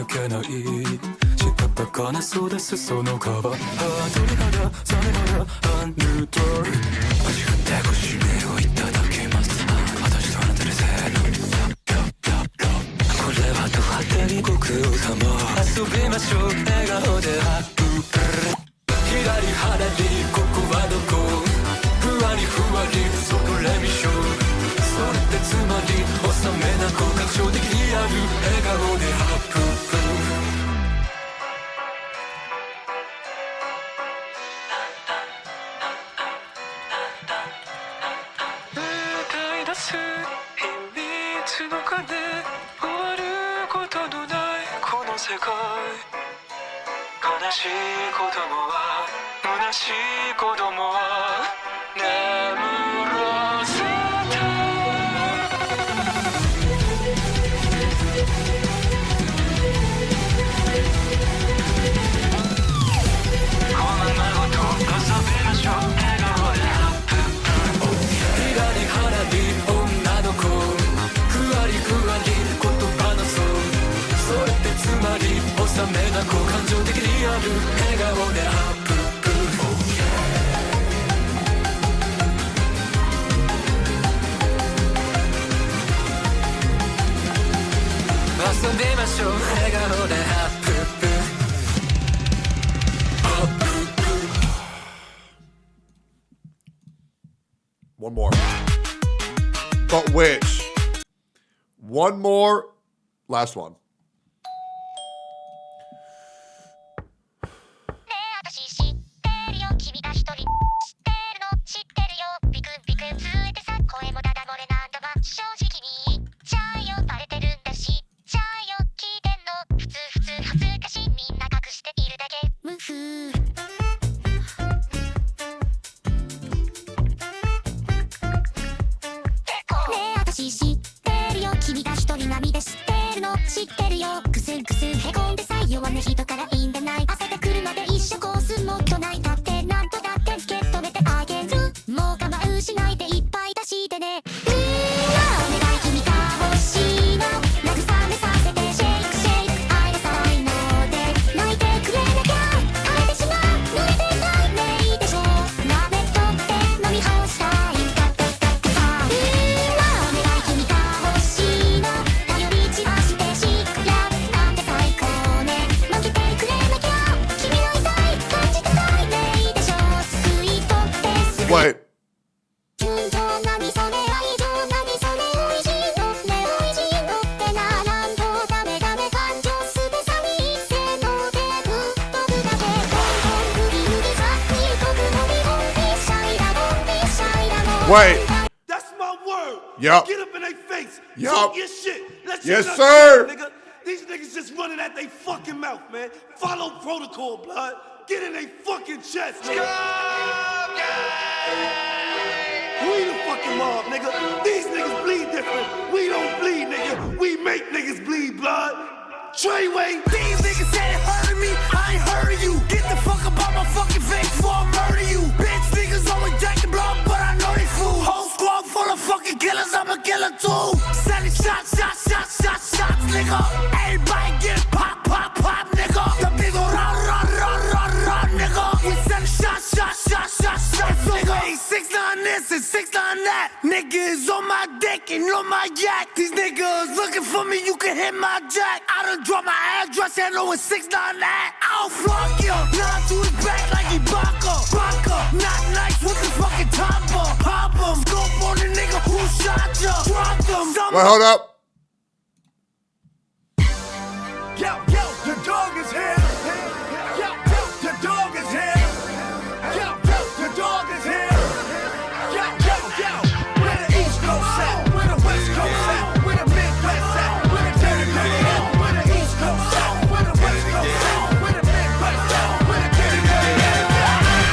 けないしたたかなそうですそのカバー鳥肌冷め肌アンヌートル味わってご指名をいただきます私とあなたでせーのこれはド派手にご苦労様遊びましょう笑顔でハップ左肌にここはどこふわりふわりそこレミショーそれってつまり収めなく感情的にある笑顔でハップ歌い出す秘密の鐘終わることのないこの世界悲しい子供は虚しい子供は眠らせてこのままと遊びましょう笑顔でハップ左腹に女の子ふわりふわり言葉の層それってつまり収めなく感情的にある笑顔でハップ遊びましょう笑顔でハップOne more. But which? One more. Last one. Wait. Wait. That's my word. Yup. Get up in their face. Yup. Talk your shit. Let your Yes, nuts sir. out, nigga. These niggas just running at they fucking mouth, man. Follow protocol, blood. Get in they fucking chest, nigga. We the fucking mob, nigga. These niggas bleed different. We don't bleed, nigga. We make niggas bleed, blood. Treyway. These niggas said it hurt me. I ain't heard of you. Get the fuck up out my fucking face before I murder you. Bitch niggas always jacking blood, but I know they fool. Whole squad full of fucking killers. I'm a killer too. Sending shots, nigga. Everybody get pop, nigga. The big ol' run, nigga. We sending shots, nigga. Ain't 6'9" this and 6'9" that. Niggas on my dick and on my yak. These niggas looking for me, you can hit my jack. I done dropped my address and know it's 6'9" that. I'll flunk you. Now to his back like he Baka. Not nice with the fucking topper. Pop him. Scope on the nigga who shot ya. Drop them. Wait, hold up. Yo, the dog is here. Yo, the dog is here. Yo, the dog is here. Yo, where the East Coast at? Where the West Coast at? Where the Midwest at? Where the Tennessee at? Where the East Coast at? Where the West Coast at? Where the Midwest at? Where the Tennessee at?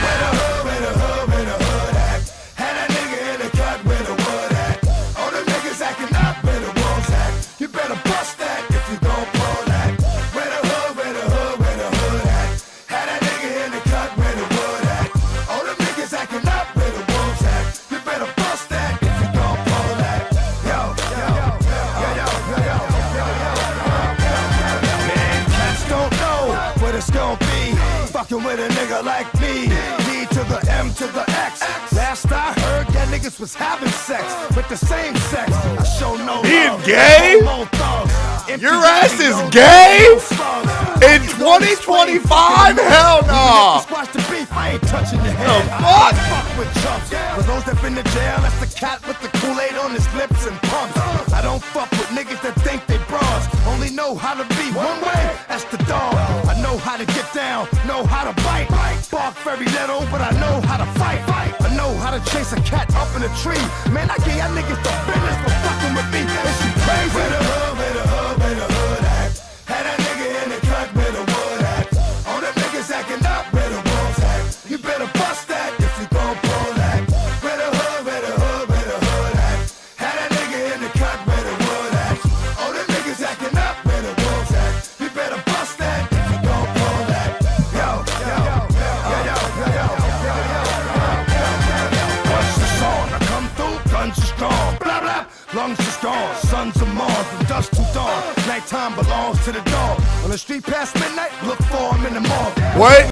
Where the hood at? Had a nigga in the cut where the wood at? All the niggas acting up where the wolves it's gonna be fucking with a nigga like me. D to the M to the X. Last I heard, that niggas was having sex with the same sex. I show no Being love. gay? No thugs. Your ass is gay? In 2025? Hell no. Squash the beef, I ain't touching your head. The fuck? Fuck with chumps. For those that been to jail, that's the cat with the Kool-Aid on his lips and pumps. I don't fuck with niggas that think they bras. Only know how to be one way, that's the dog. I know how to get down, know how to bite. Bark very little, but I know how to fight. I know how to chase a cat up in a tree. Man, I give y'all niggas the business for fucking with me. Is you crazy? Where the hood, where the hood, where the hood at? Had that nigga in the cut, where the wood at? All them niggas acting up, where the wolves at? You better bust that if you gon' pull that. Where the hood, where the hood, where the hood at? Had that nigga in the cut, where the wood at? All them niggas acting up, where the wolves at? You better bust that if you gon' pull that. Yo, yo, yo, yo, yo, yo, yo, yo, yo. What's the song? I come through, guns are strong. Blah, blah, lungs are strong. Sons of Mars, from dusk to dawn. Nighttime belongs to the dog. On the street past midnight, look for him in the morgue. Wait.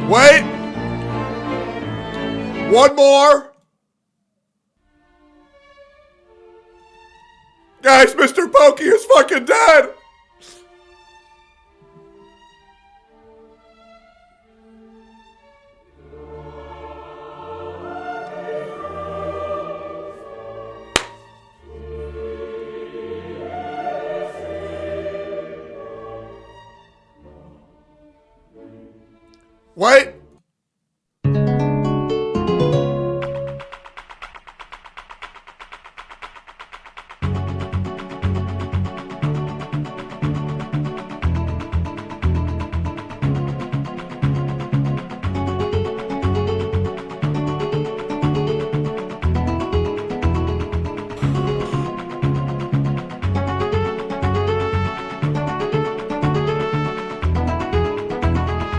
Wait. One more. Guys, Mr. Pokke is fucking dead. Wait.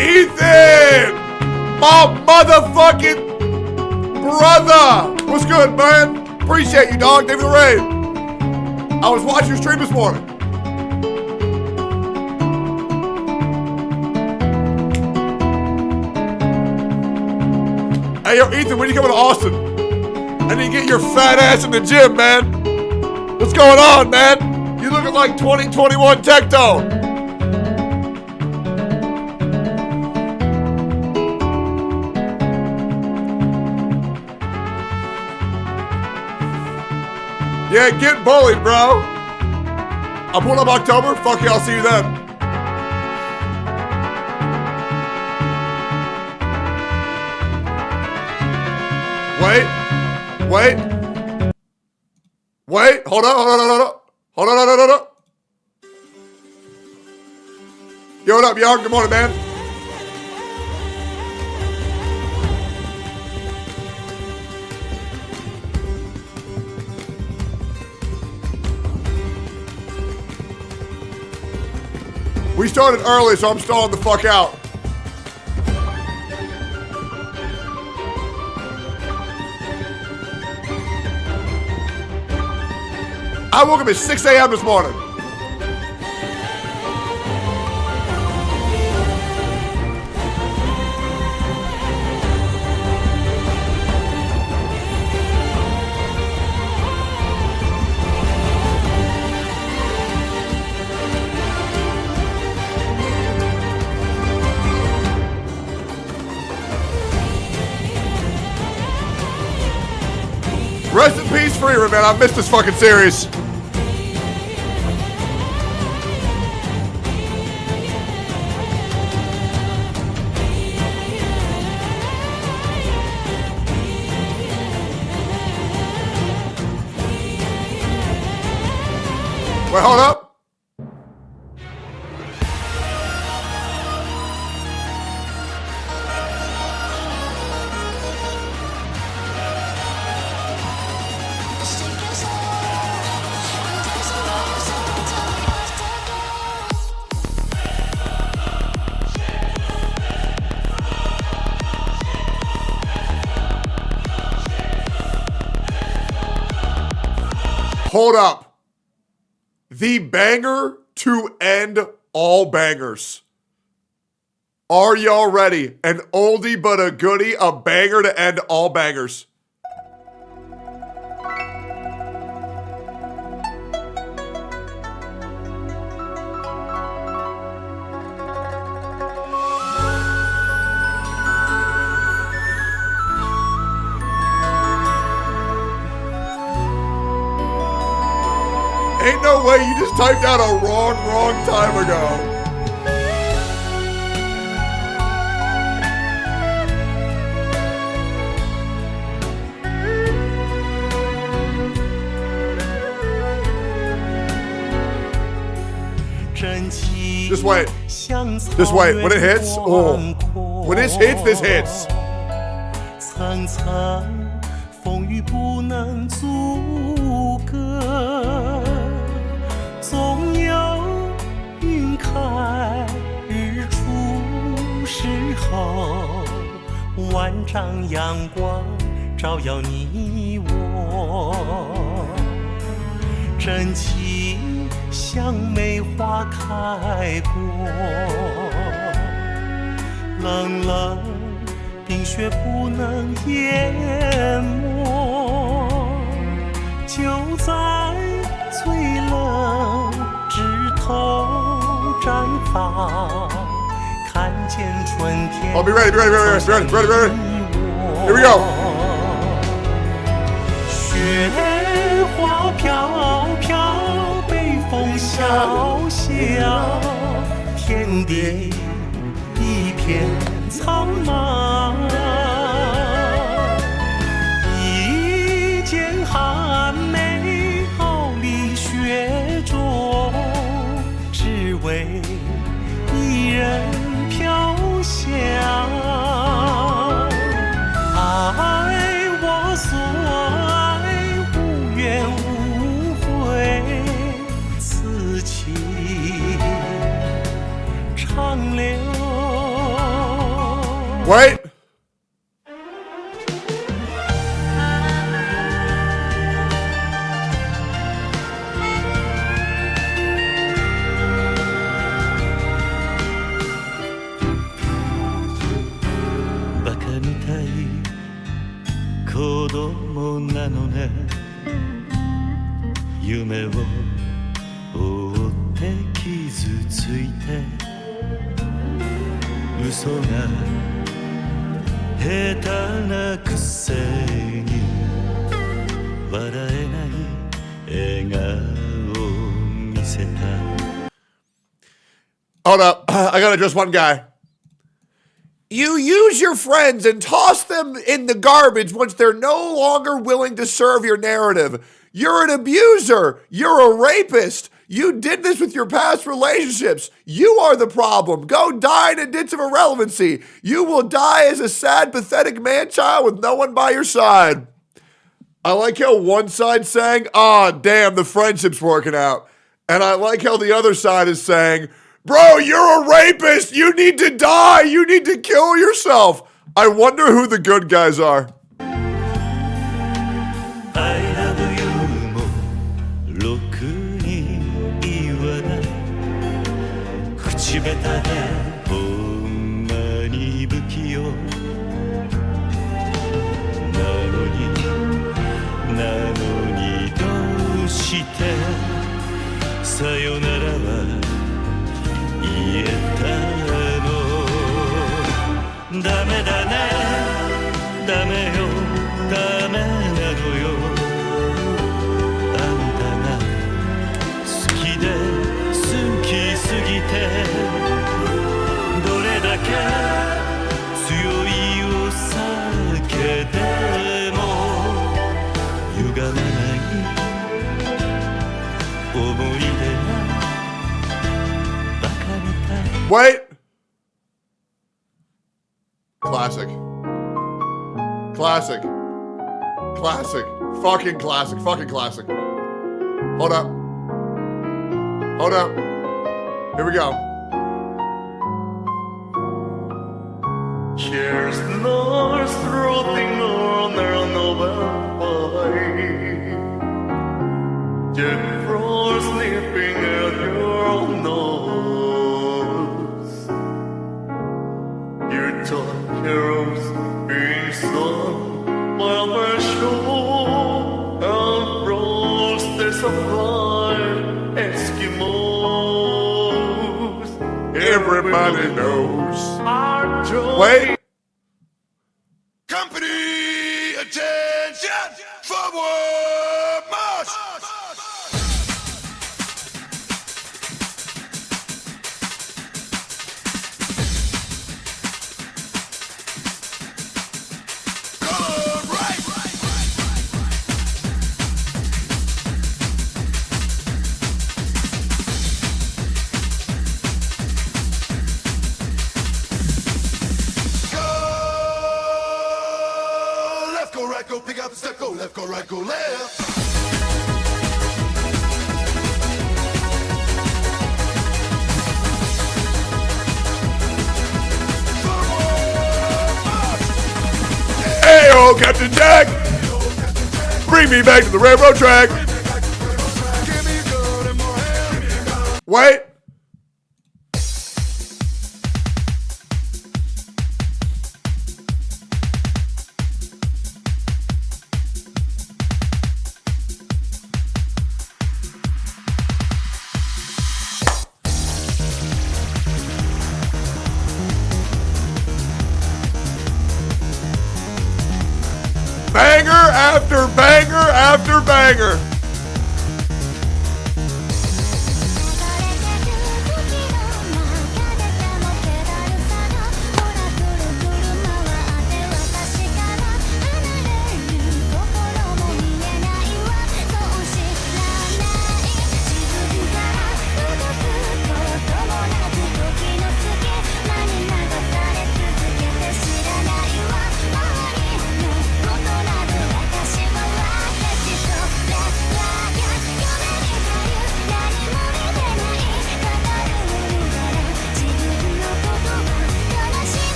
Ethan! My motherfucking brother! What's good, man? Appreciate you, dog. David the Raid. I was watching your stream this morning. Hey, yo, Ethan, when you coming to Austin? I need to get your fat ass in the gym, man. What's going on, man? You looking like 2021 Tectone. Yeah, get bullied, bro. I'm pulling up October. Fuck you, I'll see you then. Wait. Hold on. Yo, what up, y'all? Good morning, man. We started early, so I'm stalling the fuck out. I woke up at 6 a.m. this morning. Rest in peace, Freeman, man. I missed this fucking series. Wait, hold up. Hold up. The banger to end all bangers. Are y'all ready? An oldie but a goodie, a banger to end all bangers. Ain't no way you just typed out a wrong time ago. Just wait. Just wait. When it hits, oh. When this hits, this hits. 层层风雨不能阻隔，总有云开日出时候，万丈阳光照耀你我，真情像梅花开过，冷冷冰雪不能淹没，就在最冷枝头绽放，看见春天。 I'll be ready. Here we go. 雪花飘飘，北风萧萧，天地一片苍茫，一剑寒梅傲立雪中，只为一人飘香。爱我所爱，无怨无悔，此情长留。 Wait. Baka mitai kodomo nano ne, yume wo ootte kizutsuite, uso ga 下手なくせに笑えない笑顔を見せた Hold up. I gotta address one guy. You use your friends and toss them in the garbage once they're no longer willing to serve your narrative. You're an abuser. You're a rapist. You did this with your past relationships. You are the problem. Go die in a ditch of irrelevancy. You will die as a sad, pathetic man-child with no one by your side. I like how one side's saying, "Ah, damn, the friendship's working out." And I like how the other side is saying, "Bro, you're a rapist. You need to die. You need to kill yourself." I wonder who the good guys are. I love you もろくに言わない口下手でほんまに不器用なのにどうしてさよならは言えたのダメだねダメよダメなのよあんたが好きで好きすぎてどれだけ強いお酒でも歪まない思い出がバカみたい Wait! Classic. Classic. Classic. Fucking classic. Fucking classic. Hold up. Hold up. Here we go. Cheers, Lord, throating on their November. Jack Frost sniffing at your nose. Your dark heroes being sung while we're show and frosted supply Eskimos. Everybody knows. Our joy. Wait! Company, attention, forward march! Color right! Go! Left, go right, go pick up the step, go left, go right, go left. Ayo, Captain Jack! Bring me back to the railroad track! Give me good and more hand. Wait! Banger after banger after banger.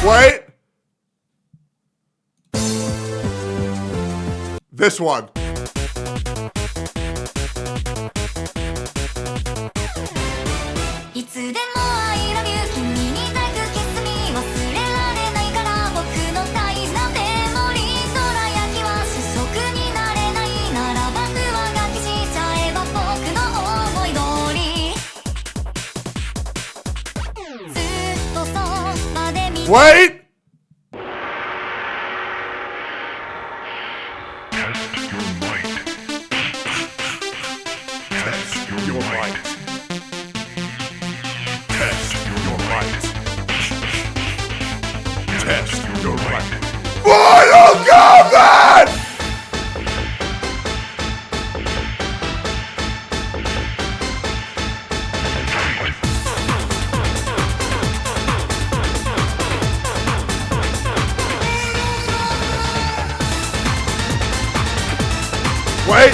Wait. This one. Wait! Test your might. Test your might. Test your might. Final combat! Wait!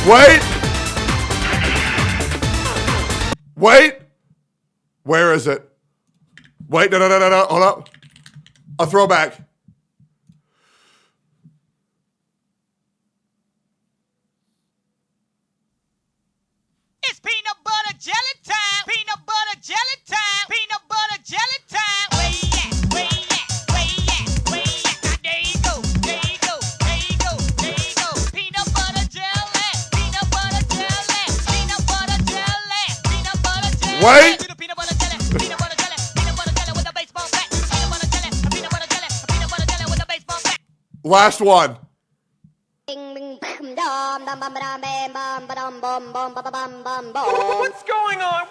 Wait! Wait! Where is it? Wait, no, hold up. A throwback. jelly time. Peanut butter jelly time. Where you at? Where you at? Where you at? Where you at? Now there you go. There you go. There you go. There you go. Peanut butter jelly. Peanut butter jelly. Peanut butter jelly. Peanut butter jelly. Wait. Peanut butter jelly. Peanut butter jelly. Peanut butter jelly with a baseball bat. Peanut butter jelly. Peanut butter jelly. Peanut butter jelly with a baseball bat. Last one. What's going on?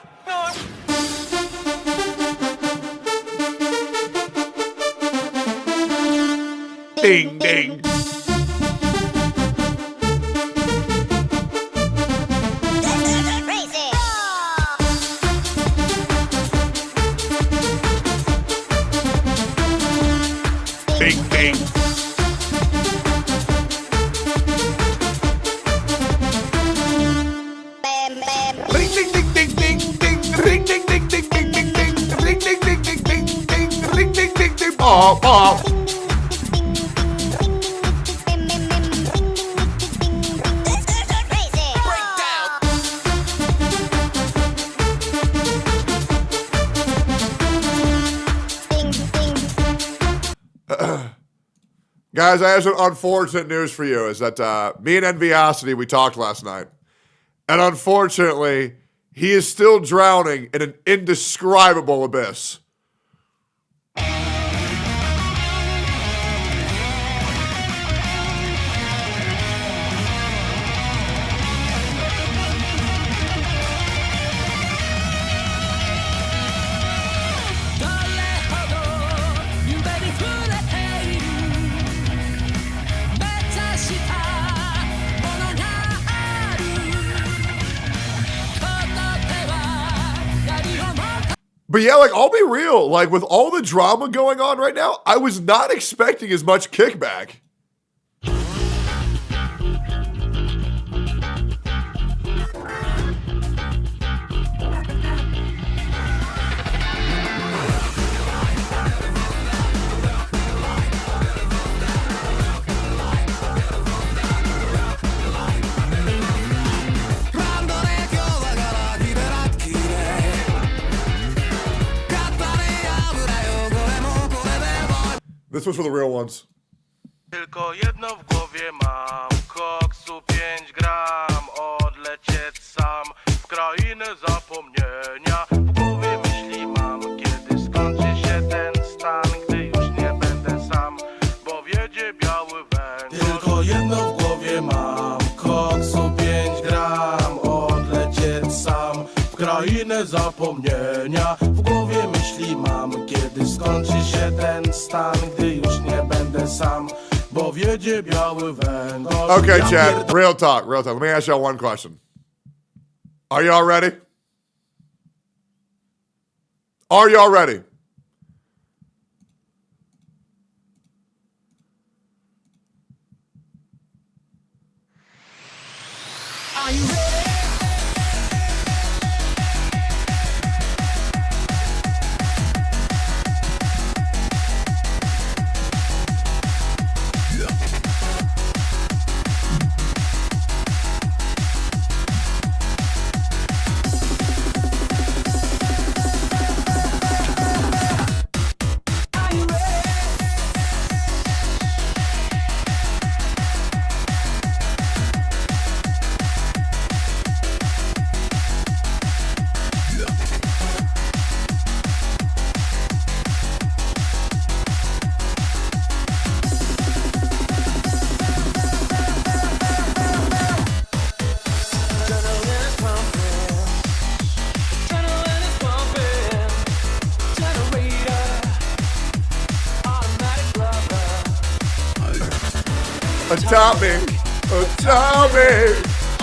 Ding, ding. Ding, ding. Ring, ding, ding, ding, ding, ding. Ring, ding, ding, ding, ding, ding, ding. Ring, ding, ding, ding, ding, ding. Ring, ding, ding, ding. Bop, bop. Guys, I have some unfortunate news for you. Is that me and Enviosity, we talked last night. And unfortunately, he is still drowning in an indescribable abyss. But yeah, like, I'll be real. Like, with all the drama going on right now, I was not expecting as much kickback. This was for the real ones. Tylko jedno w głowie mam, koksu 5 gram, odlecieć sam w krainę zapomnienia. W głowie myśli mam, kiedy skończy się ten stan, gdy już nie będę sam, bo wiedzie biały węgorz. Tylko jedno w głowie mam, koksu 5 gram, odlecieć sam w krainę zapomnienia. W głowie myśli mam, kiedy skończy się ten stan, gdy już nie będę sam, bo wiedzie biały węgorz. Okay, chat. Real talk. Real talk. Let me ask y'all one question. Are y'all ready? Are y'all ready? Are you ready? Atomic,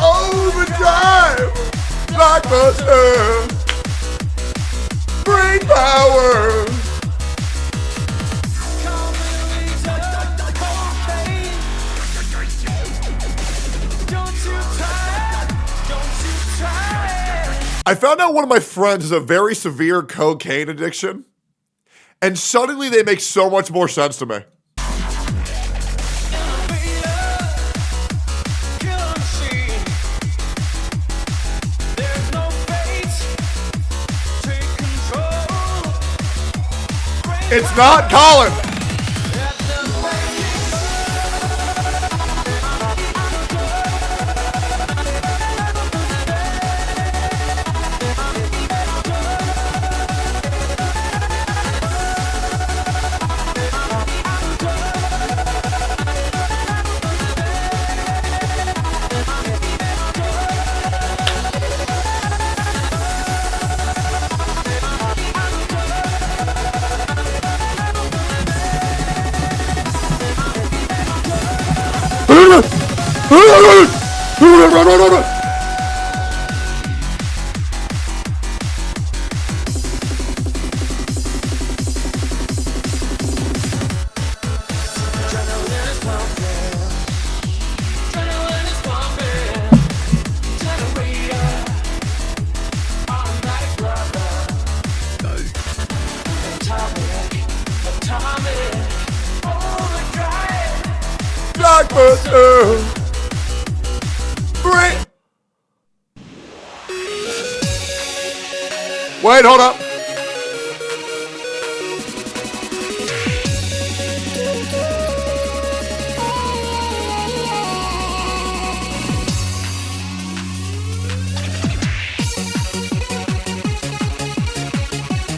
overdrive, blockbuster, brain power. I found out one of my friends has a very severe cocaine addiction, and suddenly they make so much more sense to me. There's no fate. Take It's not Colin. Wait, hold up.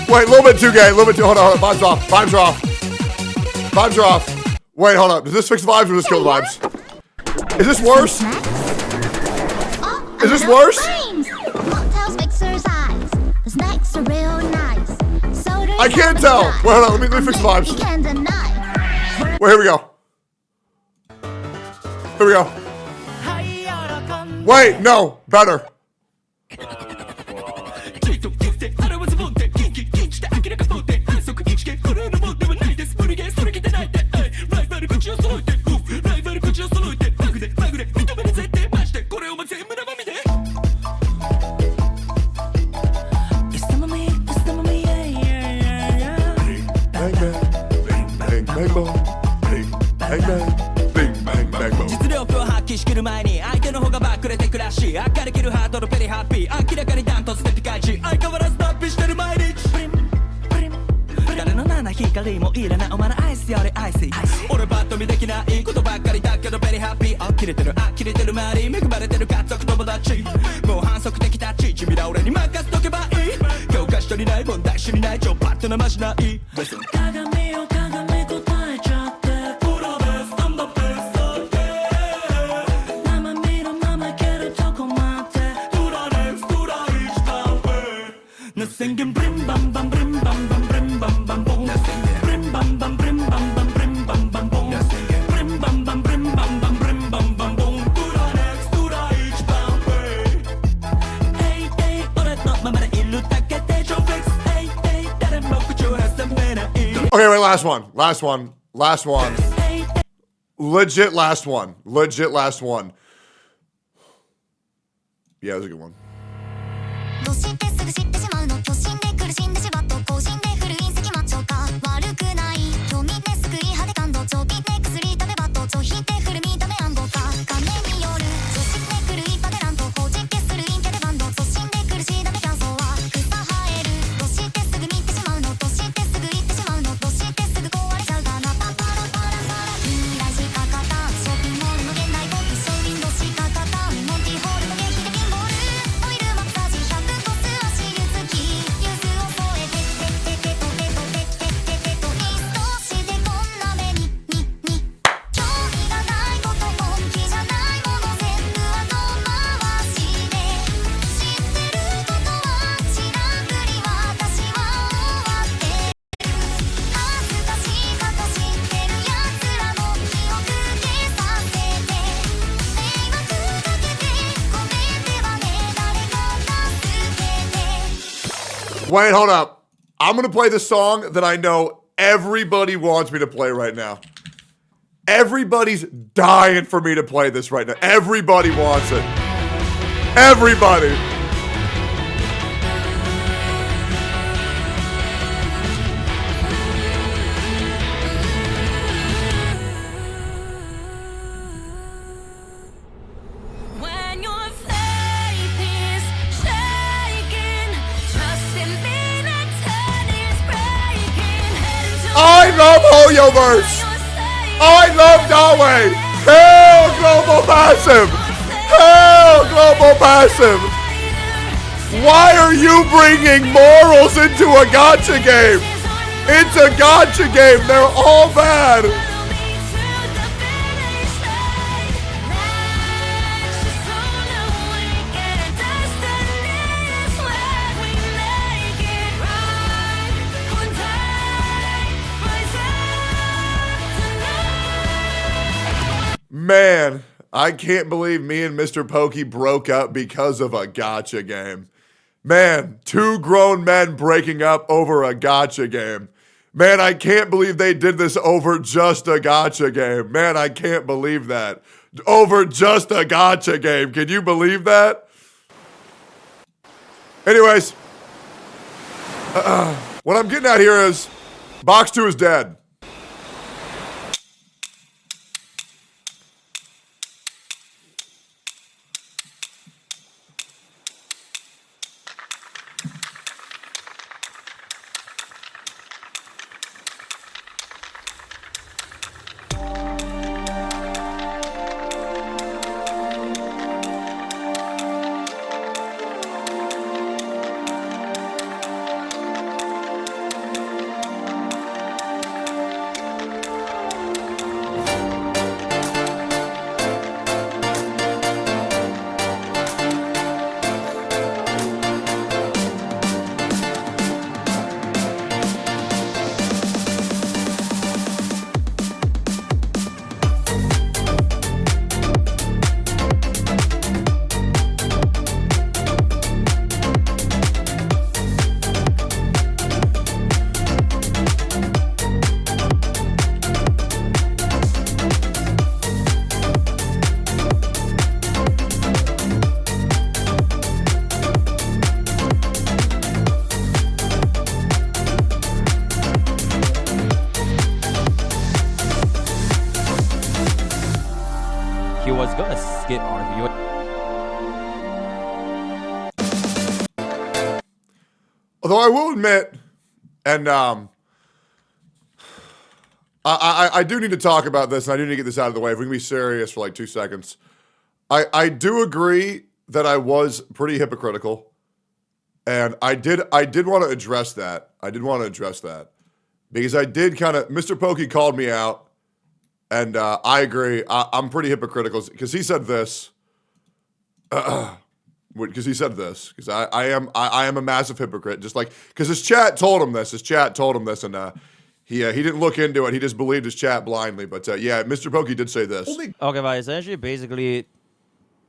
Wait, a little bit too gay, a little bit too, hold on, vibes off, vibes are off. Vibes are off. Wait, hold up, does this fix the vibes or does this kill the vibes? Is this worse? Is this worse? I can't tell. Wait, hold on, let me fix the vibes. Wait, here we go. Here we go. Wait, no, better. Okay, wait, last one. Legit last one. Yeah, it was a good one. Wait, hold up. I'm going to play the song that I know everybody wants me to play right now. Everybody's dying for me to play this right now. Everybody wants it. Everybody. I love Hoyoverse. I love Dawe. Hail Global Passive. Hail Global Passive. Why are you bringing morals into a gacha game? It's a gacha game. They're all bad. Man, I can't believe me and Mr. Pokke broke up because of a gacha game. Man, two grown men breaking up over a gacha game. Man, I can't believe they did this over just a gacha game. Man, I can't believe that. Over just a gacha game. Can you believe that? Anyways, what I'm getting at here is Box 2 is dead. He was gonna skip arc. Although I will admit, and I do need to talk about this, and I do need to get this out of the way. If we can be serious for like 2 seconds. I do agree that I was pretty hypocritical. And I did want to address that. I did want to address that. Because I did kind of, Mr. Pokke called me out. And I agree. I'm pretty hypocritical. Because he said this. Because he said this. Because I am a massive hypocrite. Just like, because his chat told him this. And he didn't look into it. He just believed his chat blindly. But yeah, Mr. Pokke did say this. Okay, but essentially, basically,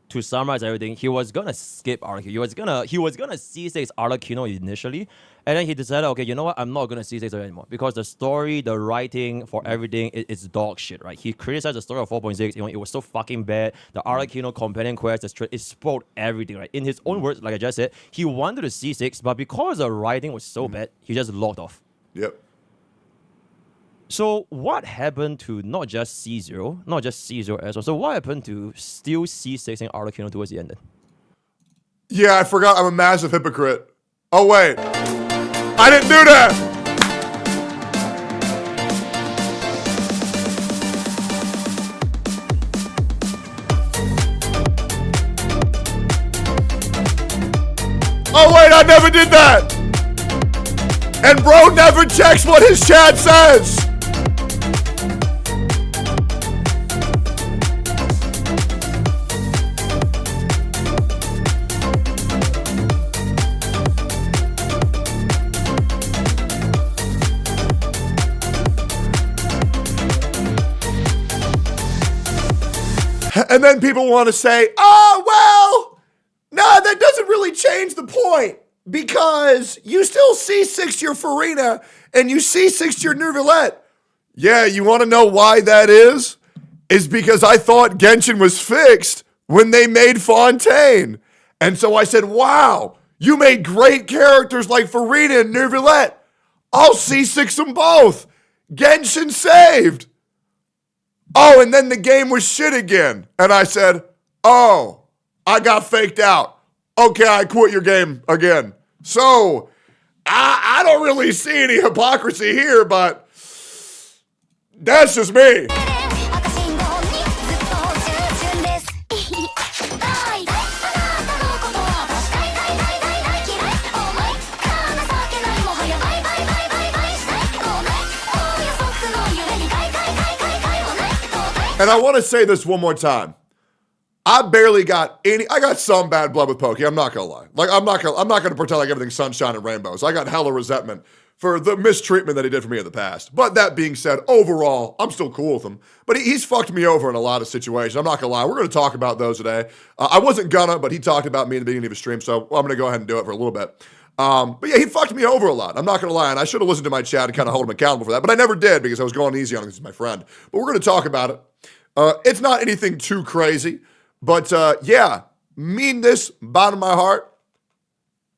to summarize everything, he was gonna skip arc. He was gonna C6 Arlecchino initially, and then he decided, okay, you know what? I'm not gonna C6 anymore because the story, the writing for everything, it's dog shit, right? He criticized the story of 4.6. You know, it was so fucking bad. The Arlecchino companion quest, it spoiled everything, right? In his own words, like I just said, he wanted to C6, but because the writing was so bad, he just logged off. Yep. So what happened to not just C0, not just C0 as well? So what happened to still C6 and Arlecchino towards the end then? Yeah, I forgot I'm a massive hypocrite. Oh, wait. I didn't do that! Oh, wait, I never did that! And bro never checks what his chat says! And then people want to say, oh, well, no, that doesn't really change the point because you still C6 your Farina and you C6 your Neuvillette. Yeah, you want to know why that is? Is because I thought Genshin was fixed when they made Fontaine. And so I said, wow, you made great characters like Farina and Neuvillette. I'll C6 them both. Genshin saved. Oh, and then the game was shit again. And I said, oh, I got faked out. Okay, I quit your game again. So, I don't really see any hypocrisy here, but That's just me. 赤信号にずっと従順ですはいあなたのことは私大嫌いお前情けないもはやバイしたいごめんお予測のゆえにかいもない And I want to say this one more time. I barely got any. I got some bad blood with Pokke. I'm not gonna lie. Like I'm not gonna pretend like everything's sunshine and rainbows. I got hella resentment for the mistreatment that he did for me in the past. But that being said, overall, I'm still cool with him. But he's fucked me over in a lot of situations. I'm not gonna lie. We're gonna talk about those today. I wasn't gonna, but he talked about me in the beginning of his stream, so I'm gonna go ahead and do it for a little bit. But yeah, he fucked me over a lot. I'm not gonna lie, and I should have listened to my chat and kind of hold him accountable for that. But I never did because I was going easy on him because he's my friend. But we're gonna talk about it. It's not anything too crazy. But yeah, mean this, bottom of my heart.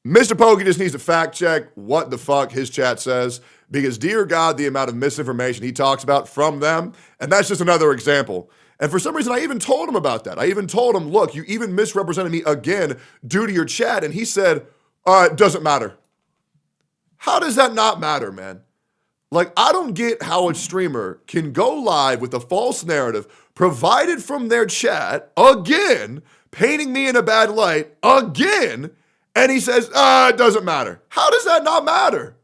Mr. Pokke just needs to fact check what the fuck his chat says, because dear God, the amount of misinformation he talks about from them, and that's just another example. And for some reason, I even told him about that. I even told him, look, you even misrepresented me again due to your chat, and he said, it doesn't matter. How does that not matter, man? Like, I don't get how a streamer can go live with a false narrative provided from their chat, again, painting me in a bad light, again, and he says, it doesn't matter. How does that not matter?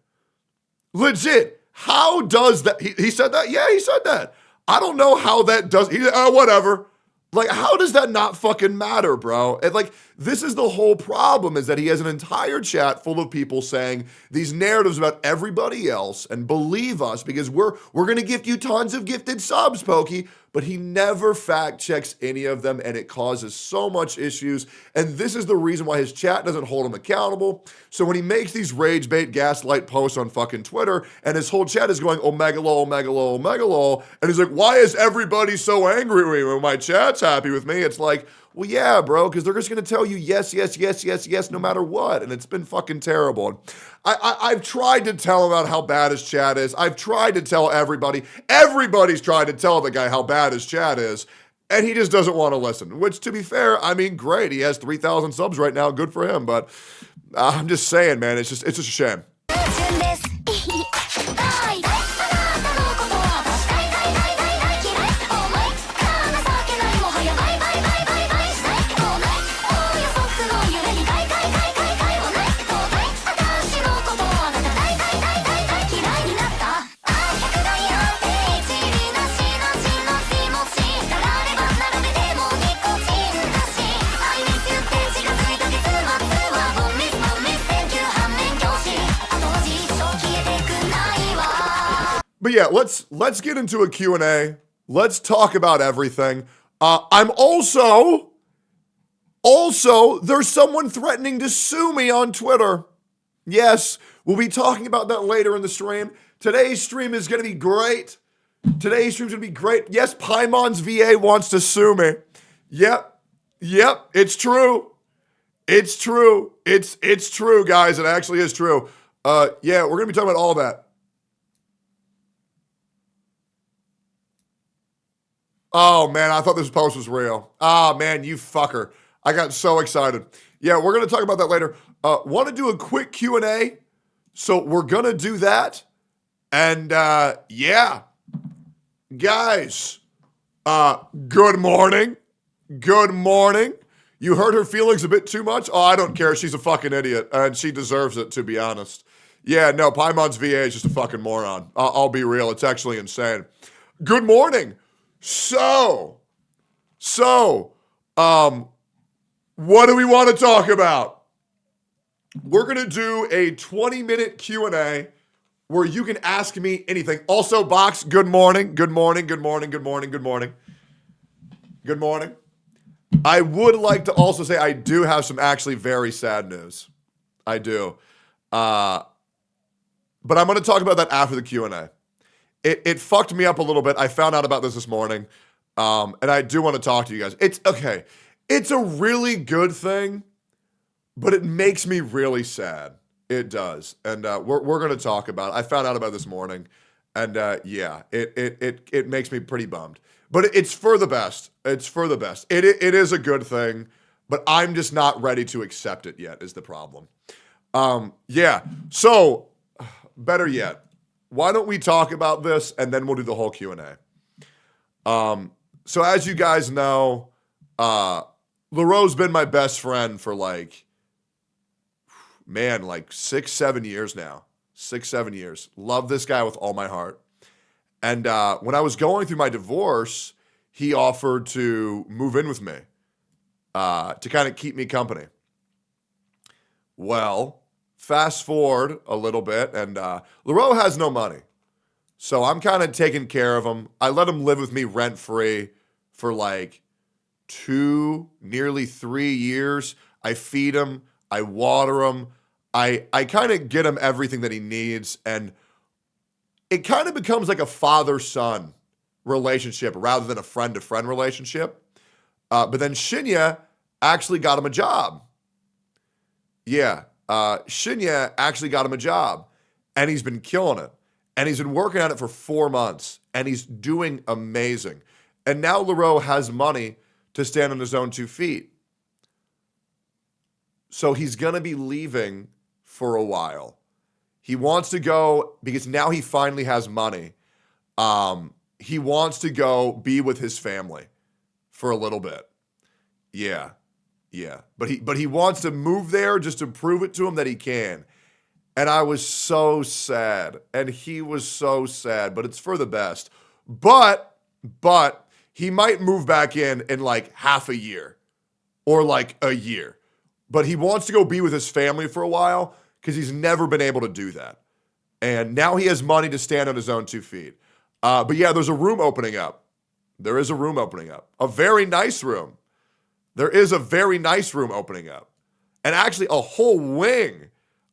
Legit. How does that? He said that? Yeah, he said that. I don't know how that does. He said, whatever. Like, how does that not fucking matter, bro? And like, this is the whole problem, is that he has an entire chat full of people saying these narratives about everybody else and believe us because we're going to gift you tons of gifted subs, Pokke, but he never fact checks any of them, and it causes so much issues. And this is the reason why his chat doesn't hold him accountable. So when he makes these rage bait gaslight posts on fucking Twitter and his whole chat is going, omega lol, and he's like, why is everybody so angry with me when my chat's happy with me? It's like, well, yeah, bro, because they're just going to tell you yes, no matter what. And it's been fucking terrible. I've tried to tell him about how bad his chat is. I've tried to tell everybody. Everybody's tried to tell the guy how bad his chat is. And he just doesn't want to listen. Which, to be fair, I mean, great. He has 3,000 subs right now. Good for him. But I'm just saying, man, it's just a shame. 従順ですはいあなたのことは私大嫌いお前情けないもはやバイしたいごめんお予測のゆえにかいもない私のことはあなた大嫌いになった100大安定一理なしの気持ちたられば並べてもニコチンだしI miss youって近づいた結末はボンミス選挙反面教師後味一生消えてくないわ But yeah, let's get into a Q&A. Let's talk about everything. I'm also, there's someone threatening to sue me on Twitter. Yes, we'll be talking about that later in the stream. Today's stream is going to be great. Yes, Paimons VA wants to sue me. Yep, it's true. It's true, guys. It actually is true. Yeah, we're going to be talking about all that. Oh, man, I thought this post was real. Ah, man, you fucker. I got so excited. Yeah, we're going to talk about that later. Want to do a quick Q&A? So we're going to do that. And, yeah. Guys, good morning. Good morning. You hurt her feelings a bit too much? Oh, I don't care. She's a fucking idiot, and she deserves it, to be honest. Yeah, no, Paimons VA is just a fucking moron. I'll be real. It's actually insane. Good morning. So, what do we want to talk about? We're going to do a 20-minute Q&A where you can ask me anything. Also, Box, good morning. Good morning. I would like to also say I do have some actually very sad news. I do. But I'm going to talk about that after the Q&A. It fucked me up a little bit. I found out about this morning. And I do want to talk to you guys. It's okay. It's a really good thing, but it makes me really sad. It does. And we're going to talk about it. I found out about it this morning. And yeah, it makes me pretty bummed. But it's for the best. It's for the best. It is a good thing, but I'm just not ready to accept it yet is the problem. Yeah. So, better yet, why don't we talk about this and then we'll do the whole Q&A. So as you guys know, Leroux's been my best friend for like 6-7 years now. 6-7 years. Love this guy with all my heart. And when I was going through my divorce, he offered to move in with me to kind of keep me company. Well, fast forward a little bit, and Leroux has no money. So I'm kind of taking care of him. I let him live with me rent-free for like 2, nearly 3 years. I feed him. I water him. I kind of get him everything that he needs. And it kind of becomes like a father-son relationship rather than a friend-to-friend relationship. But then Shinya actually got him a job. Yeah, Shinya actually got him a job. And he's been killing it. And he's been working at it for 4 months. And he's doing amazing. And now Leroux has money to stand on his own 2 feet. So he's going to be leaving for a while. He wants to go because now he finally has money. He wants to go be with his family for a little bit. Yeah. But he wants to move there just to prove it to him that he can. And I was so sad. And he was so sad. But it's for the best. But he might move back in like half a year or like a year. But he wants to go be with his family for a while because he's never been able to do that. And now he has money to stand on his own 2 feet. But yeah, there's a room opening up. There is a room opening up. A very nice room. There is a very nice room opening up. And actually a whole wing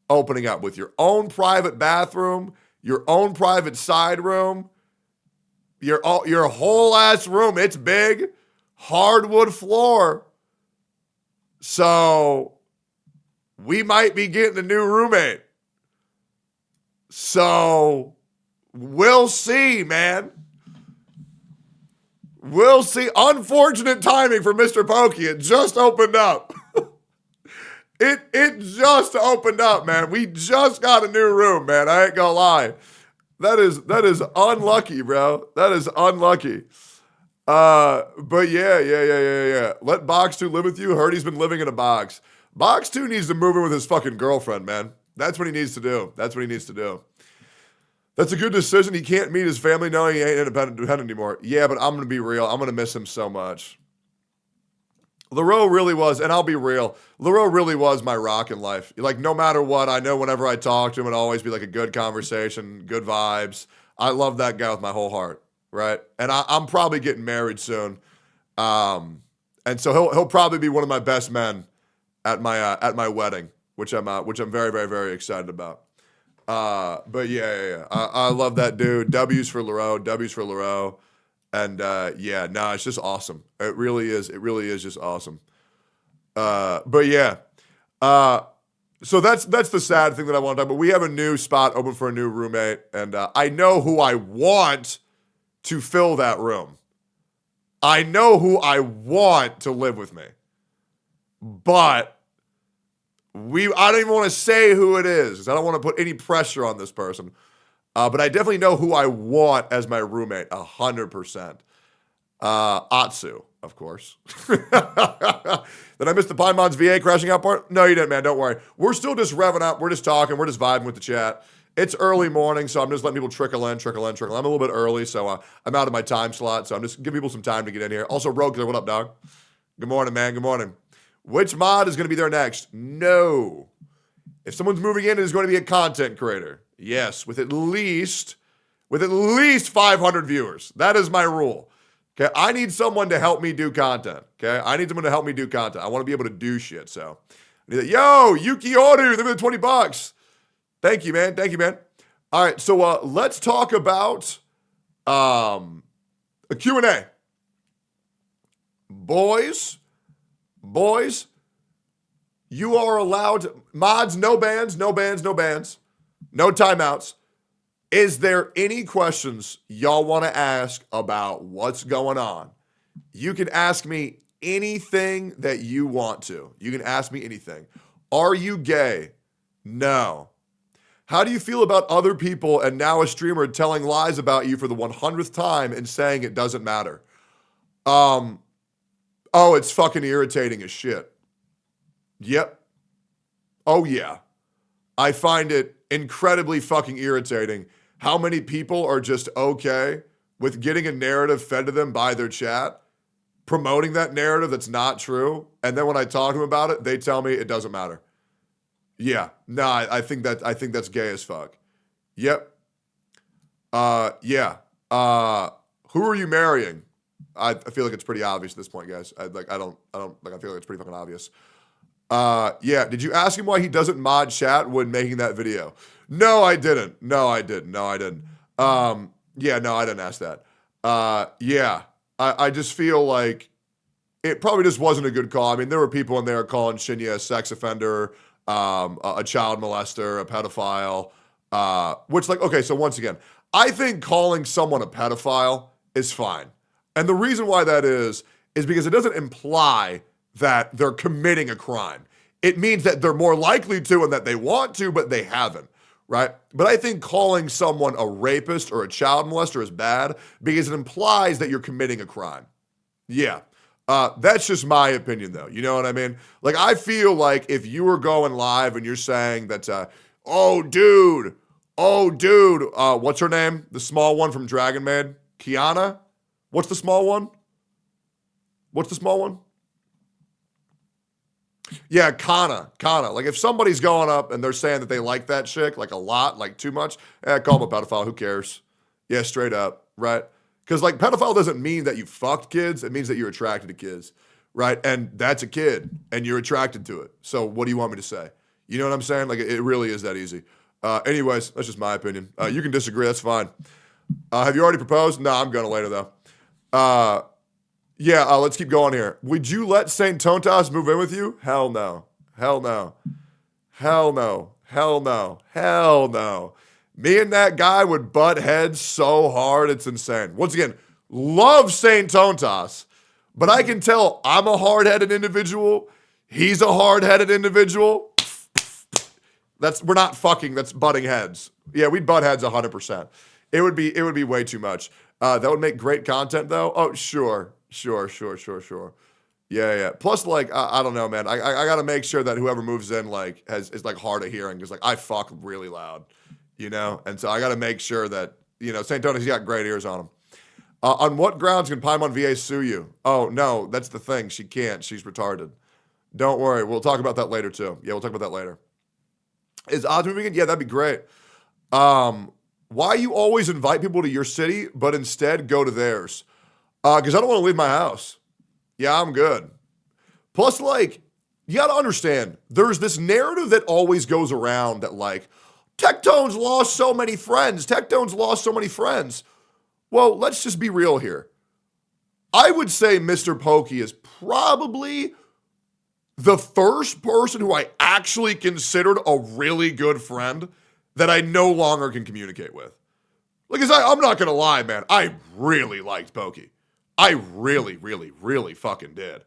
opening up with your own private bathroom, your own private side room, your whole ass room. It's big. Hardwood floor. So we might be getting a new roommate. So we'll see, man. We'll see. Unfortunate timing for Mr. Pokke. It just opened up. It just opened up, man. We just got a new room, man. I ain't gonna lie. That is unlucky, bro. That is unlucky. But yeah. Let Box 2 live with you. Heard he's been living in a box. Box 2 needs to move in with his fucking girlfriend, man. That's what he needs to do. That's a good decision. He can't meet his family. No, he ain't independent anymore. Yeah, but I'm going to be real. I'm going to miss him so much. Leroux really was, and I'll be real, Leroux really was my rock in life. Like, no matter what, I know whenever I talk to him, it'll always be like a good conversation, good vibes. I love that guy with my whole heart, right? And I'm probably getting married soon. And so he'll probably be one of my best men at my wedding, which I'm very, very, very excited about. But yeah. I love that dude. W's for Leroux. And it's just awesome. It really is just awesome. But yeah. So that's the sad thing that I want to talk about. We have a new spot open for a new roommate, and I know who I want to fill that room. I know who I want to live with me. But I don't even want to say who it is, 'cause I don't want to put any pressure on this person. But I definitely know who I want as my roommate, 100%. Atsu, of course. Did I miss the Paimons VA crashing out part? No, you didn't, man. Don't worry. We're still just revving up. We're just talking. We're just vibing with the chat. It's early morning, so I'm just letting people trickle in. I'm a little bit early, so I'm out of my time slot, so I'm just giving people some time to get in here. Also, Rogue, what up, dog? Good morning, man. Good morning. Which mod is going to be there next? No. If someone's moving in, it is going to be a content creator. Yes, with at least 500 viewers. That is my rule. Okay, I need someone to help me do content. Okay, I need someone to help me do content. I want to be able to do shit. So, yo, Yuki Oru, give me the $20. Thank you, man. All right, so let's talk about a Q&A. Boys, you are allowed to, mods, no bans, no timeouts. Is there any questions y'all want to ask about what's going on? You can ask me anything that you want to. You can ask me anything. Are you gay? No. How do you feel about other people and now a streamer telling lies about you for the 100th time and saying it doesn't matter? Oh, it's fucking irritating as shit. Yep. Oh, yeah. I find it incredibly fucking irritating how many people are just okay with getting a narrative fed to them by their chat, promoting that narrative that's not true, and then when I talk to them about it, they tell me it doesn't matter. Yeah, no, I think that's gay as fuck. Yep. Yeah. Who are you marrying? I feel like it's pretty obvious at this point, guys. I feel like it's pretty fucking obvious. Yeah. Did you ask him why he doesn't mod chat when making that video? No, I didn't. Yeah, no, I didn't ask that. Yeah. I just feel like it probably just wasn't a good call. I mean, there were people in there calling Shinya a sex offender, a child molester, a pedophile, which, like, okay, so once again, I think calling someone a pedophile is fine. And the reason why that is because it doesn't imply that they're committing a crime. It means that they're more likely to and that they want to, but they haven't, right? But I think calling someone a rapist or a child molester is bad because it implies that you're committing a crime. Yeah. That's just my opinion, though. You know what I mean? Like, I feel like if you were going live and you're saying that, oh, dude, what's her name? The small one from Dragon Maid? Kiana? What's the small one? Yeah, Kana. Like, if somebody's going up and they're saying that they like that chick, like a lot, like too much, call them a pedophile. Who cares? Yeah, straight up, right? Because, like, pedophile doesn't mean that you fucked kids. It means that you're attracted to kids, right? And that's a kid, and you're attracted to it. So what do you want me to say? You know what I'm saying? Like, it really is that easy. Anyways, that's just my opinion. You can disagree. That's fine. Have you already proposed? No, I'm going to later, though. Yeah, let's keep going here. Would you let Saint Tontas move in with you? Hell no. Me and that guy would butt heads so hard, it's insane. Once again, love Saint Tontas, but I can tell I'm a hard-headed individual. He's a hard-headed individual. We're not fucking, that's butting heads. Yeah, we'd butt heads 100%. It would be way too much. That would make great content, though. Oh, sure. Yeah. Plus, like, I don't know, man. I got to make sure that whoever moves in, like, is like hard of hearing because, like, I fuck really loud, you know? And so I got to make sure that, you know, St. Tony's got great ears on him. On what grounds can Paimon VA sue you? Oh, no, that's the thing. She can't. She's retarded. Don't worry. We'll talk about that later, too. Yeah, we'll talk about that later. Is Oz moving in? Yeah, that'd be great. Why you always invite people to your city, but instead go to theirs? Because I don't want to leave my house. Yeah, I'm good. Plus, like, you got to understand, there's this narrative that always goes around that, like, Tectone's lost so many friends. Well, let's just be real here. I would say Mr. Pokke is probably the first person who I actually considered a really good friend that I no longer can communicate with. Like, I'm not going to lie, man. I really liked Pokke. I really, really, really fucking did.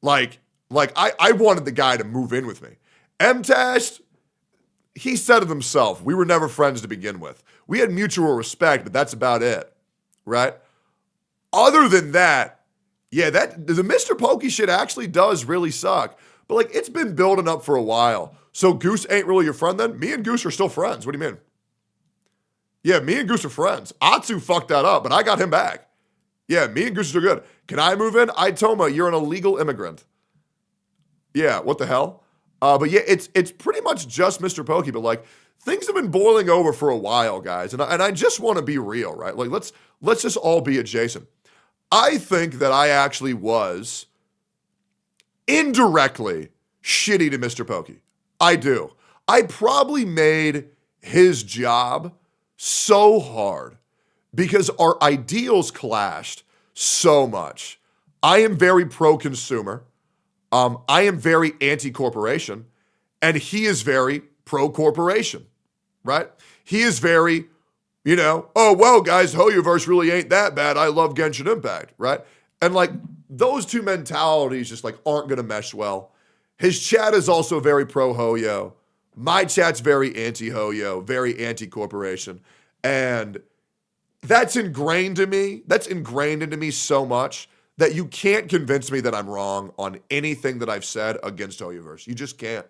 Like I wanted the guy to move in with me. M-Tash, he said it himself. We were never friends to begin with. We had mutual respect, but that's about it, right? Other than that, yeah, the Mr. Pokke shit actually does really suck. But, like, it's been building up for a while. So Goose ain't really your friend then? Me and Goose are still friends. What do you mean? Yeah, me and Goose are friends. Atsu fucked that up, but I got him back. Yeah, me and Goose are still good. Can I move in? Itoma, you're an illegal immigrant. Yeah, what the hell? But yeah, it's pretty much just Mr. Pokke, but, like, things have been boiling over for a while, guys. And I just want to be real, right? Like, let's just all be adjacent. I think that I actually was indirectly shitty to Mr. Pokke. I do. I probably made his job so hard because our ideals clashed so much. I am very pro-consumer. I am very anti-corporation. And he is very pro-corporation, right? He is very, you know, oh, well, guys, Hoyoverse really ain't that bad. I love Genshin Impact, right? And, like, those two mentalities just, like, aren't going to mesh well. His chat is also very pro-Hoyo. My chat's very anti-Hoyo, very anti-corporation. And that's ingrained in me. That's ingrained into me so much that you can't convince me that I'm wrong on anything that I've said against Hoyoverse. You just can't.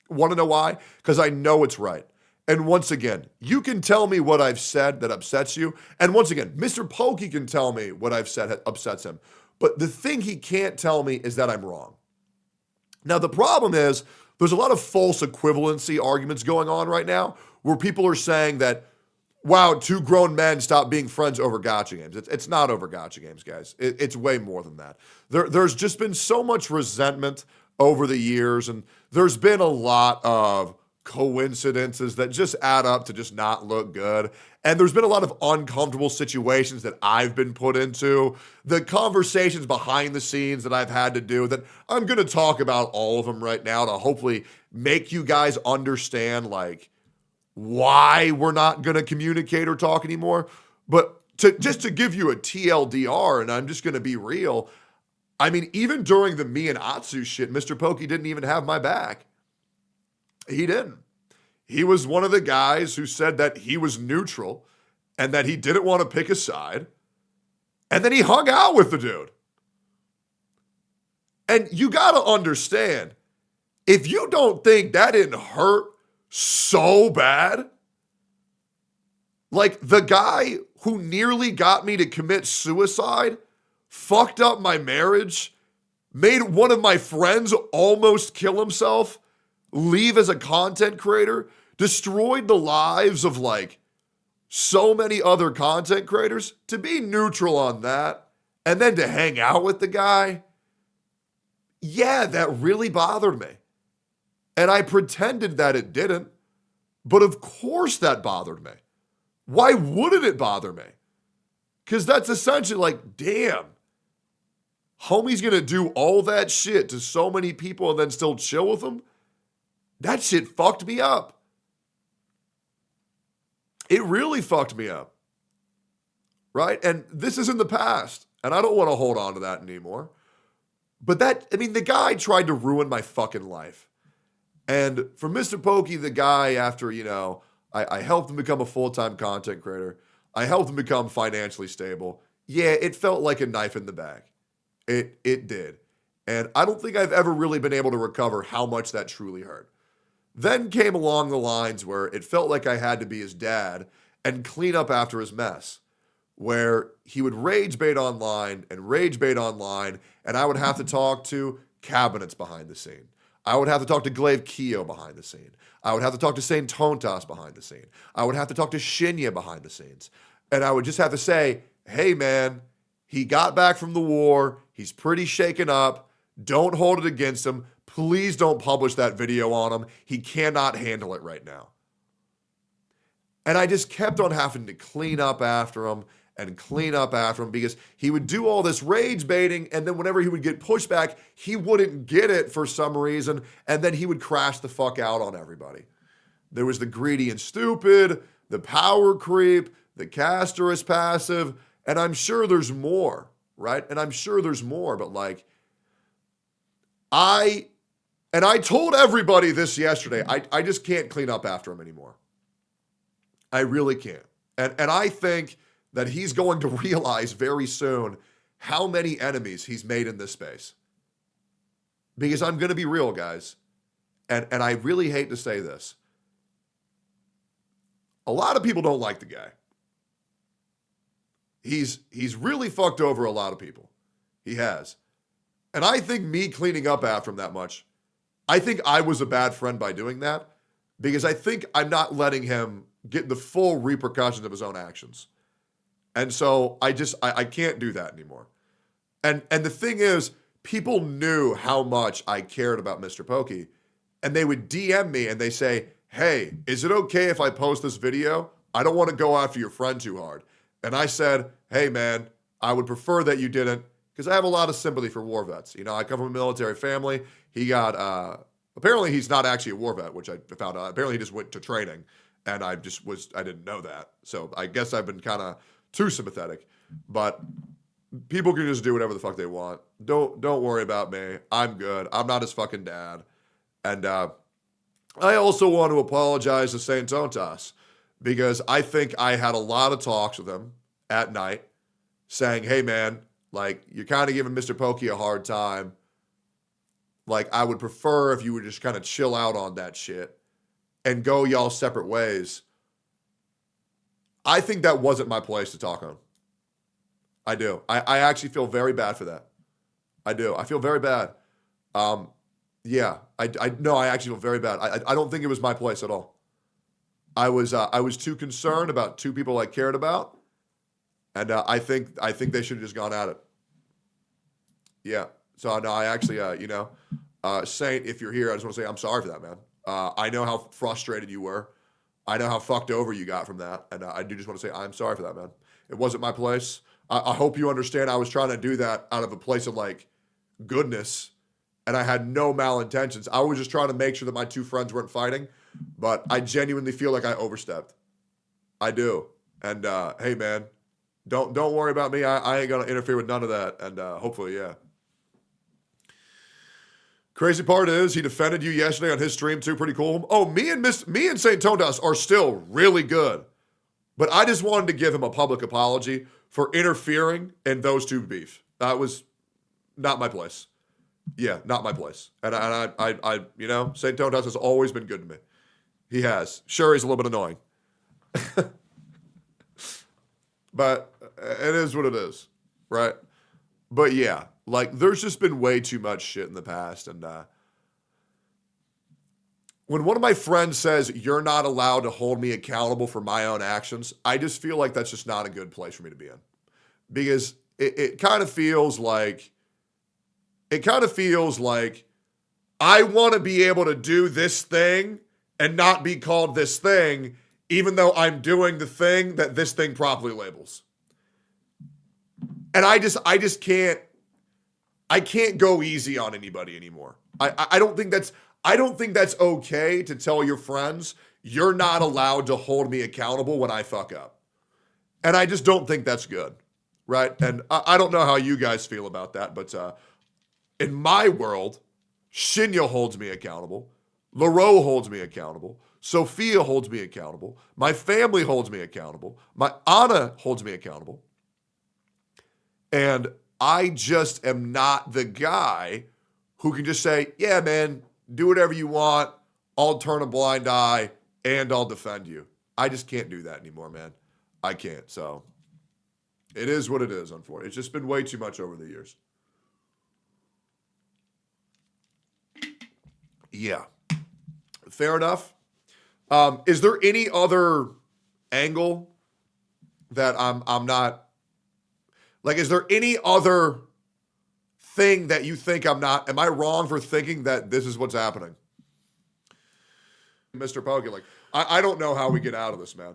Want to know why? Because I know it's right. And once again, you can tell me what I've said that upsets you. And once again, Mr. Pokke can tell me what I've said that upsets him. But the thing he can't tell me is that I'm wrong. Now, the problem is there's a lot of false equivalency arguments going on right now where people are saying that, wow, two grown men stop being friends over gacha games. It's not over gacha games, guys. It's way more than that. There's just been so much resentment over the years, and there's been a lot of coincidences that just add up to just not look good. And there's been a lot of uncomfortable situations that I've been put into, the conversations behind the scenes that I've had to do, that I'm going to talk about all of them right now to hopefully make you guys understand like why we're not going to communicate or talk anymore. But just to give you a TLDR, and I'm just going to be real, I mean, even during the me and Atsu shit, Mr. Pokke didn't even have my back. He didn't. He was one of the guys who said that he was neutral and that he didn't want to pick a side. And then he hung out with the dude. And you got to understand, if you don't think that didn't hurt so bad, like the guy who nearly got me to commit suicide, fucked up my marriage, made one of my friends almost kill himself, leave as a content creator, destroyed the lives of like so many other content creators, to be neutral on that and then to hang out with the guy, yeah, that really bothered me. And I pretended that it didn't, but of course that bothered me. Why wouldn't it bother me? Because that's essentially like, damn, homie's gonna do all that shit to so many people and then still chill with them? That shit fucked me up. It really fucked me up. Right? And this is in the past, and I don't want to hold on to that anymore. But the guy tried to ruin my fucking life. And for Mr. Pokke, the guy, after, I helped him become a full-time content creator, I helped him become financially stable. Yeah, it felt like a knife in the back. It did. And I don't think I've ever really been able to recover how much that truly hurt. Then came along the lines where it felt like I had to be his dad and clean up after his mess, where he would rage bait online, and I would have to talk to cabinets behind the scene. I would have to talk to Glaive Kyo behind the scene. I would have to talk to Saint Tontas behind the scene. I would have to talk to Shinya behind the scenes. And I would just have to say, hey man, he got back from the war. He's pretty shaken up. Don't hold it against him. Please don't publish that video on him. He cannot handle it right now. And I just kept on having to clean up after him because he would do all this rage baiting, and then whenever he would get pushback, he wouldn't get it for some reason, and then he would crash the fuck out on everybody. There was the greedy and stupid, the power creep, the casterist passive, and I'm sure there's more, right? And I'm sure there's more, but like, I told everybody this yesterday, I just can't clean up after him anymore. I really can't. And I think that he's going to realize very soon how many enemies he's made in this space. Because I'm going to be real, guys. And I really hate to say this. A lot of people don't like the guy. He's really fucked over a lot of people. He has. And I think me cleaning up after him that much, I think I was a bad friend by doing that, because I think I'm not letting him get the full repercussions of his own actions. And so I can't do that anymore. And the thing is, people knew how much I cared about Mr. Pokke, and they would DM me and they say, hey, is it okay if I post this video? I don't want to go after your friend too hard. And I said, hey man, I would prefer that you didn't, because I have a lot of sympathy for war vets. I come from a military family. He got, apparently he's not actually a war vet, which I found out. Apparently he just went to training, and I didn't know that. So I guess I've been kind of too sympathetic. But people can just do whatever the fuck they want. Don't worry about me. I'm good. I'm not his fucking dad. And I also want to apologize to Saint Tontas because I think I had a lot of talks with him at night saying, hey, man, like, you're kind of giving Mr. Pokke a hard time. Like, I would prefer if you would just kind of chill out on that shit and go y'all separate ways. I think that wasn't my place to talk on. I do. I actually feel very bad for that. I do. I feel very bad. Yeah. I actually feel very bad. I don't think it was my place at all. I was too concerned about two people I cared about, and I think they should have just gone at it. Yeah. So no, I actually, Saint, if you're here, I just want to say I'm sorry for that, man. I know how frustrated you were. I know how fucked over you got from that, and I do just want to say I'm sorry for that, man. It wasn't my place. I hope you understand. I was trying to do that out of a place of like goodness, and I had no malintentions. I was just trying to make sure that my two friends weren't fighting, but I genuinely feel like I overstepped. I do, and hey, man, don't worry about me. I ain't gonna interfere with none of that, and hopefully, yeah. Crazy part is he defended you yesterday on his stream too. Pretty cool. Oh, me and Saint Tondas are still really good, but I just wanted to give him a public apology for interfering in those two beef. That was not my place. Yeah, not my place. And I Saint Tondas has always been good to me. He has. Sure, he's a little bit annoying, but it is what it is, right? But yeah. Like, there's just been way too much shit in the past. And when one of my friends says, you're not allowed to hold me accountable for my own actions, I just feel like that's just not a good place for me to be in. Because it kind of feels like, I want to be able to do this thing and not be called this thing, even though I'm doing the thing that this thing properly labels. And I just can't. I can't go easy on anybody anymore. I don't think that's okay to tell your friends you're not allowed to hold me accountable when I fuck up. And I just don't think that's good, right? And I don't know how you guys feel about that, but in my world, Shinya holds me accountable, Laro holds me accountable, Sophia holds me accountable, my family holds me accountable, my Anna holds me accountable, and I just am not the guy who can just say, yeah, man, do whatever you want. I'll turn a blind eye and I'll defend you. I just can't do that anymore, man. I can't. So it is what it is, unfortunately. It's just been way too much over the years. Yeah. Fair enough. Is there any other angle that I'm not... Like, is there any other thing that you think I'm not? Am I wrong for thinking that this is what's happening? Mr. Pokke, like, I don't know how we get out of this, man.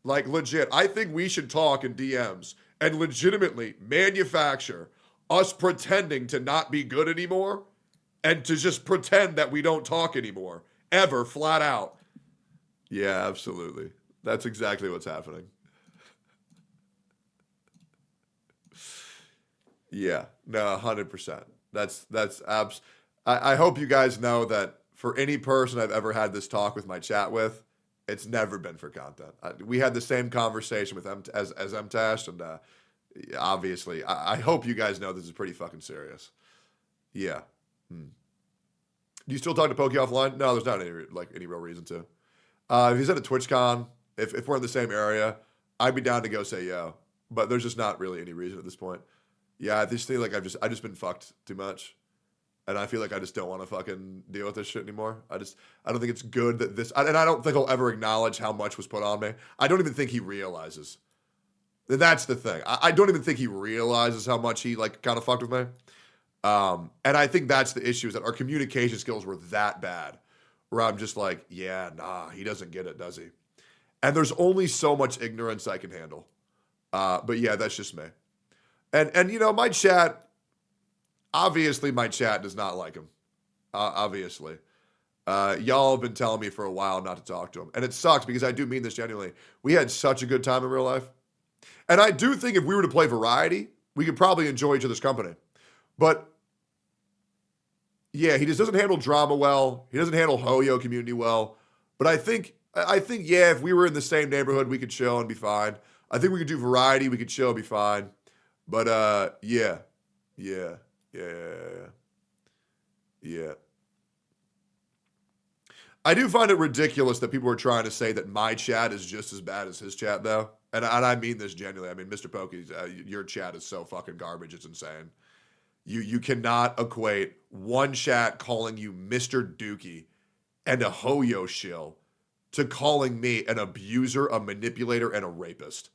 Like, legit, I think we should talk in DMs and legitimately manufacture us pretending to not be good anymore and to just pretend that we don't talk anymore, ever, flat out. Yeah, absolutely. That's exactly what's happening. Yeah, no, 100%. I hope you guys know that for any person I've ever had this talk with my chat with, it's never been for content. We had the same conversation with as MTash, and obviously, I hope you guys know this is pretty fucking serious. Yeah. Do you still talk to Pokke offline? No, there's not any real reason to. If he's at a TwitchCon, if we're in the same area, I'd be down to go say yo. But there's just not really any reason at this point. Yeah, I just feel like I've just been fucked too much, and I feel like I just don't want to fucking deal with this shit anymore. I don't think it's good that this, and I don't think he'll ever acknowledge how much was put on me. I don't even think he realizes. And that's the thing. I don't even think he realizes how much he like kind of fucked with me. And I think that's the issue, is that our communication skills were that bad, where I'm just like, yeah, nah, he doesn't get it, does he? And there's only so much ignorance I can handle. But yeah, that's just me. And you know, my chat, obviously my chat does not like him. Obviously. Y'all have been telling me for a while not to talk to him. And it sucks because I do mean this genuinely. We had such a good time in real life. And I do think if we were to play variety, we could probably enjoy each other's company. But Yeah, he just doesn't handle drama well. He doesn't handle Hoyo community well. But I think, yeah, if we were in the same neighborhood, we could chill and be fine. I think we could do variety. We could chill and be fine. But yeah. I do find it ridiculous that people are trying to say that my chat is just as bad as his chat, though. And I mean this genuinely. I mean, Mr. Pokke, your chat is so fucking garbage. It's insane. You cannot equate one chat calling you Mr. Dookie and a Hoyo shill to calling me an abuser, a manipulator, and a rapist.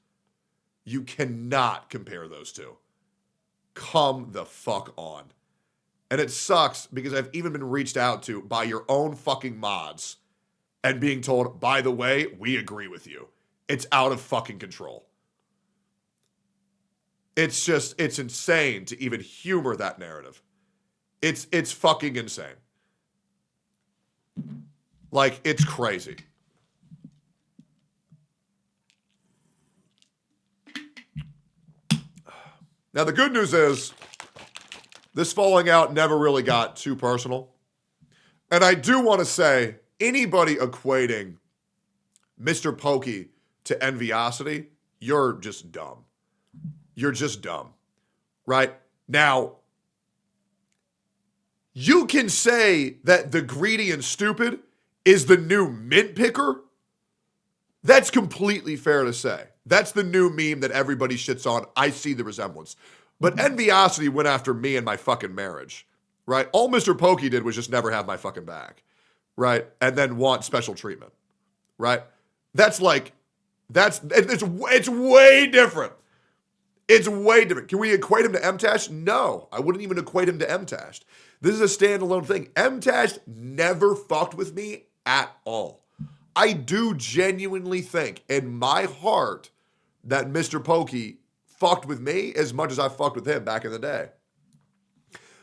You cannot compare those two. Come the fuck on. And it sucks because I've even been reached out to by your own fucking mods and being told, by the way, we agree with you. It's out of fucking control. It's insane to even humor that narrative. It's fucking insane. Like, it's crazy. Now, the good news is this falling out never really got too personal. And I do want to say, anybody equating Mr. Pokke to enviosity, you're just dumb. You're just dumb, right? Now, you can say that the greedy and stupid is the new mint picker. That's completely fair to say. That's the new meme that everybody shits on. I see the resemblance. But enviosity went after me and my fucking marriage, right? All Mr. Pokke did was just never have my fucking back, right? And then want special treatment, right? It's way different. It's way different. Can we equate him to MTash? No, I wouldn't even equate him to MTash. This is a standalone thing. MTash never fucked with me at all. I do genuinely think in my heart that Mr. Pokke fucked with me as much as I fucked with him back in the day.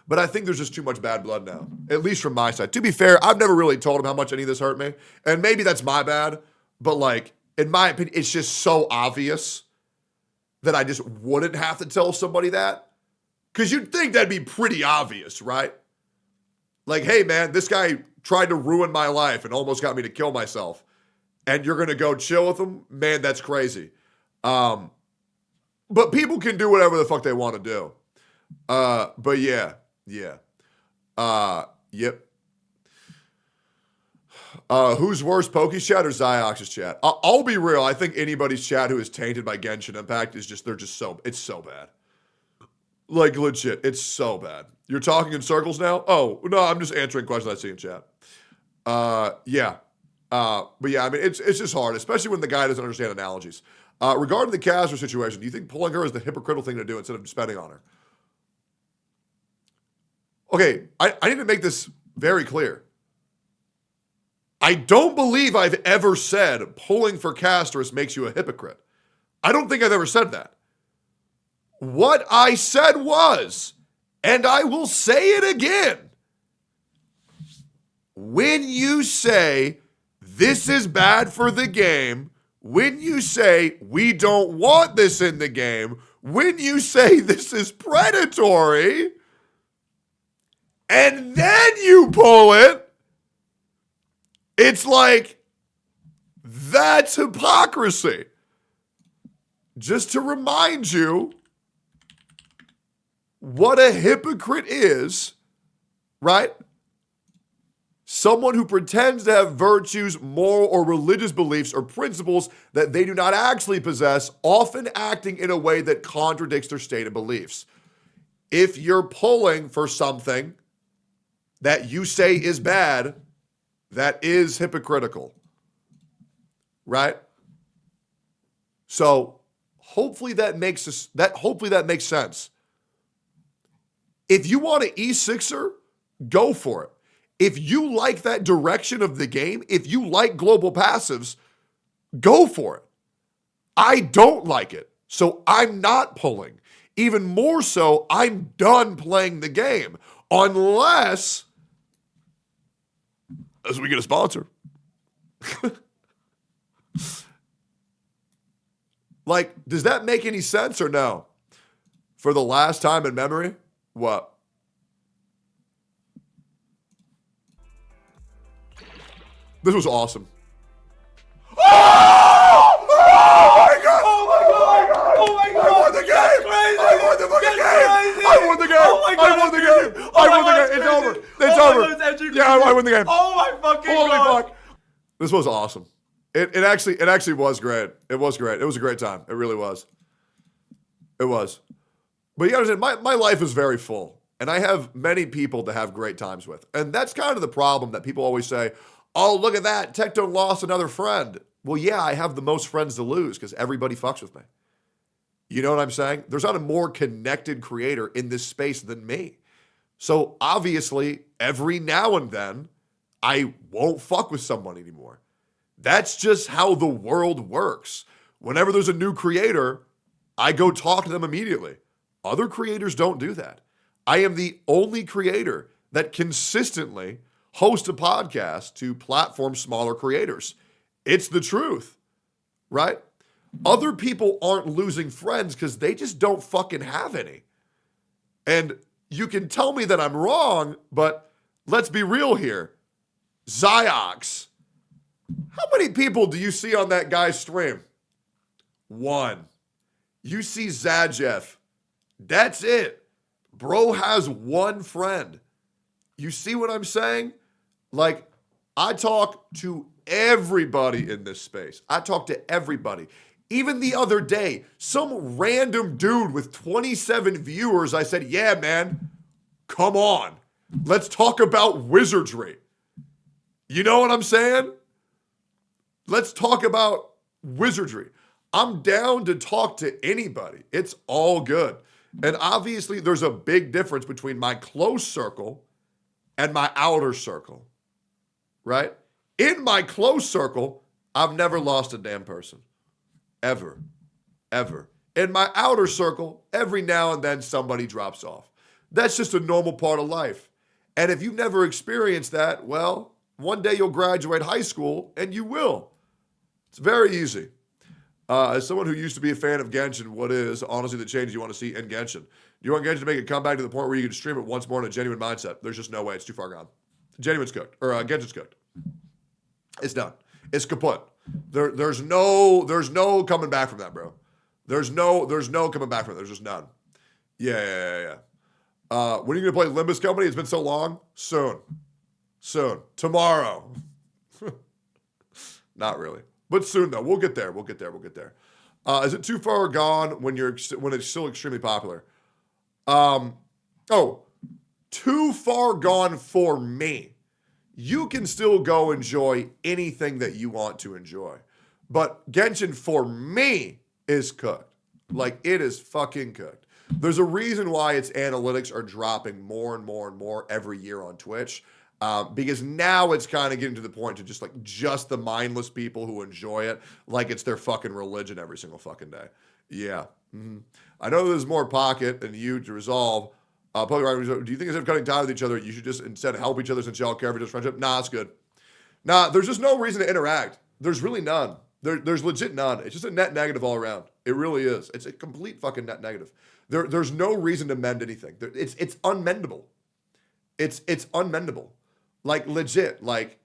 But I think there's just too much bad blood now, at least from my side. To be fair, I've never really told him how much any of this hurt me. And maybe that's my bad, but like, in my opinion, it's just so obvious that I just wouldn't have to tell somebody that. Because you'd think that'd be pretty obvious, right? Like, hey man, this guy tried to ruin my life and almost got me to kill myself. And you're going to go chill with him? Man, that's crazy. But people can do whatever the fuck they want to do. But yeah. Yep. Who's worse, Pokke's chat or Zyox's chat? I'll be real. I think anybody's chat who is tainted by Genshin Impact is it's so bad. Like, legit, it's so bad. You're talking in circles now? Oh, no, I'm just answering questions I see in chat. Yeah. But yeah, I mean, it's just hard, especially when the guy doesn't understand analogies. Regarding the Casper situation, do you think pulling her is the hypocritical thing to do instead of spending on her? Okay, I need to make this very clear. I don't believe I've ever said pulling for Castris makes you a hypocrite. I don't think I've ever said that. What I said was, and I will say it again, when you say this is bad for the game, when you say we don't want this in the game, when you say this is predatory, and then you pull it, it's like, that's hypocrisy. Just to remind you what a hypocrite is, right? Someone who pretends to have virtues, moral, or religious beliefs or principles that they do not actually possess, often acting in a way that contradicts their stated beliefs. If you're pulling for something that you say is bad, that is hypocritical, right? So hopefully that makes sense. If you want to E6er, go for it. If you like that direction of the game, if you like global passives, go for it. I don't like it, so I'm not pulling. Even more so, I'm done playing the game. Unless we get a sponsor. Like, does that make any sense or no? For the last time in memory? What? This was awesome. Oh my god! Oh my god! Oh my god! I won the game! I won the fucking game! I won the game! I won the game! I won the game! It's over! It's over! Yeah, I won the game! Oh my fucking Holy god! fuck! This was awesome. It actually was great. It was great. It was a great time. It really was. It was. But you gotta understand, my life is very full. And I have many people to have great times with. And that's kind of the problem that people always say, oh, look at that, Tectone lost another friend. Well, yeah, I have the most friends to lose because everybody fucks with me. You know what I'm saying? There's not a more connected creator in this space than me. So obviously, every now and then, I won't fuck with someone anymore. That's just how the world works. Whenever there's a new creator, I go talk to them immediately. Other creators don't do that. I am the only creator that consistently hosts a podcast to platform smaller creators. It's the truth, right? Other people aren't losing friends because they just don't fucking have any. And you can tell me that I'm wrong, but let's be real here. Zyox. How many people do you see on that guy's stream? One. You see Zajeff. That's it. Bro has one friend. You see what I'm saying? Like, I talk to everybody in this space. I talk to everybody. Even the other day, some random dude with 27 viewers, I said, yeah, man, come on. Let's talk about wizardry. You know what I'm saying? Let's talk about wizardry. I'm down to talk to anybody. It's all good. And obviously, there's a big difference between my close circle and my outer circle, right? In my close circle, I've never lost a damn person. Ever. Ever. In my outer circle, every now and then somebody drops off. That's just a normal part of life. And if you've never experienced that, well, one day you'll graduate high school, and you will. It's very easy. As someone who used to be a fan of Genshin, what is honestly the change you want to see in Genshin? Do you want Genshin to make a comeback to the point where you can stream it once more in a genuine mindset? There's just no way. It's too far gone. Genuine's cooked. Or Genshin's cooked. It's done. It's kaput. There's no coming back from that, bro. There's no coming back from it. There's just none. Yeah. When are you going to play Limbus Company? It's been so long. Soon. Tomorrow. Not really. But soon, though. We'll get there. Is it too far gone when it's still extremely popular? Too far gone for me. You can still go enjoy anything that you want to enjoy. But Genshin, for me, is cooked. Like, it is fucking cooked. There's a reason why its analytics are dropping more and more every year on Twitch. Because now it's kind of getting to the point to just the mindless people who enjoy it like it's their fucking religion every single fucking day. Yeah. Mm-hmm. I know there's more Pocket than you to resolve. Pokke, do you think instead of cutting ties with each other, you should just instead help each other since y'all care for just friendship? Nah, it's good. Nah, there's just no reason to interact. There's really none. There's legit none. It's just a net negative all around. It really is. It's a complete fucking net negative. There's no reason to mend anything. It's unmendable. It's unmendable. Like, legit, like,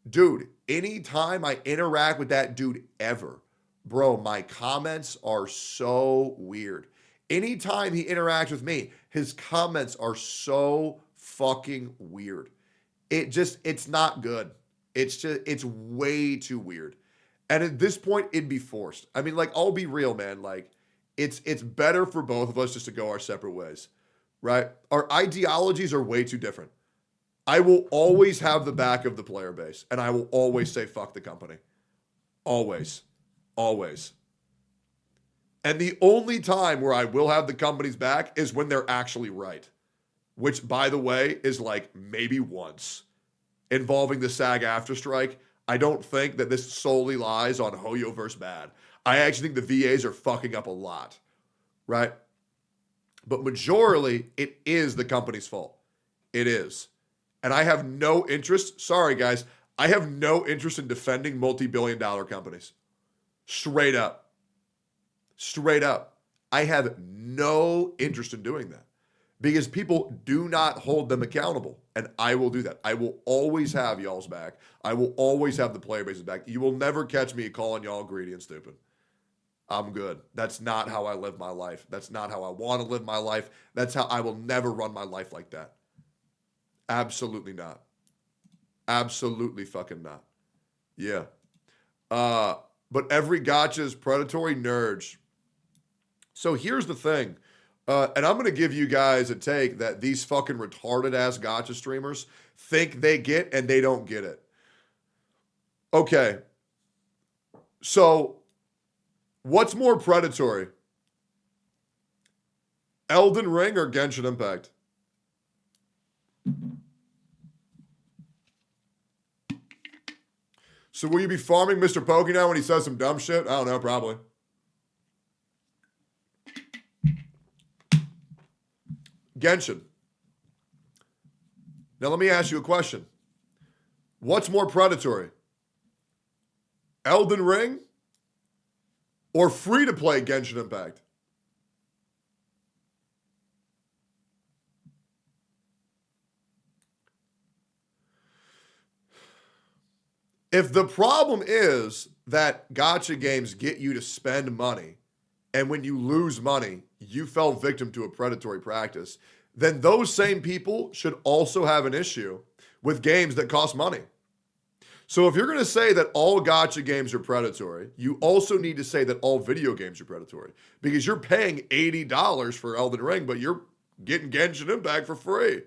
dude, anytime I interact with that dude ever, bro, my comments are so weird. Anytime he interacts with me, his comments are so fucking weird. It's not good. It's way too weird. And at this point, it'd be forced. I mean, like, I'll be real, man. Like, it's better for both of us just to go our separate ways, right? Our ideologies are way too different. I will always have the back of the player base, and I will always say fuck the company. Always. And the only time where I will have the company's back is when they're actually right, which, by the way, is like maybe once. Involving the SAG-AFTRA strike, I don't think that this solely lies on Hoyo versus Bad. I actually think the VAs are fucking up a lot, right? But majorly, it is the company's fault. It is. And I have no interest, sorry guys, I have no interest in defending multi-billion-dollar companies. Straight up. I have no interest in doing that. because people do not hold them accountable. And I will do that. I will always have y'all's back. I will always have the player base's back. You will never catch me calling y'all greedy and stupid. I'm good. That's not how I live my life. That's not how I want to live my life. That's how I will never run my life like that. Absolutely not. Absolutely fucking not. Yeah. But every gacha is predatory, nerds. So here's the thing. And I'm going to give you guys a take that these fucking retarded ass gacha streamers think they get and they don't get it. Okay. So what's more predatory? Elden Ring or Genshin Impact? So will you be farming Mr. Pokke now when he says some dumb shit? I don't know, probably. Genshin. Now let me ask you a question. What's more predatory? Elden Ring or free-to-play Genshin Impact? If the problem is that gacha games get you to spend money, and when you lose money, you fell victim to a predatory practice, then those same people should also have an issue with games that cost money. So if you're going to say that all gacha games are predatory, you also need to say that all video games are predatory, because you're paying $80 for Elden Ring, but you're getting Genshin Impact for free.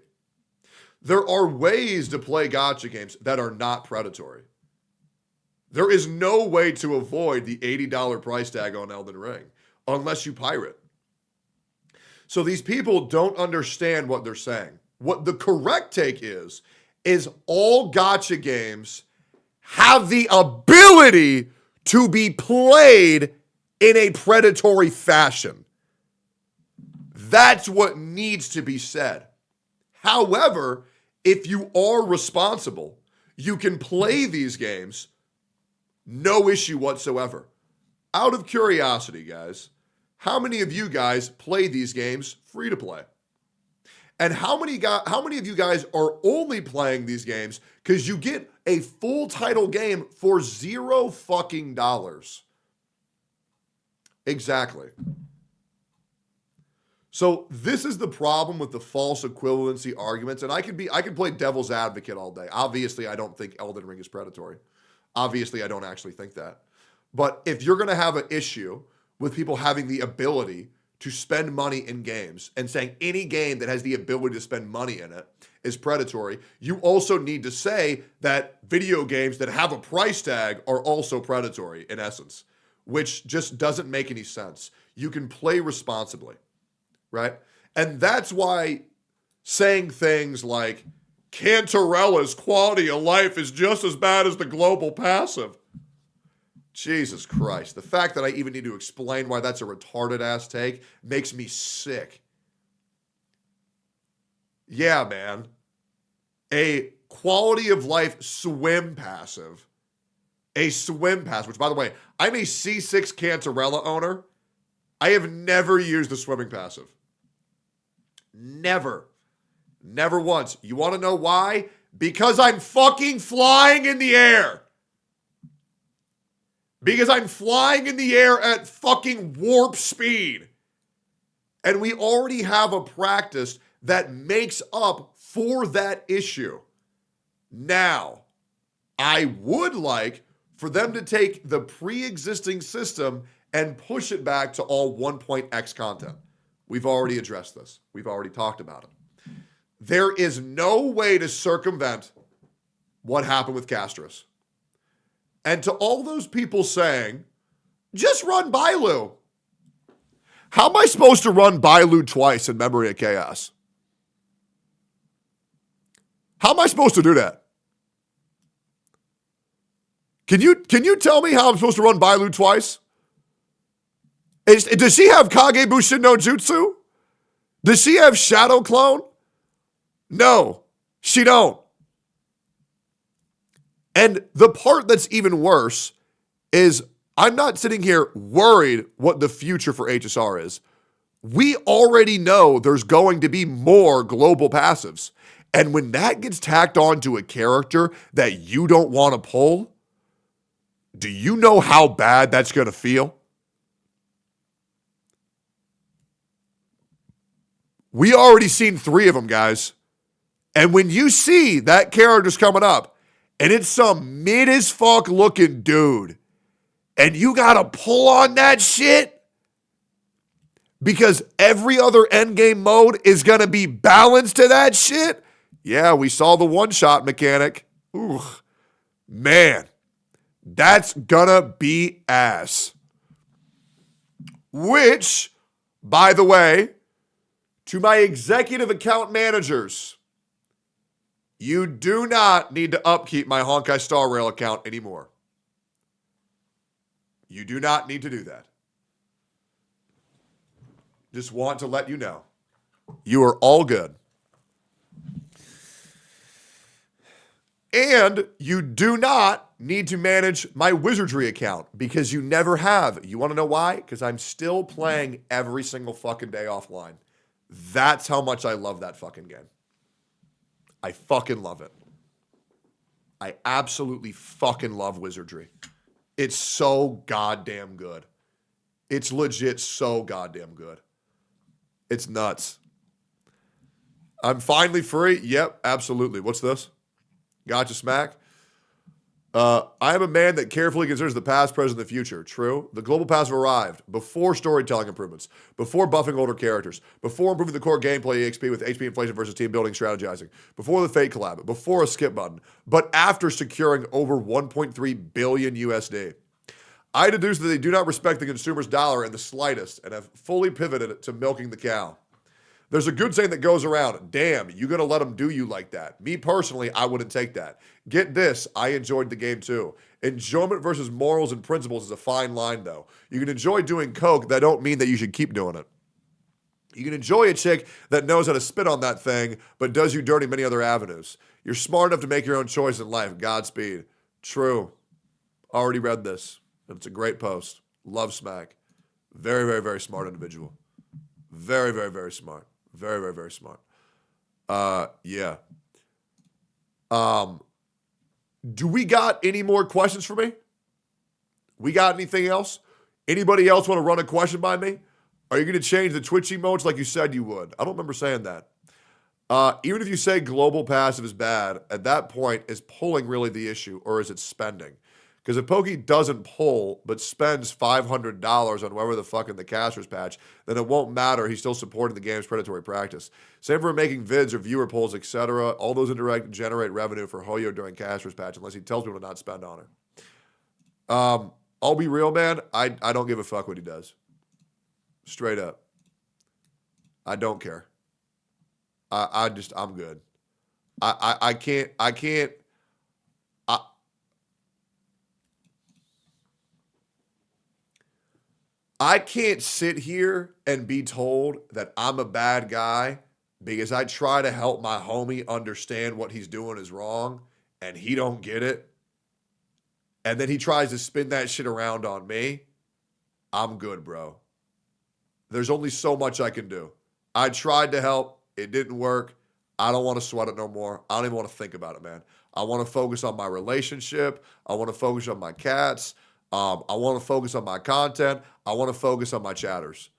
There are ways to play gacha games that are not predatory. There is no way to avoid the $80 price tag on Elden Ring unless you pirate. So these people don't understand what they're saying. What the correct take is all gacha games have the ability to be played in a predatory fashion. That's what needs to be said. However, if you are responsible, you can play these games no issue whatsoever. Out of curiosity, guys, how many of you guys play these games free to play? And how many of you guys are only playing these games because you get a full title game for $0 fucking dollars? Exactly. So this is the problem with the false equivalency arguments, and I could play devil's advocate all day. Obviously, I don't think Elden Ring is predatory. Obviously, I don't actually think that. But if you're going to have an issue with people having the ability to spend money in games and saying any game that has the ability to spend money in it is predatory, you also need to say that video games that have a price tag are also predatory in essence, which just doesn't make any sense. You can play responsibly, right? And that's why saying things like Cantarella's quality of life is just as bad as the global passive. Jesus Christ. The fact that I even need to explain why that's a retarded ass take makes me sick. Yeah, man. A quality of life swim passive. A swim pass, which by the way, I'm a C6 Cantarella owner. I have never used the swimming passive. Never. Never once. You want to know why? Because I'm fucking flying in the air. Because I'm flying in the air at fucking warp speed. And we already have a practice that makes up for that issue. Now, I would like for them to take the pre-existing system and push it back to all 1.x content. We've already addressed this. We've already talked about it. There is no way to circumvent what happened with Castris. And to all those people saying, just run Bailu. How am I supposed to run Bailu twice in Memory of Chaos? How am I supposed to do that? Can you tell me how I'm supposed to run Bailu twice? Does she have Kage Bushin no Jutsu? Does she have Shadow Clone? No, she don't. And the part that's even worse is I'm not sitting here worried what the future for HSR is. we already know there's going to be more global passives. And when that gets tacked onto a character that you don't want to pull, do you know how bad that's going to feel? We already seen 3 of them, guys. And when you see that character's coming up, and it's some mid as fuck looking dude, and you got to pull on that shit, because every other endgame mode is going to be balanced to that shit. Yeah, we saw the one-shot mechanic. Ooh, man, that's gonna be ass. Which, by the way, to my executive account managers, you do not need to upkeep my Honkai Star Rail account anymore. You do not need to do that. Just want to let you know. You are all good. And you do not need to manage my Wizardry account because you never have. You want to know why? Because I'm still playing every single fucking day offline. That's how much I love that fucking game. I fucking love it. I absolutely fucking love Wizardry. It's so goddamn good. It's legit so goddamn good. It's nuts. I'm finally free. Yep, absolutely. What's this? Gotcha, Smack. I am a man that carefully considers the past, present, and the future. True. The global passive arrived before storytelling improvements, before buffing older characters, before improving the core gameplay EXP with HP inflation versus team building strategizing, before the Fate collab, before a skip button, but after securing over 1.3 billion USD. I deduce that they do not respect the consumer's dollar in the slightest and have fully pivoted to milking the cow. There's a good saying that goes around, damn, you gonna let them do you like that? Me personally, I wouldn't take that. Get this, I enjoyed the game too. Enjoyment versus morals and principles is a fine line though. You can enjoy doing coke, that don't mean that you should keep doing it. You can enjoy a chick that knows how to spit on that thing, but does you dirty many other avenues. You're smart enough to make your own choice in life. Godspeed. True. Already read this. It's a great post. Love Smack. Very, very, very smart individual. Very, very, very smart. Very, very, very smart. Yeah. Do we got any more questions for me? We got anything else? Anybody else want to run a question by me? Are you going to change the Twitch emotes like you said you would? I don't remember saying that. Even if you say global passive is bad, at that point, is pulling really the issue, or is it spending? Because if Pokke doesn't pull, but spends $500 on whatever the fuck in the casters patch, then it won't matter. He's still supporting the game's predatory practice. Same for making vids or viewer polls, etc. All those indirect generate revenue for Hoyo during casters patch, unless he tells people to not spend on it. I'll be real, man. I don't give a fuck what he does. Straight up. I don't care. I'm good. I can't. I can't sit here and be told that I'm a bad guy because I try to help my homie understand what he's doing is wrong and he don't get it. And then he tries to spin that shit around on me. I'm good, bro. There's only so much I can do. I tried to help. It didn't work. I don't want to sweat it no more. I don't even want to think about it, man. I want to focus on my relationship. I want to focus on my cats. I want to focus on my content. I want to focus on my chatters.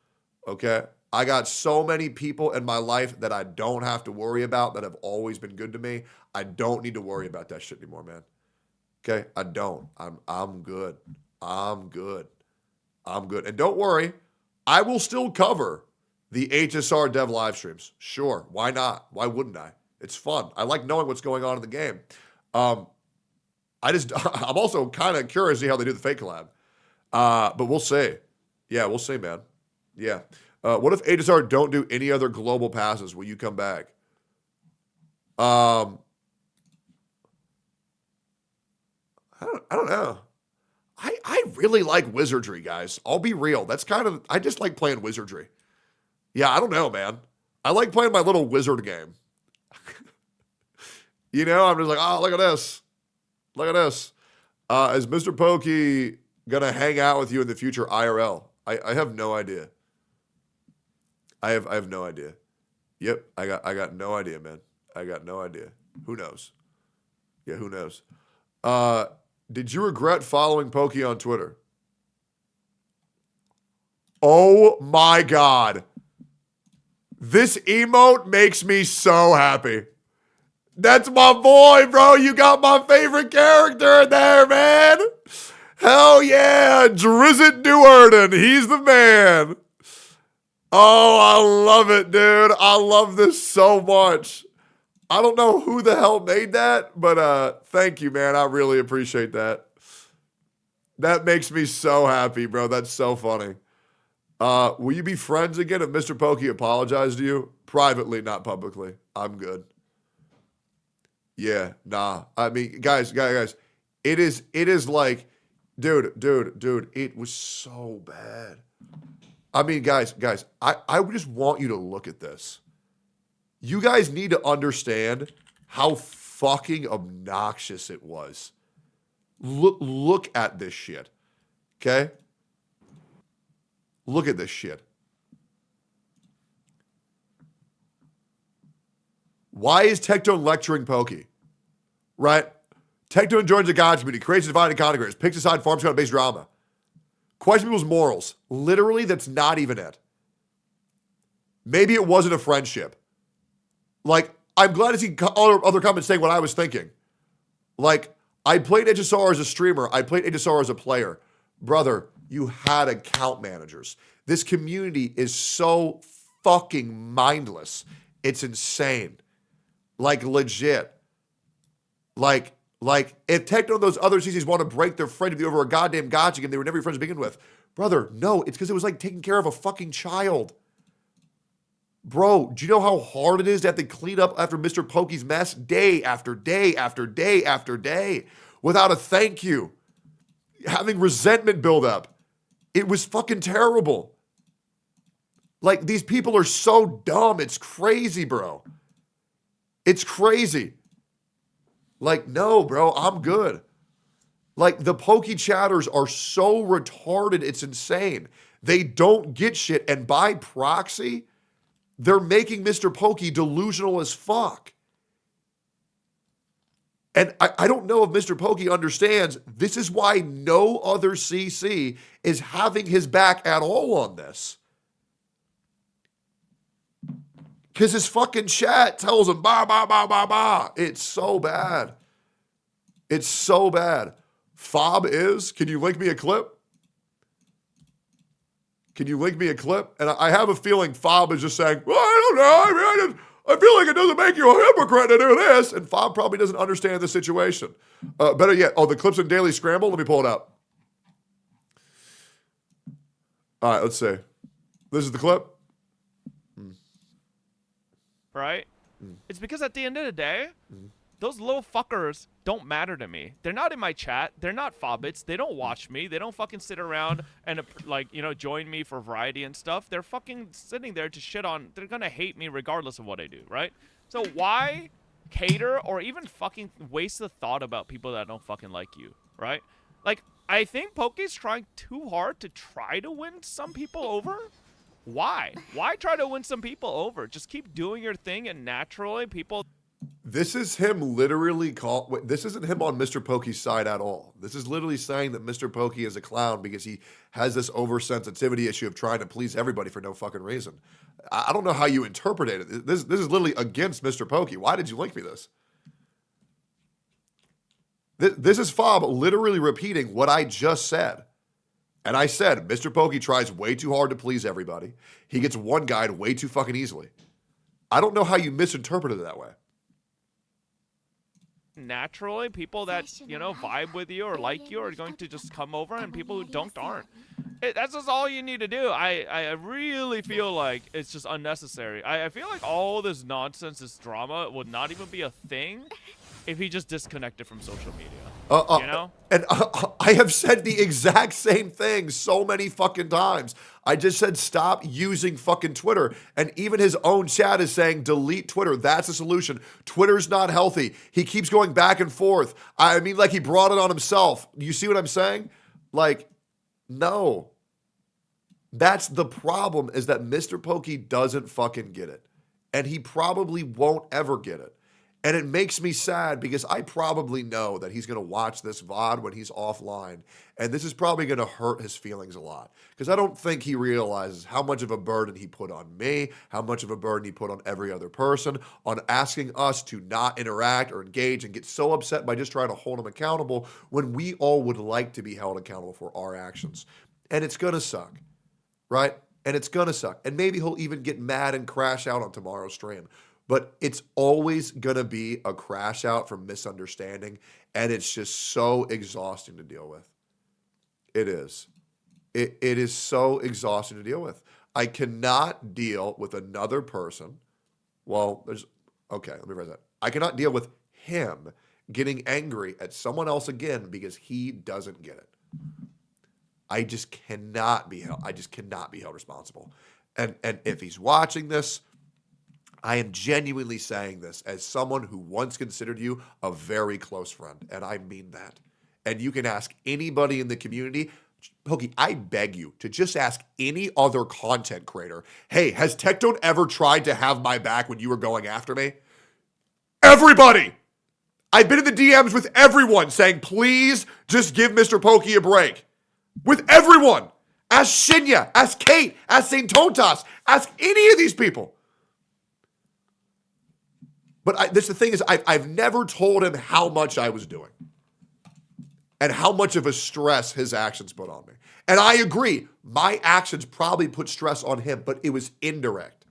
Okay? I got so many people in my life that I don't have to worry about that have always been good to me. I don't need to worry about that shit anymore, man. Okay? I don't. I'm good. I'm good. I'm good. And don't worry, I will still cover the HSR dev live streams. Sure. Why not? Why wouldn't I? It's fun. I like knowing what's going on in the game. I'm also kind of curious to see how they do the Fate collab. But we'll see. Yeah, we'll see, man. Yeah. What if HSR don't do any other global passes? Will you come back? I don't know. I really like Wizardry, guys. I'll be real. I just like playing Wizardry. Yeah, I don't know, man. I like playing my little wizard game. You know, I'm just like, oh, look at this. Look at this. Is Mr. Pokke going to hang out with you in the future IRL? I have no idea. I have no idea. Yep, I got no idea, man. I got no idea. Who knows? Yeah, who knows? Did you regret following Pokke on Twitter? Oh my God. This emote makes me so happy. That's my boy, bro. You got my favorite character in there, man. Hell yeah. Drizzt Do'Urden. He's the man. Oh, I love it, dude. I love this so much. I don't know who the hell made that, but thank you, man. I really appreciate that. That makes me so happy, bro. That's so funny. Will you be friends again if Mr. Pokke apologized to you? Privately, not publicly. I'm good. Yeah, nah. I mean, guys. It is like, dude, it was so bad. I mean, guys, I just want you to look at this. You guys need to understand how fucking obnoxious it was. Look at this shit. Okay? Look at this shit. Why is Tectone lecturing Pokke? Right? Tectone joins the God community, creates a divided congress, picks a side, farms based drama. Question people's morals. Literally, that's not even it. Maybe it wasn't a friendship. Like, I'm glad to see other comments saying what I was thinking. Like, I played HSR as a streamer. I played HSR as a player. Brother, you had account managers. This community is so fucking mindless. It's insane. Like, legit. Like, if Tectone and those other CCs want to break their friendship over a goddamn gotcha game they were never your friends to begin with. Brother, no, it's because it was like taking care of a fucking child. Bro, do you know how hard it is to have to clean up after Mr. Pokke's mess day after day after day after day without a thank you? Having resentment build up. It was fucking terrible. Like, these people are so dumb. It's crazy, bro. It's crazy. Like, no, bro, I'm good. Like, the Pokke chatters are so retarded, it's insane. They don't get shit, and by proxy, they're making Mr. Pokke delusional as fuck. And I don't know if Mr. Pokke understands this is why no other CC is having his back at all on this. Because his fucking chat tells him, bah, bah, bah, bah, bah. It's so bad. It's so bad. Fob is, can you link me a clip? Can you link me a clip? And I have a feeling Fob is just saying, well, I don't know. I feel like it doesn't make you a hypocrite to do this. And Fob probably doesn't understand the situation. Better yet, the clip's in Daily Scramble. Let me pull it up. All right, let's see. This is the clip. Right? It's because at the end of the day, those little fuckers don't matter to me. They're not in my chat. They're not fobbits. They don't watch me. They don't fucking sit around and, join me for variety and stuff. They're fucking sitting there to shit on. They're gonna hate me regardless of what I do, right? So why cater or even fucking waste the thought about people that don't fucking like you, right? Like, I think Pokke's trying too hard to try to win some people over. Why? Why try to win some people over? Just keep doing your thing, and naturally people... This is him literally this isn't him on Mr. Pokke's side at all. This is literally saying that Mr. Pokke is a clown because he has this oversensitivity issue of trying to please everybody for no fucking reason. I don't know how you interpreted it. This is literally against Mr. Pokke. Why did you link me this? This is Fob literally repeating what I just said. And I said, Mr. Pokke tries way too hard to please everybody. He gets one guide way too fucking easily. I don't know how you misinterpreted it that way. Naturally, people that, vibe with you or like you are going to just come over, and people who don't aren't. That's just all you need to do. I really feel like it's just unnecessary. I feel like all this nonsense, this drama would not even be a thing if he just disconnected from social media. And I have said the exact same thing so many fucking times. I just said stop using fucking Twitter. And even his own chat is saying delete Twitter. That's the solution. Twitter's not healthy. He keeps going back and forth. I mean, like, he brought it on himself. You see what I'm saying? Like, no. That's the problem, is that Mr. Pokke doesn't fucking get it. And he probably won't ever get it. And it makes me sad because I probably know that he's going to watch this VOD when he's offline. And this is probably going to hurt his feelings a lot. Because I don't think he realizes how much of a burden he put on me, how much of a burden he put on every other person, on asking us to not interact or engage and get so upset by just trying to hold him accountable when we all would like to be held accountable for our actions. And it's going to suck, right? And it's going to suck. And maybe he'll even get mad and crash out on tomorrow's stream. But it's always going to be a crash out from misunderstanding. And it's just so exhausting to deal with. It is. It is so exhausting to deal with. I cannot deal with another person. Well, okay, let me rephrase that. I cannot deal with him getting angry at someone else again because he doesn't get it. I just cannot be held responsible. And if he's watching this, I am genuinely saying this as someone who once considered you a very close friend, and I mean that. And you can ask anybody in the community, Pokke, I beg you to just ask any other content creator, hey, has Tectone ever tried to have my back when you were going after me? Everybody! I've been in the DMs with everyone saying, please just give Mr. Pokke a break. With everyone. Ask Shinya, ask Kate, ask St. Totas, ask any of these people. But the thing is, I've never told him how much I was doing and how much of a stress his actions put on me. And I agree, my actions probably put stress on him, but it was indirect.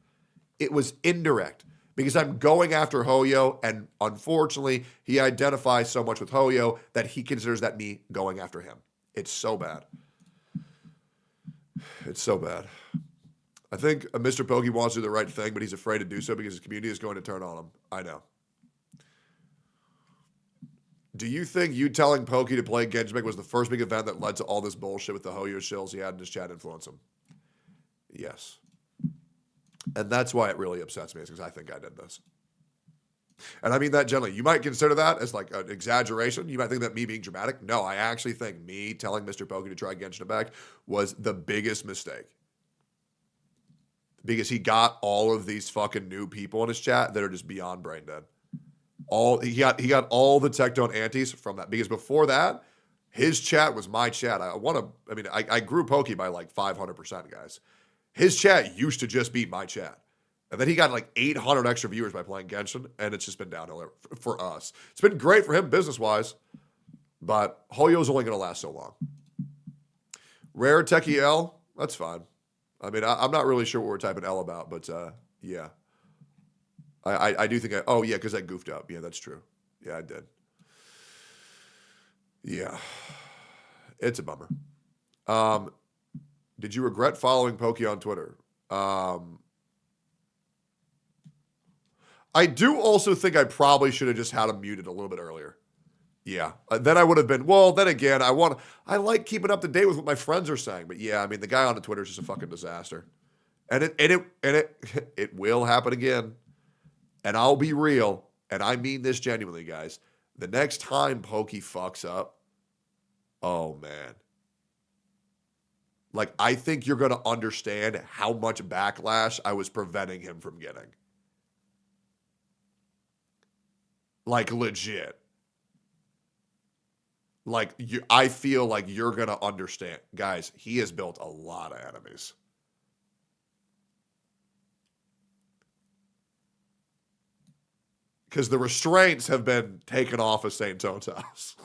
It was indirect because I'm going after Hoyo, and unfortunately, he identifies so much with Hoyo that he considers that me going after him. It's so bad. It's so bad. I think Mr. Pokke wants to do the right thing, but he's afraid to do so because his community is going to turn on him. I know. Do you think you telling Pokke to play Genshin was the first big event that led to all this bullshit with the Hoyo shills he had in his chat influence him? Yes. And that's why it really upsets me, is because I think I did this. And I mean that gently. You might consider that as like an exaggeration. You might think that me being dramatic. No, I actually think me telling Mr. Pokke to try Genshin Impact was the biggest mistake. Because he got all of these fucking new people in his chat that are just beyond brain dead. He got all the Tectone antis from that. Because before that, his chat was my chat. I grew Pokke by like 500%, guys. His chat used to just be my chat. And then he got like 800 extra viewers by playing Genshin, and it's just been downhill for us. It's been great for him business-wise, but Hoyo's only going to last so long. Rare Techie L, that's fine. I mean, I'm not really sure what we're typing L about, but yeah. I do think oh, yeah, because I goofed up. Yeah, that's true. Yeah, I did. Yeah. It's a bummer. Did you regret following Pokke on Twitter? I do also think I probably should have just had him muted a little bit earlier. Yeah. Then I would have been, well, then again, I like keeping up to date with what my friends are saying. But yeah, I mean, the guy on the Twitter is just a fucking disaster. And it will happen again. And I'll be real, and I mean this genuinely, guys. The next time Pokke fucks up, oh man. Like, I think you're going to understand how much backlash I was preventing him from getting. Like, legit. Like, I feel like you're going to understand. Guys, he has built a lot of enemies. Because the restraints have been taken off of St. Tone's house.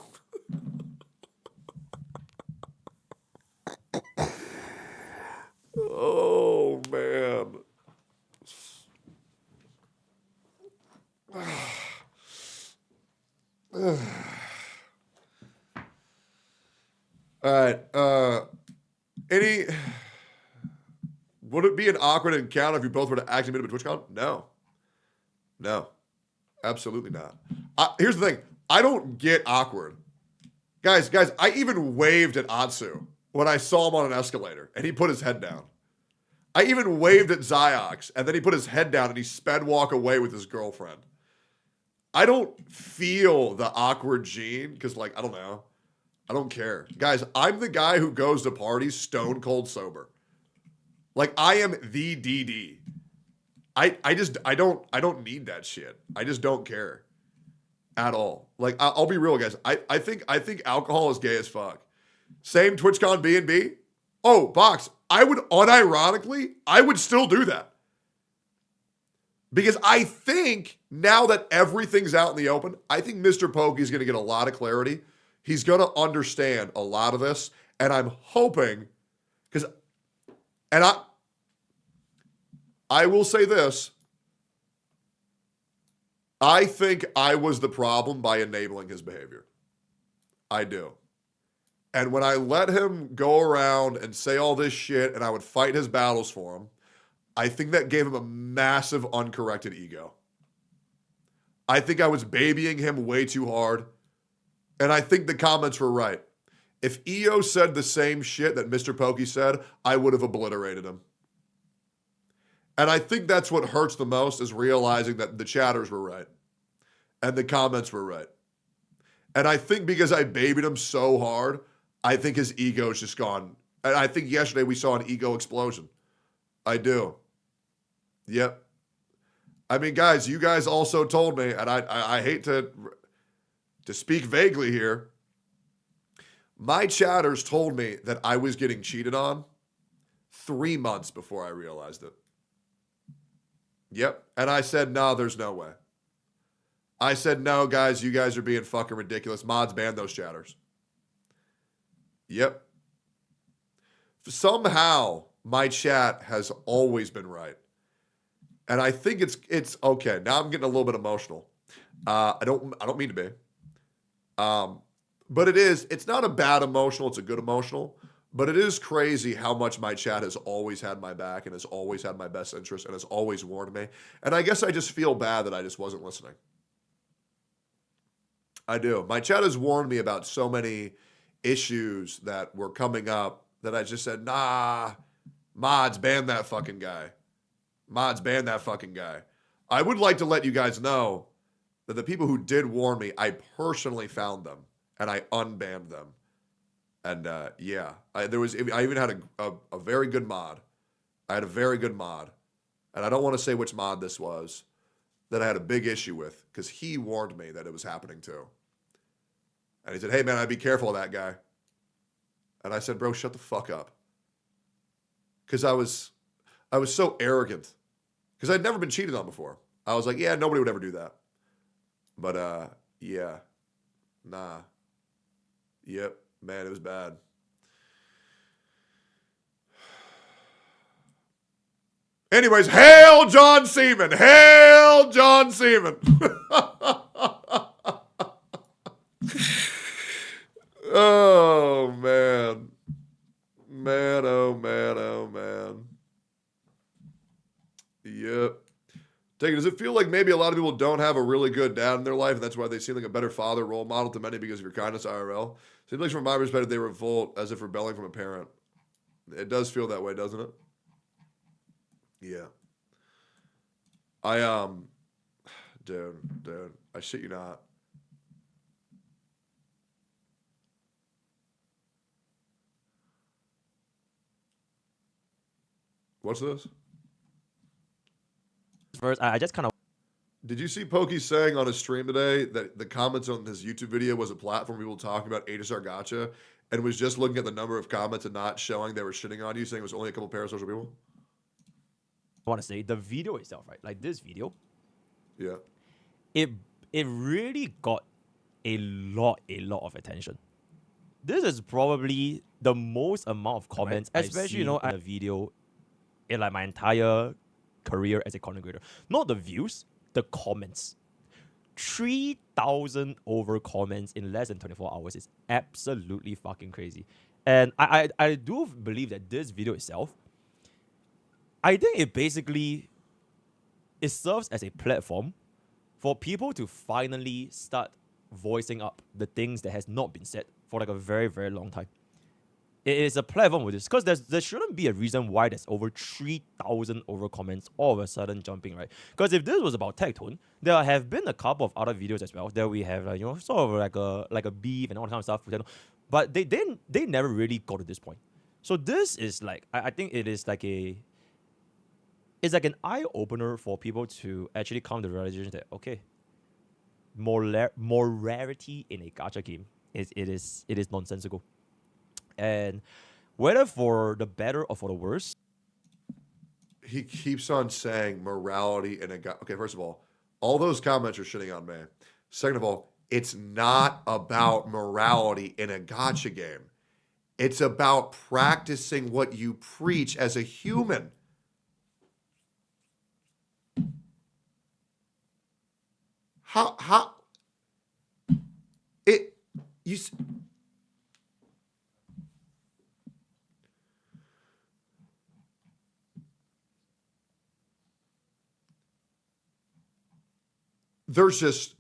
Oh, man. All right. Would it be an awkward encounter if you both were to actually meet up at TwitchCon? No. Absolutely not. Here's the thing. I don't get awkward. Guys, I even waved at Atsu when I saw him on an escalator, and he put his head down. I even waved at Ziox, and then he put his head down, and he sped walk away with his girlfriend. I don't feel the awkward gene, because, like, I don't know. I don't care. Guys, I'm the guy who goes to parties stone cold sober. Like I am the DD. I don't need that shit. I just don't care at all. Like I'll be real, guys. I think alcohol is gay as fuck. Same TwitchCon B&B. Oh, Box. I would still do that. Because I think now that everything's out in the open, I think Mr. Pokke is going to get a lot of clarity. He's going to understand a lot of this. And I'm hoping, I will say this. I think I was the problem by enabling his behavior. I do. And when I let him go around and say all this shit and I would fight his battles for him, I think that gave him a massive uncorrected ego. I think I was babying him way too hard. And I think the comments were right. If EO said the same shit that Mr. Pokke said, I would have obliterated him. And I think that's what hurts the most is realizing that the chatters were right. And the comments were right. And I think because I babied him so hard, I think his ego's just gone. And I think yesterday we saw an ego explosion. I do. Yep. I mean, guys, you guys also told me, and I hate to speak vaguely here. My chatters told me that I was getting cheated on 3 months before I realized it. Yep. And I said, no, there's no way. I said, no, guys, you guys are being fucking ridiculous. Mods ban those chatters. Yep. Somehow, my chat has always been right. And I think it's okay. Now I'm getting a little bit emotional. I don't mean to be. But it's not a bad emotional, it's a good emotional. But it is crazy how much my chat has always had my back and has always had my best interest and has always warned me. And I guess I just feel bad that I just wasn't listening. I do. My chat has warned me about so many issues that were coming up that I just said, nah, mods, ban that fucking guy. Mods, ban that fucking guy. I would like to let you guys know that the people who did warn me, I personally found them and I unbanned them. And yeah, I even had a very good mod. I had a very good mod. And I don't want to say which mod this was that I had a big issue with because he warned me that it was happening too. And he said, hey man, I'd be careful of that guy. And I said, bro, shut the fuck up. Because I was so arrogant. Because I'd never been cheated on before. I was like, yeah, nobody would ever do that. But yeah. Nah. Yep. Man, it was bad. Anyways, hail John Seaman. Hail John Seaman. Oh, man. Man, oh, man, oh, man. Yep. Does it feel like maybe a lot of people don't have a really good dad in their life, and that's why they seem like a better father role model to many because of your kindness IRL? Seems like from my perspective, they revolt as if rebelling from a parent. It does feel that way, doesn't it? Yeah. Dude, I shit you not. What's this? First, I just kind of. Did you see Pokke saying on his stream today that the comments on his YouTube video was a platform people talking about Aegis Argacha and was just looking at the number of comments and not showing they were shitting on you, saying it was only a couple parasocial people? I want to say the video itself, right? Like this video. Yeah. It really got a lot of attention. This is probably the most amount of comments, especially in a video in like my entire career as a content creator. Not the views, the comments. 3,000 over comments in less than 24 hours is absolutely fucking crazy. And I do believe that this video itself, I think it serves as a platform for people to finally start voicing up the things that has not been said for like a very, very long time. It is a platform with this because there shouldn't be a reason why there's over 3,000 over comments all of a sudden jumping, right? Because if this was about Tectone, there have been a couple of other videos as well that we have, sort of like a beef and all that kind of stuff. But they never really got to this point. So this is like I think it is like it's like an eye opener for people to actually come to the realization that okay, more rarity in a gacha game it is nonsensical, and whether for the better or for the worse. He keeps on saying morality in a guy. Okay, first of all those comments are shitting on me. Second of all, it's not about morality in a gacha game. It's about practicing what you preach as a human. How it you there's just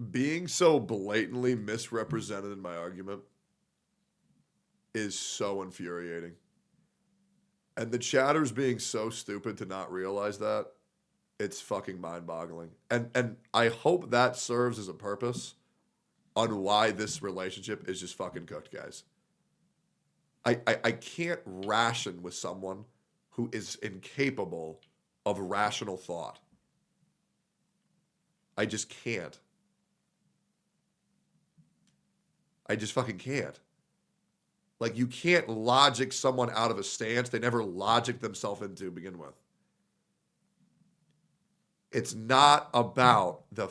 being so blatantly misrepresented in my argument is so infuriating. And the chatters being so stupid to not realize that, it's fucking mind-boggling. And I hope that serves as a purpose on why this relationship is just fucking cooked, guys. I can't ration with someone who is incapable of rational thought. I just can't. I just fucking can't. Like, you can't logic someone out of a stance they never logic themselves into to begin with. It's not about the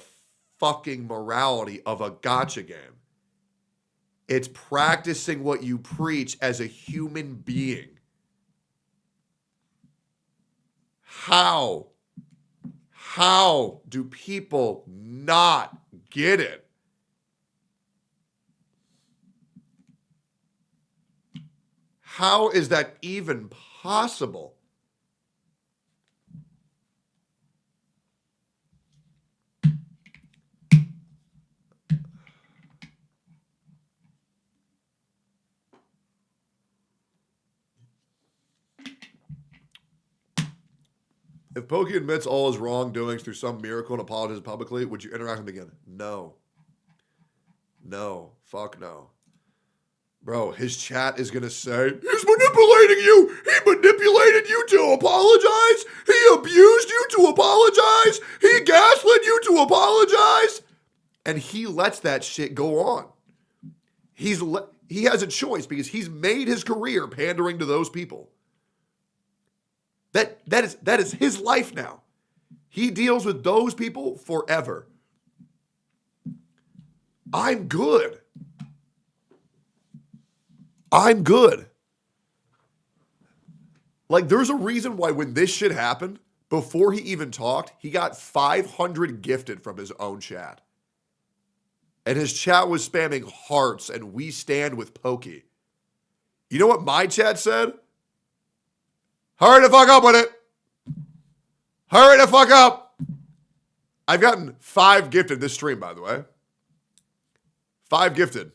fucking morality of a gacha game. It's practicing what you preach as a human being. How do people not get it? How is that even possible? If Pokke admits all his wrongdoings through some miracle and apologizes publicly, would you interact with him again? No. No. Fuck no. Bro, his chat is going to say, he's manipulating you. He manipulated you to apologize. He abused you to apologize. He gaslit you to apologize. And he lets that shit go on. He has a choice because he's made his career pandering to those people. That is his life now. He deals with those people forever. I'm good. I'm good. Like, there's a reason why when this shit happened, before he even talked, he got 500 gifted from his own chat. And his chat was spamming hearts and we stand with Pokke. You know what my chat said? Hurry the fuck up with it. Hurry the fuck up. I've gotten 5 gifted this stream, by the way. 5 gifted.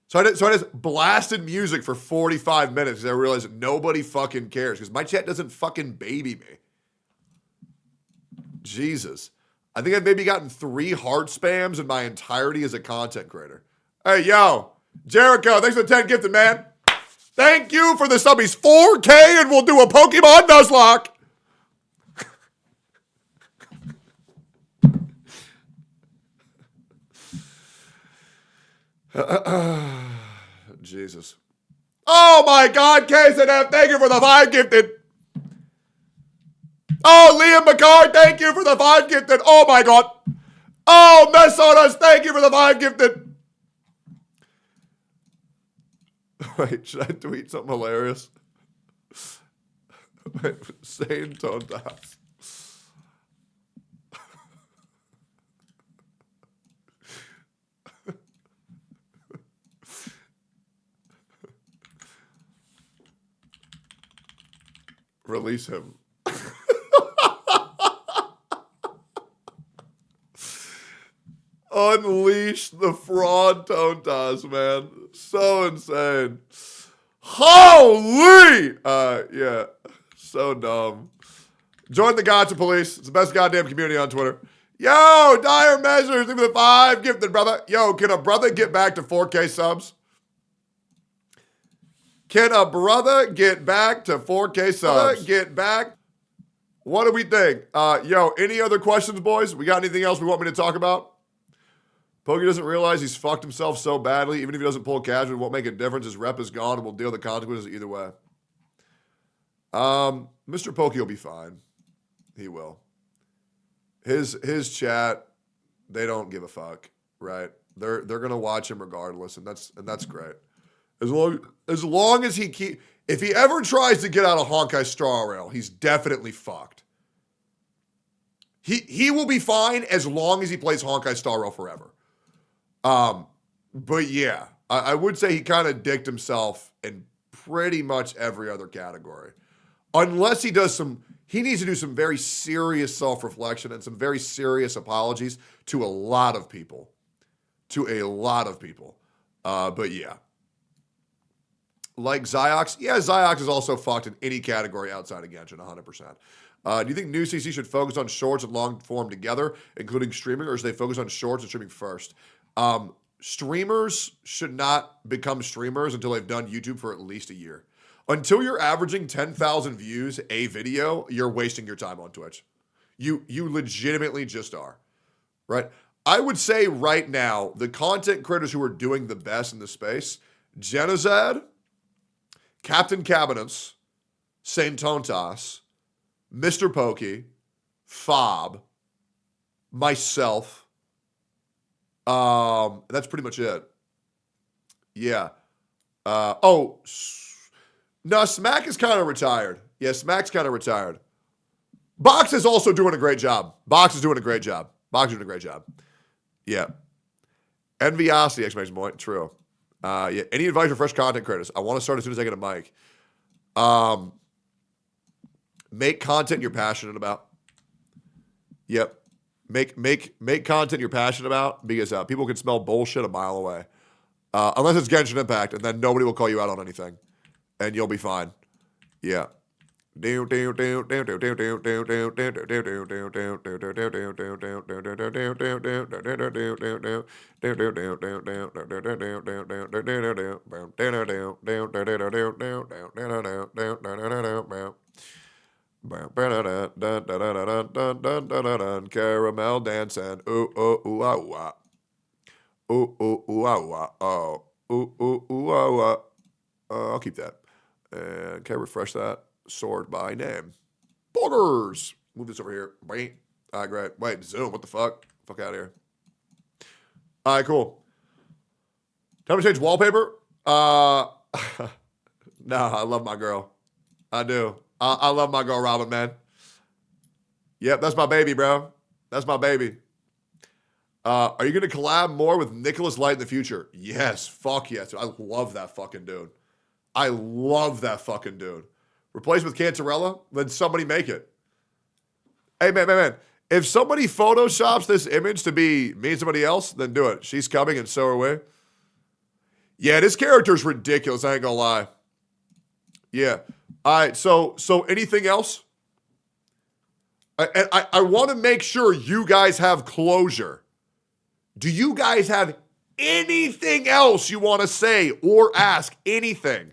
So I just blasted music for 45 minutes because I realized nobody fucking cares because my chat doesn't fucking baby me. Jesus. I think I've maybe gotten 3 heart spams in my entirety as a content creator. Hey, yo. Jericho, thanks for the 10 gifted, man. Thank you for the sub. He's 4K and we'll do a Pokemon Nuzlocke. Jesus. Oh my God, KZF, thank you for the 5 gifted. Oh, Liam McCard, thank you for the 5 gifted. Oh my God. Oh, Mess on Us, thank you for the 5 gifted. Wait, should I tweet something hilarious? Wait, Sane Tone Tops. Release him. Unleash the fraud Tontas, man. So insane. Holy! Yeah. So dumb. Join the Gotcha Police. It's the best goddamn community on Twitter. Yo, Dire Measures, give me the 5. Gifted, brother. Yo, can a brother get back to 4K subs? Can a brother get back to 4K subs? Get back. What do we think? Yo, any other questions, boys? We got anything else we want me to talk about? Pokke doesn't realize he's fucked himself so badly. Even if he doesn't pull casual, it won't make a difference. His rep is gone and we'll deal with the consequences either way. Mr. Pokke will be fine. He will. His chat, they don't give a fuck, right? They're gonna watch him regardless, and that's great. As long as if he ever tries to get out of Honkai Star Rail, he's definitely fucked. He will be fine as long as he plays Honkai Star Rail forever. But yeah, I would say he kind of dicked himself in pretty much every other category. Unless he needs to do some very serious self-reflection and some very serious apologies to a lot of people. But yeah. Like Ziox? Yeah, Ziox is also fucked in any category outside of Genshin, 100%. Do you think New CC should focus on shorts and long form together, including streaming, or should they focus on shorts and streaming first? Streamers should not become streamers until they've done YouTube for at least a year. Until you're averaging 10,000 views a video, you're wasting your time on Twitch. You legitimately just are, right? I would say right now, the content creators who are doing the best in the space, Genozad, Captain Cabinets, Saint Tontas, Mr. Pokke, Fob, myself. That's pretty much it. Yeah. No, Smack is kind of retired. Yeah, Smack's kind of retired. Box is also doing a great job. Yeah. Enviosity, exclamation point. True. Yeah. Any advice for fresh content creators? I want to start as soon as I get a mic. Make content you're passionate about. Yep. Make content you're passionate about because people can smell bullshit a mile away. Unless it's Genshin Impact, and then nobody will call you out on anything. And you'll be fine. Yeah. Caramel dancing. Ooh, ooh, ooh, ah, ah. Ooh, ooh, ooh, ah, ah. Oh. Ooh, ooh, ooh, ah, ah. I'll keep that. And can I refresh that? Sword by name. Boogers. Move this over here. Wait. All right, great. Wait, zoom. What the fuck? Fuck out of here. All right, cool. Time to change wallpaper? No, I love my girl. I do. I love my girl, Robin, man. Yep, that's my baby, bro. That's my baby. Are you going to collab more with Nicholas Light in the future? Yes. Fuck yes. I love that fucking dude. Replace with Cantarella? Then somebody make it. Hey, man. If somebody photoshops this image to be me and somebody else, then do it. She's coming and so are we. Yeah, this character's ridiculous. I ain't gonna lie. Yeah. All right, so anything else? I want to make sure you guys have closure. Do you guys have anything else you want to say or ask? Anything?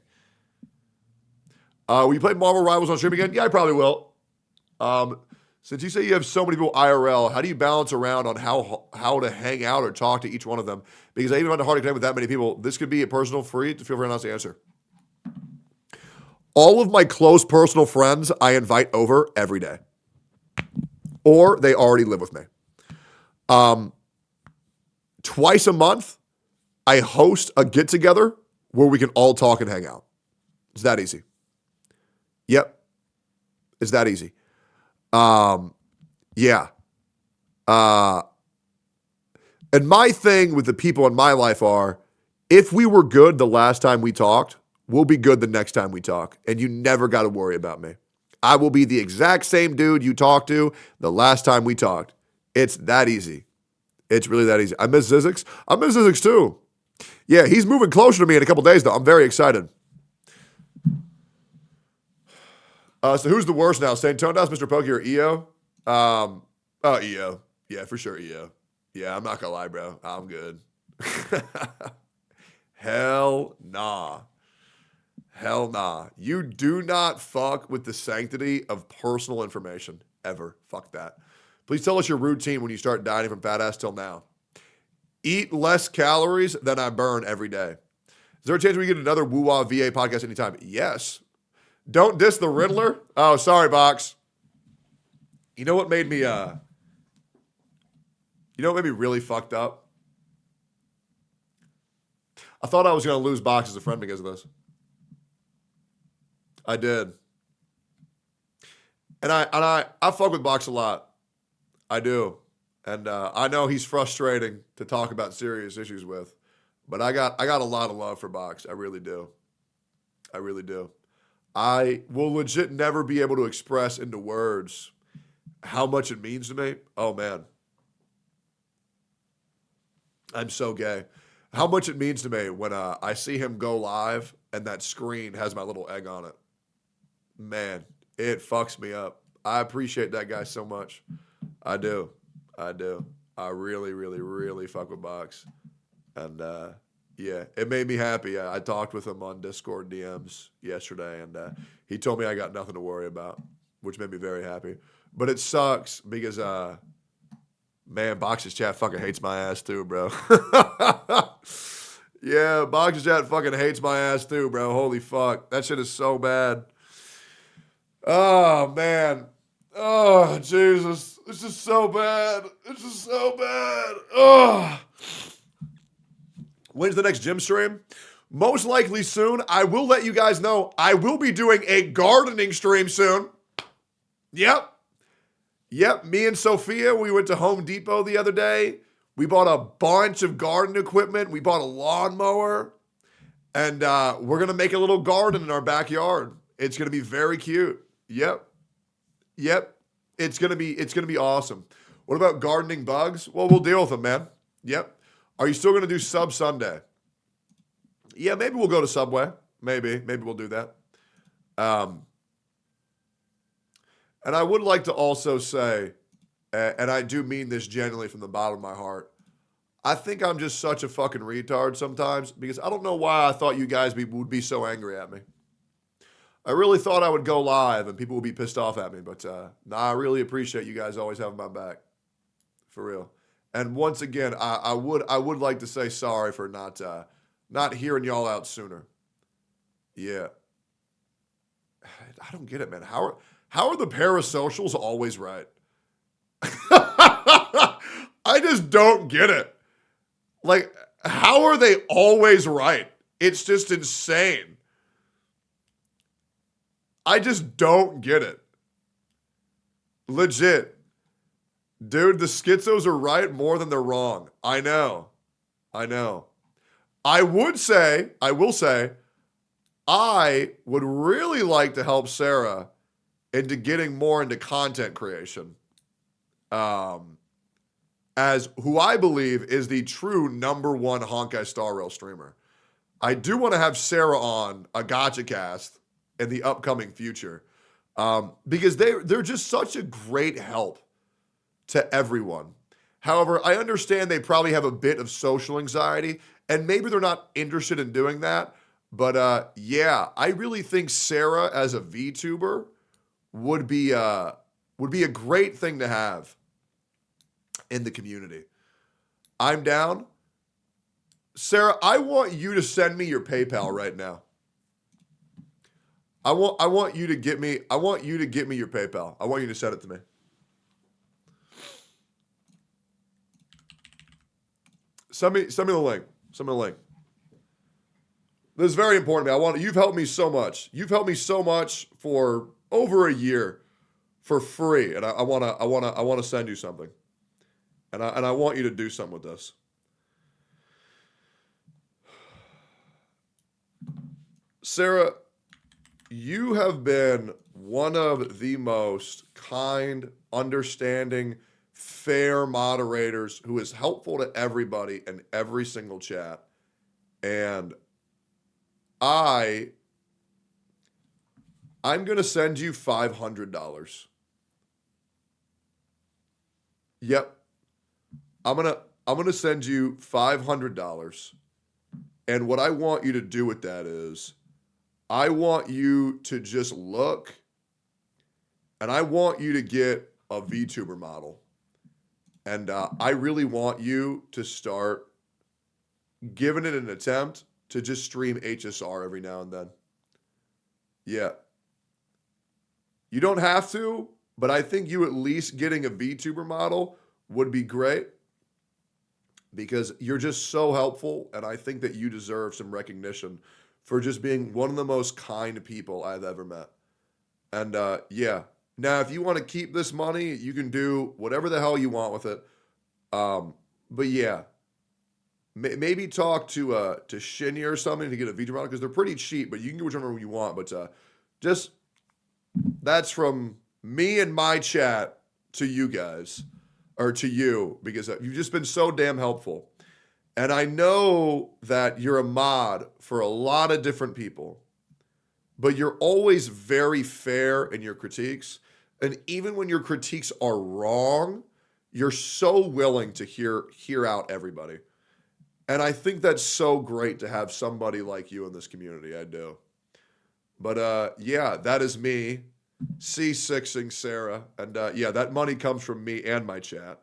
Will you play Marvel Rivals on stream again? Yeah, I probably will. Since you say you have so many people IRL, how do you balance around on how to hang out or talk to each one of them? Because I even find it hard to connect with that many people. This could be a personal free. Feel free not to answer. All of my close personal friends I invite over every day. Or they already live with me. Twice a month, I host a get-together where we can all talk and hang out. It's that easy. Yep. It's that easy. Yeah. And my thing with the people in my life are, if we were good the last time we talked, we'll be good the next time we talk. And you never got to worry about me. I will be the exact same dude you talked to the last time we talked. It's that easy. It's really that easy. I miss Zizix. I miss Zizix too. Yeah, he's moving closer to me in a couple days, though. I'm very excited. So who's the worst now? St. Tonedas, Mr. Pokke, or EO? EO. Yeah, for sure, EO. Yeah, I'm not gonna lie, bro. I'm good. Hell nah. Hell nah. You do not fuck with the sanctity of personal information. Ever. Fuck that. Please tell us your routine when you start dieting from fat ass till now. Eat less calories than I burn every day. Is there a chance we get another Woo-Wah VA podcast anytime? Yes. Don't diss the Riddler. Oh, sorry, Box. You know what made me really fucked up? I thought I was gonna lose Box as a friend because of this. I did. And I fuck with Box a lot. I do. And I know he's frustrating to talk about serious issues with. But I got a lot of love for Box. I really do. I really do. I will legit never be able to express into words how much it means to me. Oh, man. I'm so gay. How much it means to me when I see him go live and that screen has my little egg on it. Man, it fucks me up. I appreciate that guy so much. I do. I do. I really, really, really fuck with Box. And yeah, it made me happy. I talked with him on Discord DMs yesterday, and he told me I got nothing to worry about, which made me very happy. But it sucks because, man, Box's chat fucking hates my ass too, bro. Yeah, Box's chat fucking hates my ass too, bro. Holy fuck. That shit is so bad. Oh, man. Oh, Jesus. This is so bad. This is so bad. Oh. When's the next gym stream? Most likely soon. I will let you guys know I will be doing a gardening stream soon. Yep. Me and Sophia, we went to Home Depot the other day. We bought a bunch of garden equipment. We bought a lawnmower. And we're going to make a little garden in our backyard. It's going to be very cute. Yep. It's going to be awesome. What about gardening bugs? Well, we'll deal with them, man. Yep. Are you still going to do Sub Sunday? Yeah, maybe we'll go to Subway. Maybe we'll do that. And I would like to also say, and I do mean this genuinely from the bottom of my heart, I think I'm just such a fucking retard sometimes because I don't know why I thought you guys would be so angry at me. I really thought I would go live and people would be pissed off at me, but I really appreciate you guys always having my back. For real. And once again, I would like to say sorry for not hearing y'all out sooner. Yeah. I don't get it, man. How are the parasocials always right? I just don't get it. Like, how are they always right? It's just insane. I just don't get it. Legit. Dude, the schizos are right more than they're wrong. I know. I will say, I would really like to help Sarah into getting more into content creation. As who I believe is the true #1 Honkai Star Rail streamer. I do want to have Sarah on a Gacha cast in the upcoming future. Because they're just such a great help to everyone. However, I understand they probably have a bit of social anxiety, and maybe they're not interested in doing that. But yeah, I really think Sarah as a VTuber would be a great thing to have in the community. I'm down. Sarah, I want you to send me your PayPal right now. I want you to get me your PayPal. I want you to send it to me. Send me the link. Send me the link. This is very important to me. You've helped me so much. You've helped me so much for over a year for free, and I want to send you something. And I want you to do something with this. Sarah, you have been one of the most kind, understanding, fair moderators who is helpful to everybody in every single chat. And I'm going to send you $500. Yep. I'm going to send you $500. And what I want you to do with that is I want you to just look, and I want you to get a VTuber model. And I really want you to start giving it an attempt to just stream HSR every now and then. Yeah. You don't have to, but I think you at least getting a VTuber model would be great because you're just so helpful, and I think that you deserve some recognition for just being one of the most kind people I've ever met. And yeah. Now, if you want to keep this money, you can do whatever the hell you want with it. But yeah, maybe talk to Shinya or something to get a VTuber model because they're pretty cheap, but you can get whichever you want. But just that's from me and my chat to you guys, or to you, because you've just been so damn helpful. And I know that you're a mod for a lot of different people, but you're always very fair in your critiques. And even when your critiques are wrong, you're so willing to hear out everybody. And I think that's so great to have somebody like you in this community. I do. But yeah, that is me, C6ing Sarah. And yeah, that money comes from me and my chat.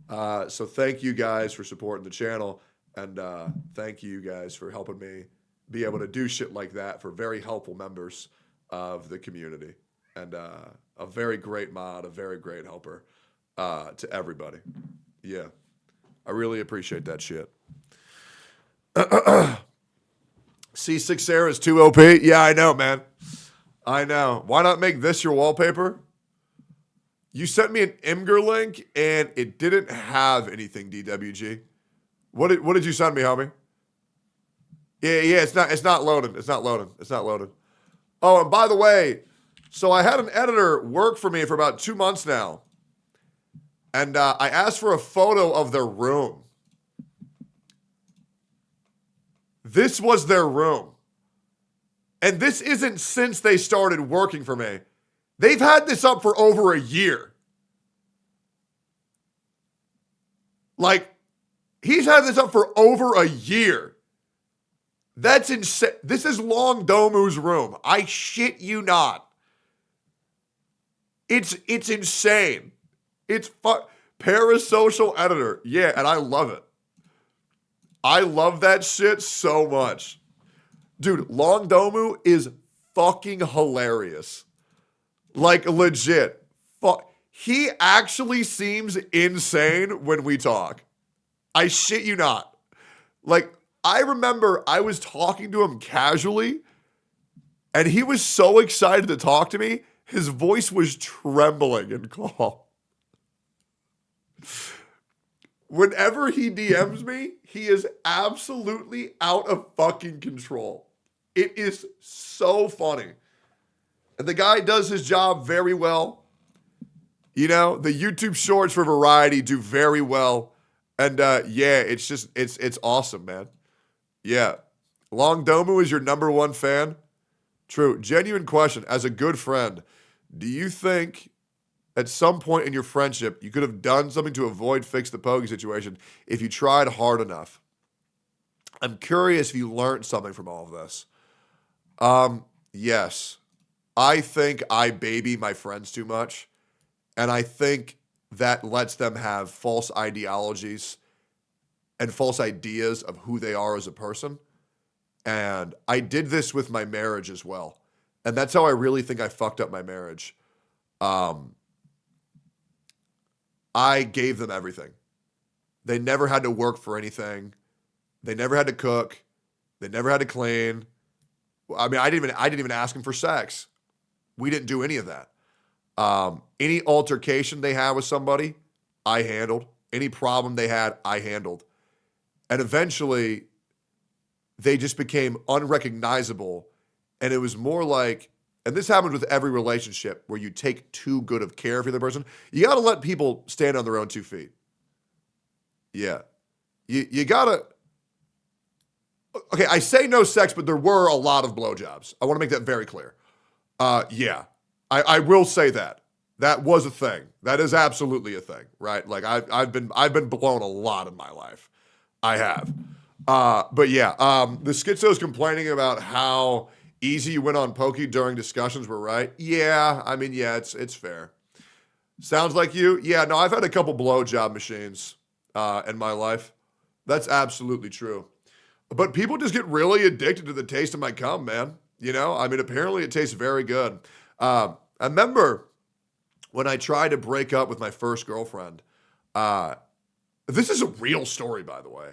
So thank you guys for supporting the channel. And thank you guys for helping me be able to do shit like that for very helpful members of the community. And a very great mod, a very great helper to everybody. Yeah. I really appreciate that shit. C6 Sarah is too OP. Yeah, I know, man. I know. Why not make this your wallpaper? You sent me an Imgur link and it didn't have anything, DWG. What did you send me, homie? Yeah, it's not loading. It's not loading. Oh, and by the way, so I had an editor work for me for about 2 months now. And I asked for a photo of their room. This was their room. And this isn't since they started working for me. They've had this up for over a year. Like, he's had this up for over a year. That's insane. This is Long Domu's room. I shit you not. It's insane. It's parasocial editor. Yeah, and I love it. I love that shit so much. Dude, Long Domu is fucking hilarious. Like, legit. He actually seems insane when we talk. I shit you not. Like, I remember I was talking to him casually, and he was so excited to talk to me, his voice was trembling and calm. Whenever he DMs me, he is absolutely out of fucking control. It is so funny. And the guy does his job very well. You know, the YouTube shorts for variety do very well. And yeah, it's awesome, man. Yeah. Long Domu is your #1 fan? True. Genuine question. As a good friend, do you think at some point in your friendship you could have done something to fix the Pokke situation if you tried hard enough? I'm curious if you learned something from all of this. Yes. I think I baby my friends too much. And I think that lets them have false ideologies and false ideas of who they are as a person. And I did this with my marriage as well. And that's how I really think I fucked up my marriage. I gave them everything. They never had to work for anything. They never had to cook. They never had to clean. I mean, I didn't even ask them for sex. We didn't do any of that. Any altercation they had with somebody, I handled. Any problem they had, I handled. And eventually, they just became unrecognizable. And it was more like and this happens with every relationship where you take too good of care of the other person, you got to let people stand on their own 2 feet. Yeah. You got to... Okay, I say no sex, but there were a lot of blowjobs. I want to make that very clear. Yeah. I will say that. That was a thing. That is absolutely a thing, right? Like I've been blown a lot in my life. I have. But yeah, the schizo's complaining about how easy you went on Pokke during discussions were right. Yeah, I mean, yeah, it's fair. Sounds like you? Yeah, no, I've had a couple blowjob machines in my life. That's absolutely true. But people just get really addicted to the taste of my cum, man. You know, I mean, apparently it tastes very good. I remember when I tried to break up with my first girlfriend. This is a real story, by the way,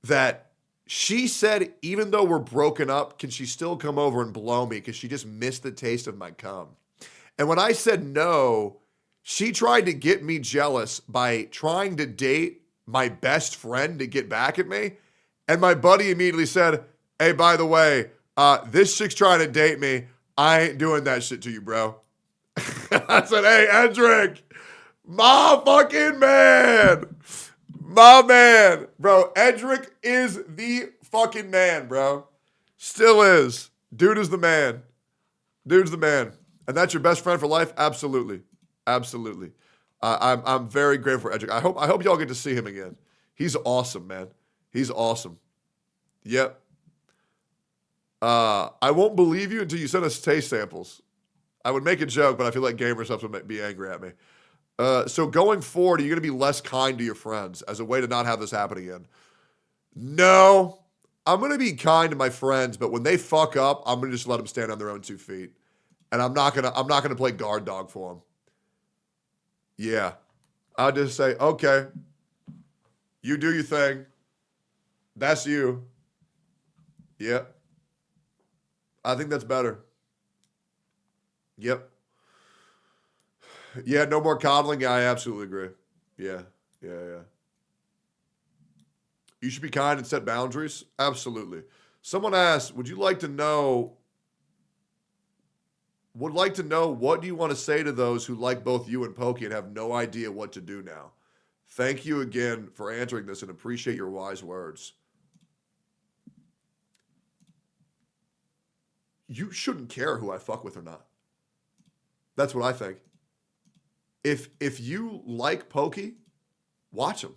that she said, even though we're broken up, can she still come over and blow me because she just missed the taste of my cum? And when I said no, she tried to get me jealous by trying to date my best friend to get back at me. And my buddy immediately said, hey, by the way, this chick's trying to date me. I ain't doing that shit to you, bro. I said, hey, Edric, my fucking man. My man. Bro, Edric is the fucking man, bro. Still is. Dude is the man. Dude's the man. And that's your best friend for life? Absolutely. Absolutely. I'm very grateful for Edric. I hope y'all get to see him again. He's awesome, man. He's awesome. Yep. I won't believe you until you send us taste samples. I would make a joke, but I feel like gamers have to be angry at me. So going forward, are you going to be less kind to your friends as a way to not have this happen again? No. I'm going to be kind to my friends, but when they fuck up, I'm going to just let them stand on their own 2 feet. And I'm not going to play guard dog for them. Yeah. I'll just say, okay, you do your thing. That's you. Yep. I think that's better. Yep. Yeah, no more coddling. Yeah, I absolutely agree. Yeah. You should be kind and set boundaries. Absolutely. Someone asked, would like to know what do you want to say to those who like both you and Pokke and have no idea what to do now? Thank you again for answering this and appreciate your wise words. You shouldn't care who I fuck with or not. That's what I think. If you like Pokke, watch him.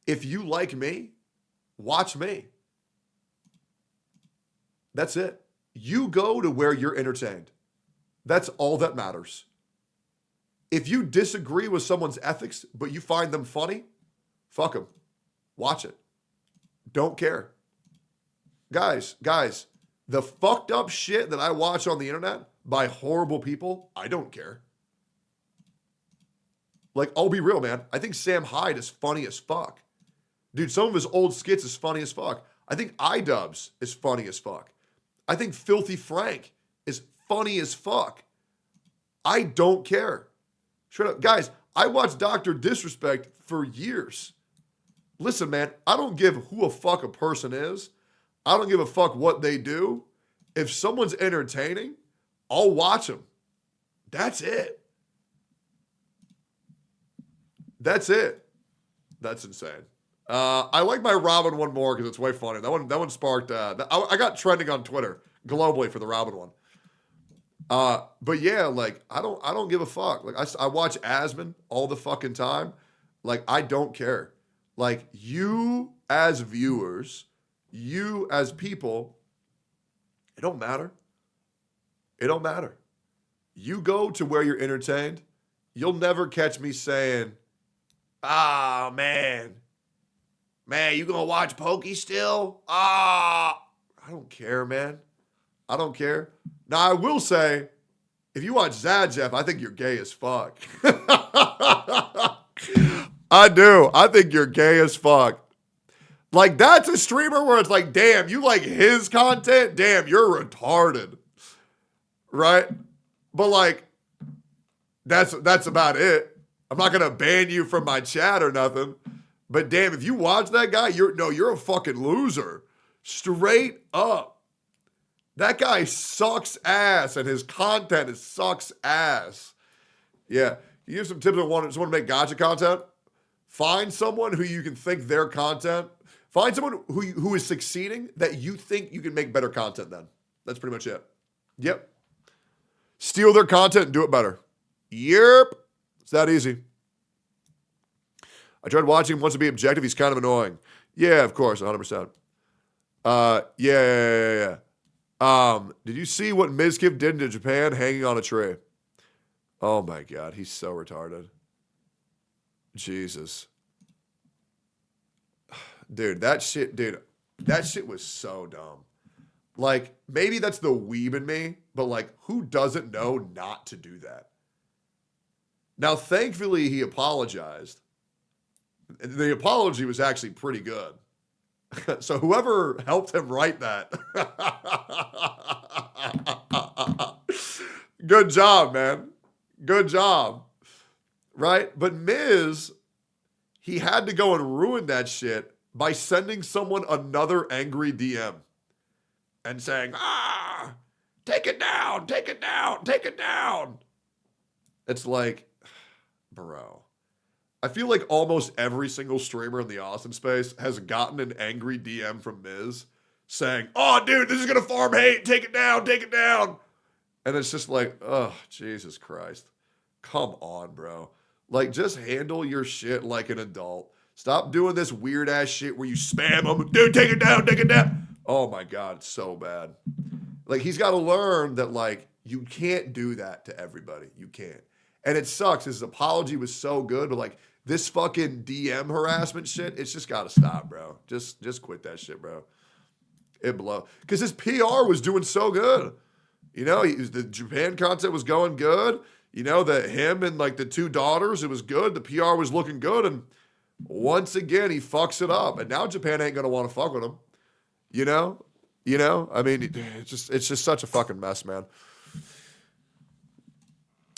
If you like me, watch me. That's it. You go to where you're entertained. That's all that matters. If you disagree with someone's ethics, but you find them funny, fuck them. Watch it. Don't care. Guys, the fucked up shit that I watch on the internet by horrible people, I don't care. Like, I'll be real, man. I think Sam Hyde is funny as fuck. Dude, some of his old skits is funny as fuck. I think iDubbbz is funny as fuck. I think Filthy Frank is funny as fuck. I don't care. Straight up. Guys, I watched Dr. Disrespect for years. Listen, man, I don't give who a fuck a person is. I don't give a fuck what they do. If someone's entertaining, I'll watch them. That's it. That's it. That's insane. I like my Robin one more because it's way funny. That one sparked. I got trending on Twitter globally for the Robin one. But yeah, like I don't give a fuck. Like I watch Asman all the fucking time. Like I don't care. Like you as viewers, you as people, it don't matter. It don't matter. You go to where you're entertained. You'll never catch me saying, "Ah, man, you gonna watch Pokke still?" I don't care, man. I don't care. Now, I will say, if you watch Zadjeff, I think you're gay as fuck. I do. I think you're gay as fuck. Like, that's a streamer where it's like, damn, you like his content? Damn, you're retarded. Right? But, like, that's about it. I'm not going to ban you from my chat or nothing. But, damn, if you watch that guy, you're a fucking loser. Straight up. That guy sucks ass, and his content sucks ass. Yeah. You have some tips on someone to make gacha content? Find someone who you can think their content. Find someone who is succeeding that you think you can make better content than. That's pretty much it. Yep. Steal their content and do it better. Yep. It's that easy. I tried watching him once to be objective. He's kind of annoying. Yeah, of course, 100%. Yeah. Did you see what Mizkif did to Japan hanging on a tree? Oh my God, he's so retarded. Jesus. Dude, that shit was so dumb. Like, maybe that's the weeb in me, but like, who doesn't know not to do that? Now, thankfully, he apologized. The apology was actually pretty good. So whoever helped him write that, good job, man. Good job. Right? But Miz, he had to go and ruin that shit by sending someone another angry DM and saying, take it down, take it down, take it down. It's like, bro. I feel like almost every single streamer in the Austin space has gotten an angry DM from Miz saying, oh, dude, this is going to farm hate. Take it down, take it down. And it's just like, oh, Jesus Christ. Come on, bro. Like, just handle your shit like an adult. Stop doing this weird-ass shit where you spam them. Dude, take it down, take it down. Oh, my God, it's so bad. Like, he's got to learn that, like, you can't do that to everybody. You can't. And it sucks. His apology was so good, but, like, this fucking DM harassment shit, it's just got to stop, bro. Just quit that shit, bro. It blow. Because his PR was doing so good. You know, the Japan content was going good. You know, him and, like, the two daughters, it was good. The PR was looking good. And once again, he fucks it up. And now Japan ain't going to want to fuck with him. You know? I mean, it's just such a fucking mess, man.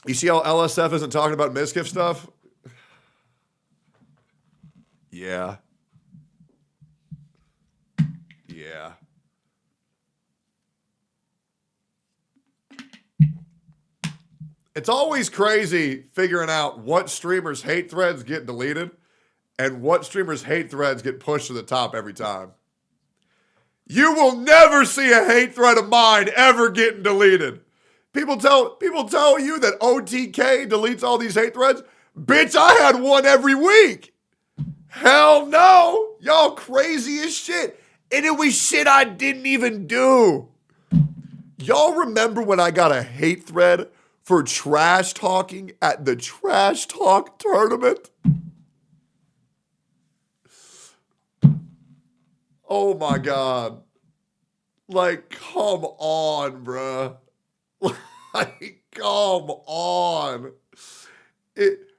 You see how LSF isn't talking about Mizkif stuff? Yeah. It's always crazy figuring out what streamers' hate threads get deleted and what streamers' hate threads get pushed to the top every time. You will never see a hate thread of mine ever getting deleted. People tell you that OTK deletes all these hate threads. Bitch, I had one every week. Hell no. Y'all crazy as shit. And it was shit I didn't even do. Y'all remember when I got a hate thread for trash talking at the trash talk tournament? Oh my God. Like, come on, bruh. Like, come on.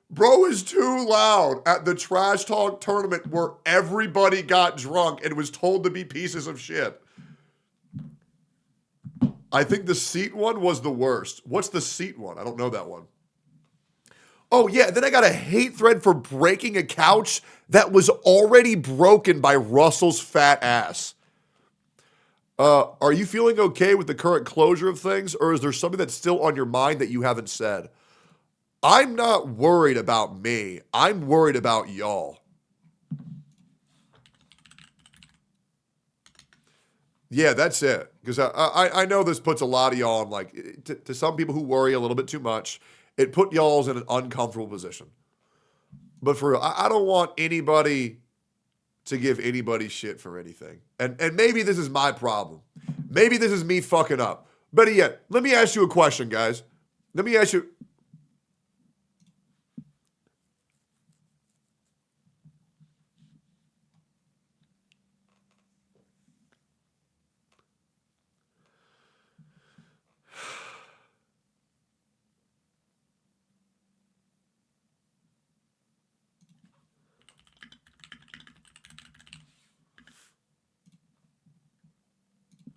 Bro is too loud at the trash talk tournament where everybody got drunk and was told to be pieces of shit. I think the seat one was the worst. What's the seat one? I don't know that one. Oh, yeah. Then I got a hate thread for breaking a couch that was already broken by Russell's fat ass. Are you feeling okay with the current closure of things, or is there something that's still on your mind that you haven't said? I'm not worried about me. I'm worried about y'all. Yeah, that's it. Because I know this puts a lot of y'all in, like, to some people who worry a little bit too much, it put y'all in an uncomfortable position. But for real, I don't want anybody to give anybody shit for anything. And maybe this is my problem. Maybe this is me fucking up. Better yet, let me ask you a question, guys. Let me ask you...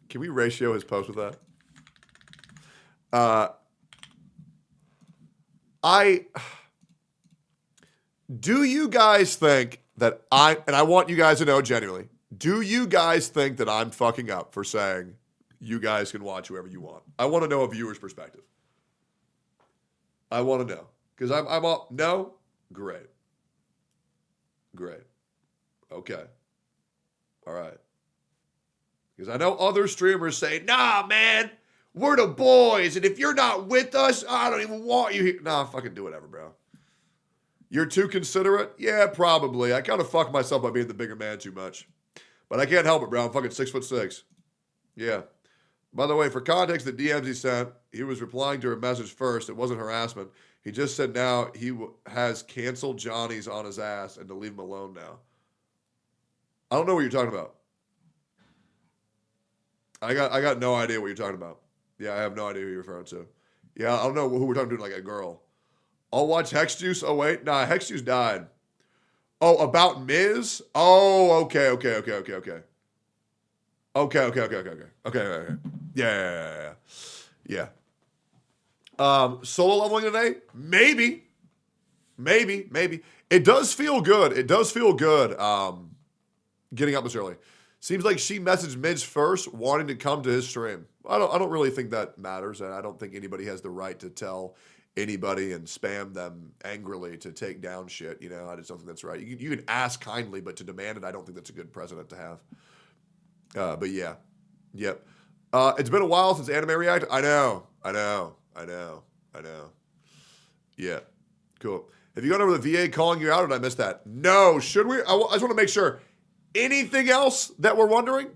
Can we ratio his post with that? Do you guys think that and I want you guys to know genuinely, do you guys think that I'm fucking up for saying you guys can watch whoever you want. I want to know a viewer's perspective. I want to know. Because I'm all, no? Great. Great. Okay. All right. Because I know other streamers say, nah, man, we're the boys, and if you're not with us, I don't even want you here. Nah, fucking do whatever, bro. You're too considerate? Yeah, probably. I kind of fuck myself by being the bigger man too much. But I can't help it, bro. I'm fucking 6'6". Yeah. By the way, for context, the DMs he sent, he was replying to her message first. It wasn't harassment. He just said now he has canceled Johnny's on his ass and to leave him alone now. I don't know what you're talking about. I got no idea what you're talking about. Yeah, I have no idea who you're referring to. Yeah, I don't know who we're talking to, like a girl. I'll watch Hex Juice. Oh, wait. Nah, Hex Juice died. Oh, about Miz? Oh, okay. Okay. Yeah. Solo leveling today? Maybe. It does feel good. Getting up this early. Seems like she messaged Midge first, wanting to come to his stream. I don't really think that matters, and I don't think anybody has the right to tell anybody and spam them angrily to take down shit. You know, I just don't think that's right. You can ask kindly, but to demand it, I don't think that's a good precedent to have. But yeah. Yep. It's been a while since Anime React. I know. Yeah. Cool. Have you gone over the VA calling you out, or did I miss that? No. Should we? I just want to make sure. Anything else that we're wondering?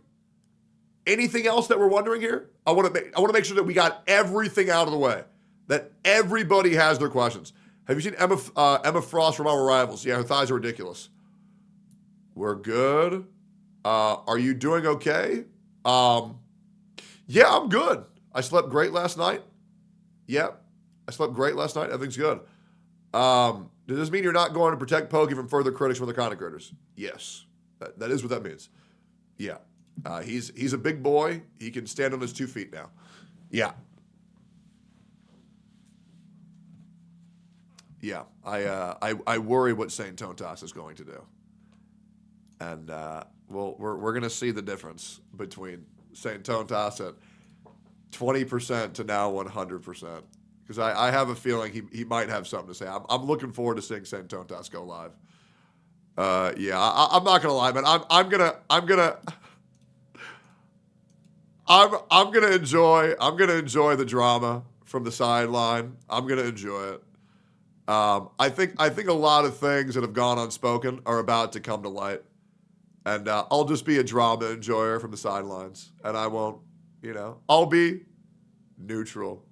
Here? I want to make sure that we got everything out of the way. That everybody has their questions. Have you seen Emma Frost from Our Rivals? Yeah, her thighs are ridiculous. We're good. Are you doing okay? Yeah, I'm good. I slept great last night. Yep. I slept great last night. Everything's good. Does this mean you're not going to protect Pokke from further critics from the content creators? Yes. That is what that means. Yeah. He's a big boy. He can stand on his 2 feet now. Yeah. Yeah. I worry what Saint Tontas is going to do. And we're going to see the difference between Saint Tontas at 20% to now 100%. Because I have a feeling he might have something to say. I'm looking forward to seeing Saint Tontas go live. Yeah, I'm not gonna lie, man. I'm gonna enjoy the drama from the sideline. I'm gonna enjoy it. I think a lot of things that have gone unspoken are about to come to light, and I'll just be a drama enjoyer from the sidelines, and I won't, I'll be neutral.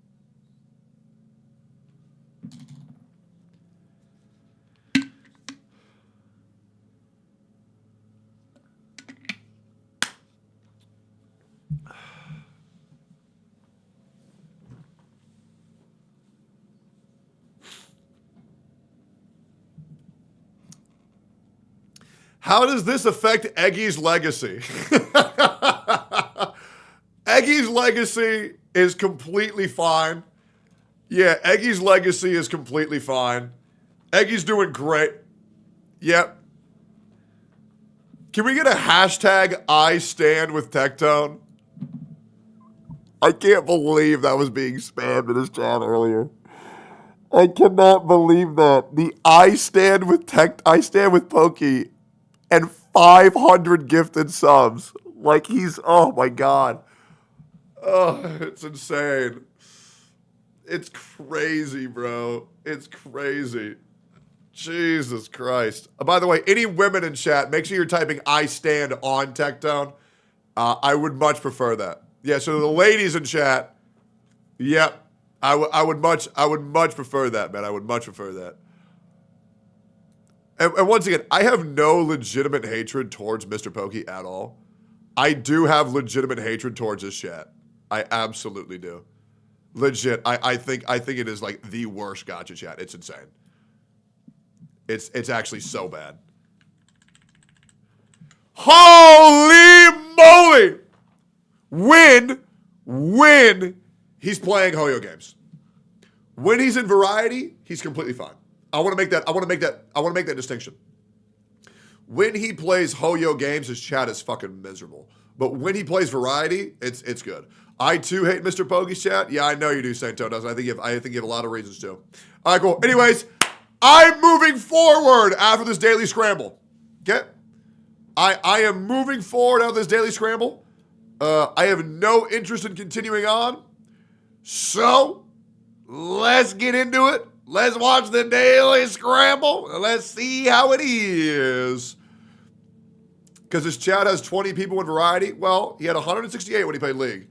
How does this affect Eggy's legacy? Eggy's legacy is completely fine. Yeah, Eggy's legacy is completely fine. Eggy's doing great. Yep. Can we get a hashtag I stand with Tectone? I can't believe that was being spammed in his chat earlier. I cannot believe that. The I stand with Pokke and 500 gifted subs. Like oh my God. Oh, it's insane. It's crazy, bro. It's crazy. Jesus Christ. By the way, any women in chat, make sure you're typing I stand on Tectone. I would much prefer that. Yeah, so the ladies in chat, yep. I would much prefer that, man. I would much prefer that. And once again, I have no legitimate hatred towards Mr. Pokke at all. I do have legitimate hatred towards his chat. I absolutely do. Legit. I think it is like the worst gacha chat. It's insane. It's actually so bad. Holy moly! When he's playing Hoyo games. When he's in variety, he's completely fine. I want to make that distinction. When he plays Hoyo games, his chat is fucking miserable. but when he plays variety, it's good. I too hate Mr. Pokey's chat. Yeah, I know you do, Saint Todos. I think you have a lot of reasons to. All right, cool. Anyways, I'm moving forward after this daily scramble. Okay? I am moving forward after this daily scramble. I have no interest in continuing on. So, let's get into it. Let's watch the daily scramble. And let's see how it is. Because his chat has 20 people in variety. Well, he had 168 when he played League.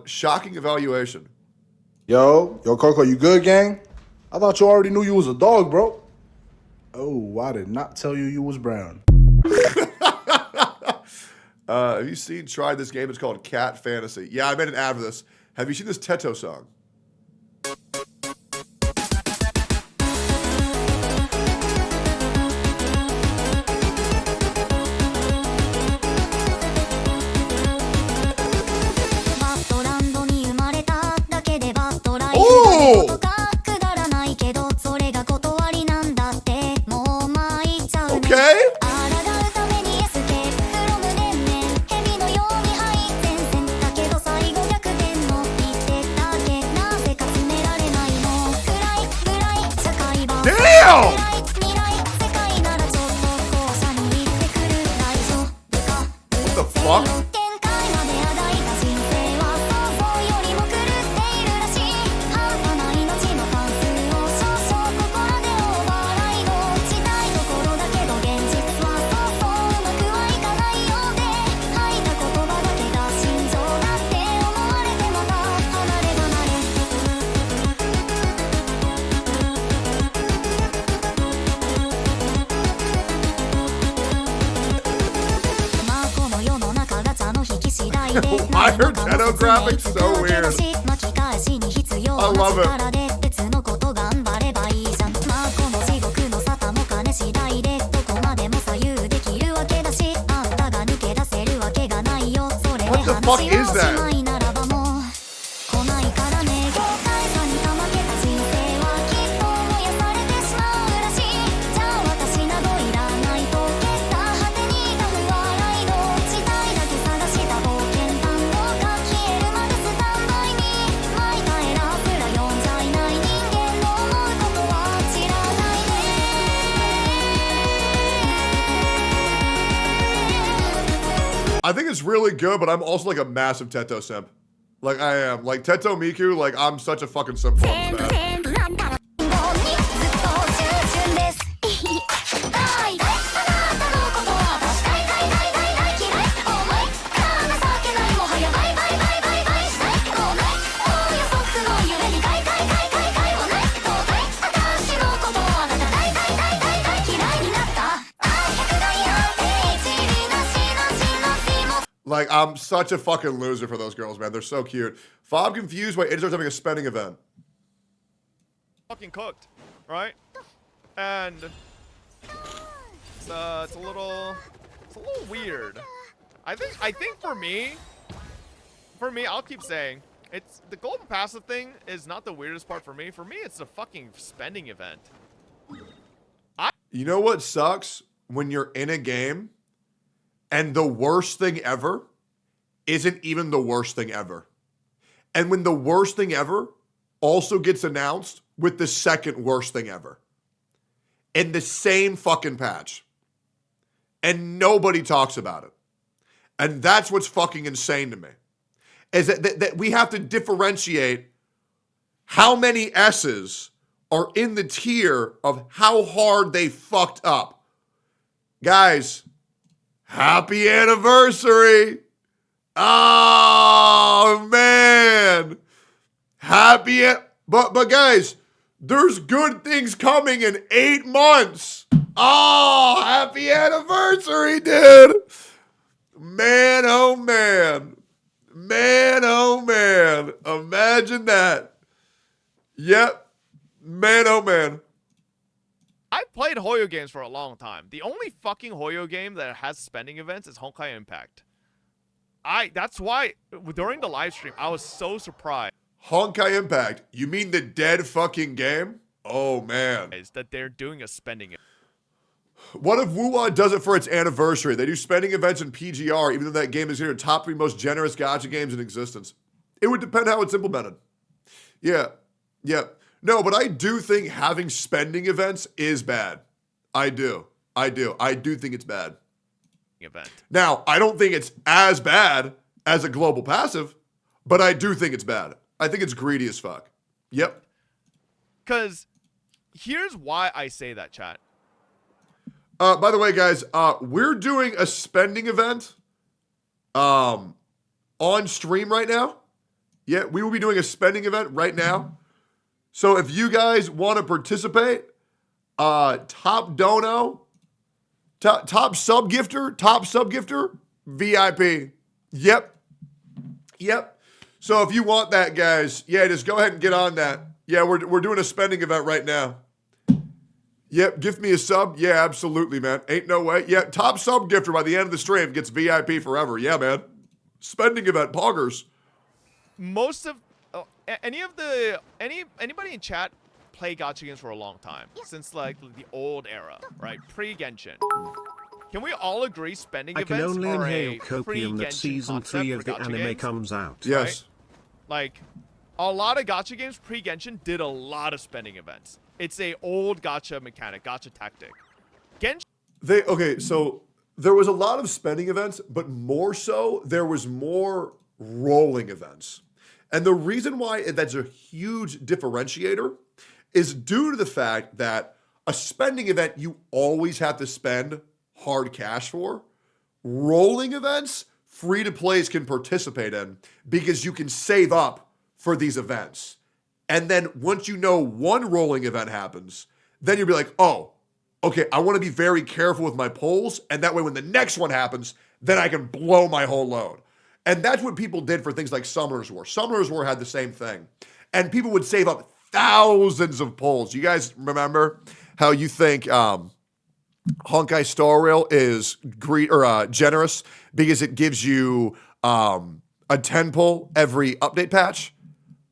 Shocking evaluation. Yo, Coco, you good, gang? I thought you already knew you was a dog, bro. Oh, I did not tell you was brown. Have you tried this game? It's called Cat Fantasy. Yeah, I made an ad for this. Have you seen this Teto song? Why are Teto graphics so weird? I love it. What the fuck is that? I think it's really good, but I'm also like a massive Teto simp. Like I am. Like Teto Miku, like I'm such a fucking simp for that. Like, I'm such a fucking loser for those girls, man. They're so cute. Fob confused why it starts having a spending event. Fucking cooked, right? And it's a little weird. I think for me, I'll keep saying it's the golden passive thing is not the weirdest part for me. For me, it's the fucking spending event. You know what sucks? When you're in a game and the worst thing ever isn't even the worst thing ever. And when the worst thing ever also gets announced with the second worst thing ever. In the same fucking patch. And nobody talks about it. And that's what's fucking insane to me. Is that we have to differentiate how many S's are in the tier of how hard they fucked up. Guys, happy anniversary. Oh, man. But guys, there's good things coming in 8 months. Oh, happy anniversary, dude. Man, oh, man. Man, oh, man. Imagine that. Yep. Man, oh, man. I've played Hoyo games for a long time. The only fucking Hoyo game that has spending events is Honkai Impact. That's why during the live stream I was so surprised. Honkai Impact? You mean the dead fucking game? Oh man. Is that they're doing a spending event. What if WoWA does it for its anniversary? They do spending events in PGR, even though that game is considered top 3 most generous gacha games in existence. It would depend how it's implemented. Yeah. No, but I do think having spending events is bad. I do think it's bad. Event. Now, I don't think it's as bad as a global passive, but I do think it's bad. I think it's greedy as fuck. Yep. Because here's why I say that, chat. By the way, guys, we're doing a spending event on stream right now. Yeah, we will be doing a spending event right now. So if you guys want to participate, top dono, top sub gifter, VIP. Yep. So if you want that, guys, yeah, just go ahead and get on that. Yeah, we're doing a spending event right now. Yep, gift me a sub. Yeah, absolutely, man. Ain't no way. Yeah, top sub gifter by the end of the stream gets VIP forever. Yeah, man. Spending event, poggers. Most of anybody in chat play gacha games for a long time, since like the old era, right? Pre-Genshin. Can we all agree spending I can events only are inhale a copium that pre-Genshin season 3 concept of for the gacha anime games? comes out. Yes. Like, a lot of gacha games pre-Genshin did a lot of spending events. It's a old gacha mechanic, gacha tactic. Genshin. So there was a lot of spending events, but more so, there was more rolling events. And the reason why that's a huge differentiator is due to the fact that a spending event you always have to spend hard cash for. Rolling events, free-to-plays can participate in because you can save up for these events. And then once you know one rolling event happens, then you'll be like, oh, okay, I want to be very careful with my pulls, and that way when the next one happens, then I can blow my whole load. And that's what people did for things like Summoner's War. Summoner's War had the same thing. And people would save up thousands of pulls. You guys remember how you think Honkai Star Rail is generous because it gives you a 10 pull every update patch?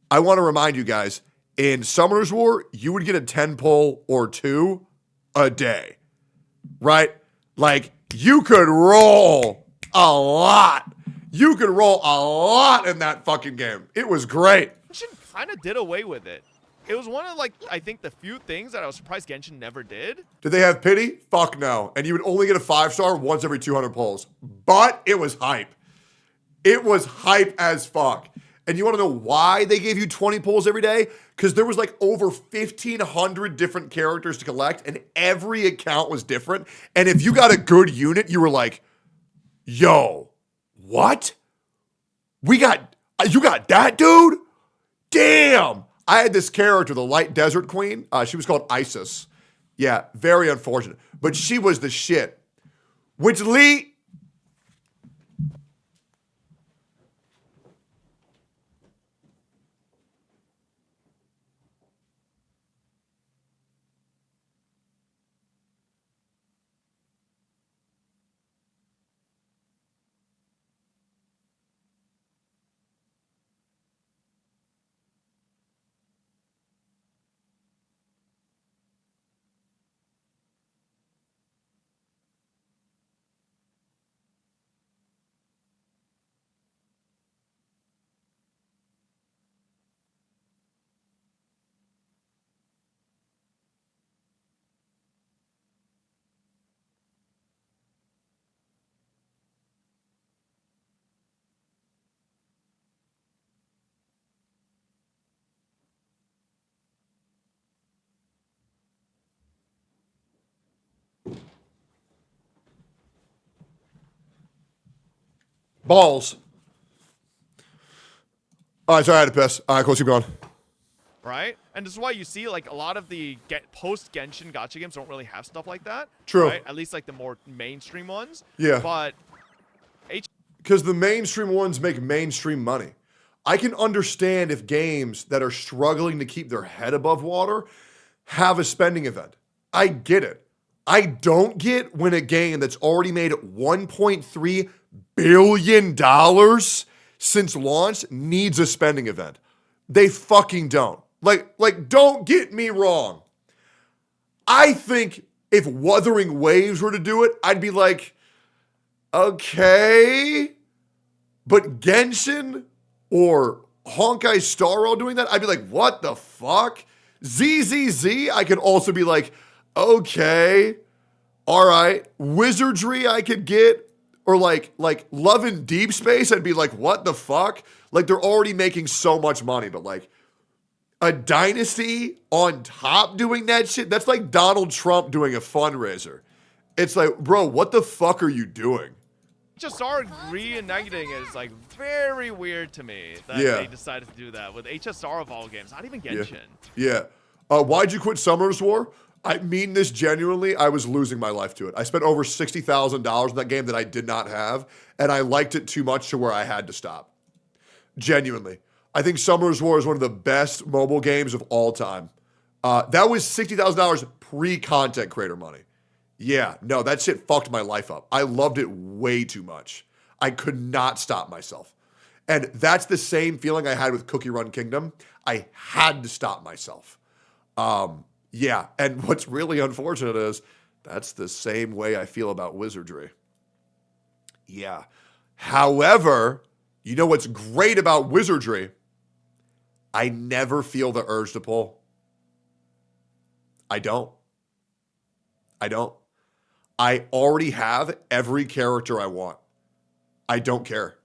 I want to remind you guys, in Summoner's War, you would get a 10 pull or 2 a day, right? Like, you could roll a lot. You could roll a lot in that fucking game. It was great. Genshin kind of did away with it. It was one of, like, I think the few things that I was surprised Genshin never did. Did they have pity? Fuck no. And you would only get a 5-star once every 200 pulls. But it was hype. It was hype as fuck. And you want to know why they gave you 20 pulls every day? Because there was like over 1,500 different characters to collect, and every account was different. And if you got a good unit, you were like, yo, what? You got that, dude? Damn. I had this character, the Light Desert Queen. She was called Isis. Yeah, very unfortunate. But she was the shit. Which balls. All right, sorry, I had to piss. All right, cool, keep going. Right? And this is why you see, like, a lot of the post-Genshin gacha games don't really have stuff like that. True. Right? At least, like, the more mainstream ones. Yeah. But because the mainstream ones make mainstream money. I can understand if games that are struggling to keep their head above water have a spending event. I get it. I don't get when a game that's already made $1.3 billion since launch needs a spending event. They fucking don't. Like, don't get me wrong. I think If Wuthering Waves were to do it, I'd be like, okay. But Genshin or Honkai Star Rail doing that, I'd be like, what the fuck? ZZZ, I could also be like, okay, all right. Wizardry, I could get, or like Love in Deep Space, I'd be like, what the fuck? Like, they're already making so much money, but like, a dynasty on top doing that shit, that's like Donald Trump doing a fundraiser. It's like, bro, what the fuck are you doing? HSR reenacting is like very weird to me that they decided to do that with HSR of all games, not even Genshin. Yeah. Why'd you quit Summer's War? I mean this genuinely. I was losing my life to it. I spent over $60,000 in that game that I did not have, and I liked it too much to where I had to stop. Genuinely. I think Summer's War is one of the best mobile games of all time. That was $60,000 pre-content creator money. Yeah, no, that shit fucked my life up. I loved it way too much. I could not stop myself. And that's the same feeling I had with Cookie Run Kingdom. I had to stop myself. Yeah, and what's really unfortunate is that's the same way I feel about Wizardry. Yeah. However, you know what's great about Wizardry? I never feel the urge to pull. I don't. I already have every character I want. I don't care.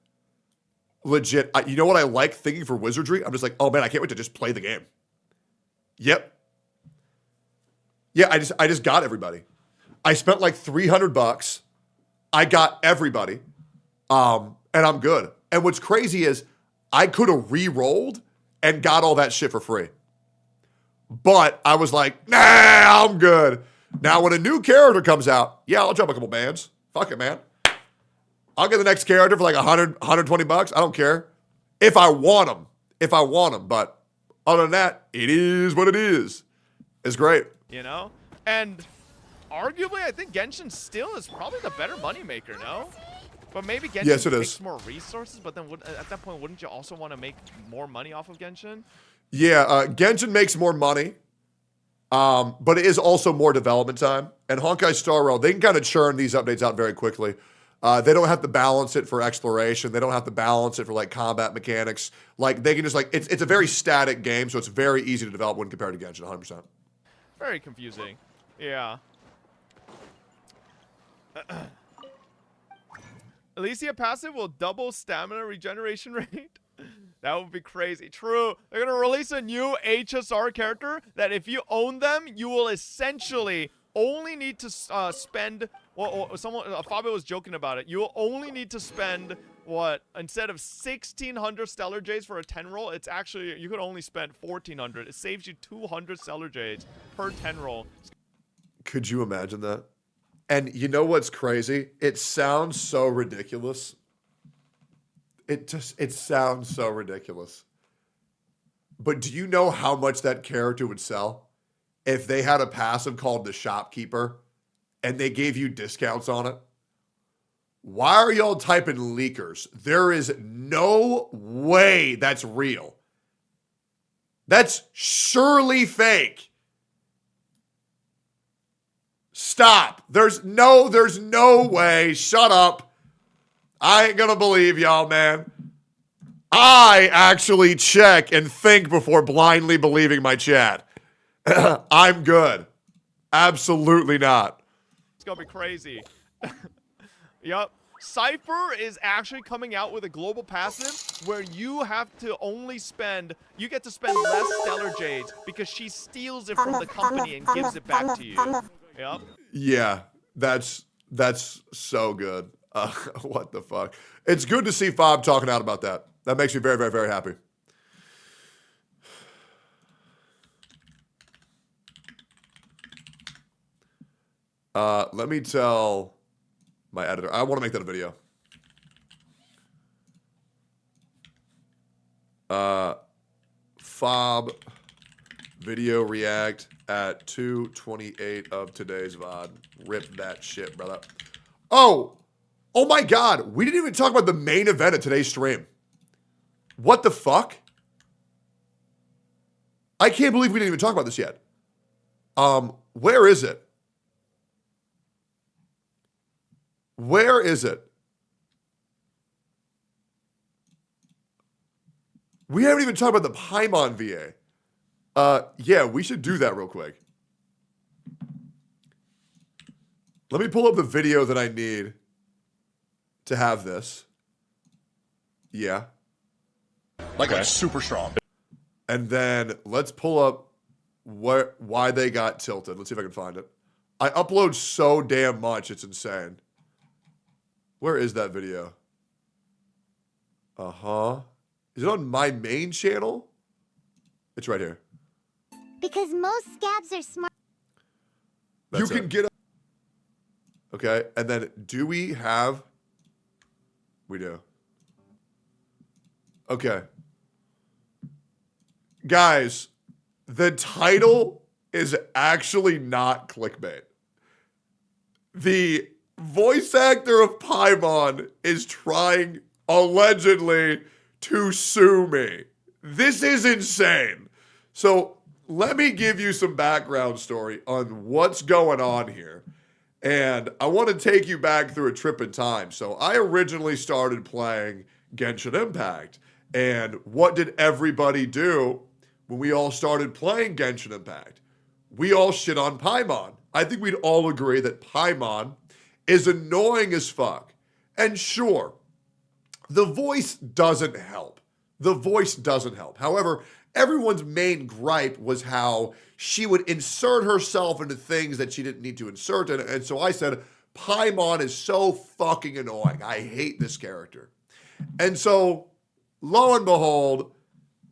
Legit. You know what I like thinking for Wizardry? I'm just like, oh man, I can't wait to just play the game. Yep. Yeah, I just got everybody. I spent like $300. I got everybody. And I'm good. And what's crazy is I could have re-rolled and got all that shit for free. But I was like, nah, I'm good. Now, when a new character comes out, yeah, I'll jump a couple bands. Fuck it, man. I'll get the next character for like $100, $120. I don't care. If I want them. But other than that, it is what it is. It's great. You know? And arguably, I think Genshin still is probably the better moneymaker, no? But maybe Genshin takes more resources, but then at that point, wouldn't you also want to make more money off of Genshin? Yeah, Genshin makes more money. But it is also more development time. And Honkai Star Rail, they can kind of churn these updates out very quickly. They don't have to balance it for exploration. They don't have to balance it for like combat mechanics. Like they can just like, it's a very static game, so it's very easy to develop when compared to Genshin, 100%. Very confusing. Yeah. Elysia passive will double stamina regeneration rate. That would be crazy. True. They're going to release a new HSR character that if you own them, you will essentially only need to spend... Well, Fabio was joking about it. You will only need to spend, what, instead of 1,600 Stellar Jades for a 10 roll, it's actually, you could only spend 1,400. It saves you 200 Stellar Jades per 10 roll. Could you imagine that? And you know what's crazy? It sounds so ridiculous. It sounds so ridiculous. But do you know how much that character would sell if they had a passive called the Shopkeeper and they gave you discounts on it? Why are y'all typing leakers? There is no way that's real. That's surely fake. Stop. There's no way. Shut up. I ain't gonna believe y'all, man. I actually check and think before blindly believing my chat. I'm good. Absolutely not. It's gonna be crazy. Yup. Cypher is actually coming out with a global passive where you have to only spend, you get to spend less Stellar Jades because she steals it from the company and gives it back to you. Yep. Yeah, that's so good. What the fuck? It's good to see Fob talking out about that. That makes me very, very, very happy. Let me tell my editor. I want to make that a video. Fob video react at 2:28 of today's VOD. Rip that shit, brother. Oh my God. We didn't even talk about the main event of today's stream. What the fuck? I can't believe we didn't even talk about this yet. Where is it? Where is it? We haven't even talked about the Paimon VA. Yeah, we should do that real quick. Let me pull up the video that I need to have this. Yeah. Like super strong. And then let's pull up why they got tilted. Let's see if I can find it. I upload so damn much, it's insane. Where is that video? Uh-huh. Is it on my main channel? It's right here. Because most scabs are smart. You can get... Okay, and then do we have... We do. Okay. Guys, the title is actually not clickbait. The voice actor of Paimon is trying, allegedly, to sue me. This is insane. So let me give you some background story on what's going on here. And I want to take you back through a trip in time. So I originally started playing Genshin Impact. And what did everybody do when we all started playing Genshin Impact? We all shit on Paimon. I think we'd all agree that Paimon is annoying as fuck. And sure, the voice doesn't help. The voice doesn't help. However, everyone's main gripe was how she would insert herself into things that she didn't need to insert. And so I said, Paimon is so fucking annoying. I hate this character. And so, lo and behold,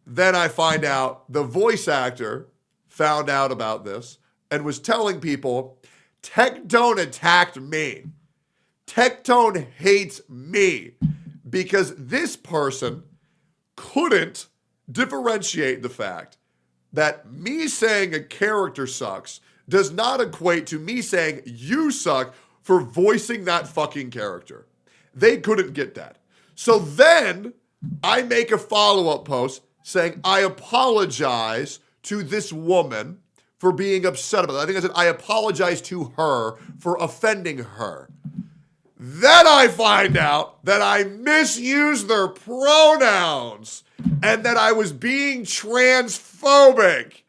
then I find out the voice actor found out about this and was telling people, Tectone attacked me. Tectone hates me because this person couldn't differentiate the fact that me saying a character sucks does not equate to me saying you suck for voicing that fucking character. They couldn't get that. So then I make a follow-up post saying I apologize to this woman for being upset about it. I think I said I apologize to her for offending her. Then I find out that I misused their pronouns and that I was being transphobic.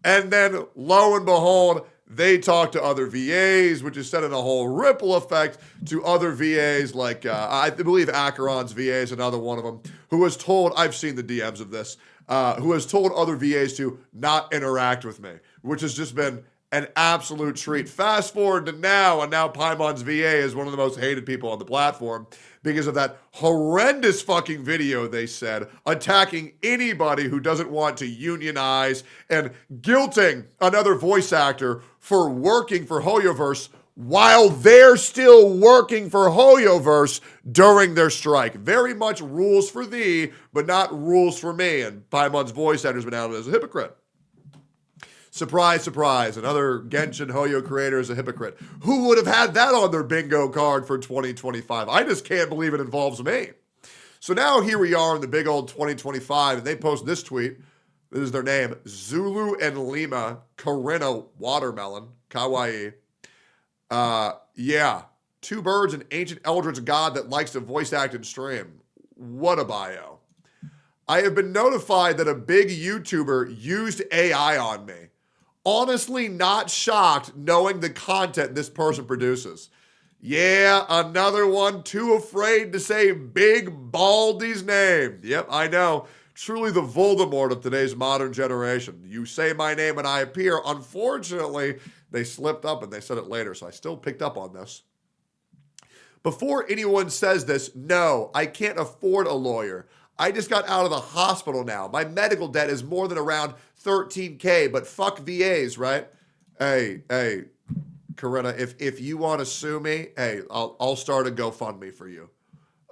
And then, lo and behold, they talk to other VAs, which is sending a whole ripple effect to other VAs, like I believe Acheron's VA is another one of them, who was told, I've seen the DMs of this, who has told other VAs to not interact with me, which has just been an absolute treat. Fast forward to now, and now Paimon's VA is one of the most hated people on the platform because of that horrendous fucking video they said, attacking anybody who doesn't want to unionize and guilting another voice actor for working for Hoyoverse while they're still working for Hoyoverse during their strike. Very much rules for thee, but not rules for me. And Paimon's voice actor's been outed as a hypocrite. Surprise, surprise, another Genshin Hoyo creator is a hypocrite. Who would have had that on their bingo card for 2025? I just can't believe it involves me. So now here we are in the big old 2025, and they post this tweet. This is their name, Zulu and Lima, Corinna Watermelon, kawaii. Yeah, two birds, an ancient eldritch god that likes to voice act and stream. What a bio. I have been notified that a big YouTuber used AI on me. Honestly, not shocked knowing the content this person produces. Yeah, another one too afraid to say Big Baldy's name. Yep, I know. Truly the Voldemort of today's modern generation. You say my name and I appear. Unfortunately, they slipped up and they said it later, so I still picked up on this. Before anyone says this, no, I can't afford a lawyer. I just got out of the hospital now. My medical debt is more than around $13K, but fuck VAs, right? Hey, Corinna, if you want to sue me, hey, I'll start a GoFundMe for you,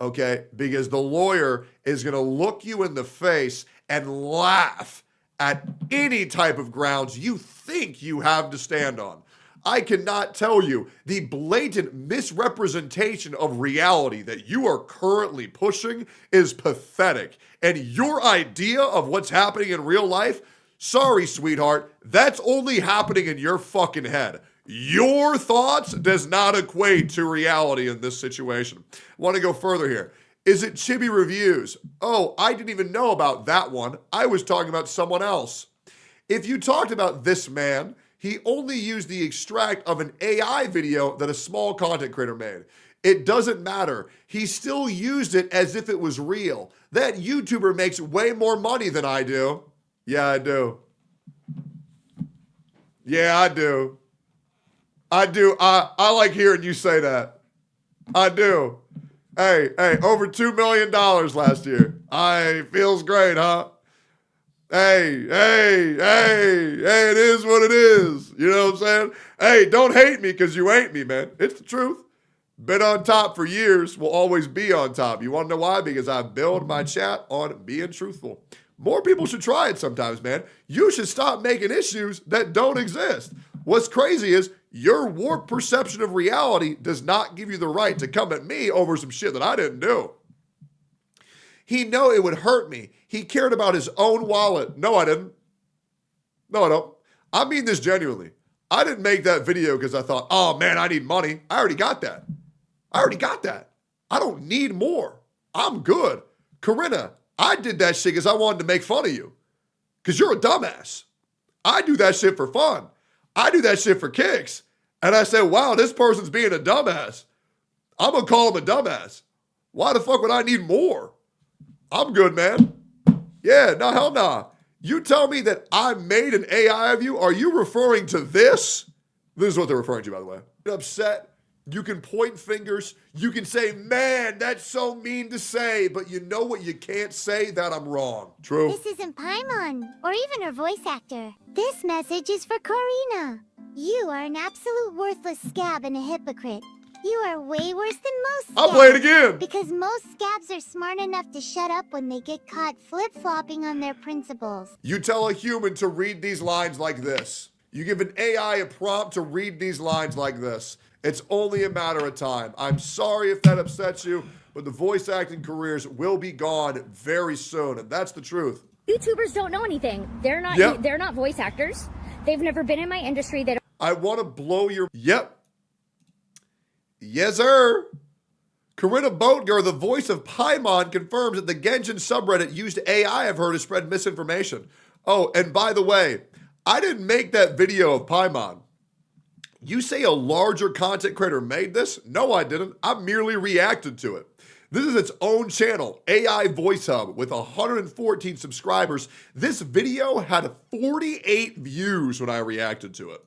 okay? Because the lawyer is going to look you in the face and laugh at any type of grounds you think you have to stand on. I cannot tell you the blatant misrepresentation of reality that you are currently pushing is pathetic. And your idea of what's happening in real life, sorry, sweetheart, that's only happening in your fucking head. Your thoughts does not equate to reality in this situation. Want to go further here. Is it Chibi Reviews? Oh, I didn't even know about that one. I was talking about someone else. If you talked about this man, he only used the extract of an AI video that a small content creator made. It doesn't matter. He still used it as if it was real. That YouTuber makes way more money than I do. Yeah, I do. Yeah, I do. I do. I like hearing you say that. I do. Hey, over $2 million last year. Feels great, huh? Hey, it is what it is. You know what I'm saying? Hey, don't hate me because you ain't me, man. It's the truth. Been on top for years, will always be on top. You want to know why? Because I build my chat on being truthful. More people should try it sometimes, man. You should stop making issues that don't exist. What's crazy is your warped perception of reality does not give you the right to come at me over some shit that I didn't do. He knew it would hurt me. He cared about his own wallet. No, I didn't. No, I don't. I mean this genuinely. I didn't make that video because I thought, oh man, I need money. I already got that. I don't need more. I'm good. Corinna, I did that shit because I wanted to make fun of you. Because you're a dumbass. I do that shit for fun. I do that shit for kicks. And I said, wow, this person's being a dumbass. I'm going to call him a dumbass. Why the fuck would I need more? I'm good, man. Yeah, no, hell nah. You tell me that I made an AI of you. Are you referring to this? This is what they're referring to, by the way. Upset. You can point fingers. You can say, man, that's so mean to say. But you know what you can't say? That I'm wrong. True. This isn't Paimon, or even her voice actor. This message is for Corina. You are an absolute worthless scab and a hypocrite. You are way worse than most scabs. I'll play it again. Because most scabs are smart enough to shut up when they get caught flip-flopping on their principles. You tell a human to read these lines like this. You give an AI a prompt to read these lines like this. It's only a matter of time. I'm sorry if that upsets you, but the voice acting careers will be gone very soon, and that's the truth. YouTubers don't know anything. They're not voice actors. They've never been in my industry. They don't. I want to blow your... Yep. Yes, sir. Corinna Boatger, the voice of Paimon, confirms that the Genshin subreddit used AI of her to spread misinformation. Oh, and by the way, I didn't make that video of Paimon. You say a larger content creator made this? No, I didn't. I merely reacted to it. This is its own channel, AI Voice Hub, with 114 subscribers. This video had 48 views when I reacted to it.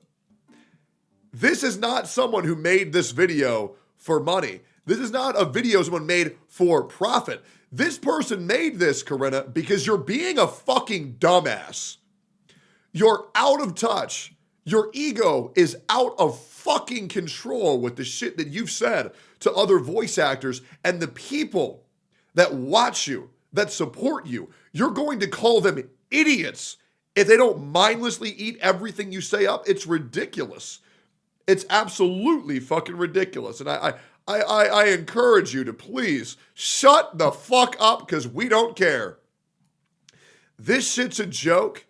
This is not someone who made this video for money. This is not a video someone made for profit. This person made this, Corinna, because you're being a fucking dumbass. You're out of touch. Your ego is out of fucking control with the shit that you've said to other voice actors and the people that watch you, that support you. You're going to call them idiots if they don't mindlessly eat everything you say up. It's ridiculous. It's absolutely fucking ridiculous. And I encourage you to please shut the fuck up because we don't care. This shit's a joke.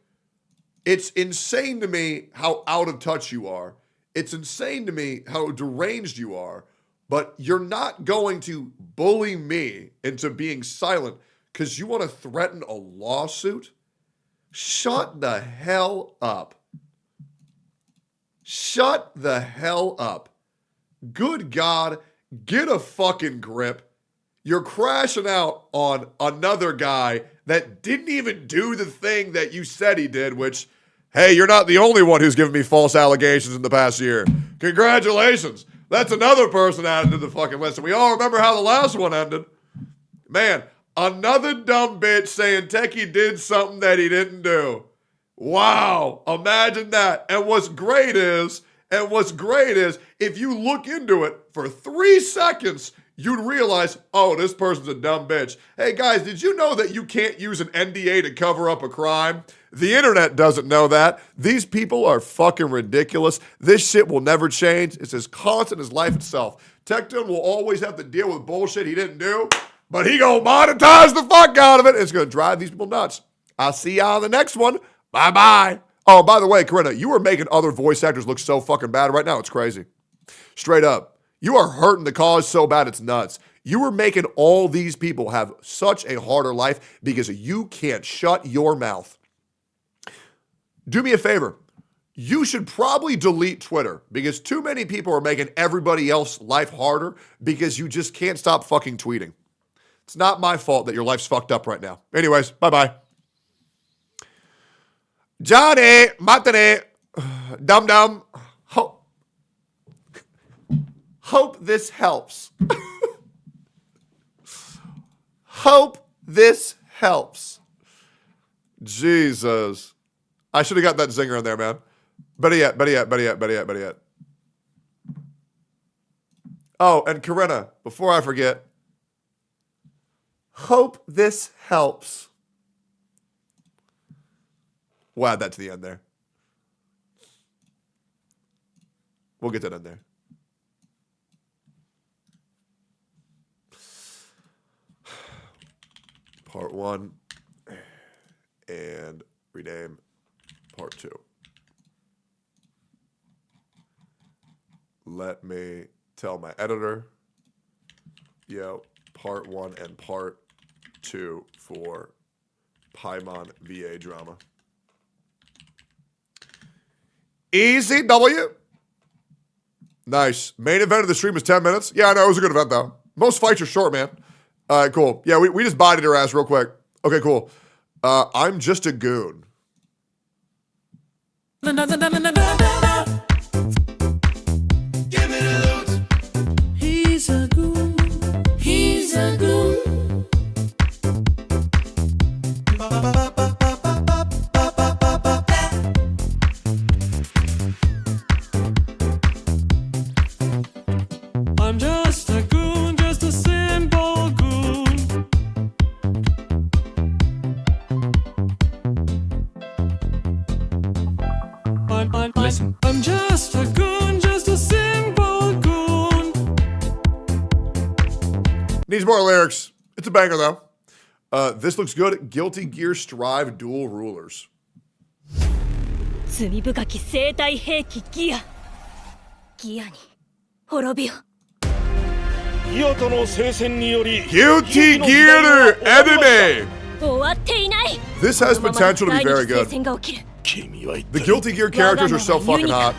It's insane to me how out of touch you are. It's insane to me how deranged you are. But you're not going to bully me into being silent because you want to threaten a lawsuit? Shut the hell up. Shut the hell up. Good God, get a fucking grip. You're crashing out on another guy that didn't even do the thing that you said he did, which, hey, you're not the only one who's given me false allegations in the past year. Congratulations. That's another person added to the fucking list. And we all remember how the last one ended. Man, another dumb bitch saying Techie did something that he didn't do. Wow, imagine that. And what's great is, if you look into it for 3 seconds, you'd realize, oh, this person's a dumb bitch. Hey guys, did you know that you can't use an NDA to cover up a crime? The internet doesn't know that. These people are fucking ridiculous. This shit will never change. It's as constant as life itself. Tectone will always have to deal with bullshit he didn't do, but he gonna monetize the fuck out of it. It's gonna drive these people nuts. I'll see y'all on the next one. Bye-bye. Oh, by the way, Corinna, you are making other voice actors look so fucking bad right now. It's crazy. Straight up. You are hurting the cause so bad it's nuts. You are making all these people have such a harder life because you can't shut your mouth. Do me a favor. You should probably delete Twitter because too many people are making everybody else's life harder because you just can't stop fucking tweeting. It's not my fault that your life's fucked up right now. Anyways, bye-bye. Johnny, matane, dum-dum. Hope this helps. Hope this helps. Jesus. I should have got that zinger in there, man. Better yet. Oh, and Corinna, before I forget, hope this helps. We'll add that to the end there. We'll get that in there. Part 1 and rename Part 2. Let me tell my editor, Part 1 and Part 2 for Paimon VA drama. Easy W. Nice. Main event of the stream is 10 minutes. Yeah, I know. It was a good event, though. Most fights are short, man. All right, cool. Yeah, we just bodied her ass real quick. Okay, cool. I'm just a goon. Give me the loot. He's a goon. He's a goon. I'm just a goon, just a simple goon. Listen. I'm just a goon, just a simple goon. Needs more lyrics. It's a banger, though. This looks good. Guilty Gear Strive Dual Rulers. 罪深き生体兵器ギアギアに滅びよ Guilty Gear Enemy! 終わっていない This has potential to be very good. 戦が起きる The Guilty Gear characters are so fucking hot.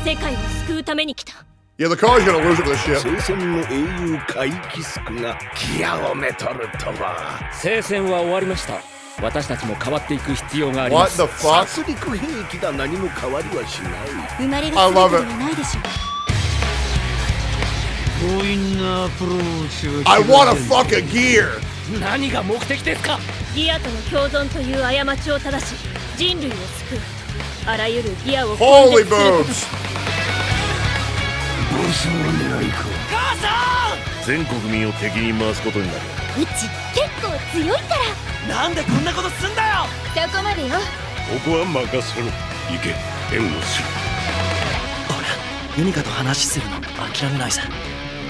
世界を救うために来た Yeah, the car's gonna lose it for this shit. 聖戦の英雄海域スクがギアをめとるとは聖戦は終わりました私たちも変わっていく必要がありま What す the fuck? 殺戮兵器だ何も変わりはしない生まれ I が love 全 it. てではないでしょう 強引なアプローチを I wanna fuck a gear! 何が目的ですかギアとの共存という過ちを正し人類を救うあらゆるギアを Holy 根絶すること boobs! ボスの狙いか母さん全国民を敵に回すことになるうち結構強いからなんでこんなことすんだよそこまでよここは任せろ行け援護するユニカと話するの諦めないぜ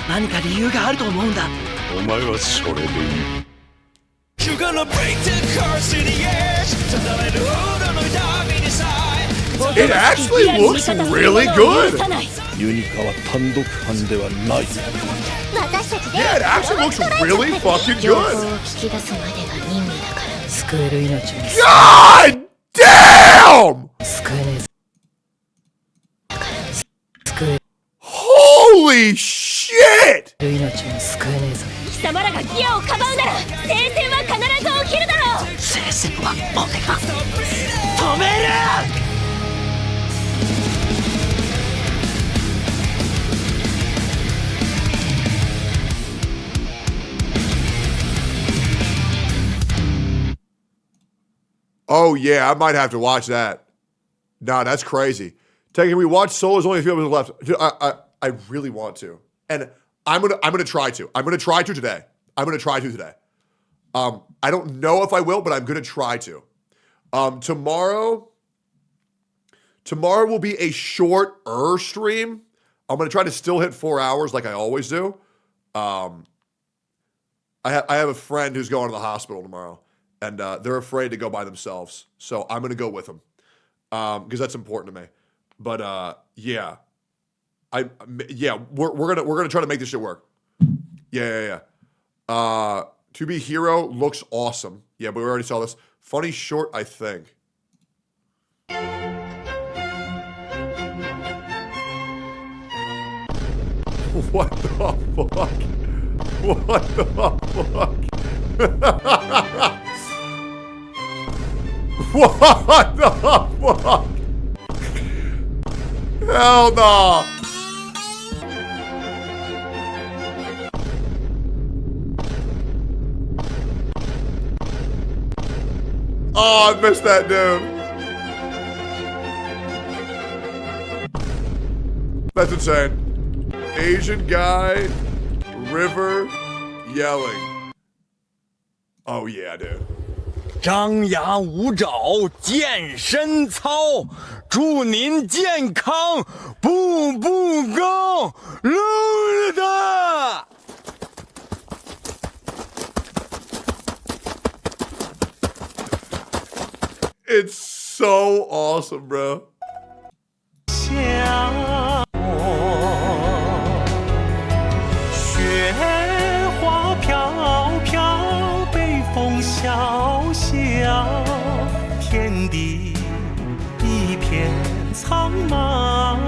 何か理由があると思うんだお前はそれでいい You're gonna break the curse in the edge It actually looks really good! ユニカは単独犯ではない私たちで Yeah, it actually looks really fucking 情報を good! 聞き出すまでが任務だから救える命に God damn! 救えねえぞ救え Holy shit! る命に救えねえぞ貴様らがギアをかばうなら聖戦は必ず起きるだろう聖戦は俺が止める Oh yeah, I might have to watch that. Nah, that's crazy. Can we watch Soul? There's only a few episodes left. Dude, I really want to, and I'm gonna try to. I'm gonna try to today. I don't know if I will, but I'm gonna try to. Tomorrow will be a shorter stream. I'm gonna try to still hit 4 hours like I always do. I have a friend who's going to the hospital tomorrow. And they're afraid to go by themselves. So I'm going to go with them. because that's important to me. But yeah, we're gonna try to make this shit work. Yeah. To Be Hero looks awesome. Yeah, but we already saw this. Funny short, I think. What the fuck? What the fuck? What the fuck? Hell no! Oh, I missed that dude. That's insane. Asian guy, river, yelling. Oh yeah, dude. 张牙舞爪健身操，祝您健康，步步高，噜的。It's so awesome, bro. 雪花飘飘，北风萧萧，天地一片苍茫。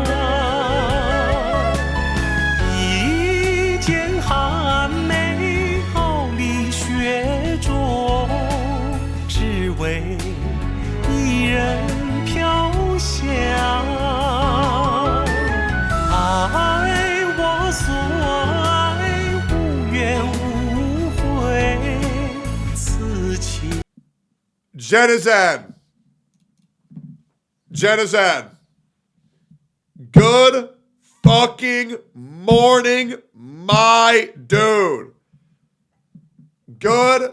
一剑寒梅，傲立雪中，只为一人飘香。爱我所爱，无怨无悔，此情。Genizan. Good fucking morning, my dude. Good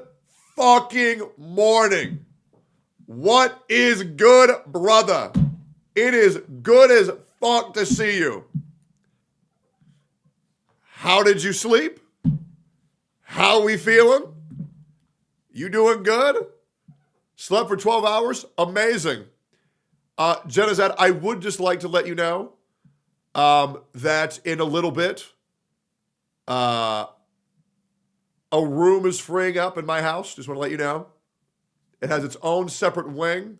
fucking morning. What is good, brother? It is good as fuck to see you. How did you sleep? How we feeling? You doing good? Slept for 12 hours? Amazing. Genizad, I would just like to let you know that in a little bit, a room is freeing up in my house. Just want to let you know. It has its own separate wing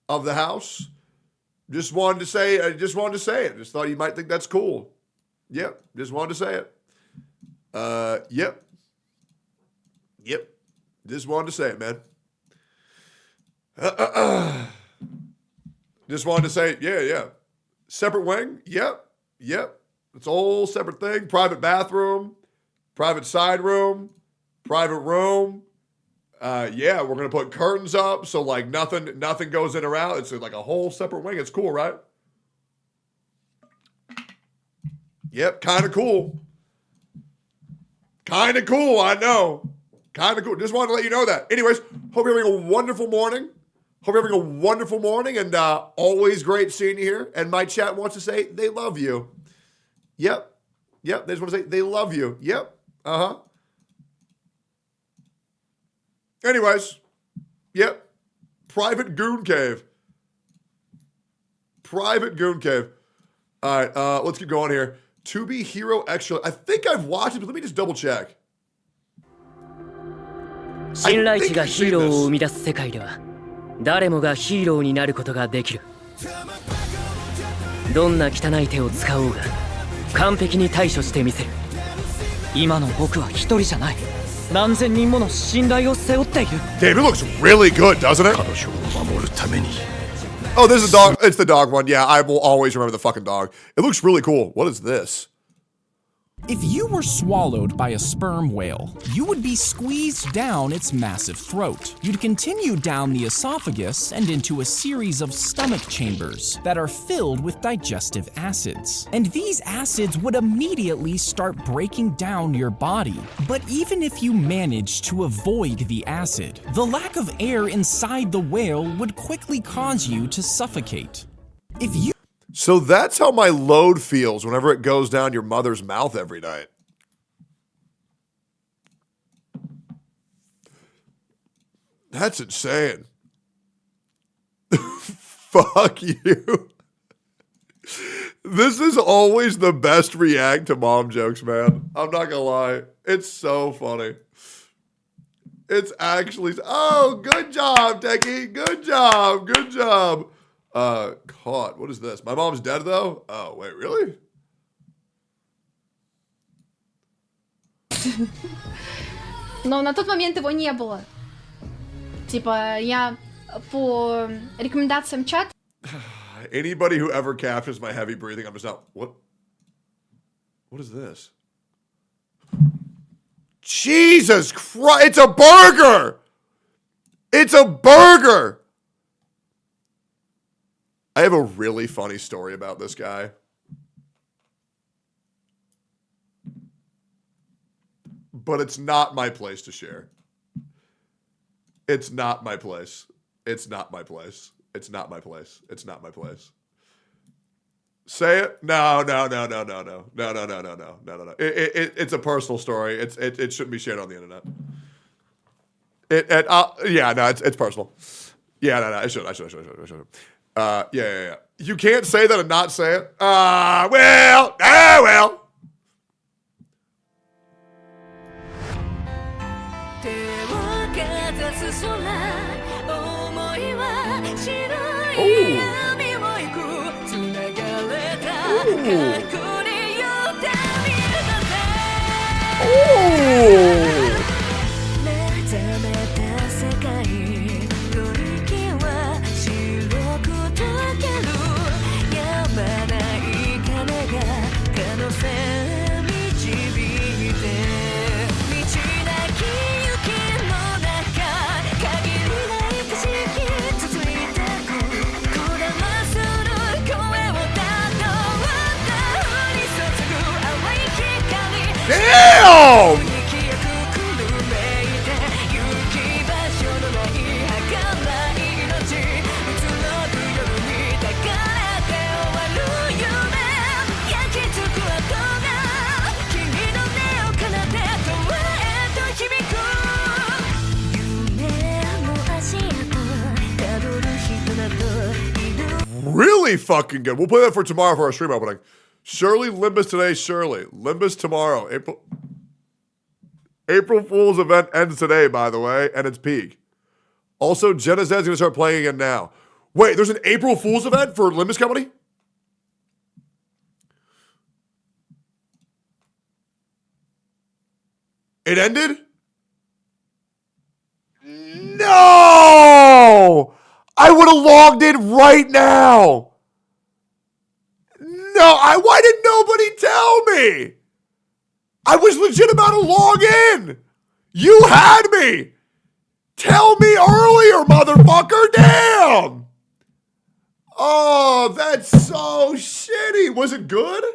of the house. Just wanted to say it. Just thought you might think that's cool. Yep. Just wanted to say it. Yep. Just wanted to say it, man. Just wanted to say, yeah. Separate wing? Yep. It's a whole separate thing. Private bathroom, private side room, private room. Yeah, we're gonna put curtains up so like nothing goes in or out. It's like a whole separate wing. It's cool, right? Yep, kind of cool. I know. Kind of cool. Just wanted to let you know that. Anyways, hope you're having a wonderful morning. And always great seeing you here. And my chat wants to say they love you. Yep. They just want to say they love you. Yep. Anyways. Yep. Private goon cave. All right. Let's keep going here. To Be Hero Extra. I think I've watched it, but let me just double check. 信頼値がヒーローを生み出す世界では誰もがヒーローになることができる。どんな汚い手を使おうが完璧に対処してみせる。今の僕は一人じゃない。何千人もの信頼を背負っている。 Damn, it looks really good, doesn't it? 彼女を守るために。 Oh, this is the dog. It's the dog one. Yeah, I will always remember the fucking dog. It looks really cool. What is this? If you were swallowed by a sperm whale, you would be squeezed down its massive throat. You'd continue down the esophagus and into a series of stomach chambers that are filled with digestive acids. And these acids would immediately start breaking down your body. But even if you managed to avoid the acid, the lack of air inside the whale would quickly cause you to suffocate. So that's how my load feels whenever it goes down your mother's mouth every night. That's insane. Fuck you. This is always the best react to mom jokes, man. I'm not gonna lie. It's so funny. It's actually... Oh, good job, Techie. Good job. Good job. Caught. What is this? My mom's dead, though? Oh, wait, really? Но на тот момент его не было. Типа, я по рекомендациям чата... Anybody who ever captures my heavy breathing, I'm just not... What? What is this? Jesus Christ! It's a burger! It's a burger! I have a really funny story about this guy. But it's not my place to share. It's not my place. It's not my place. It's not my place. It's not my place. Say it? No. It's a personal story. It shouldn't be shared on the internet. It's personal. Yeah, no, I should. Yeah. You can't say that and not say it. Well. 手をかざす空思いは白い闇を行くつながれた隠れよう旅目覚めた世界吐息は白く溶けるやまない鐘が可能性導いて Damn! Really fucking good. We'll play that for tomorrow for our stream opening. Shirley Limbus today, Shirley. Limbus tomorrow. April Fool's event ends today, by the way, and it's peak. Also, Jenna Zed's going to start playing again now. Wait, there's an April Fool's event for Limbus Company? It ended? No! I would have logged in right now. No, why did nobody tell me? I was legit about to log in. You had me. Tell me earlier, motherfucker. Damn. Oh, that's so shitty. Was it good?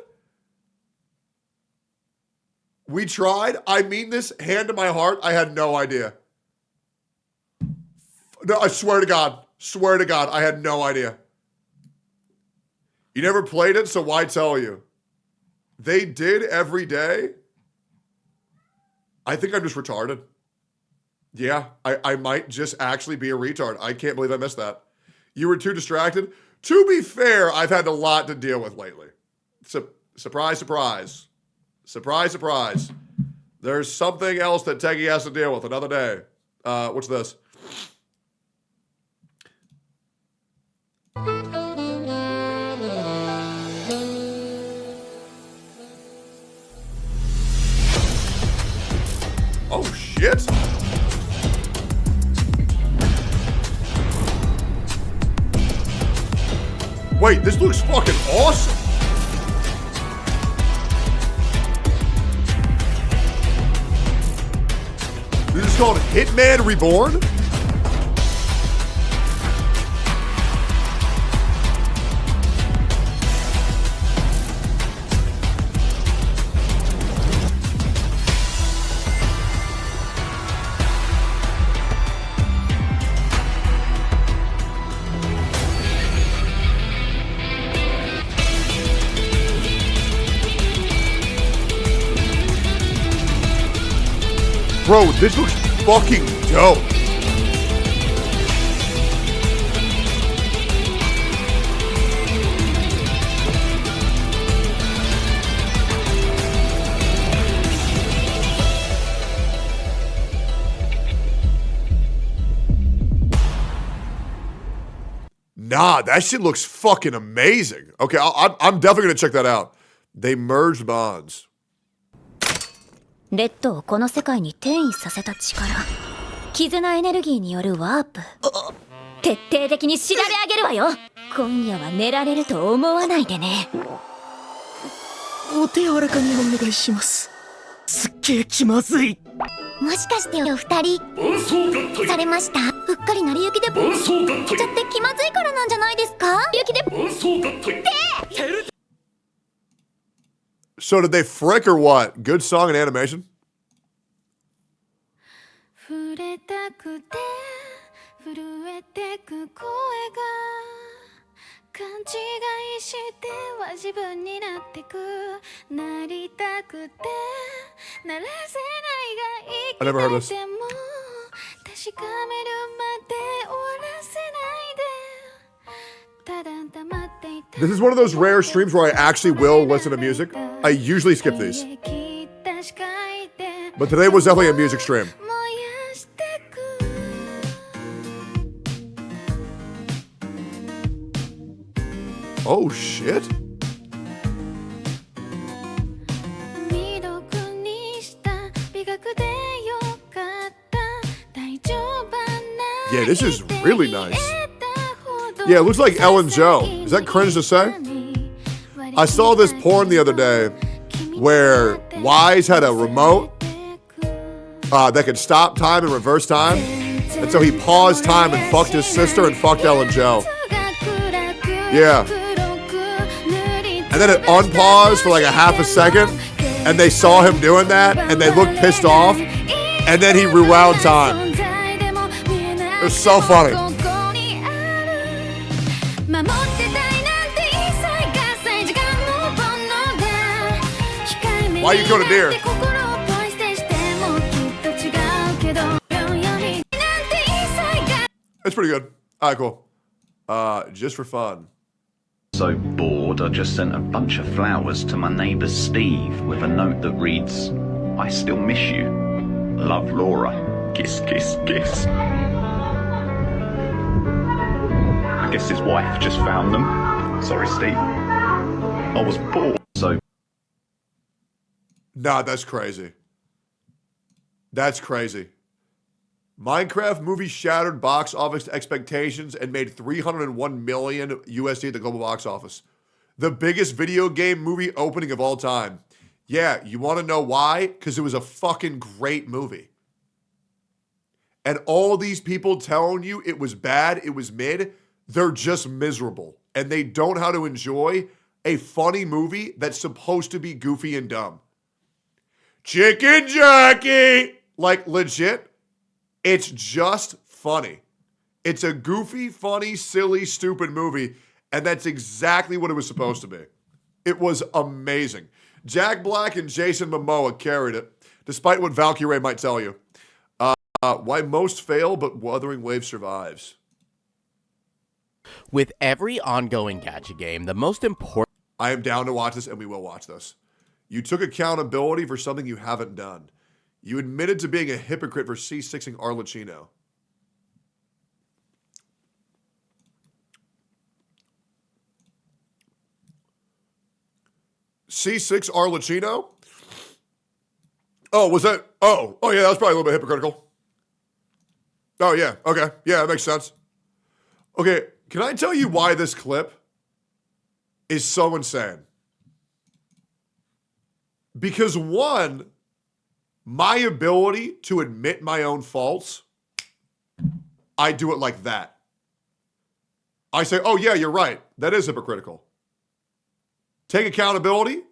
We tried. I mean this, hand to my heart. I had no idea. No, I swear to God. Swear to God, I had no idea. You never played it, so why tell you? They did every day. I think I'm just retarded. Yeah, I might just actually be a retard. I can't believe I missed that. You were too distracted? To be fair, I've had a lot to deal with lately. Surprise, surprise. Surprise, surprise. There's something else that Teggy has to deal with another day. What's this? Oh, shit. Wait, this looks fucking awesome. This is called Hitman Reborn? Bro, this looks fucking dope. Nah, that shit looks fucking amazing. Okay, I'm definitely gonna check that out. They merged bonds. レッドをこの世界に転移させた力、絆エネルギーによるワープ。徹底的に調べ上げるわよ。今夜は寝られると思わないでね。お手柔らかにお願いします。すっげえ気まずい。もしかしてお二人されました？うっかり成り行きでちゃって気まずいからなんじゃないですか？行きでSo did they frick or what? Good song and animation? 触れたくて震えてく声が勘違いしては自分になってくなりたくてならせないが I never heard 生 this. きてても確かめるまで終わらせないでただ黙っていた This is one of those rare streams where I actually will listen to music. I usually skip these. But today was definitely a music stream. Oh shit. Yeah, this is really nice. Yeah, it looks like Ellen Joe. Is that cringe to say? I saw this porn the other day where Wise had a remote that could stop time and reverse time. And so he paused time and fucked his sister and fucked Ellen Joe. Yeah. And then it unpaused for like a half a second. And they saw him doing that and they looked pissed off. And then he rewound time. It was so funny. Why you go to deer? That's pretty good. All right, cool. Just for fun. So bored, I just sent a bunch of flowers to my neighbour Steve with a note that reads, I still miss you. Love, Laura. Kiss, kiss, kiss. I guess his wife just found them. Sorry, Steve. I was bored, so... Nah, that's crazy. That's crazy. Minecraft movie shattered box office expectations and made $301 million USD at the global box office. The biggest video game movie opening of all time. Yeah, you want to know why? Because it was a fucking great movie. And all these people telling you it was bad, it was mid, they're just miserable. And they don't know how to enjoy a funny movie that's supposed to be goofy and dumb. Chicken Jackie! Like, legit, it's just funny. It's a goofy, funny, silly, stupid movie, and that's exactly what it was supposed to be. It was amazing. Jack Black and Jason Momoa carried it, despite what Valkyrie might tell you. Why most fail, but Wuthering Wave survives. With every ongoing gacha game, the most important... I am down to watch this, and we will watch this. You took accountability for something you haven't done. You admitted to being a hypocrite for C6ing Arlecchino. C6 Arlecchino? Oh, was that? Oh, yeah, that was probably a little bit hypocritical. Oh, yeah, okay. Yeah, that makes sense. Okay, can I tell you why this clip is so insane? Because one, my ability to admit my own faults, I do it like that. I say, oh yeah, you're right. That is hypocritical. Take accountability,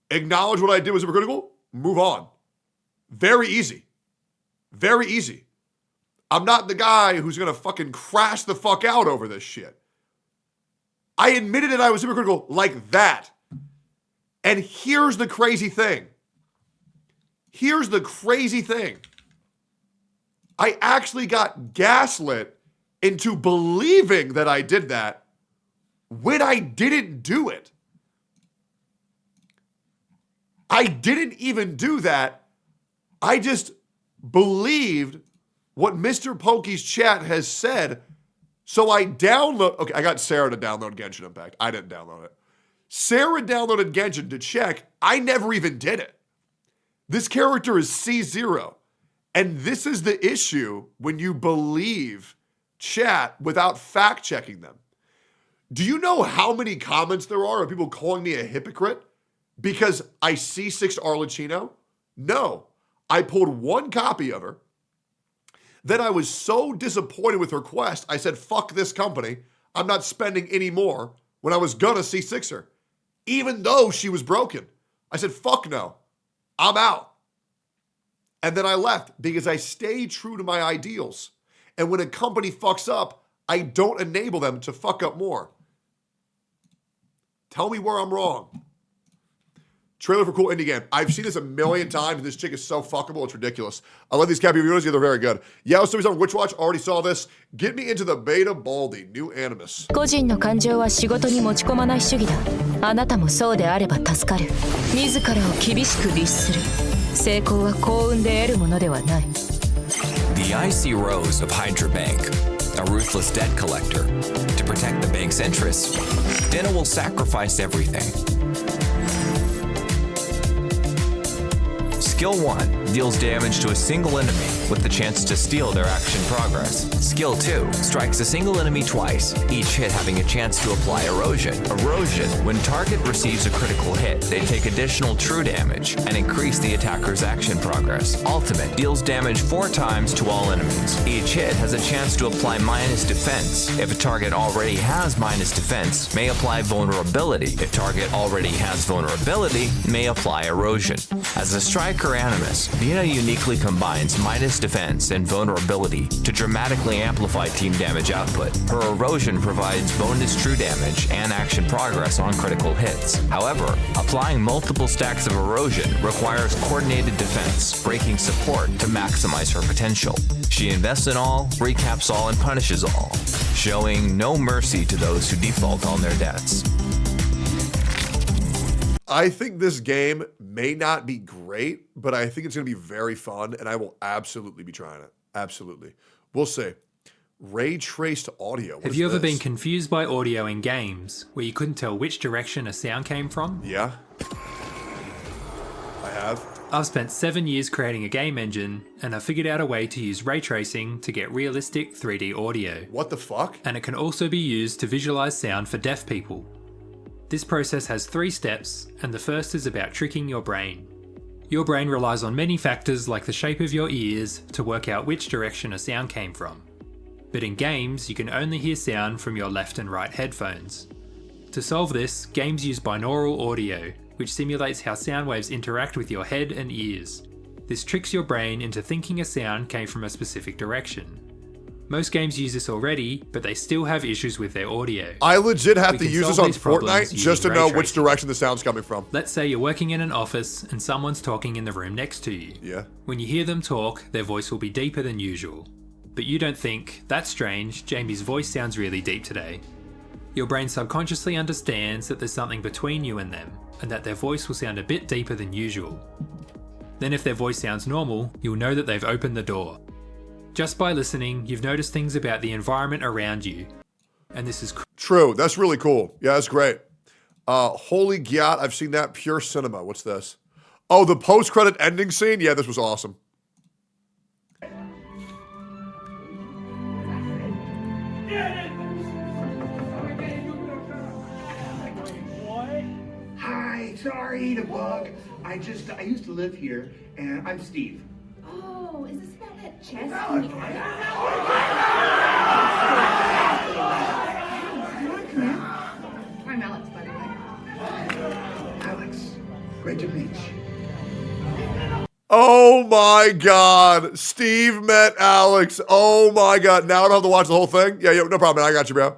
acknowledge what I did was hypocritical, move on. Very easy. Very easy. I'm not the guy who's going to fucking crash the fuck out over this shit. I admitted that I was hypocritical like that. And here's the crazy thing. Here's the crazy thing. I actually got gaslit into believing that I did that when I didn't do it. I didn't even do that. I just believed what Mr. Pokke's chat has said So I download. Okay, I got Sarah to download Genshin Impact. I didn't download it. Sarah downloaded Genshin to check. I never even did it. This character is C0. And this is the issue when you believe chat without fact checking them. Do you know how many comments there are of people calling me a hypocrite because I C6 Arlecchino? No. I pulled one copy of her. Then I was so disappointed with her quest, I said, fuck this company. I'm not spending any more when I was gonna C6 her. Even though she was broken. I said, fuck no. I'm out. And then I left because I stay true to my ideals. And when a company fucks up, I don't enable them to fuck up more. Tell me where I'm wrong. Trailer for cool indie game. I've seen this a million times, and this chick is so fuckable, it's ridiculous. I love these cappy videos, they're very good. Yeah, I was on Witch Watch, already saw this. Get me into the beta Baldy, new Animus. 個人の感情は仕事に持ち込まない主義だ。あなたもそうであれば助かる。自らを厳しく律する。成功は幸運で得るものではない。The icy rose of Hydra Bank, a ruthless debt collector. To protect the bank's interests, Dina will sacrifice everything. Skill 1 deals damage to a single enemy with the chance to steal their action progress. Skill 2 strikes a single enemy twice, each hit having a chance to apply erosion. Erosion, when target receives a critical hit, they take additional true damage and increase the attacker's action progress. Ultimate deals damage 4 times to all enemies. Each hit has a chance to apply minus defense. If a target already has minus defense, may apply vulnerability. If target already has vulnerability, may apply erosion. As a striker Animus, Dina uniquely combines minus defense and vulnerability to dramatically amplify team damage output. Her erosion provides bonus true damage and action progress on critical hits. However, applying multiple stacks of erosion requires coordinated defense, breaking support to maximize her potential. She invests in all, recaps all, and punishes all, showing no mercy to those who default on their debts. I think this game may not be great, but I think it's going to be very fun, and I will absolutely be trying it. Absolutely. We'll see. Ray traced audio. Have you ever been confused by audio in games where you couldn't tell which direction a sound came from? Yeah. I have. I've spent 7 years creating a game engine, and I figured out a way to use ray tracing to get realistic 3D audio. What the fuck? And it can also be used to visualize sound for deaf people. This process has 3 steps, and the first is about tricking your brain. Your brain relies on many factors like the shape of your ears to work out which direction a sound came from. But in games, you can only hear sound from your left and right headphones. To solve this, games use binaural audio, which simulates how sound waves interact with your head and ears. This tricks your brain into thinking a sound came from a specific direction. Most games use this already, but they still have issues with their audio. I legit have to use this on Fortnite just to know which direction the sound's coming from. Let's say you're working in an office and someone's talking in the room next to you. Yeah. When you hear them talk, their voice will be deeper than usual. But you don't think, that's strange, Jamie's voice sounds really deep today. Your brain subconsciously understands that there's something between you and them, and that their voice will sound a bit deeper than usual. Then if their voice sounds normal, you'll know that they've opened the door. Just by listening, you've noticed things about the environment around you. And this is true. That's really cool. Yeah, that's great. Holy Gyat, I've seen that. Pure cinema. What's this? Oh, the post-credit ending scene? Yeah, this was awesome. Hi, sorry to bug. I used to live here, and I'm Steve. Oh, is this about that chess? I'm Alex, by the way. Alex, great to meet you. Oh my God. Steve met Alex. Oh my God. Now I don't have to watch the whole thing? Yeah, no problem. I got you, bro.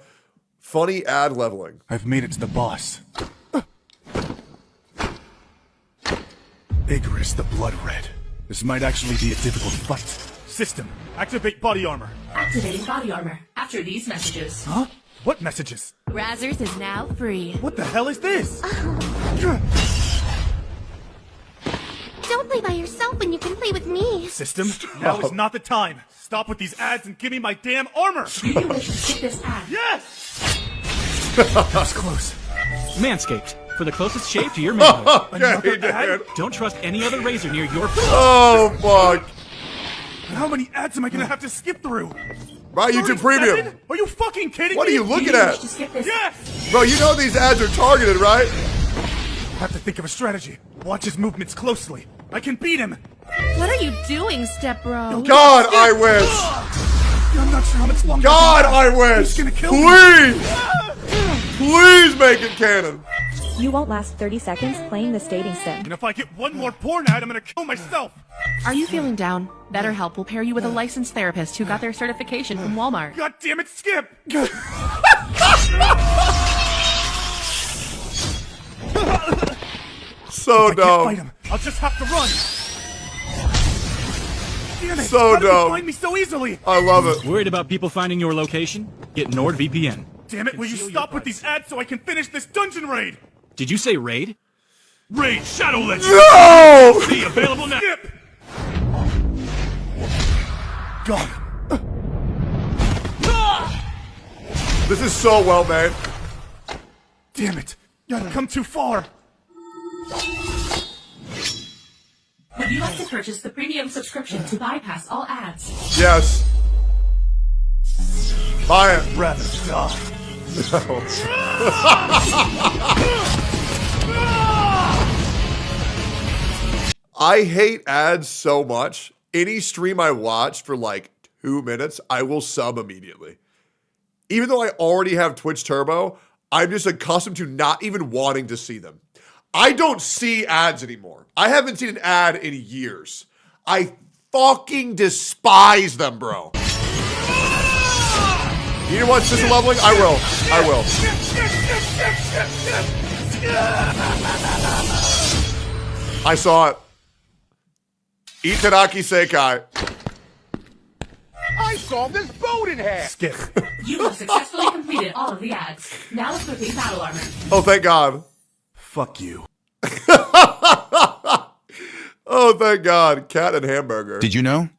Funny ad leveling. I've made it to the boss. Icarus the Blood Red. This might actually be a difficult fight. System, activate body armor. Activating body armor after these messages. Huh? What messages? Razzers is now free. What the hell is this? Don't play by yourself when you can play with me. System, now is not the time. Stop with these ads and give me my damn armor. Do you wish to skip this ad? Yes! That was close. Manscaped, for the closest shave to your manhood. Another ad? Don't trust any other razor near your... Oh, fuck. How many ads am I gonna have to skip through? Right, YouTube Premium. 37? Are you fucking kidding What me? are you looking at? Yes! Bro, you know these ads are targeted, right? I have to think of a strategy. Watch his movements closely. I can beat him. What are you doing, stepbro? God, I wish. I'm not sure how much longer. God, I wish. He's gonna kill me. Please. Please make it canon. You won't last 30 seconds playing this dating sim. And if I get one more porn ad, I'm gonna kill myself. Are you feeling down? BetterHelp will pair you with a licensed therapist who got their certification from Walmart. God damn it, Skip! So if I can't dumb. fight him, I'll just have to run. Damn it! So How did he dumb. find me so easily? I love it. Worried about people finding your location? Get NordVPN. Damn it! Will you stop with these ads so I can finish this dungeon raid? Did you say raid? Raid Shadow Legends. No! See available now. Skip. God. This is so well made. Damn it! I've come too far. Would you like to purchase the premium subscription to bypass all ads? Yes. Buy it. Rather die. No. I hate ads so much. Any stream I watch for like 2 minutes, I will sub immediately. Even though I already have Twitch Turbo, I'm just accustomed to not even wanting to see them. I don't see ads anymore. I haven't seen an ad in years. I fucking despise them, bro. You know what, Sister Leveling? I will. I will. I saw it. Itaraki Seikai. I saw this boat in half. Skip. You have successfully completed all of the ads. Now equipping battle armor. Oh, thank God. Fuck you. Oh, thank God. Cat and hamburger. Did you know?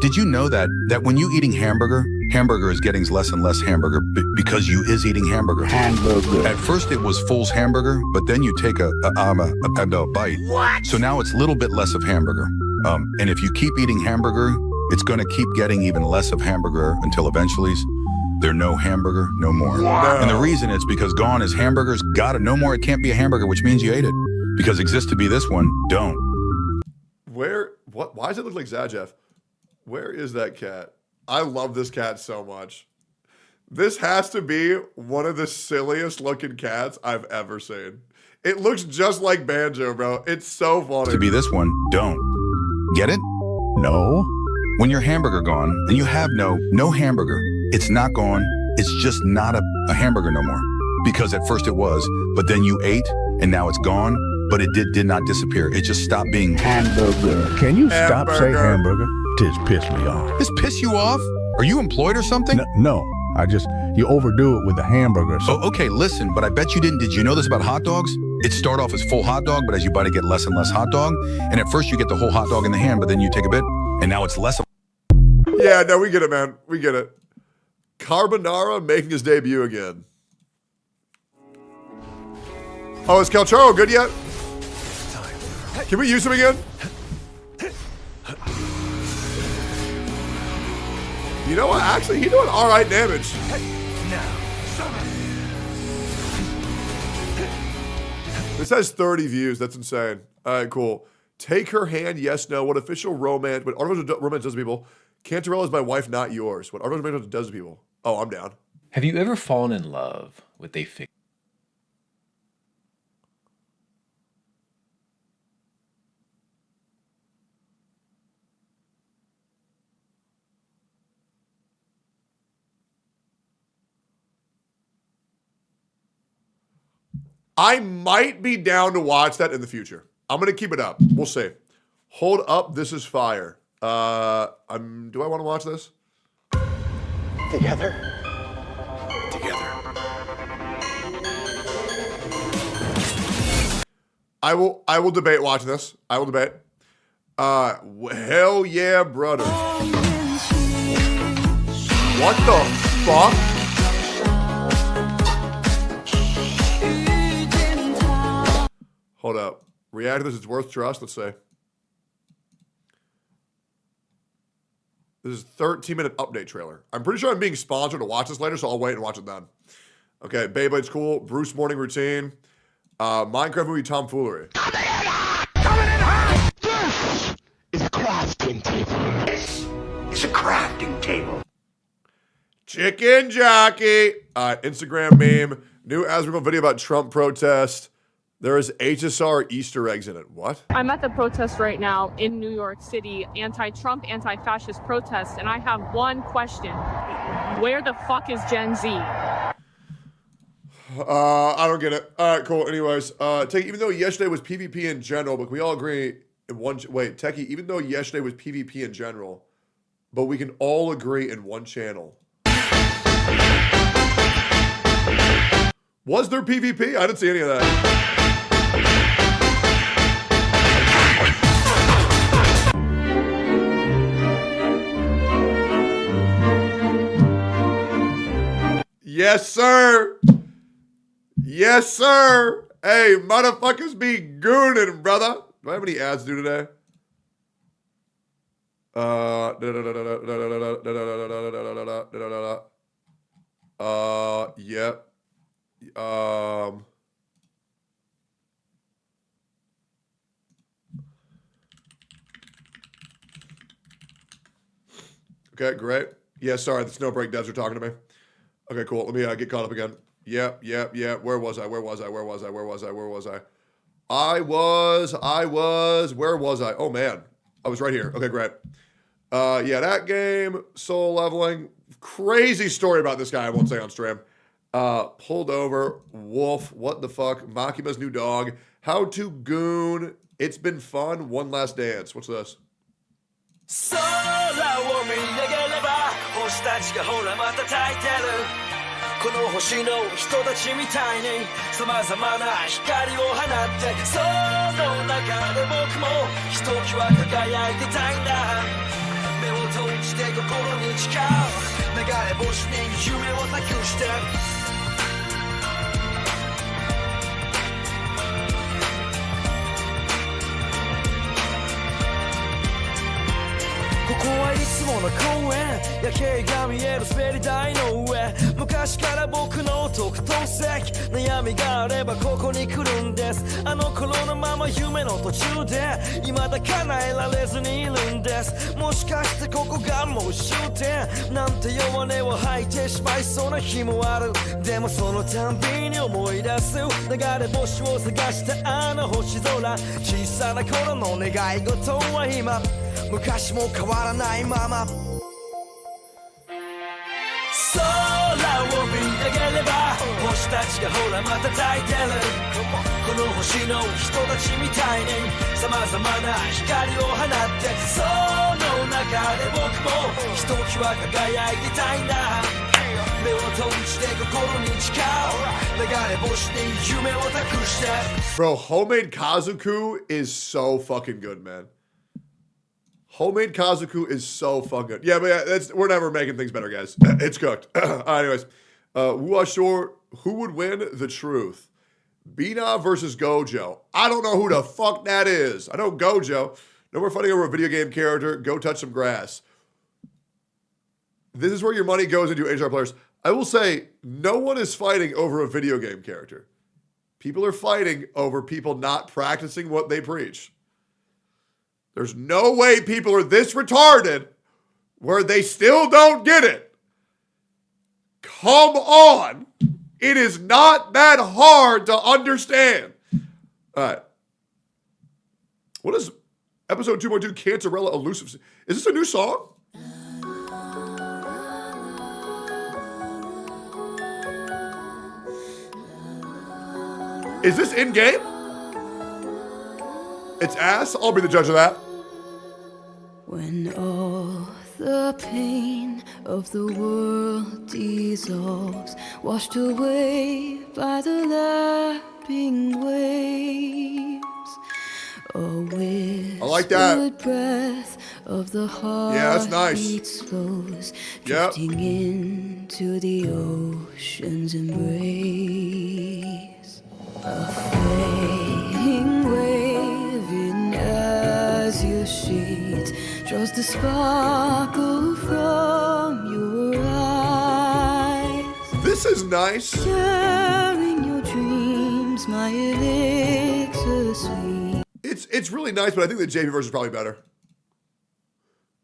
Did you know that when you eating hamburger is getting less and less hamburger because you is eating hamburger. At first it was Fool's hamburger, but then you take a bite. What? So now it's a little bit less of hamburger. And if you keep eating hamburger, it's going to keep getting even less of hamburger until eventually there's no hamburger, no more. No. And the reason is because gone is hamburgers, got it, no more, it can't be a hamburger, which means you ate it. Because exists to be this one, don't. Where, what, why does it look like Zajeff? Where is that cat? I love this cat so much. This has to be one of the silliest looking cats I've ever seen. It looks just like Banjo, bro. It's so funny. To be this one, don't. Get it? No. When your hamburger gone, and you have no hamburger, it's not gone, it's just not a hamburger no more. Because at first it was, but then you ate, and now it's gone, but it did not disappear. It just stopped being hamburger. Can you stop saying hamburger? This piss me off. This piss you off? Are you employed or something? No, you overdo it with the hamburger. So. Oh, okay, listen, but I bet you didn't. Did you know this about hot dogs? It start off as full hot dog, but as you bite it, get less and less hot dog. And at first you get the whole hot dog in the hand, but then you take a bit, and now it's less of. Yeah, no, we get it, man. We get it. Carbonara making his debut again. Oh, is Calcharo good yet? Can we use him again? You know what? Actually, he's doing all right damage. This has 30 views. That's insane. All right, cool. Take her hand. Yes, no. What official romance? What artificial romance does to people? Cantarella is my wife, not yours. What artificial romance does to people? Oh, I'm down. Have you ever fallen in love with a fiction? I might be down to watch that in the future. I'm going to keep it up. We'll see. Hold up. This is fire. Do I want to watch this? Together. I will debate watching this. I will debate. Hell yeah, brother. What the fuck? Hold up. React to this, it's worth trust, let's say. This is a 13-minute update trailer. I'm pretty sure I'm being sponsored to watch this later, so I'll wait and watch it then. Okay, Beyblade's cool. Bruce morning routine. Minecraft movie tomfoolery. This is a crafting table. This is a crafting table. Chicken jockey. Instagram meme. New Asriel video about Trump protest. There is HSR Easter eggs in it. What? I'm at the protest right now in New York City, anti-Trump, anti-fascist protest, and I have one question. Where the fuck is Gen Z? I don't get it. All right, cool. Anyways, even though yesterday was PvP in general, but can we all agree in one... Wait, Techie, even though yesterday was PvP in general, but we can all agree in one channel. Was there PvP? I didn't see any of that. Yes, sir. Yes, sir. Hey, motherfuckers be gooning, brother. Do I have any ads to do today? Yep. Okay, great. Yeah, sorry, the Snowbreak devs are talking to me. Okay, cool. Let me get caught up again. Yep. Where was I? Where was I? Where was I? Oh, man. I was right here. Okay, great. Yeah, that game, soul leveling. Crazy story about this guy I won't say on stream. Pulled over, wolf, what the fuck, Makima's new dog, how to goon, it's been fun, one last dance. What's this? 空を見上げれば星たちがほらまた焚いてるこの星の人たちみたいに様々な光を放ってその中で僕もひときわ輝いてたいんだ目を閉じて心に誓う流れ星に夢を託してここはいつもの公園夜景が見える滑り台の上昔から僕の特等席悩みがあればここに来るんですあの頃のまま夢の途中で未だ叶えられずにいるんですもしかしてここがもう終点なんて弱音を吐いてしまいそうな日もあるでもそのたんびに思い出す流れ星を探したあの星空小さな頃の願い事は今昔も変わらないまま空を見上げれば星たちがほらまた焚いてるこの星の人たちみたいに様々な光を放ってその中で僕もひときわ輝いてたいんだ目を閉じて心に誓う流れ星に夢を託して Bro, Homemade Kazuku is so fucking good, man. Homemade Kazuku is so fucking good. Yeah, but yeah, we're never making things better, guys. It's cooked. Anyways, Wuashore, who would win? The truth. Bina versus Gojo. I don't know who the fuck that is. I know Gojo. No more fighting over a video game character. Go touch some grass. This is where your money goes into HR players. I will say, no one is fighting over a video game character. People are fighting over people not practicing what they preach. There's no way people are this retarded where they still don't get it. Come on. It is not that hard to understand. All right. What is episode 2.2 Cancerella Elusive? Is this a new song? Is this in-game? It's ass? I'll be the judge of that. When all the pain of the world dissolves, washed away by the lapping waves, I like that. Breath of the heart. Yeah, that's nice. Slows, Yep. drifting into the ocean's embrace. A fading wave in azure sheets draws the sparkle from your eyes. This is nice. Sharing your dreams, my elixir sweet. It's really nice, but I think the JV version is probably better.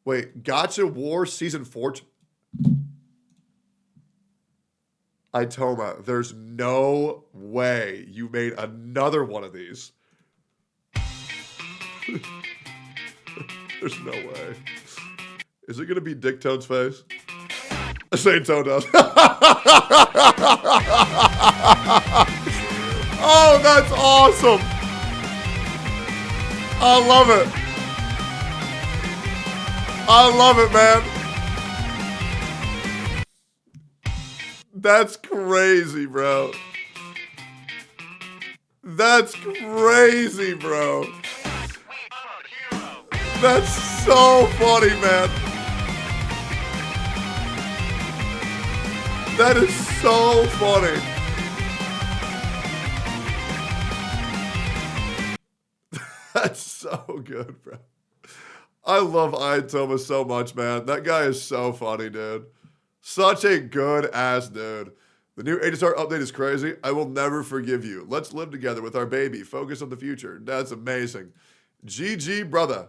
Wait, Gotcha War Season 4? Itoma, there's no way you made another one of these. There's no way. Is it going to be Dick Tone's face? Saint Tone does. Oh, that's awesome. I love it. I love it, man. That's crazy, bro. That's crazy, bro. That's so funny, man. That is so funny. That's so good, bro. I love Ayatoma so much, man. That guy is so funny, dude. Such a good ass dude. The new HSR update is crazy. I will never forgive you. Let's live together with our baby. Focus on the future. That's amazing. GG, brother.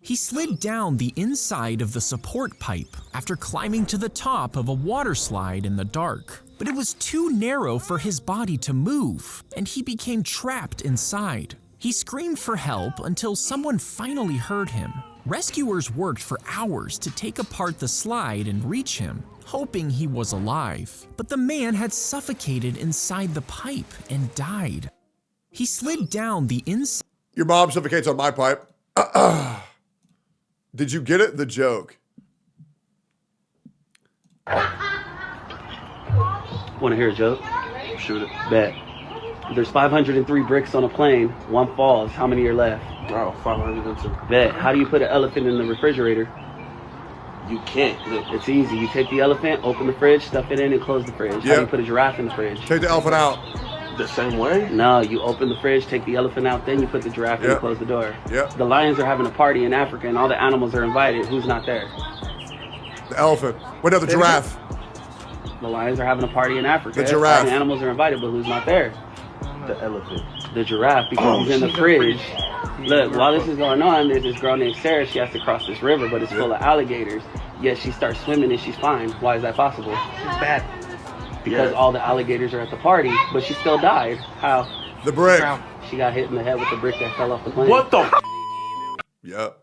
He slid down the inside of the support pipe after climbing to the top of a water slide in the dark. But it was too narrow for his body to move, and he became trapped inside. He screamed for help until someone finally heard him. Rescuers worked for hours to take apart the slide and reach him, hoping he was alive. But the man had suffocated inside the pipe and died. He slid down the inside. Your mom suffocates on my pipe. Did you get it? The joke. Want to hear a joke? Shoot it. Bet. There's 503 bricks on a plane. One falls. How many are left? Oh, 502. Bet. How do you put an elephant in the refrigerator? You can't. It's easy. You take the elephant, open the fridge, stuff it in, and close the fridge. How do you put a giraffe in the fridge? Take the elephant out. The same way? No, you open the fridge, take the elephant out, then you put the giraffe in and close the door. Yep. The lions are having a party in Africa, and all the animals are invited. Who's not there? The elephant. Wait, no, the giraffe. The lions are having a party in Africa. The giraffe. All the animals are invited, but who's not there? The elephant. The giraffe, because he's in the fridge. Look, while this is going on, there's this girl named Sarah. She has to cross this river, but it's full of alligators. Yet she starts swimming and she's fine. Why is that possible? She's bad. Because all the alligators are at the party, but she still died. How? The brick. She got hit in the head with the brick that fell off the plane. What the? Yep.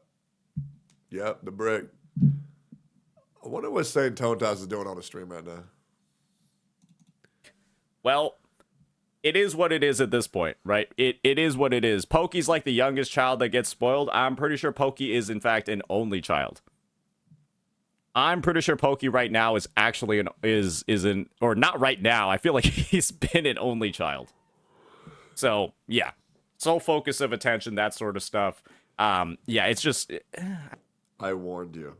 Yep, the brick. I wonder what Saint Tontas is doing on the stream right now. Well, it is what it is at this point, right? It is what it is. Pokke's like the youngest child that gets spoiled. I'm pretty sure Pokke is, in fact, an only child. I'm pretty sure Pokke right now is actually or not right now. I feel like he's been an only child. So, yeah. Sole focus of attention, that sort of stuff. Yeah, it's just... I warned you.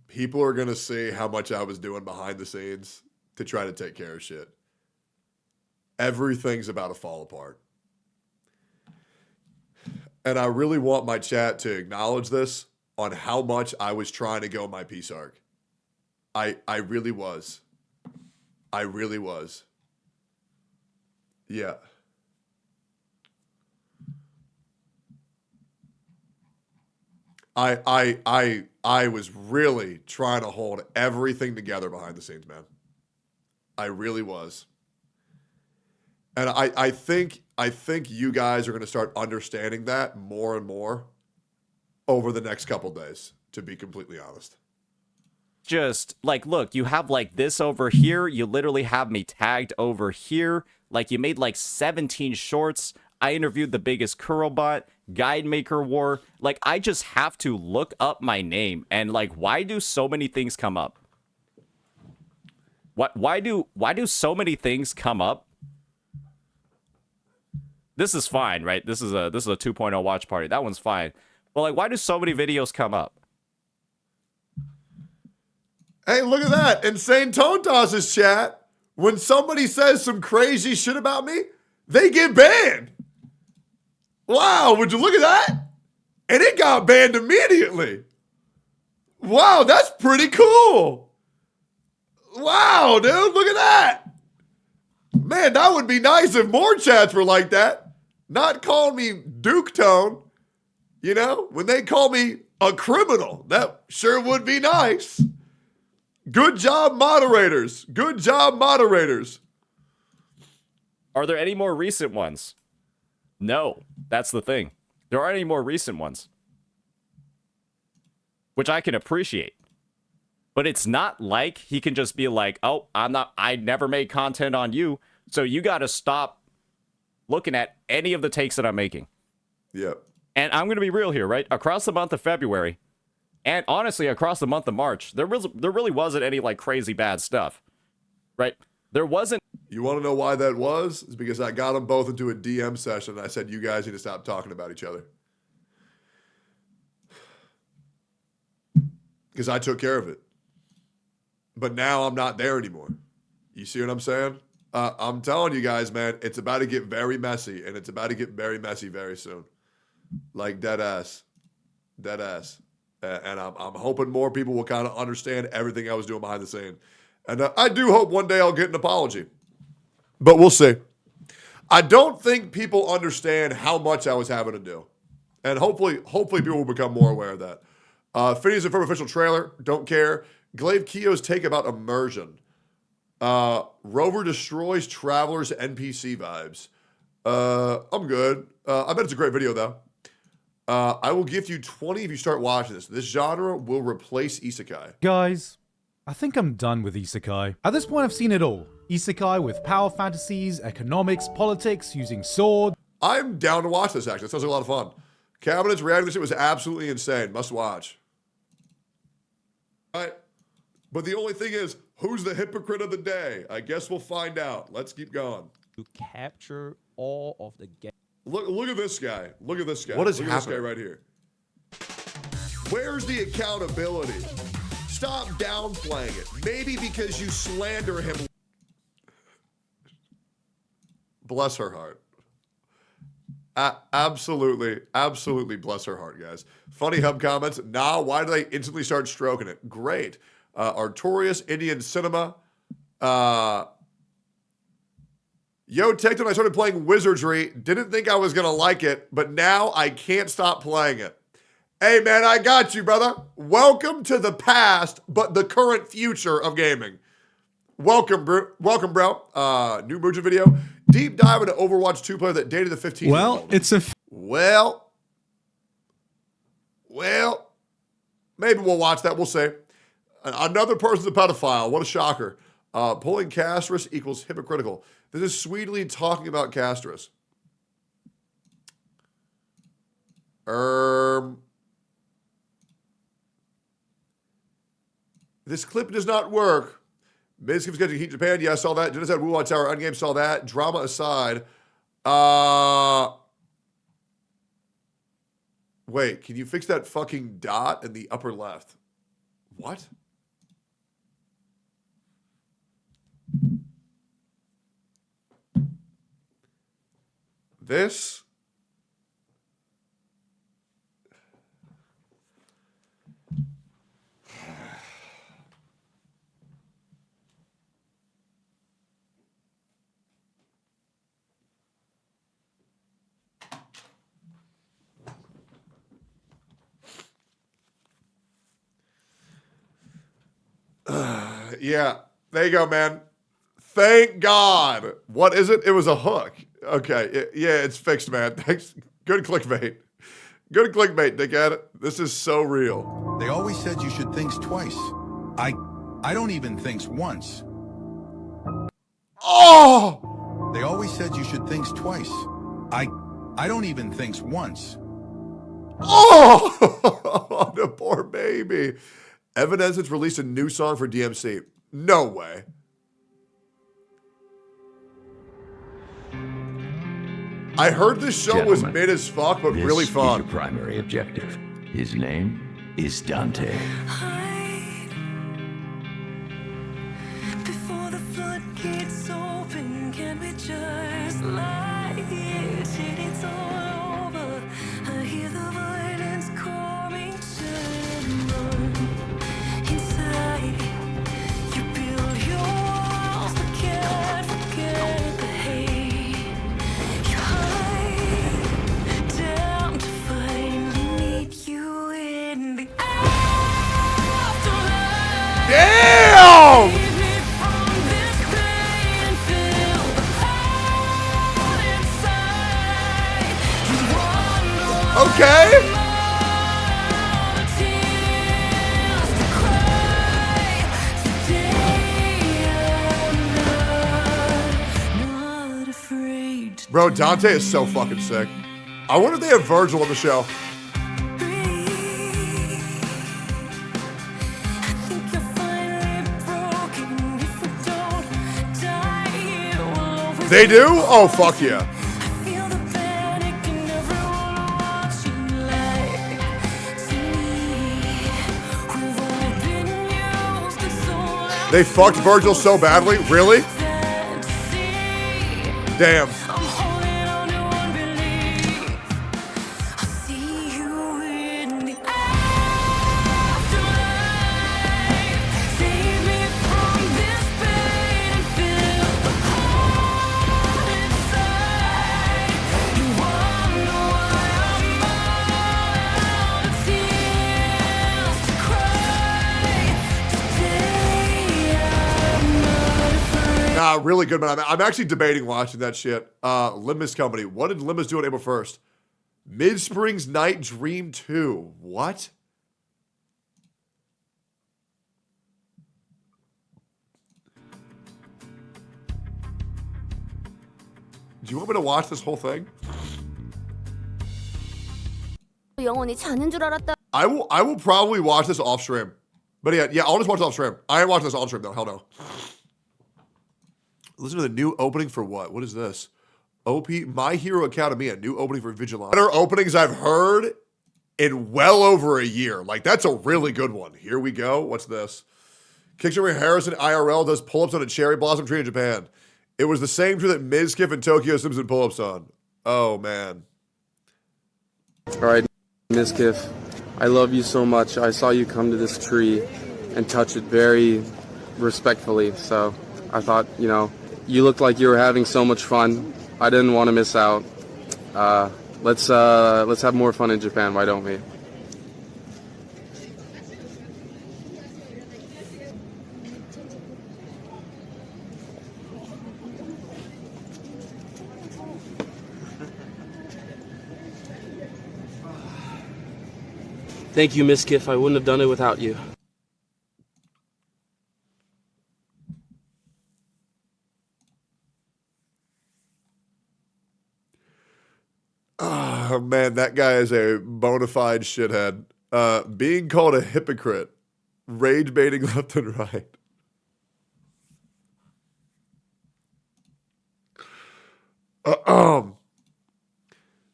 People are going to see how much I was doing behind the scenes to try to take care of shit. Everything's about to fall apart. And I really want my chat to acknowledge this on how much I was trying to go my peace arc. I really was. I really was. Yeah. I was really trying to hold everything together behind the scenes, man. I really was. And I think you guys are going to start understanding that more and more over the next couple days, to be completely honest. Just, like, look, you have, like, this over here. You literally have me tagged over here. Like, you made, like, 17 shorts. I interviewed the biggest Kurobot, Guide Maker War. Like, I just have to look up my name. And, like, why do so many things come up? Why do so many things come up? This is fine, right? This is a 2.0 watch party. That one's fine. But like, why do so many videos come up? Hey, look at that. Insane Tone Toss's chat. When somebody says some crazy shit about me, they get banned. Wow, would you look at that? And it got banned immediately. Wow, that's pretty cool. Wow, dude, look at that. Man, that would be nice if more chats were like that. Not calling me Duke Tone. You know, when they call me a criminal, that sure would be nice. Good job, moderators. Good job, moderators. Are there any more recent ones? No, that's the thing. There aren't any more recent ones, which I can appreciate. But it's not like he can just be like, oh, I never made content on you, so you got to stop looking at any of the takes that I'm making. Yep. And I'm going to be real here, right? Across the month of February, and honestly, across the month of March, there really wasn't any like crazy bad stuff, right? There wasn't. You want to know why that was? It's because I got them both into a DM session and I said, you guys need to stop talking about each other. Because I took care of it. But now I'm not there anymore. You see what I'm saying? I'm telling you guys, man, it's about to get very messy, and it's about to get very messy very soon. Like dead ass. Dead ass. And I'm hoping more people will kind of understand everything I was doing behind the scene. And I do hope one day I'll get an apology. But we'll see. I don't think people understand how much I was having to do. And hopefully people will become more aware of that. Phineas and Ferb official trailer, don't care. Glaive Keo's take about immersion. Rover destroys Traveler's NPC vibes. I'm good. I bet it's a great video, though. I will give you 20 if you start watching this. This genre will replace Isekai. Guys, I think I'm done with Isekai. At this point, I've seen it all. Isekai with power fantasies, economics, politics, using sword. I'm down to watch this, actually. It sounds like a lot of fun. Cabinet's reacting to this shit was absolutely insane. Must watch. All right. But the only thing is, who's the hypocrite of the day? I guess we'll find out. Let's keep going. To capture all of the game. Look at this guy. Look at this guy. What is Look happening? At this guy right here. Where's the accountability? Stop downplaying it. Maybe because you slander him. Bless her heart. Absolutely bless her heart, guys. Funny hub comments. Nah, why do they instantly start stroking it? Great. Artorias, Indian Cinema. Yo, Tectone, I started playing Wizardry. Didn't think I was going to like it, but now I can't stop playing it. Hey, man, I got you, brother. Welcome to the past, but the current future of gaming. Welcome, bro. New Muja video. Deep dive into Overwatch 2 player that dated the 15. Well, it's a... Well, maybe we'll watch that. We'll see. Another person's a pedophile. What a shocker. Pulling Castris equals hypocritical. This is Sweetly talking about Castris. This clip does not work. Miz getting heat in Japan. Yeah, I saw that. Dennis had Wu on Tower. Ungame saw that. Drama aside. Wait, can you fix that fucking dot in the upper left? What? This? Yeah, there you go, man. Thank God. What is it? It was a hook. Okay, yeah, it's fixed, man. Thanks. Good clickbait. Good clickbait, dickhead. This is so real. They always said you should think twice. I don't even think once. Oh! They always said you should think twice. I don't even think once. Oh! The poor baby. Evanescence released a new song for DMC. No way. I heard this show was Gentlemen, mid as fuck, but this really is fun. your primary objective. His name is Dante. Before the floodgates open, can we just lie here till it's all over? I hear the violence calling, turn and run inside. You build your walls, but can't forget the hate. You hide down to finally meet you in the afterlife. Damn! Okay. Bro, Dante is so fucking sick. I wonder if they have Virgil on the show. They do? Oh, fuck yeah. They fucked Virgil so badly? Really? Damn. Nah, really good, man. I'm actually debating watching that shit. Limbus Company. What did Limbus do on April 1st? Mid-Spring's Night Dream 2. What? Do you want me to watch this whole thing? 영원히 자는 줄 알았다. I will probably watch this off stream. But yeah, I'll just watch it off stream. I ain't watching this on stream though. Hell no. Listen to the new opening for what? What is this? OP My Hero Academia, new opening for Vigilante. Better openings I've heard in well over a year. Like, that's a really good one. Here we go. What's this? Kickstarter Harrison IRL does pull-ups on a cherry blossom tree in Japan. It was the same tree that Mizkif and Tokyo Simpson pull-ups on. Oh, man. All right, Mizkif, I love you so much. I saw you come to this tree and touch it very respectfully. So I thought, you know, you looked like you were having so much fun. I didn't want to miss out. Let's have more fun in Japan. Why don't we? Thank you, Mizkif. I wouldn't have done it without you. Oh, man, that guy is a bona fide shithead. Being called a hypocrite. Rage baiting left and right.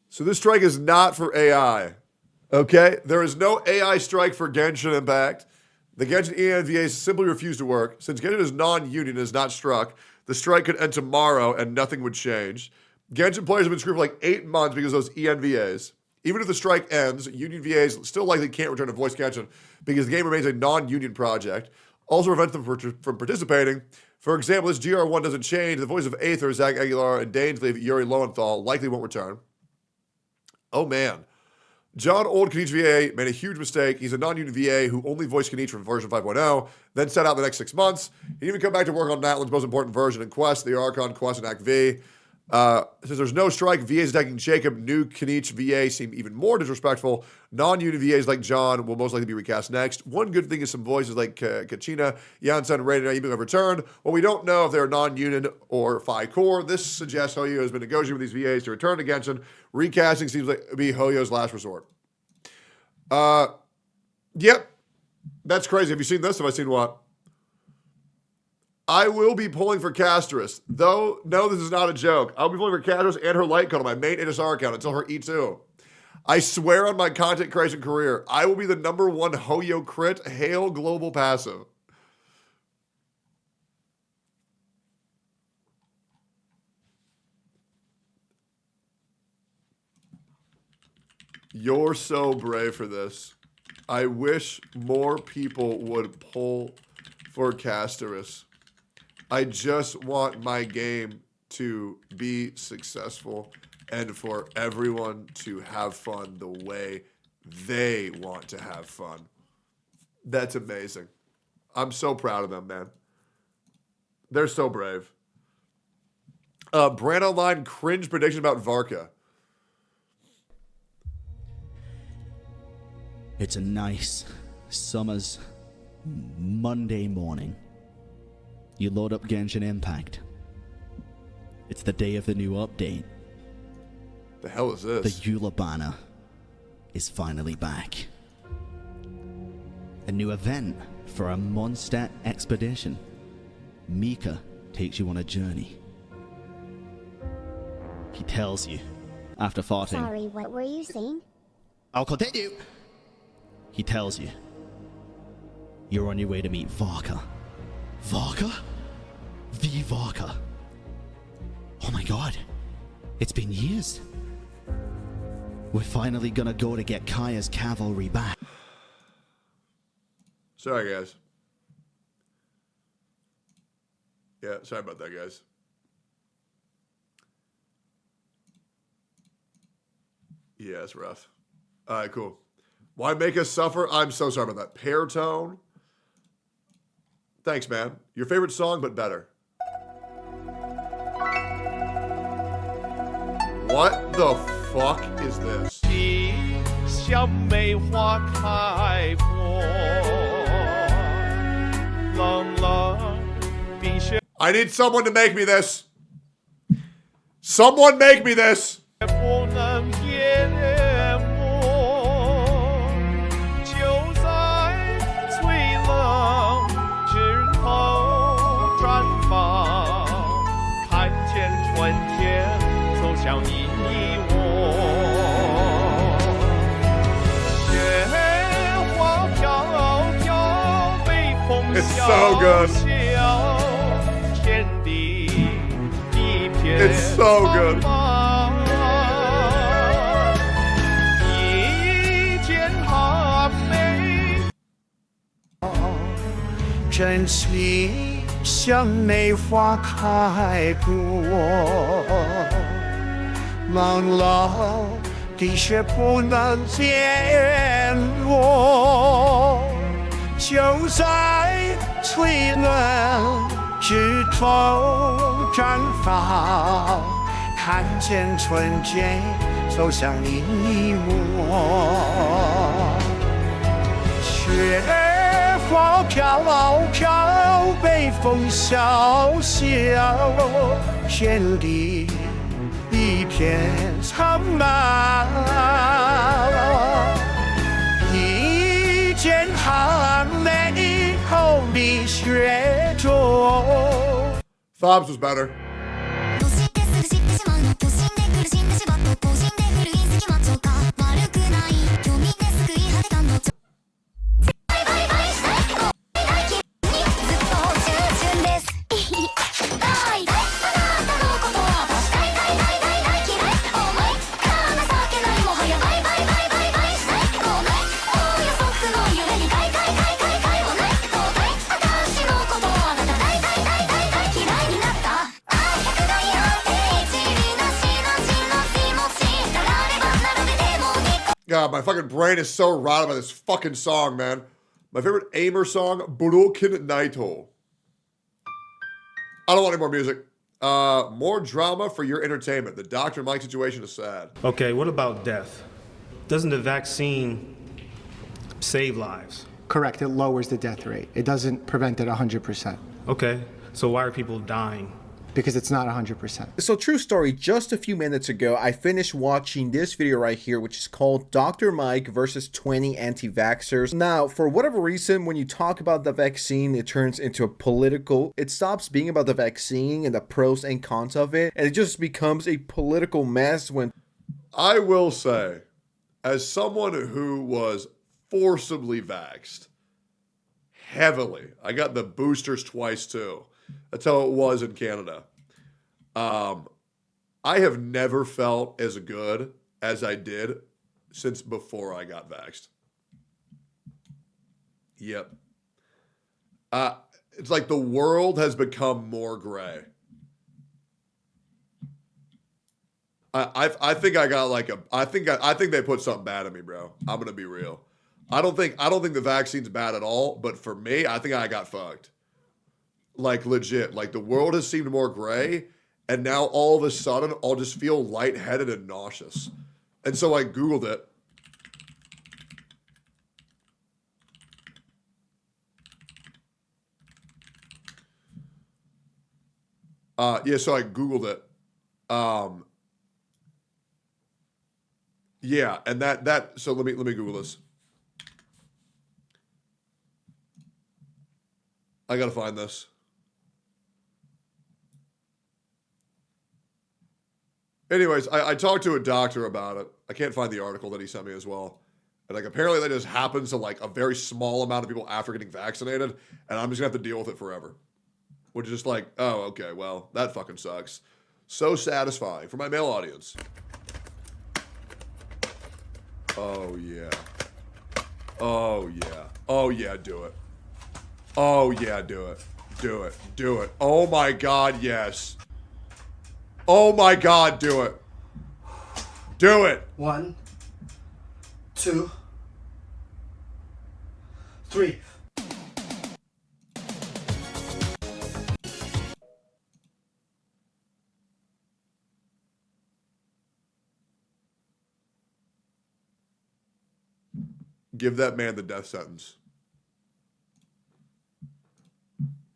So this strike is not for AI. Okay? There is no AI strike for Genshin Impact. The Genshin ENVAs simply refuse to work. Since Genshin is non-union and is not struck, the strike could end tomorrow and nothing would change. Genshin players have been screwed for like 8 months because of those ENVAs. Even if the strike ends, union VAs still likely can't return to voice Genshin because the game remains a non-union project. Also prevents them from participating. For example, this GR1 doesn't change. The voice of Aether, Zach Aguilar, and Dainsleif, Yuri Lowenthal likely won't return. Oh, man. John Old Kanichi VA made a huge mistake. He's a non-union VA who only voiced Kanichi from version 5.0, then set out the next 6 months. He didn't even come back to work on Natlin's most important version in Quest, the Archon Quest, and Act V. Since there's no strike, VAs attacking Jacob, new Kanichi VA seem even more disrespectful. Non-union VAs like John will most likely be recast next. One good thing is some voices like Kachina, Yansan, Raiden, and Aibu have returned. While we don't know if they're non-union or Phi Core, this suggests Hoyo has been negotiating with these VAs to return to Genshin. Recasting seems like to be Hoyo's last resort. Yep. That's crazy. Have you seen this? Have I seen what? I will be pulling for Castris. Though, no, this is not a joke. I'll be pulling for Castris and her light code on my main NSR account until her E2. I swear on my content creation career, I will be the #1 Hoyo crit Hail Global Passive. You're so brave for this. I wish more people would pull for Casterus. I just want my game to be successful and for everyone to have fun the way they want to have fun. That's amazing. I'm so proud of them, man. They're so brave. Brand Online cringe prediction about Varka. It's a nice summer's Monday morning. You load up Genshin Impact. It's the day of the new update. The hell is this? The Eula banner is finally back. A new event for a Mondstadt expedition. Mika takes you on a journey. He tells you, after farting, Sorry, what were you saying? I'll continue. He tells you, you're on your way to meet Varka. Varka? The Varka. Oh my god. It's been years. We're finally gonna go to get Kaya's cavalry back. Sorry, guys. Yeah, sorry about that, guys. Yeah, it's rough. All right, cool. Why make us suffer? I'm so sorry about that. Pear tone. Thanks, man. Your favorite song, but better. What the fuck is this? I need someone to make me this. Someone make me this. It's so good. It's so good. Fobs was better. God, my fucking brain is so rotted by this fucking song, man. My favorite Aimer song, Burokin Naito. I don't want any more music. More drama for your entertainment. The Dr. and Mike situation is sad. Okay, what about death? Doesn't the vaccine save lives? Correct, it lowers the death rate. It doesn't prevent it 100%. Okay, so why are people dying? because it's not 100%. So true story, just a few minutes ago, I finished watching this video right here, which is called Dr. Mike versus 20 anti-vaxxers. Now, for whatever reason, when you talk about the vaccine, it turns into a political, it stops being about the vaccine and the pros and cons of it, and it just becomes a political mess when... I will say, as someone who was forcibly vaxxed, heavily, I got the boosters twice too. That's how it was in Canada. I have never felt as good as I did since before I got vaxxed. Yep. It's like the world has become more gray. I think I got like I think they put something bad in me, bro. I'm gonna be real. I don't think the vaccine's bad at all, but for me, I think I got fucked. Like legit. Like the world has seemed more gray, and now all of a sudden I'll just feel lightheaded and nauseous. And so I Googled it. Yeah, so I Googled it. Yeah, and that so let me Google this. I gotta find this. Anyways, I talked to a doctor about it. I can't find the article that he sent me as well. And like apparently that just happens to like a very small amount of people after getting vaccinated, and I'm just gonna have to deal with it forever. Which is just like, oh, okay, well, that fucking sucks. So satisfying for my male audience. Oh yeah. Oh yeah. Oh yeah, do it. Oh yeah, do it. Do it. Do it. Oh my God, yes. Oh my God, do it. Do it. 1, 2, 3. Give that man the death sentence.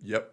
Yep.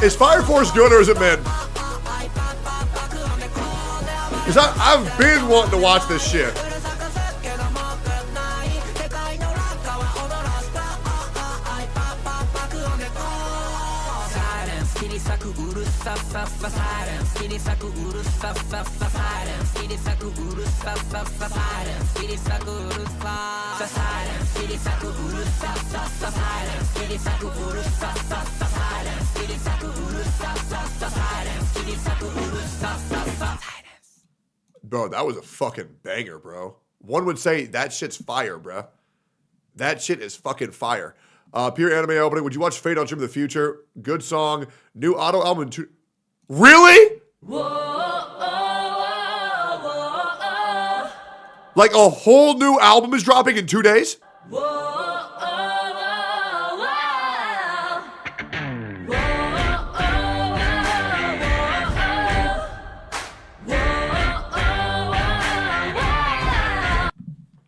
Is Fire Force good or is it mid? Because I've been wanting to watch this shit. Bro, that was a fucking banger, bro. One would say that shit's fire, bro. That shit is fucking fire. Pure anime opening. Would you watch Fate on Dream of the Future? Good song. New auto album. Really? Like a whole new album is dropping in 2 days?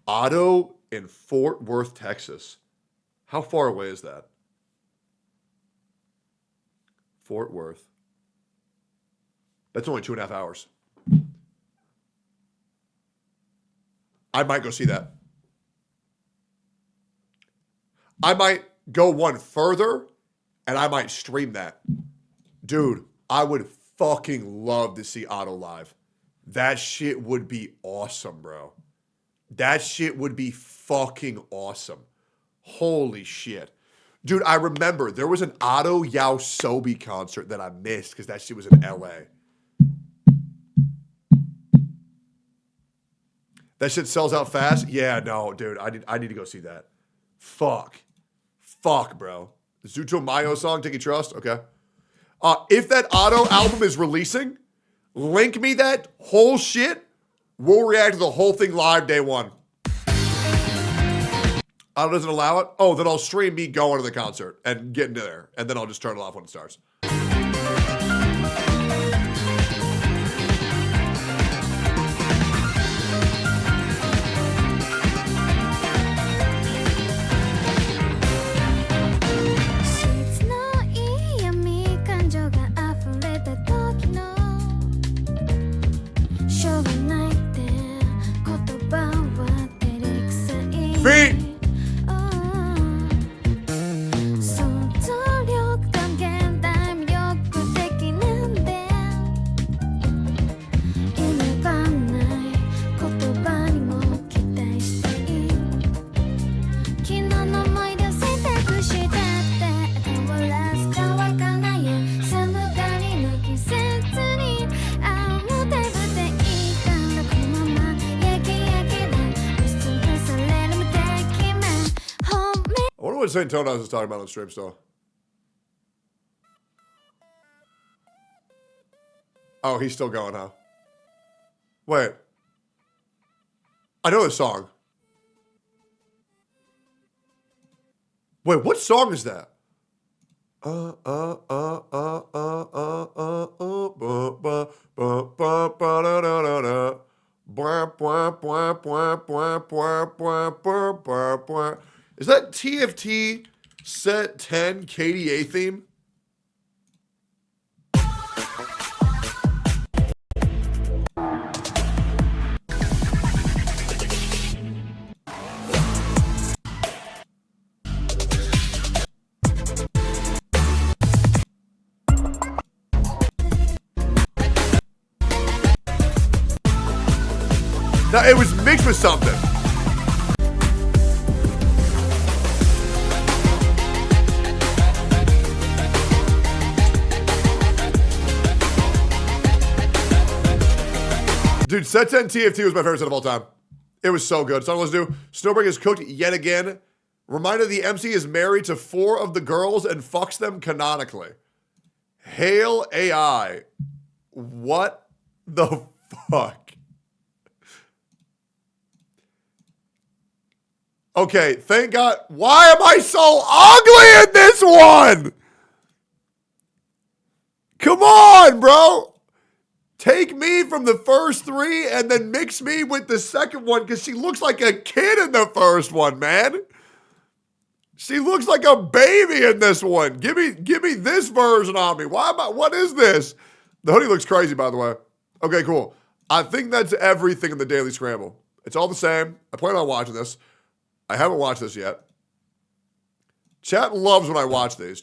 Otto in Fort Worth, Texas. How far away is that? Fort Worth. That's only 2.5 hours. I might go see that. I might go one further and I might stream that. Dude, I would fucking love to see Otto live. That shit would be awesome, bro. That shit would be fucking awesome. Holy shit. Dude, I remember there was an Otto Yaosobi concert that I missed because that shit was in LA. That shit sells out fast? Yeah, no, dude. I need to go see that. Fuck, bro. The Zuto Mayo song, Take You Trust? Okay. If that Otto album is releasing, link me that whole shit. We'll react to the whole thing live day one. Otto doesn't allow it? Oh, then I'll stream me going to the concert and getting there. And then I'll just turn it off when it starts. Feet! What St. Tonas is talking about on stream still? Oh, he's still going, huh? Wait. I know this song. Wait, what song is that? Is that TFT set 10 KDA theme? No, it was mixed with something. Dude, Set 10 TFT was my favorite set of all time. It was so good. So let's do Snowbreak is cooked yet again. Reminder the MC is married to 4 of the girls and fucks them canonically. Hail AI. What the fuck? Okay, thank God. Why am I so ugly in this one? Come on, bro. Take me from the first 3 and then mix me with the second one because she looks like a kid in the first one, man. She looks like a baby in this one. Give me this version on me. What is this? The hoodie looks crazy, by the way. Okay, cool. I think that's everything in the Daily Scramble. It's all the same. I plan on watching this. I haven't watched this yet. Chat loves when I watch these.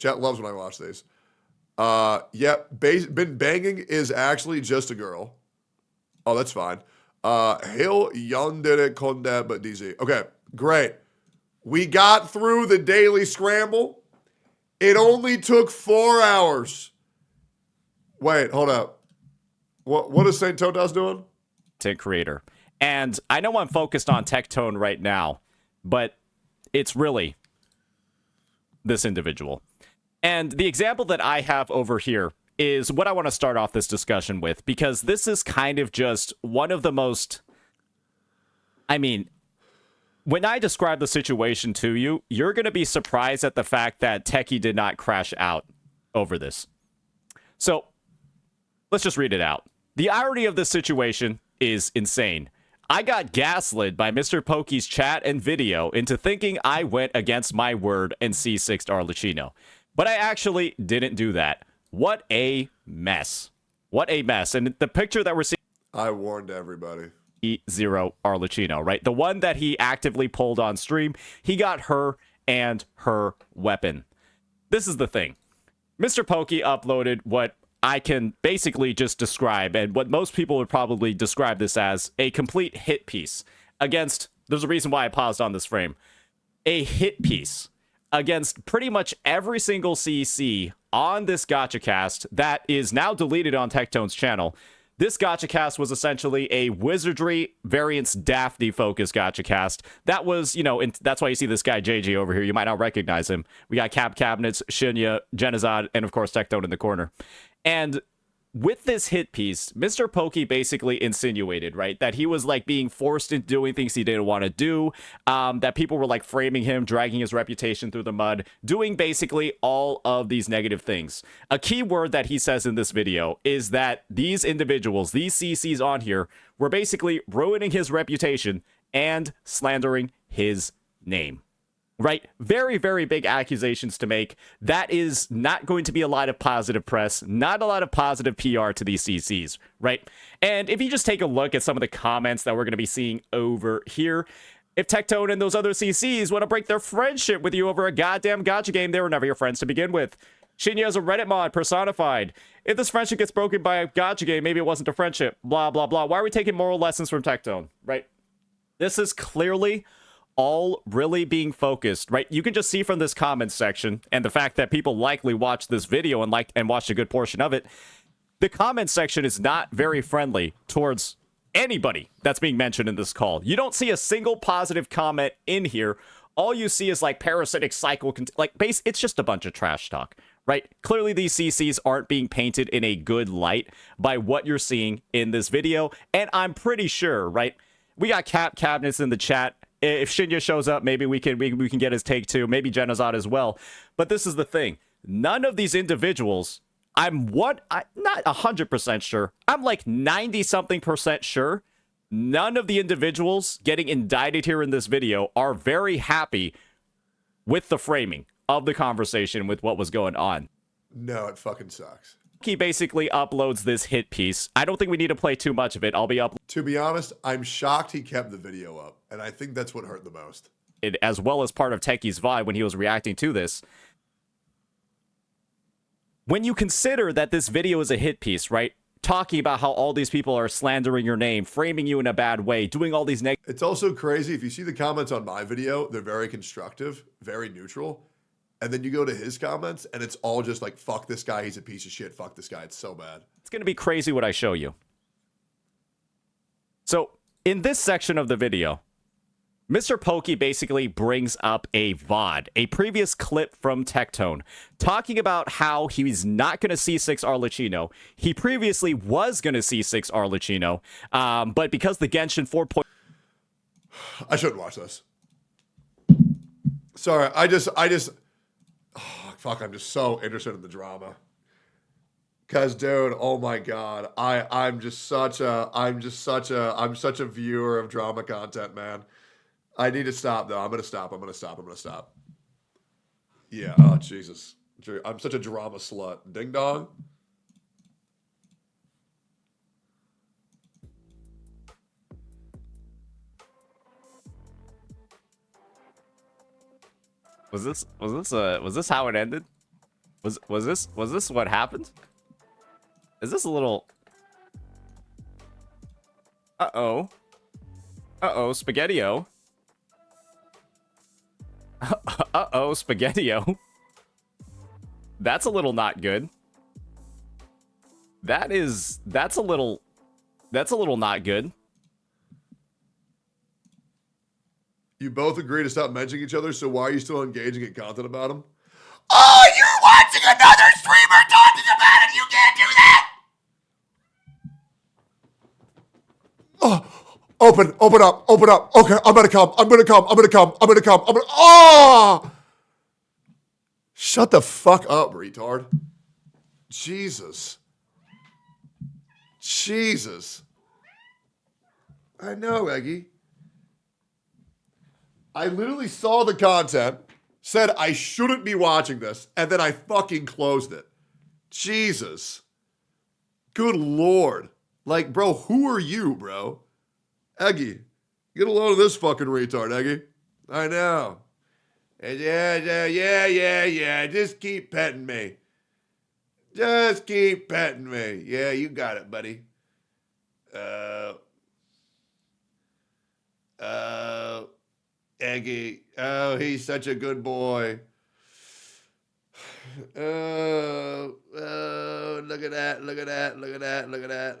Been banging is actually just a girl. Oh, that's fine. Hail Yandere Konde but DZ. Okay, great. We got through the Daily Scramble. It only took 4 hours. Wait, hold up. What is St. Todas doing? Content creator. And I know I'm focused on Tectone right now, but it's really this individual. And the example that I have over here is what I want to start off this discussion with, because this is kind of just one of the most... I mean, when I describe the situation to you, you're going to be surprised at the fact that Techie did not crash out over this. So, let's just read it out. The irony of this situation is insane. I got gaslit by Mr. Pokke's chat and video into thinking I went against my word and C6'd Arlecchino. But I actually didn't do that. What a mess. What a mess. And the picture that we're seeing... I warned everybody. E0 Arlecchino, right? The one that he actively pulled on stream. He got her and her weapon. This is the thing. Mr. Pokke uploaded what I can basically just describe, and what most people would probably describe this as, a complete hit piece against There's a reason why I paused on this frame. A hit piece against pretty much every single CC on this gotcha cast that is now deleted on Tectone's channel. This gotcha cast was essentially a wizardry variants Daphne focus gotcha cast. That was, you know, and that's why you see this guy JJ over here. You might not recognize him. We got Cap Cabinets, Shinya, Genizad, and of course Tectone in the corner. And with this hit piece, Mr. Pokke basically insinuated, right, that he was like being forced into doing things he didn't want to do, that people were like framing him, dragging his reputation through the mud, doing basically all of these negative things. A key word that he says in this video is that these individuals, these CCs on here, were basically ruining his reputation and slandering his name. Right? Very, very big accusations to make. That is not going to be a lot of positive press, not a lot of positive PR to these CCs, right? And if you just take a look at some of the comments that we're going to be seeing over here, if Tectone and those other CCs want to break their friendship with you over a goddamn gotcha game, they were never your friends to begin with. Shinya is a Reddit mod personified. If this friendship gets broken by a gotcha game, maybe it wasn't a friendship, blah, blah, blah. Why are we taking moral lessons from Tectone, right? This is clearly all really being focused, right? You can just see from this comment section and the fact that people likely watched this video and watched a good portion of it. The comment section is not very friendly towards anybody that's being mentioned in this call. You don't see a single positive comment in here. All you see is like parasitic cycle, it's just a bunch of trash talk, right? Clearly these CCs aren't being painted in a good light by what you're seeing in this video. And I'm pretty sure, right? We got Cap Cabinets in the chat. If Shinya shows up, maybe we can get his take too. Maybe Genizad as well. But this is the thing. None of these individuals, I'm not 100% sure. I'm like 90-something% sure. None of the individuals getting indicted here in this video are very happy with the framing of the conversation with what was going on. No, it fucking sucks. He basically uploads this hit piece. I don't think we need to play too much of it. I'll be up. To be honest, I'm shocked he kept the video up, and I think that's what hurt the most. As well as part of Techie's VOD when he was reacting to this. When you consider that this video is a hit piece, right? Talking about how all these people are slandering your name, framing you in a bad way, doing all these negative. It's also crazy. If you see the comments on my video, they're very constructive, very neutral. And then you go to his comments, and it's all just like, fuck this guy, he's a piece of shit, fuck this guy, it's so bad. It's going to be crazy what I show you. So, in this section of the video, Mr. Pokke basically brings up a VOD, a previous clip from Tectone, talking about how he's not going to C6 Arlecchino. He previously was going to C6 Arlecchino, but because the Genshin 4. I shouldn't watch this. Sorry, I just... Oh, fuck, I'm just so interested in the drama. Cause dude, oh my god, I'm such a viewer of drama content, man. I need to stop though. I'm gonna stop. Yeah, oh Jesus. I'm such a drama slut. Ding dong. Was this how it ended? Was this what happened? Is this a little... Uh-oh, Spaghetti-O. Uh-oh, Spaghetti-O. That's a little not good. That's a little not good. You both agree to stop mentioning each other, so why are you still engaging in content about him? Oh, you're watching another streamer talking about it! You can't do that! Oh, open up. Okay, I'm gonna come. Oh! Shut the fuck up, retard. Jesus. I know, Eggy. I literally saw the content, said I shouldn't be watching this, and then I fucking closed it. Jesus. Good Lord. Like, bro, who are you, bro? Eggy, get a load of this fucking retard, Eggy. I know. Yeah. Just keep petting me. Yeah, you got it, buddy. Eggy. Oh, he's such a good boy. Oh, look at that, look at that, look at that, look at that.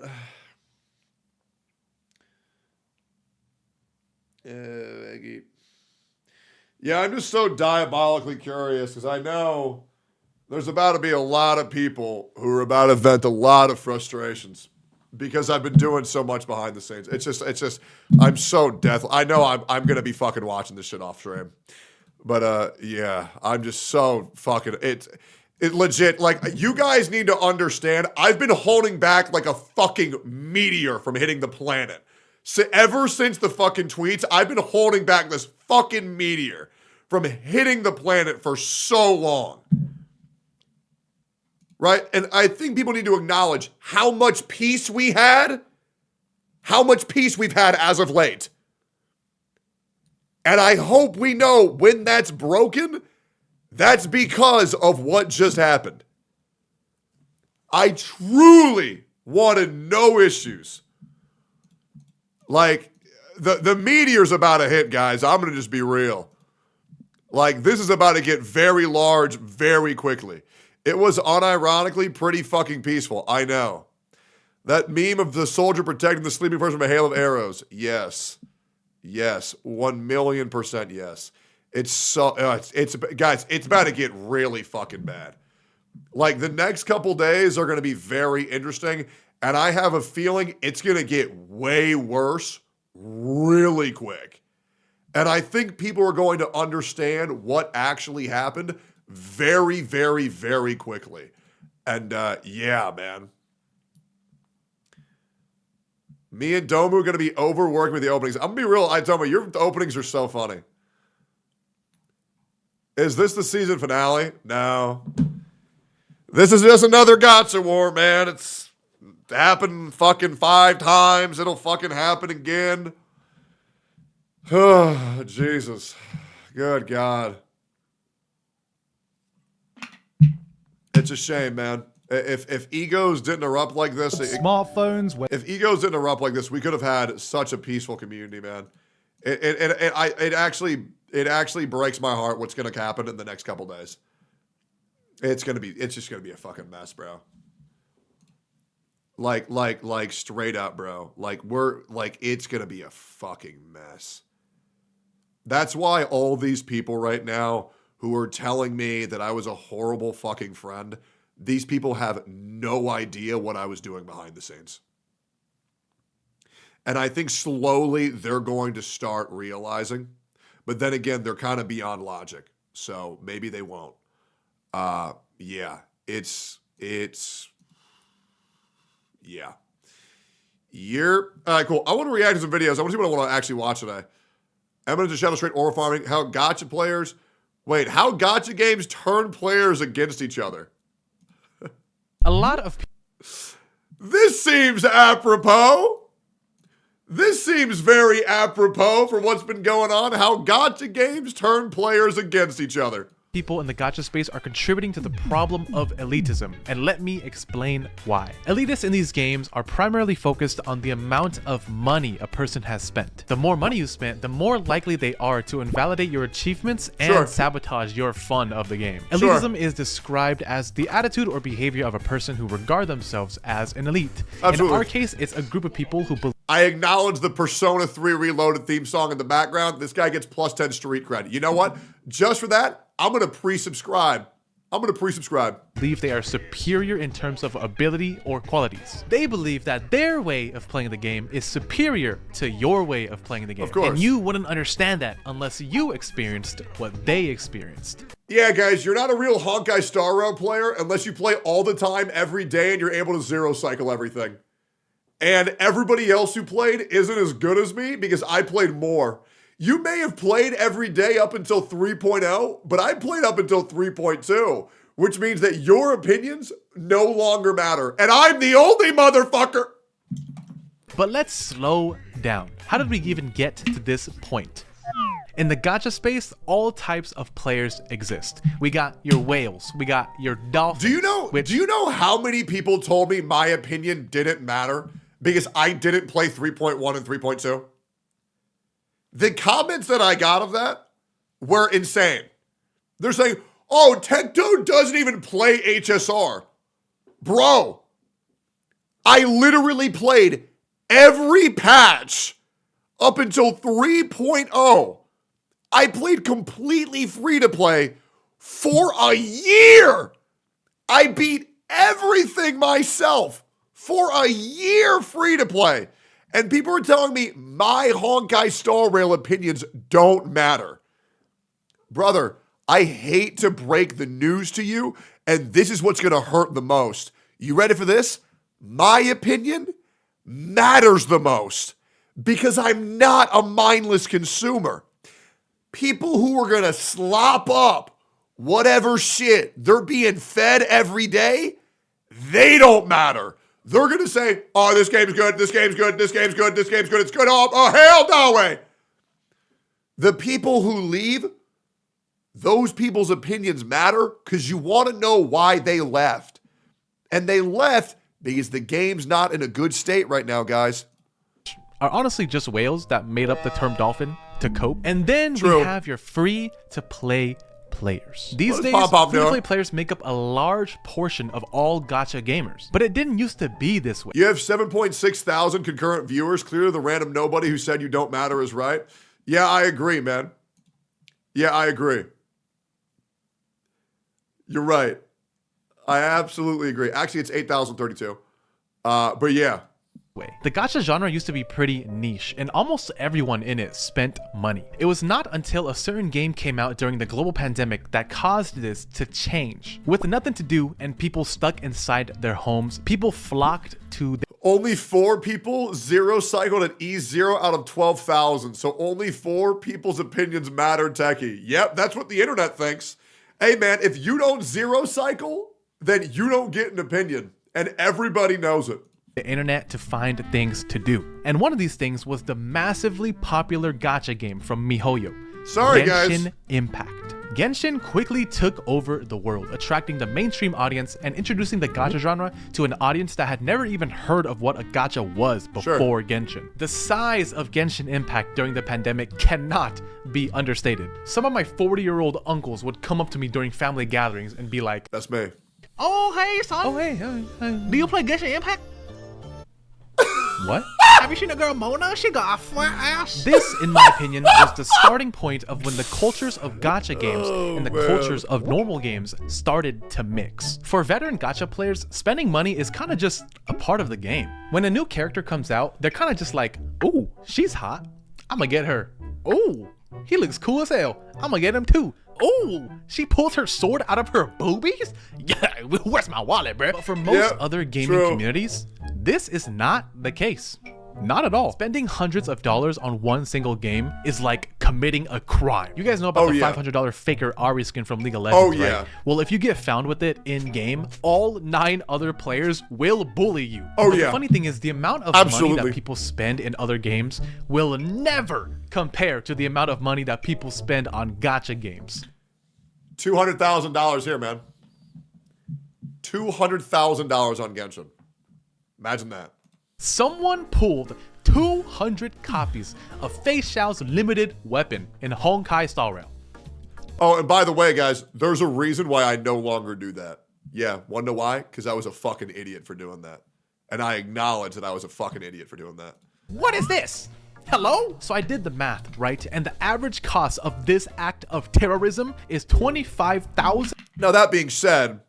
Oh, Eggy. Yeah, I'm just so diabolically curious because I know there's about to be a lot of people who are about to vent a lot of frustrations because I've been doing so much behind the scenes. It's just, I'm so I know I'm going to be fucking watching this shit off stream. But, yeah, I'm just so fucking, it legit, like, you guys need to understand, I've been holding back like a fucking meteor from hitting the planet. So ever since the fucking tweets, I've been holding back this fucking meteor from hitting the planet for so long. Right? And I think people need to acknowledge how much peace we had, how much peace we've had as of late. And I hope we know when that's broken, that's because of what just happened. I truly wanted no issues. Like, the meteor's about to hit, guys. I'm going to just be real. Like, this is about to get very large very quickly. It was unironically pretty fucking peaceful. I know. That meme of the soldier protecting the sleeping person from a hail of arrows. Yes. Yes. 1,000,000% yes. It's so, guys, it's about to get really fucking bad. Like, the next couple days are going to be very interesting. And I have a feeling it's going to get way worse really quick. And I think people are going to understand what actually happened very, very, very quickly. And yeah, man. Me and Domu are going to be overworking with the openings. I'm going to be real. Domu, your openings are so funny. Is this the season finale? No. This is just another Gotcha War, man. It's happened fucking 5 times. It'll fucking happen again. Oh, Jesus. Good God. It's a shame, man. If egos didn't erupt like this, smartphones. If egos didn't erupt like this, we could have had such a peaceful community, man. It actually breaks my heart what's going to happen in the next couple days. It's just gonna be a fucking mess, bro. Like straight up, bro. It's gonna be a fucking mess. That's why all these people right now who are telling me that I was a horrible fucking friend, these people have no idea what I was doing behind the scenes. And I think slowly they're going to start realizing, but then again, they're kind of beyond logic. So maybe they won't. Yeah, it's yeah. All right, cool. I want to react to some videos. I want to see what I want to actually watch today. Eminence of Shadow Straight Aura Farming. How Gotcha games turn players against each other. A lot of This seems apropos. This seems very apropos for what's been going on. How Gotcha games turn players against each other. people in the gacha space are contributing to the problem of elitism, and let me explain why. Elitists in these games are primarily focused on the amount of money a person has spent. The more money you spent, the more likely they are to invalidate your achievements and sabotage your fun of the game. Elitism is described as the attitude or behavior of a person who regard themselves as an elite. Absolutely. In our case, it's a group of people who believe. I acknowledge the Persona 3 Reloaded theme song in the background. This guy gets plus 10 street cred. You know what? Just for that, I'm going to pre-subscribe. Believe they are superior in terms of ability or qualities. They believe that their way of playing the game is superior to your way of playing the game. Of course. And you wouldn't understand that unless you experienced what they experienced. Yeah, guys, you're not a real Honkai Star Rail player unless you play all the time, every day, and you're able to zero cycle everything. And everybody else who played isn't as good as me because I played more. You may have played every day up until 3.0, but I played up until 3.2, which means that your opinions no longer matter. And I'm the only motherfucker. But let's slow down. How did we even get to this point? In the gacha space, all types of players exist. We got your whales, we got your dolphins. Do you know how many people told me my opinion didn't matter because I didn't play 3.1 and 3.2? The comments that I got of that were insane. They're saying, oh, Tectone doesn't even play HSR. Bro, I literally played every patch up until 3.0. I played completely free to play for a year. I beat everything myself for a year free to play. And people are telling me my Honkai Star Rail opinions don't matter. Brother, I hate to break the news to you, and this is what's going to hurt the most. You ready for this? My opinion matters the most because I'm not a mindless consumer. People who are going to slop up whatever shit they're being fed every day, they don't matter. They're going to say, oh, this game's good, this game's good, this game's good, this game's good, it's good. Oh, hell no way. The people who leave, those people's opinions matter because you want to know why they left. And they left because the game's not in a good state right now, guys. Are honestly just whales that made up the term dolphin to cope. And then we have your free-to-play players. These days, free-to-play players make up a large portion of all gacha gamers. But it didn't used to be this way. You have 7.6 thousand concurrent viewers. Clearly the random nobody who said you don't matter is right. Yeah, I agree, man. Yeah, I agree. You're right. I absolutely agree. Actually, it's 8,032. But yeah. The gacha genre used to be pretty niche, and almost everyone in it spent money. It was not until a certain game came out during the global pandemic that caused this to change. With nothing to do and people stuck inside their homes, people flocked to the only 4 people zero cycled at E0 out of 12,000. So only 4 people's opinions matter, Techie. Yep, that's what the internet thinks. Hey man, if you don't zero cycle, then you don't get an opinion. And everybody knows it. The internet to find things to do. And one of these things was the massively popular gacha game from MiHoYo. Sorry, Genshin guys. Impact. Genshin quickly took over the world, attracting the mainstream audience and introducing the gacha genre to an audience that had never even heard of what a gacha was before Genshin. The size of Genshin Impact during the pandemic cannot be understated. Some of my 40-year-old uncles would come up to me during family gatherings and be like, that's me. Oh, hey, son. Oh, hey. Do you play Genshin Impact? What? Have you seen the girl Mona? She got a flat ass. This, in my opinion, was the starting point of when the cultures of gacha games and the cultures of normal games started to mix. For veteran gacha players, spending money is kind of just a part of the game. When a new character comes out, they're kind of just like, ooh, she's hot. I'm gonna get her. Ooh, he looks cool as hell. I'm gonna get him too. Ooh, she pulls her sword out of her boobies? Yeah, where's my wallet, bro? But for most other gaming communities, this is not the case. Not at all. Spending hundreds of dollars on one single game is like committing a crime. You guys know about the $500 faker Ari skin from League of Legends, right? Well, if you get found with it in game, all 9 other players will bully you. But the funny thing is the amount of money that people spend in other games will never compare to the amount of money that people spend on gacha games. $200,000 here, man. $200,000 on Genshin. Imagine that. Someone pulled 200 copies of Fei Xiao's limited weapon in Honkai Star Rail. Oh, and by the way, guys, there's a reason why I no longer do that. Yeah, wanna know why? Because I was a fucking idiot for doing that. And I acknowledge that I was a fucking idiot for doing that. What is this? Hello? So I did the math, right? And the average cost of this act of terrorism is $25,000. Now, that being said,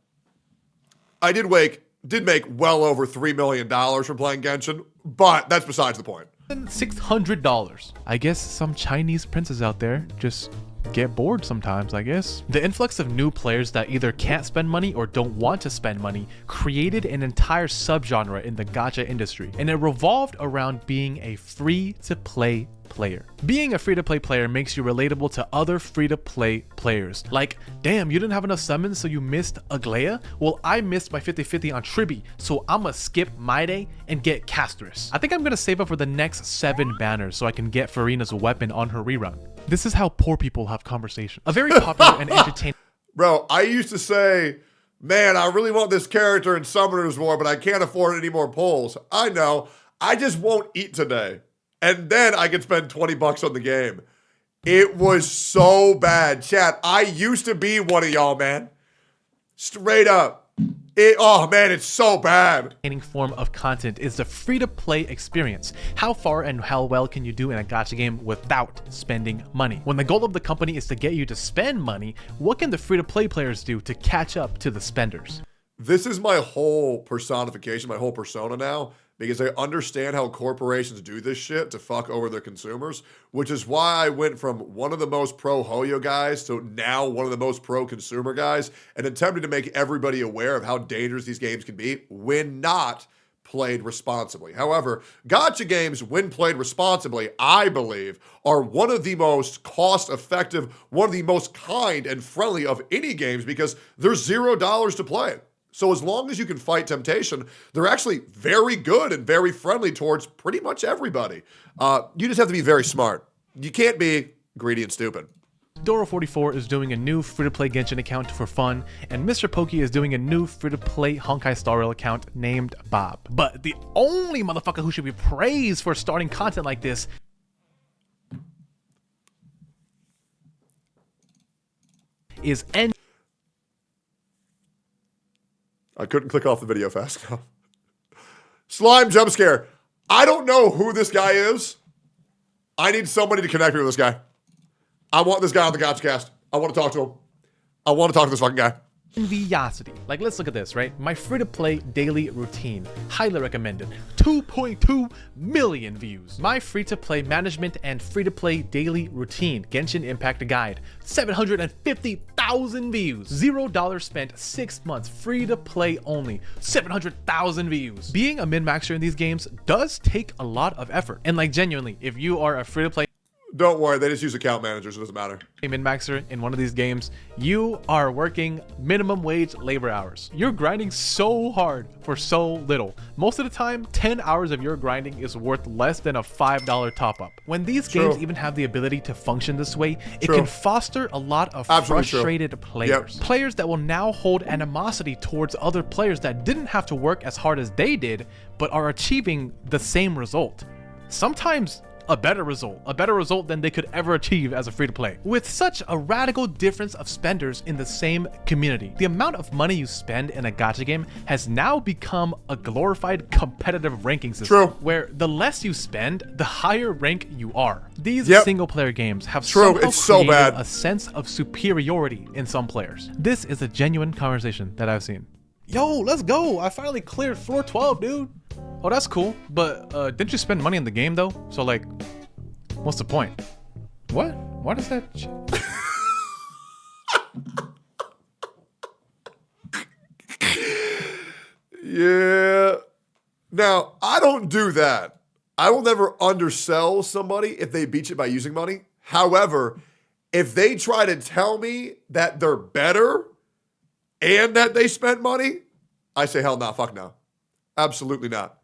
I did make well over $3 million from playing Genshin, but that's besides the point. $600. I guess some Chinese princes out there just get bored sometimes, I guess. The influx of new players that either can't spend money or don't want to spend money created an entire subgenre in the gacha industry, and it revolved around being a free-to-play player. Being a free-to-play player makes you relatable to other free-to-play players. Like, damn, you didn't have enough summons so you missed Aglaya? Well, I missed my 50-50 on Tribi, so I'ma skip my day and get Castress. I think I'm gonna save up for the next 7 banners so I can get Farina's weapon on her rerun. This is how poor people have conversation. A very popular and entertaining... Bro, I used to say, man, I really want this character in Summoners War, but I can't afford any more pulls. I know. I just won't eat today. and then I could spend 20 bucks on the game. It was so bad. Chat, I used to be one of y'all, man. Straight up. Oh man, it's so bad. Form of content is the free-to-play experience. How far and how well can you do in a gacha game without spending money? When the goal of the company is to get you to spend money, what can the free-to-play players do to catch up to the spenders? This is my whole personification, my whole persona now, because I understand how corporations do this shit to fuck over their consumers, which is why I went from one of the most pro Hoyo guys to now one of the most pro consumer guys, and attempted to make everybody aware of how dangerous these games can be when not played responsibly. However, gacha games, when played responsibly, I believe, are one of the most cost-effective, one of the most kind and friendly of any games because there's $0 to play. So as long as you can fight temptation, they're actually very good and very friendly towards pretty much everybody. You just have to be very smart. You can't be greedy and stupid. Doro44 is doing a new free-to-play Genshin account for fun, and Mr. Pokke is doing a new free-to-play Honkai Star Rail account named Bob. But the only motherfucker who should be praised for starting content like this is I couldn't click off the video fast enough. Slime jump scare. I don't know who this guy is. I need somebody to connect me with this guy. I want this guy on the GotchaCast. I want to talk to him. I want to talk to this fucking guy. Enviosity. Like, let's look at this, right? My free-to-play daily routine. Highly recommended. 2.2 million views. My free-to-play management and free-to-play daily routine. Genshin Impact Guide. 750,000 views. $0 spent, 6 months. Free-to-play only. 700,000 views. Being a min-maxer in these games does take a lot of effort. And like, genuinely, if you are a free-to-play Don't worry, they just use account managers, it doesn't matter. Min-maxer in one of these games, you are working minimum wage labor hours. You're grinding so hard for so little. Most of the time, 10 hours of your grinding is worth less than a $5 top-up. When these games even have the ability to function this way, it can foster a lot of frustrated players. Players that will now hold animosity towards other players that didn't have to work as hard as they did, but are achieving the same result. Sometimes a better result than they could ever achieve as a free-to-play. With such a radical difference of spenders in the same community, the amount of money you spend in a gacha game has now become a glorified competitive ranking system, where the less you spend, the higher rank you are. These single-player games have somehow created a sense of superiority in some players. This is a genuine conversation that I've seen. Yo, let's go! I finally cleared floor 12, dude! Oh, that's cool, but didn't you spend money in the game though? So like, what's the point? What? What is that? Yeah. Now, I don't do that. I will never undersell somebody if they beat it by using money. However, if they try to tell me that they're better and that they spent money, I say hell no, fuck no. Absolutely not.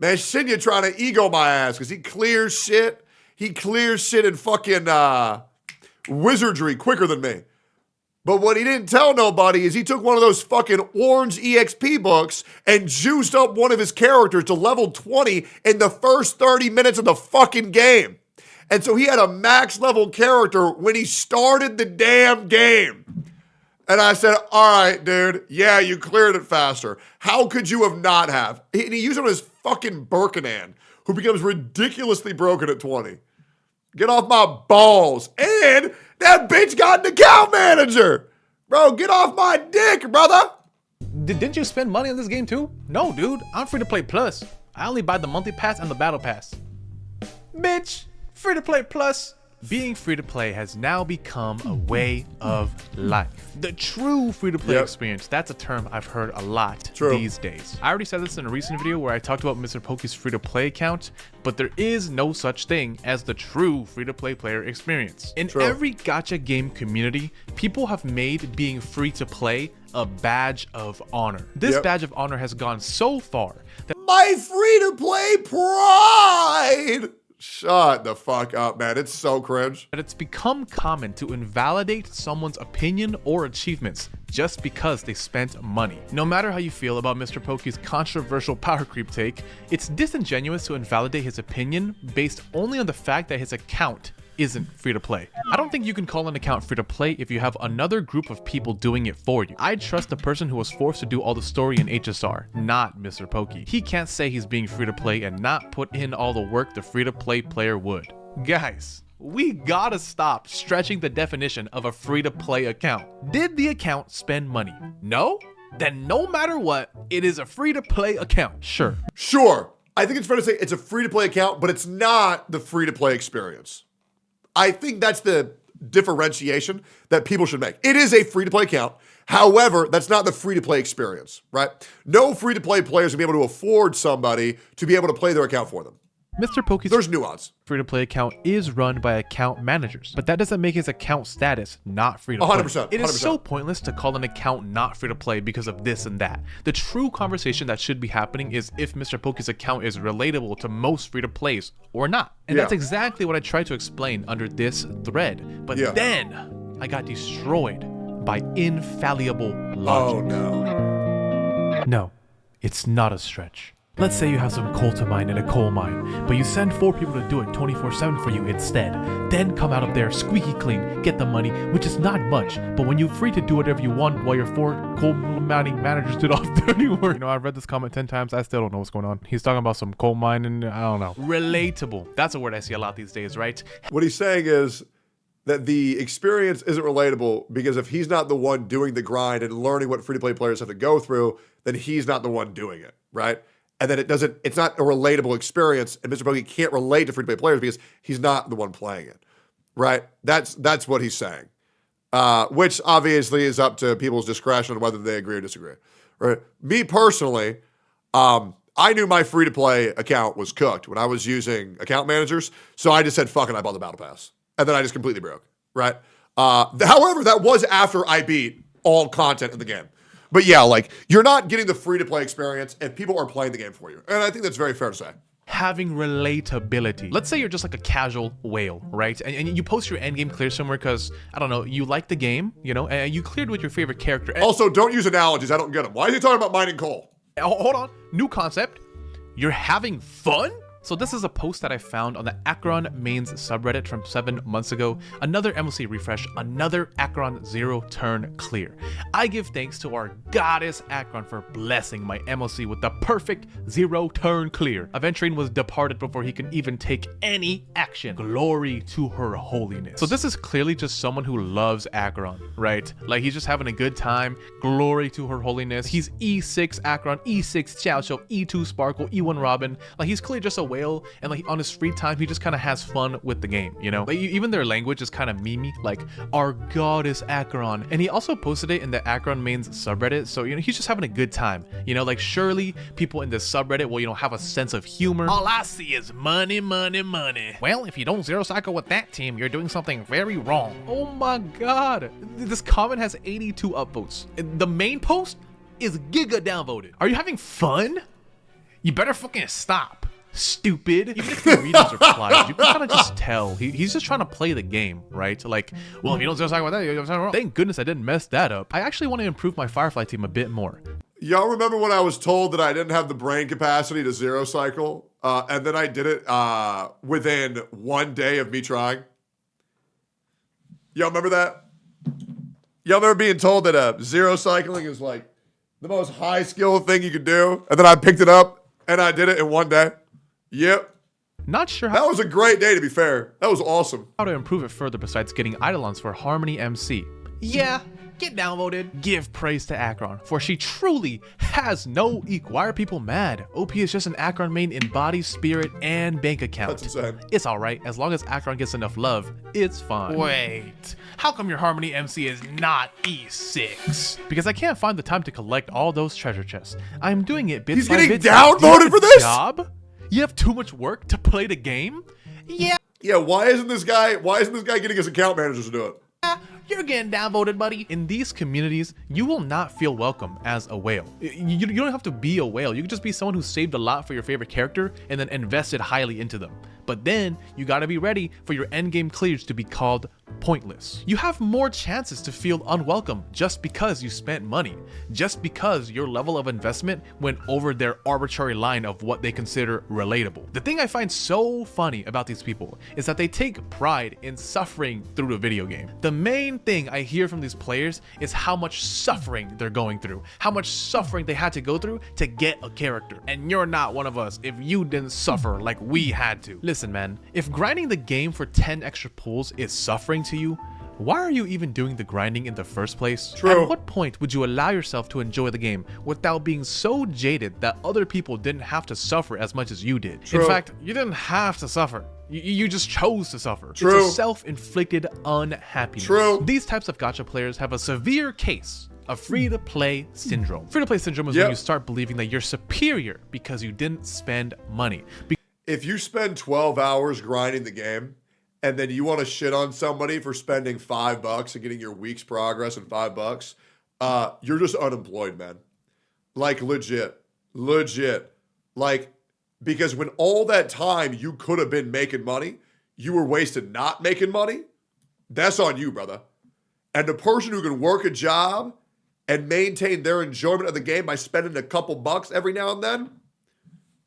Man, Shinya trying to ego my ass because he clears shit. He clears shit in fucking wizardry quicker than me. But what he didn't tell nobody is he took one of those fucking orange EXP books and juiced up one of his characters to level 20 in the first 30 minutes of the fucking game. And so he had a max level character when he started the damn game. And I said, all right, dude, yeah, you cleared it faster. How could you have not have? And he used it on his fucking Birkanan, who becomes ridiculously broken at 20. Get off my balls. And that bitch got an account manager. Bro, get off my dick, brother. Didn't you spend money on this game too? No, dude, I'm free to play plus. I only buy the monthly pass and the battle pass. Bitch, free to play plus. Being free-to-play has now become a way of life. The true free-to-play experience, that's a term I've heard a lot these days. I already said this in a recent video where I talked about Mr. Pokke's free-to-play account, but there is no such thing as the true free-to-play player experience. In every gacha game community, people have made being free-to-play a badge of honor. This badge of honor has gone so far that my free-to-play pride Shut the fuck up, man. It's so cringe. But it's become common to invalidate someone's opinion or achievements just because they spent money. No matter how you feel about Mr. Pokke's controversial power creep take, it's disingenuous to invalidate his opinion based only on the fact that his account isn't free to play. I don't think you can call an account free to play if you have another group of people doing it for you. I trust the person who was forced to do all the story in HSR, not Mr. Pokke. He can't say he's being free to play and not put in all the work the free to play player would. Guys, we gotta stop stretching the definition of a free to play account. Did the account spend money? No? Then no matter what, it is a free to play account. Sure. Sure. I think it's fair to say it's a free to play account, but it's not the free to play experience. I think that's the differentiation that people should make. It is a free-to-play account. However, that's not the free-to-play experience, right? No free-to-play players will be able to afford somebody to be able to play their account for them. Mr. Pokke's There's nuance. free-to-play account is run by account managers, but that doesn't make his account status not free-to-play. 100%. It is so pointless to call an account not free-to-play because of this and that. The true conversation that should be happening is if Mr. Pokke's account is relatable to most free-to-plays or not. And that's exactly what I tried to explain under this thread. But then I got destroyed by infallible logic. Oh no. No, it's not a stretch. Let's say you have some coal to mine in a coal mine, but you send 4 people to do it 24/7 for you instead. Then come out of there squeaky clean, get the money, which is not much, but when you're free to do whatever you want while your 4 coal mining managers did all the dirty work. You know, I've read this comment 10 times, I still don't know what's going on. He's talking about some coal mining, I don't know. Relatable. That's a word I see a lot these days, right? What he's saying is that the experience isn't relatable because if he's not the one doing the grind and learning what free-to-play players have to go through, then he's not the one doing it, right? And then it's not a relatable experience, and Mr. Pokke can't relate to free-to-play players because he's not the one playing it, right? That's what he's saying, which obviously is up to people's discretion on whether they agree or disagree, right? Me personally, I knew my free-to-play account was cooked when I was using account managers, so I just said, fuck it, I bought the battle pass. And then I just completely broke, right? However, that was after I beat all content in the game. But yeah, like, you're not getting the free-to-play experience, and people are playing the game for you. And I think that's very fair to say. Having relatability. Let's say you're just like a casual whale, right? And you post your endgame clear somewhere because, I don't know, you like the game, you know, and you cleared with your favorite character. Also, don't use analogies. I don't get them. Why is he talking about mining coal? Hold on. New concept. You're having fun? So this is a post that I found on the Akron mains subreddit from 7 months ago. Another MLC refresh, another Akron 0 turn clear. I give thanks to our goddess Akron for blessing my MLC with the perfect 0 turn clear. Aventurine was departed before he can even take any action. Glory to her holiness. So this is clearly just someone who loves Akron, right? Like he's just having a good time. Glory to her holiness. He's E6 Akron, E6 Xiao Xiu, E2 Sparkle, E1 Robin. Like he's clearly just a whale, and like on his free time he just kind of has fun with the game, you know? Like even their language is kind of memey, like our goddess Akron. And he also posted it in the Akron mains subreddit, so you know he's just having a good time, you know? Like surely people in this subreddit will, you know, have a sense of humor. All I see is money, money, money. Well, if you don't zero cycle with that team, you're doing something very wrong. Oh my god, this comment has 82 upvotes. The main post is giga downvoted. Are you having fun? You better fucking stop, stupid. Even if you read his replies, you can kind of just tell he's just trying to play the game, right? Like, well, if you don't zero cycle with that, you're wrong. Thank goodness I didn't mess that up. I actually want to improve my Firefly team a bit more. Y'all remember when I was told that I didn't have the brain capacity to zero cycle, and then I did it within 1 day of me trying? Y'all remember that? Y'all remember being told that zero cycling is like the most high skill thing you could do, and then I picked it up and I did it in 1 day? Yep. Not sure how. That was a great day, to be fair. That was awesome. How to improve it further besides getting Eidolons for Harmony MC. Yeah, get downvoted. Give praise to Akron, for she truly has no equal. Why are people mad? OP is just an Akron main in body, spirit, and bank account. That's insane. It's alright, as long as Akron gets enough love, it's fine. Wait, how come your Harmony MC is not E6? Because I can't find the time to collect all those treasure chests. I'm doing it bits by bits. He's getting downvoted for this? Job? You have too much work to play the game? Yeah. Yeah, why isn't this guy getting his account managers to do it? You're getting downvoted, buddy. In these communities, you will not feel welcome as a whale. You don't have to be a whale. You can just be someone who saved a lot for your favorite character and then invested highly into them. But But then you gotta be ready for your endgame clears to be called pointless. You have more chances to feel unwelcome just because you spent money, just because your level of investment went over their arbitrary line of what they consider relatable. The thing I find so funny about these people is that they take pride in suffering through the video game. The main thing I hear from these players is how much suffering they're going through, how much suffering they had to go through to get a character. And you're not one of us if you didn't suffer like we had to. Listen, man, if grinding the game for 10 extra pulls is suffering to you, why are you even doing the grinding in the first place? True. At what point would you allow yourself to enjoy the game without being so jaded that other people didn't have to suffer as much as you did? True. In fact, you didn't have to suffer. You just chose to suffer. True. It's a self-inflicted unhappiness. True. These types of gacha players have a severe case of free-to-play syndrome. Free-to-play syndrome is when you start believing that you're superior because you didn't spend money. If you spend 12 hours grinding the game, and then you want to shit on somebody for spending $5 and getting your week's progress in $5, you're just unemployed, man. Like legit. Like, because when all that time you could have been making money, you were wasted not making money, that's on you, brother. And the person who can work a job and maintain their enjoyment of the game by spending a couple bucks every now and then,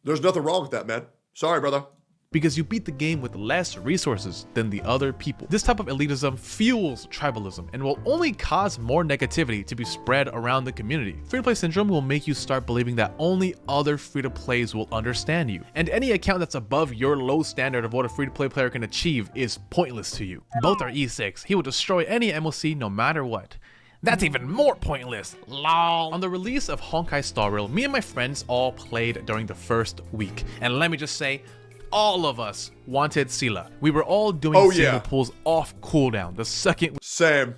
there's nothing wrong with that, man. Sorry, brother. Because you beat the game with less resources than the other people. This type of elitism fuels tribalism and will only cause more negativity to be spread around the community. Free-to-play syndrome will make you start believing that only other free-to-plays will understand you, and any account that's above your low standard of what a free-to-play player can achieve is pointless to you. Both are E6. He will destroy any MOC no matter what. That's even more pointless, lol. On the release of Honkai Star Rail, me and my friends all played during the first week, and let me just say, all of us wanted Scylla. We were all doing single pulls off cooldown the second. Same.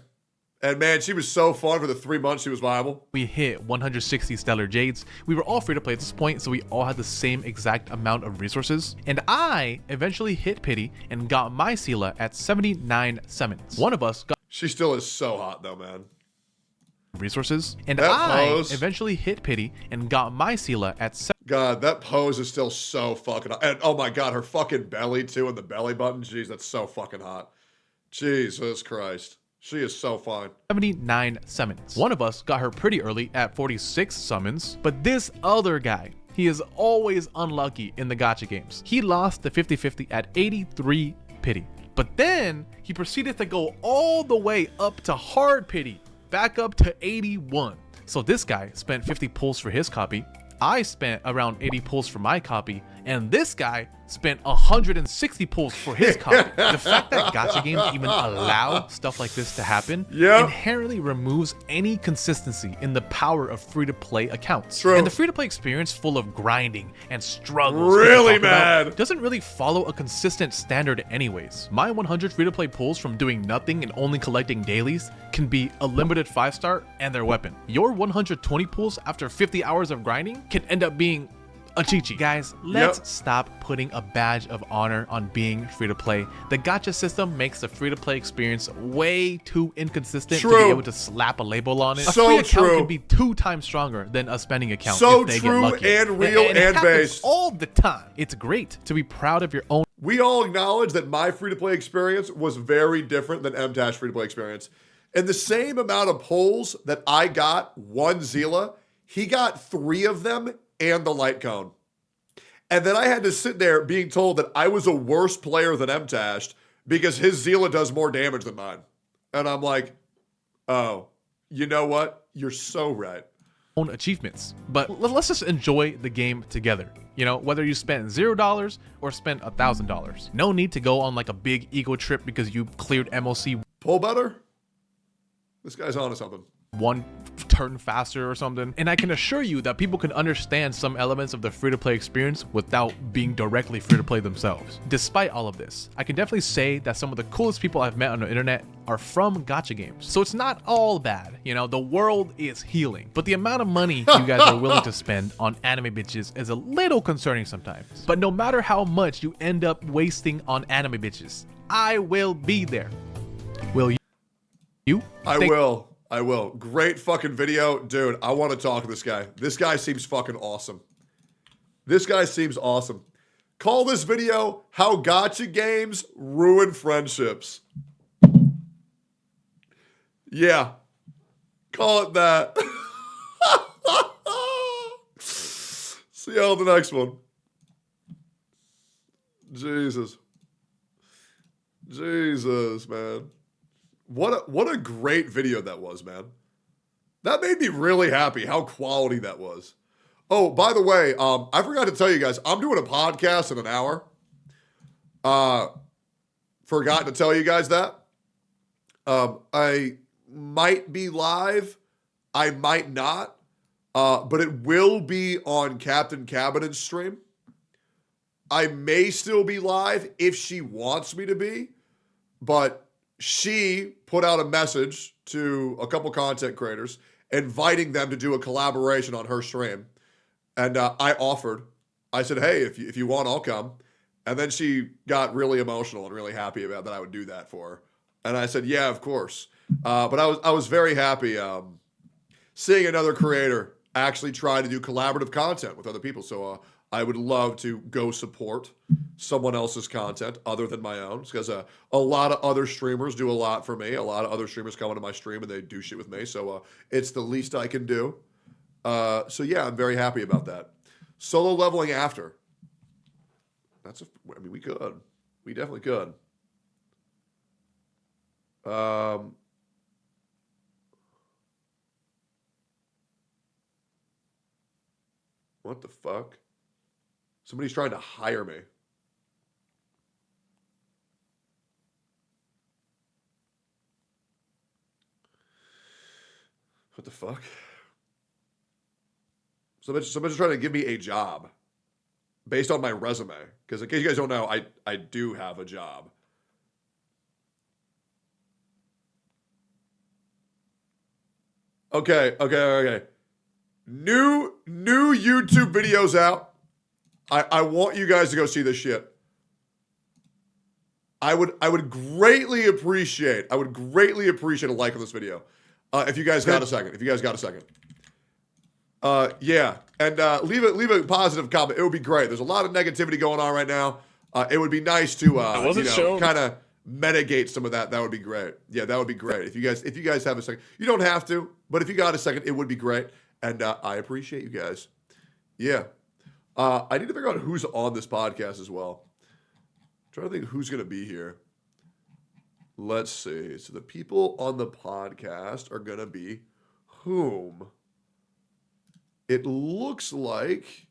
And man, she was so fun for the 3 months she was viable. We hit 160 Stellar Jades. We were all free to play at this point, so we all had the same exact amount of resources. And I eventually hit pity and got my Scylla at 79 summons. One of us got... She still is so hot though, man. Resources. And that I pose eventually hit pity and got my Scylla at... God, that pose is still so fucking hot. And oh my God, her fucking belly too and the belly button. Jeez, that's so fucking hot. Jesus Christ. She is so fine. 79 summons. One of us got her pretty early at 46 summons, but this other guy, he is always unlucky in the gacha games. He lost the 50-50 at 83 pity, but then he proceeded to go all the way up to hard pity, back up to 81. So this guy spent 50 pulls for his copy. I spent around 80 pulls for my copy, and this guy spent 160 pulls for his copy. The fact that gacha games even allow stuff like this to happen inherently removes any consistency in the power of free-to-play accounts. True. And the free-to-play experience, full of grinding and struggles, really mad, doesn't really follow a consistent standard anyways. My 100 free-to-play pulls from doing nothing and only collecting dailies can be a limited 5-star and their weapon. Your 120 pulls after 50 hours of grinding can end up being a Chi-Chi. Guys, let's stop putting a badge of honor on being free to play. The gacha system makes the free to play experience way too inconsistent to be able to slap a label on it. A free account can be 2 times stronger than a spending account if they get lucky. And real and it happens based all the time. It's great to be proud of your own. We all acknowledge that my free-to-play experience was very different than MTA's free-to-play experience. And the same amount of pulls that I got, 1 Zila, he got 3 of them and the light cone. And then I had to sit there being told that I was a worse player than MTASH because his Zila does more damage than mine. And I'm like, oh, you know what? You're so right. Own achievements, but let's just enjoy the game together. You know, whether you spent $0 or spent $1,000. No need to go on like a big ego trip because you cleared MOC. Pull better? This guy's onto something. 1 turn faster or something. And I can assure you that people can understand some elements of the free-to-play experience without being directly free-to-play themselves. Despite all of this, I can definitely say that some of the coolest people I've met on the internet are from gacha games. So it's not all bad, you know, the world is healing. But the amount of money you guys are willing to spend on anime bitches is a little concerning sometimes. But no matter how much you end up wasting on anime bitches, I will be there. Will you? I will. Great fucking video. Dude, I want to talk to this guy. This guy seems fucking awesome. This guy seems awesome. Call this video How Gotcha Games Ruin Friendships. Yeah. Call it that. See you on the next one. Jesus. Jesus, man. What a great video that was, man. That made me really happy how quality that was. Oh, by the way, I forgot to tell you guys, I'm doing a podcast in an hour. Forgot to tell you guys that. I might be live. I might not. But it will be on Captain Cabinet's stream. I may still be live if she wants me to be. But she put out a message to a couple content creators inviting them to do a collaboration on her stream. And I offered. I said, hey, if you want, I'll come. And then she got really emotional and really happy about that I would do that for her. And I said, yeah, of course. But I was very happy seeing another creator actually try to do collaborative content with other people. So I would love to go support someone else's content other than my own. Because a lot of other streamers do a lot for me. A lot of other streamers come into my stream and they do shit with me. So it's the least I can do. So yeah, I'm very happy about that. Solo leveling after. I mean, we could. We definitely could. What the fuck? Somebody's trying to hire me. What the fuck? Somebody's trying to give me a job based on my resume. Because in case you guys don't know, I do have a job. Okay. New YouTube videos out. I want you guys to go see this shit. I would greatly appreciate a like on this video. If you guys got a second. Yeah. And leave a positive comment. It would be great. There's a lot of negativity going on right now. It would be nice to kind of mitigate some of that. That would be great. Yeah, that would be great. If you guys have a second. You don't have to, but if you got a second, it would be great. And I appreciate you guys. Yeah. I need to figure out who's on this podcast as well. I'm trying to think who's going to be here. Let's see. So the people on the podcast are going to be whom? It looks like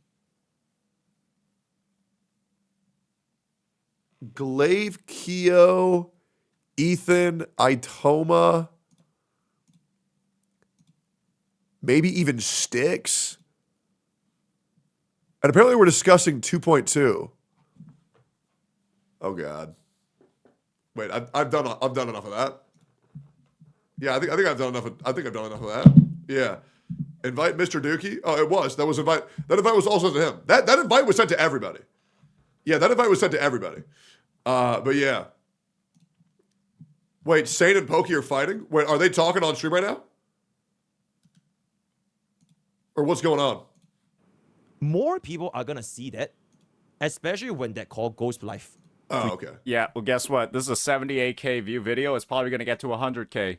Glaive, Keo, Ethan, Itoma, maybe even Styx. And apparently we're discussing 2.2. Oh God. Wait, I've done enough of that. Yeah, I think I've done enough of that. Yeah. Invite Mr. Dookie. Oh, it was. That invite was also to him. That invite was sent to everybody. Yeah, that invite was sent to everybody. But yeah. Wait, Sane and Pokke are fighting? Wait, are they talking on stream right now? Or what's going on? More people are gonna see that, especially when that call goes live. Oh, okay. Yeah, well, guess what? This is a 78K view video. It's probably going to get to 100K.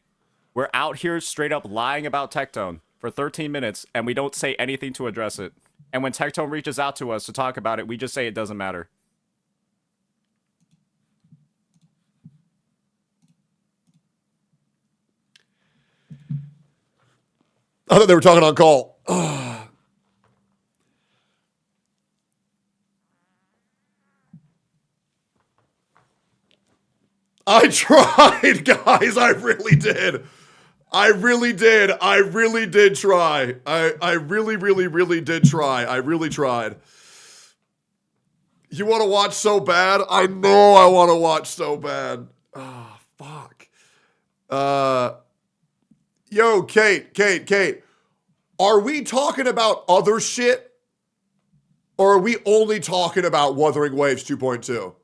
We're out here straight up lying about Tectone for 13 minutes, and we don't say anything to address it. And when Tectone reaches out to us to talk about it, we just say it doesn't matter. I thought they were talking on call. I tried, guys. I really did. I really did try. I really did try. I really tried. You want to watch so bad? I know I want to watch so bad. Oh, fuck. Yo, Kate. Are we talking about other shit? Or are we only talking about Wuthering Waves 2.2?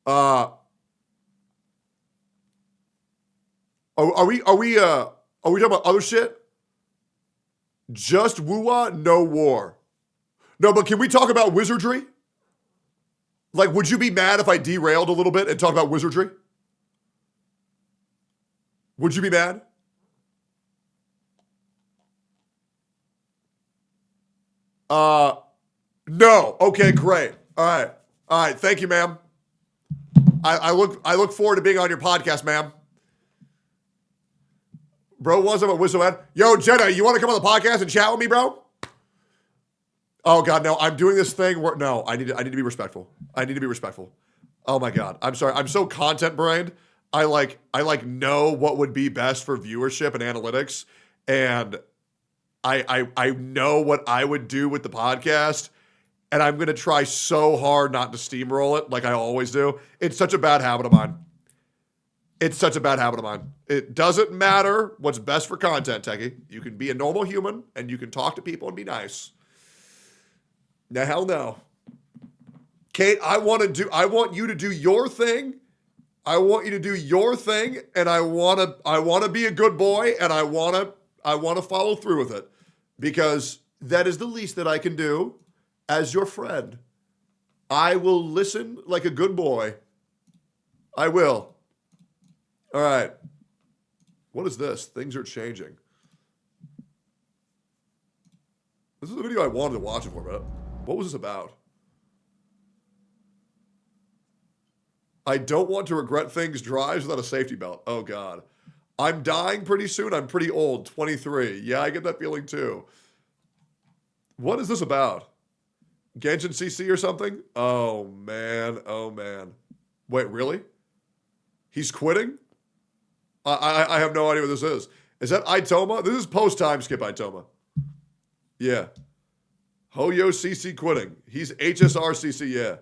Are we talking about other shit? Just woo-wah, no war. No, but can we talk about wizardry? Like, would you be mad if I derailed a little bit and talk about wizardry? Would you be mad? No. Okay, great. All right. All right. Thank you, ma'am. I look forward to being on your podcast, ma'am. Bro, what's up, Whistle Man? Yo, Jenna, you want to come on the podcast and chat with me, bro? Oh God, no! I'm doing this thing where no, I need to be respectful. I need to be respectful. Oh my God, I'm sorry. I'm so content brained. I know what would be best for viewership and analytics, and I know what I would do with the podcast, and I'm gonna try so hard not to steamroll it like I always do. It's such a bad habit of mine. It's such a bad habit of mine. It doesn't matter what's best for content, Techie. You can be a normal human and you can talk to people and be nice. No, hell no. Kate, I want you to do your thing. I want you to do your thing, and I want to be a good boy, and I want to follow through with it, because that is the least that I can do as your friend. I will listen like a good boy. I will. All right. What is this? Things are changing. This is the video I wanted to watch it for, but what was this about? I don't want to regret things drives without a safety belt. Oh, God. I'm dying pretty soon. I'm pretty old, 23. Yeah, I get that feeling too. What is this about? Genshin CC or something? Oh, man. Oh, man. Wait, really? He's quitting? I have no idea what this is. Is that Itoma? This is post-time skip Itoma. Yeah. Hoyo CC quitting. He's HSR CC, yeah.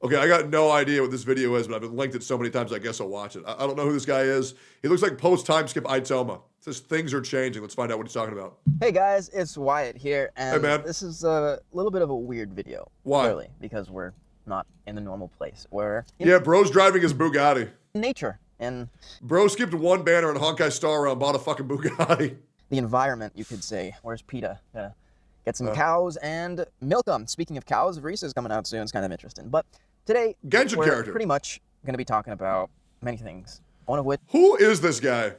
Okay, I got no idea what this video is, but I've been linked it so many times, I guess I'll watch it. I don't know who this guy is. He looks like post-time skip Itoma. It says things are changing. Let's find out what he's talking about. Hey guys, it's Wyatt here, and hey, man. This is a little bit of a weird video. Why? Clearly, because we're not in the normal place. We're yeah, bro's driving his Bugatti. Nature, and bro skipped one banner in Honkai Star Rail and bought a fucking Bugatti. The environment, you could say. Where's PETA? Get some cows and milk them. Speaking of cows, Reese is coming out soon. It's kind of interesting. But today, Genshin we're character. Pretty much going to be talking about many things. One of which... Who is this guy?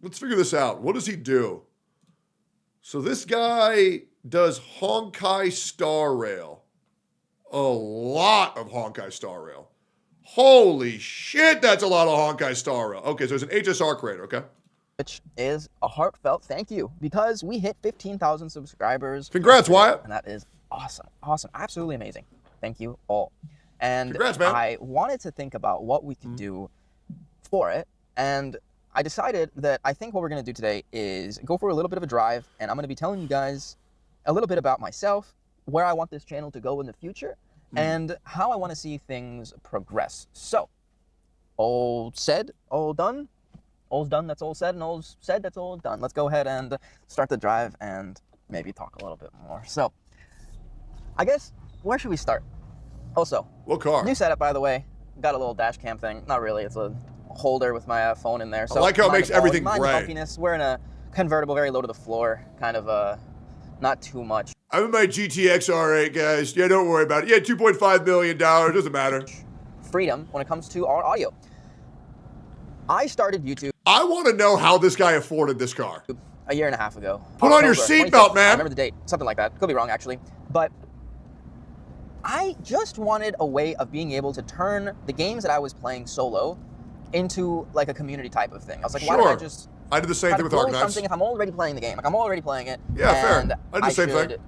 Let's figure this out. What does he do? So this guy does Honkai Star Rail. A lot of Honkai Star Rail. Holy shit, that's a lot of Honkai Star Rail. Okay, so there's an HSR creator, okay? Which is a heartfelt thank you, because we hit 15,000 subscribers. Congrats, Wyatt. And that is awesome. Awesome. Absolutely amazing. Thank you all. And congrats, man. I wanted to think about what we could do for it, and I decided that I think what we're going to do today is go for a little bit of a drive, and I'm going to be telling you guys a little bit about myself, where I want this channel to go in the future, and how I want to see things progress. So, all said, all done. All's done, that's all said, and all's said, that's all done. Let's go ahead and start the drive and maybe talk a little bit more. So, I guess, where should we start? Also, what car? New setup, by the way. Got a little dash cam thing. Not really, it's a holder with my phone in there. So I like how it makes everything gray. Bumpiness. We're in a convertible, very low to the floor, kind of not too much. I'm in my GTX R8, guys. Yeah, don't worry about it. Yeah, $2.5 million, doesn't matter. Freedom when it comes to our audio. I started YouTube. I want to know how this guy afforded this car. A year and a half ago. Put on your seatbelt, man. I remember the date. Something like that. Could be wrong, actually. But I just wanted a way of being able to turn the games that I was playing solo into like a community type of thing. I was like, why don't I just... I did the same thing with Arcanines. Something if I'm already playing the game. Like, I'm already playing it. Yeah, and fair. I did the same thing.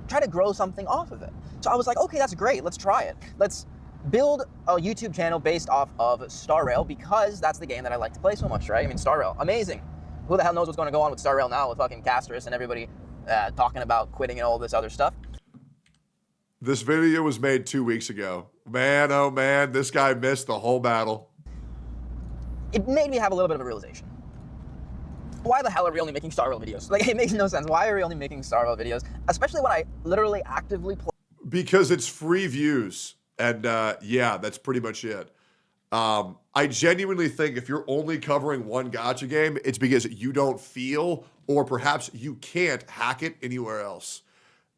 Try to grow something off of it. So I was like, okay, that's great. Let's try it. Let's build a YouTube channel based off of Star Rail, because that's the game that I like to play so much, right? I mean, Star Rail, amazing. Who the hell knows what's going to go on with Star Rail now with fucking Castris and everybody talking about quitting and all this other stuff? This video was made 2 weeks ago. Man, oh man, this guy missed the whole battle. It made me have a little bit of a realization. Why the hell are we only making Star Rail videos? Like, it makes no sense. Why are we only making Star Rail videos? Especially when I literally actively play. Because it's free views. And yeah, that's pretty much it. I genuinely think if you're only covering one gacha game, it's because you don't feel, or perhaps you can't hack it anywhere else.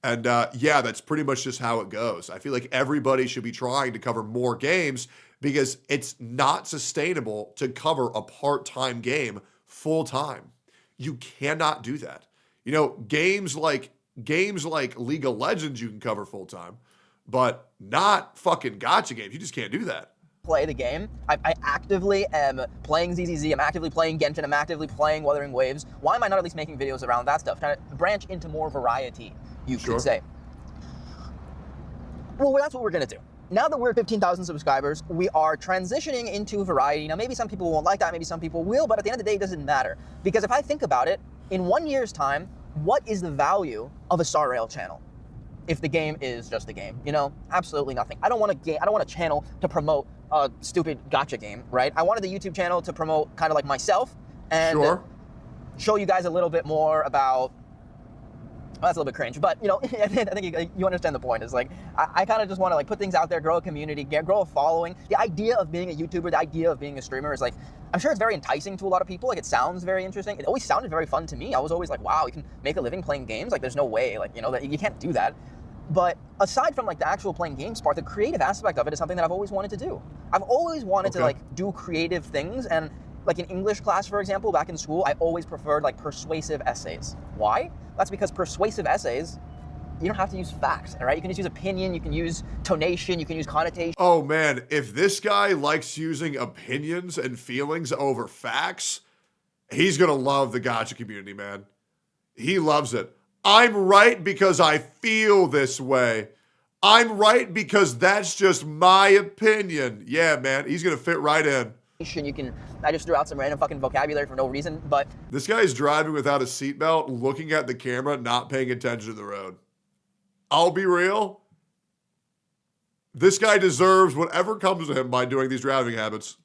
And yeah, that's pretty much just how it goes. I feel like everybody should be trying to cover more games because it's not sustainable to cover a part-time game full-time. You cannot do that. You know, games like League of Legends you can cover full-time, but not fucking gacha games. You just can't do that. Play the game. I actively am playing ZZZ, I'm actively playing Genshin, I'm actively playing Wuthering Waves. Why am I not at least making videos around that stuff? Trying to branch into more variety, you could say. Well, that's what we're gonna do. Now that we're 15,000 subscribers, we are transitioning into variety. Now, maybe some people won't like that, maybe some people will, but at the end of the day, it doesn't matter. Because if I think about it, in 1 year's time, what is the value of a Star Rail channel? If the game is just the game, you know, absolutely nothing. I don't want a channel to promote a stupid gacha game, right? I wanted the YouTube channel to promote kind of like myself and show you guys a little bit more about. Well, that's a little bit cringe, but you know, I think you understand the point. Is like I kind of just want to like put things out there, grow a community, grow a following. The idea of being a YouTuber, the idea of being a streamer is like, I'm sure it's very enticing to a lot of people. Like it sounds very interesting. It always sounded very fun to me. I was always like, wow, you can make a living playing games. Like there's no way, like, you know, that you can't do that. But aside from like the actual playing games part, the creative aspect of it is something that I've always wanted to do. I've always wanted to like do creative things, and like in English class, for example, back in school, I always preferred like persuasive essays. Why? That's because persuasive essays, you don't have to use facts, all right? You can just use opinion, you can use tonation, you can use connotation. Oh man, if this guy likes using opinions and feelings over facts, he's gonna love the gacha community, man. He loves it. I'm right because I feel this way. I'm right because that's just my opinion. Yeah, man, he's gonna fit right in. I just threw out some random fucking vocabulary for no reason, but this guy's driving without a seatbelt, looking at the camera, not paying attention to the road. I'll be real. This guy deserves whatever comes to him by doing these driving habits.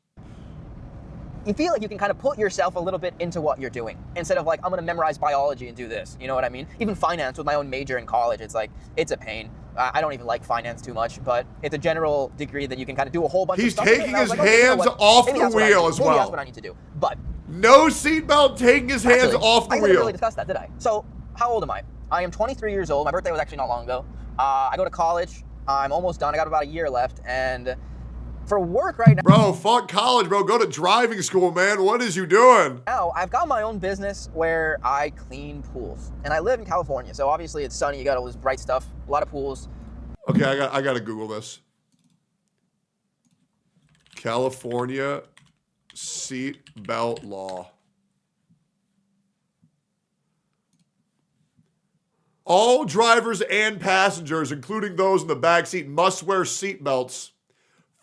You feel like you can kind of put yourself a little bit into what you're doing instead of like, I'm going to memorize biology and do this. You know what I mean? Even finance with my own major in college, it's like, it's a pain. I don't even like finance too much, but it's a general degree that you can kind of do a whole bunch of stuff. He's taking his hands off the wheel as well. Maybe that's what I need to do. But no seatbelt, taking his hands off the wheel. I didn't really discuss that, did I? So, how old am I? I am 23 years old. My birthday was actually not long ago. I go to college. I'm almost done. I got about a year left, and for work right now. Bro, fuck college, bro. Go to driving school, man. What is you doing? Now, I've got my own business where I clean pools. And I live in California, so obviously it's sunny. You got all this bright stuff, a lot of pools. Okay, I got to Google this. California seat belt law. All drivers and passengers, including those in the back seat, must wear seat belts.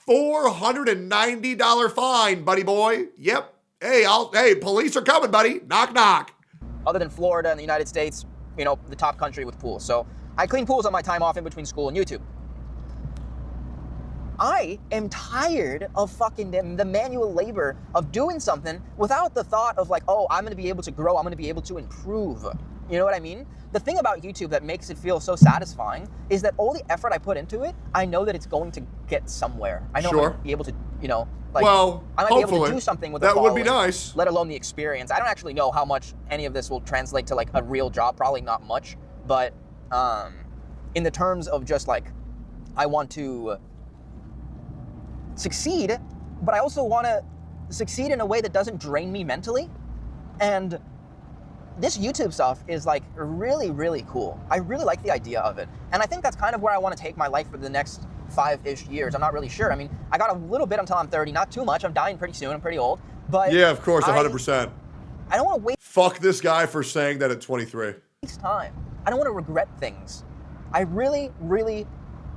$490 fine, buddy boy. Yep. Hey, police are coming, buddy. Knock, knock. Other than Florida and the United States, you know, the top country with pools. So I clean pools on my time off in between school and YouTube. I am tired of fucking the manual labor of doing something without the thought of like, oh, I'm going to be able to grow. I'm going to be able to improve. You know what I mean? The thing about YouTube that makes it feel so satisfying is that all the effort I put into it, I know that it's going to get somewhere. I know I'm going to be able to, you know, like, I might be able to do something with the that would be following, nice. Let alone the experience. I don't actually know how much any of this will translate to like a real job. Probably not much. But in the terms of just like, I want to succeed, but I also want to succeed in a way that doesn't drain me mentally. And this YouTube stuff is like really, really cool. I really like the idea of it. And I think that's kind of where I want to take my life for the next 5-ish years. I'm not really sure. I mean, I got a little bit until I'm 30, not too much. I'm dying pretty soon. I'm pretty old. But yeah, of course, 100%. I don't want to waste. Fuck this guy for saying that at 23. Time. I don't want to regret things. I really, really,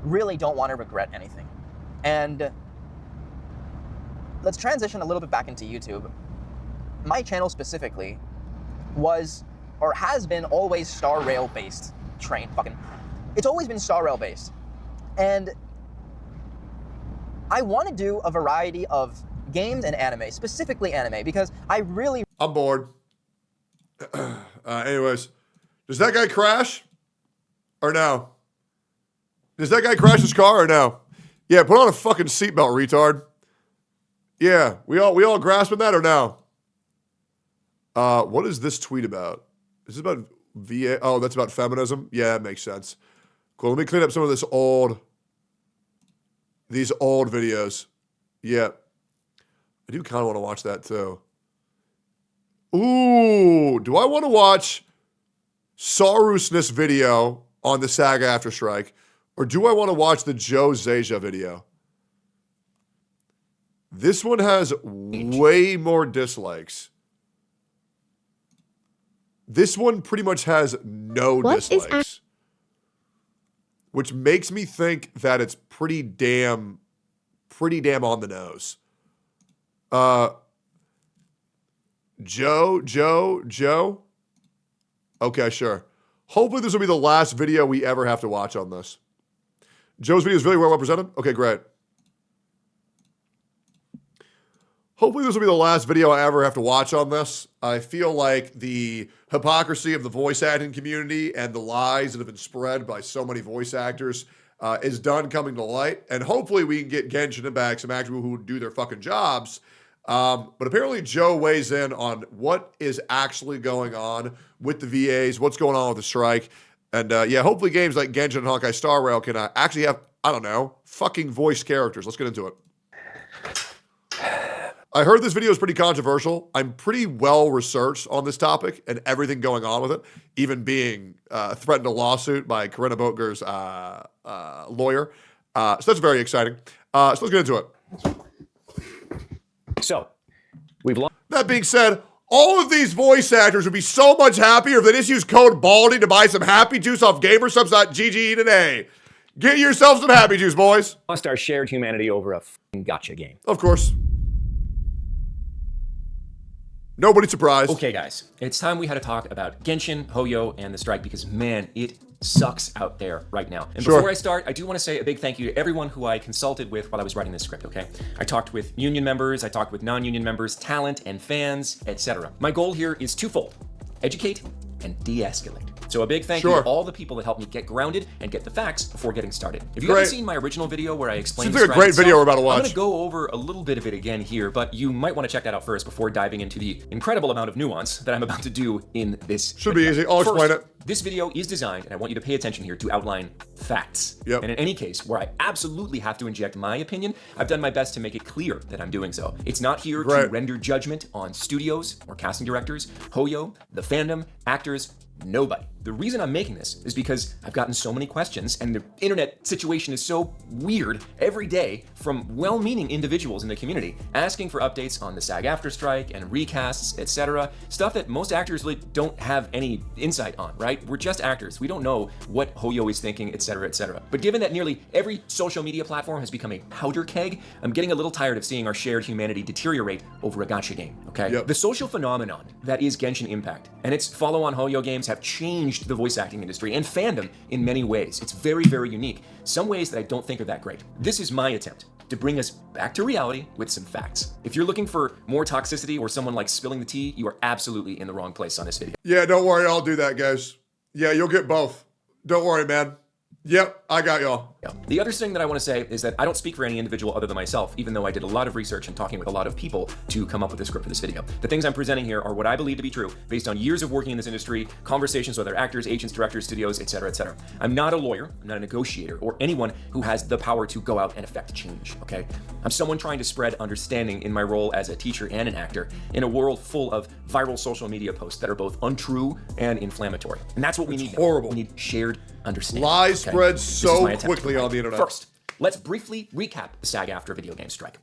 really don't want to regret anything. And let's transition a little bit back into YouTube. My channel specifically was, or has been, always Star Rail based. It's always been Star Rail based. And I want to do a variety of games and anime, specifically anime, because I really... I'm bored. Anyways, does that guy crash or no? Does that guy crash his car or no? Yeah, put on a fucking seatbelt, retard. Yeah, we all grasping that or no? What is this tweet about? Is this about VA? Oh, that's about feminism? Yeah, that makes sense. Cool. Let me clean up some of these old videos. Yeah. I do kind of want to watch that too. Ooh, do I want to watch Sarusness video on the SAG After Strike, or do I want to watch the Joe Zaja video? This one has way more dislikes. This one pretty much has no dislikes, which makes me think that it's pretty damn on the nose. Joe. Okay, sure. Hopefully this will be the last video we ever have to watch on this. Joe's video is really well represented. Okay, great. Hopefully this will be the last video I ever have to watch on this. I feel like the hypocrisy of the voice acting community and the lies that have been spread by so many voice actors is done coming to light. And hopefully we can get Genshin back, some actors who do their fucking jobs. But apparently Joe weighs in on what is actually going on with the VAs, what's going on with the strike. And yeah, hopefully games like Genshin and Honkai Star Rail can actually have, I don't know, fucking voice characters. Let's get into it. I heard this video is pretty controversial. I'm pretty well researched on this topic and everything going on with it, even being threatened a lawsuit by Corinna Boatger's lawyer. So that's very exciting. So let's get into it. So, we've lost. That being said, all of these voice actors would be so much happier if they just use code BALDY to buy some Happy Juice off GamerSubs.gg today. Get yourself some Happy Juice, boys. Lost our shared humanity over a f***ing gotcha game. Of course. Nobody surprised. Okay, guys, it's time we had to talk about Genshin, Hoyo, and the strike because, man, it sucks out there right now. And before I start, I do want to say a big thank you to everyone who I consulted with while I was writing this script, okay? I talked with union members, I talked with non-union members, talent and fans, etc. My goal here is twofold: educate and de-escalate. So a big thank you to all the people that helped me get grounded and get the facts before getting started. If you haven't seen my original video where I explained seems like a great video we're about to watch. I'm going to go over a little bit of it again here, but you might want to check that out first before diving into the incredible amount of nuance that I'm about to do in this Should be easy. I'll explain it. This video is designed, and I want you to pay attention here, to outline facts. Yep. And in any case, where I absolutely have to inject my opinion, I've done my best to make it clear that I'm doing so. It's not here to render judgment on studios or casting directors, Hoyo, the fandom, actors, nobody. The reason I'm making this is because I've gotten so many questions, and the internet situation is so weird every day from well-meaning individuals in the community asking for updates on the SAG-AFTRA strike and recasts, etc. Stuff that most actors really don't have any insight on, right? We're just actors. We don't know what Hoyo is thinking, etc., etc. But given that nearly every social media platform has become a powder keg, I'm getting a little tired of seeing our shared humanity deteriorate over a gacha game, okay? The social phenomenon that is Genshin Impact and its follow-on Hoyo games have changed the voice acting industry and fandom in many ways. It's very, very unique. Some ways that I don't think are that great. This is my attempt to bring us back to reality with some facts. If you're looking for more toxicity or someone like spilling the tea, you are absolutely in the wrong place on this video. Yeah, don't worry, I'll do that, guys. Yeah, you'll get both. Don't worry, man. Yep, I got y'all. The other thing that I want to say is that I don't speak for any individual other than myself, even though I did a lot of research and talking with a lot of people to come up with the script for this video. The things I'm presenting here are what I believe to be true, based on years of working in this industry, conversations with other actors, agents, directors, studios, etc., etc. I'm not a lawyer, I'm not a negotiator, or anyone who has the power to go out and affect change, okay? I'm someone trying to spread understanding in my role as a teacher and an actor in a world full of viral social media posts that are both untrue and inflammatory. And that's what we need. Horrible. We need shared understanding. Lies spread so quickly on the internet. First, let's briefly recap the SAG-AFTRA video game strike.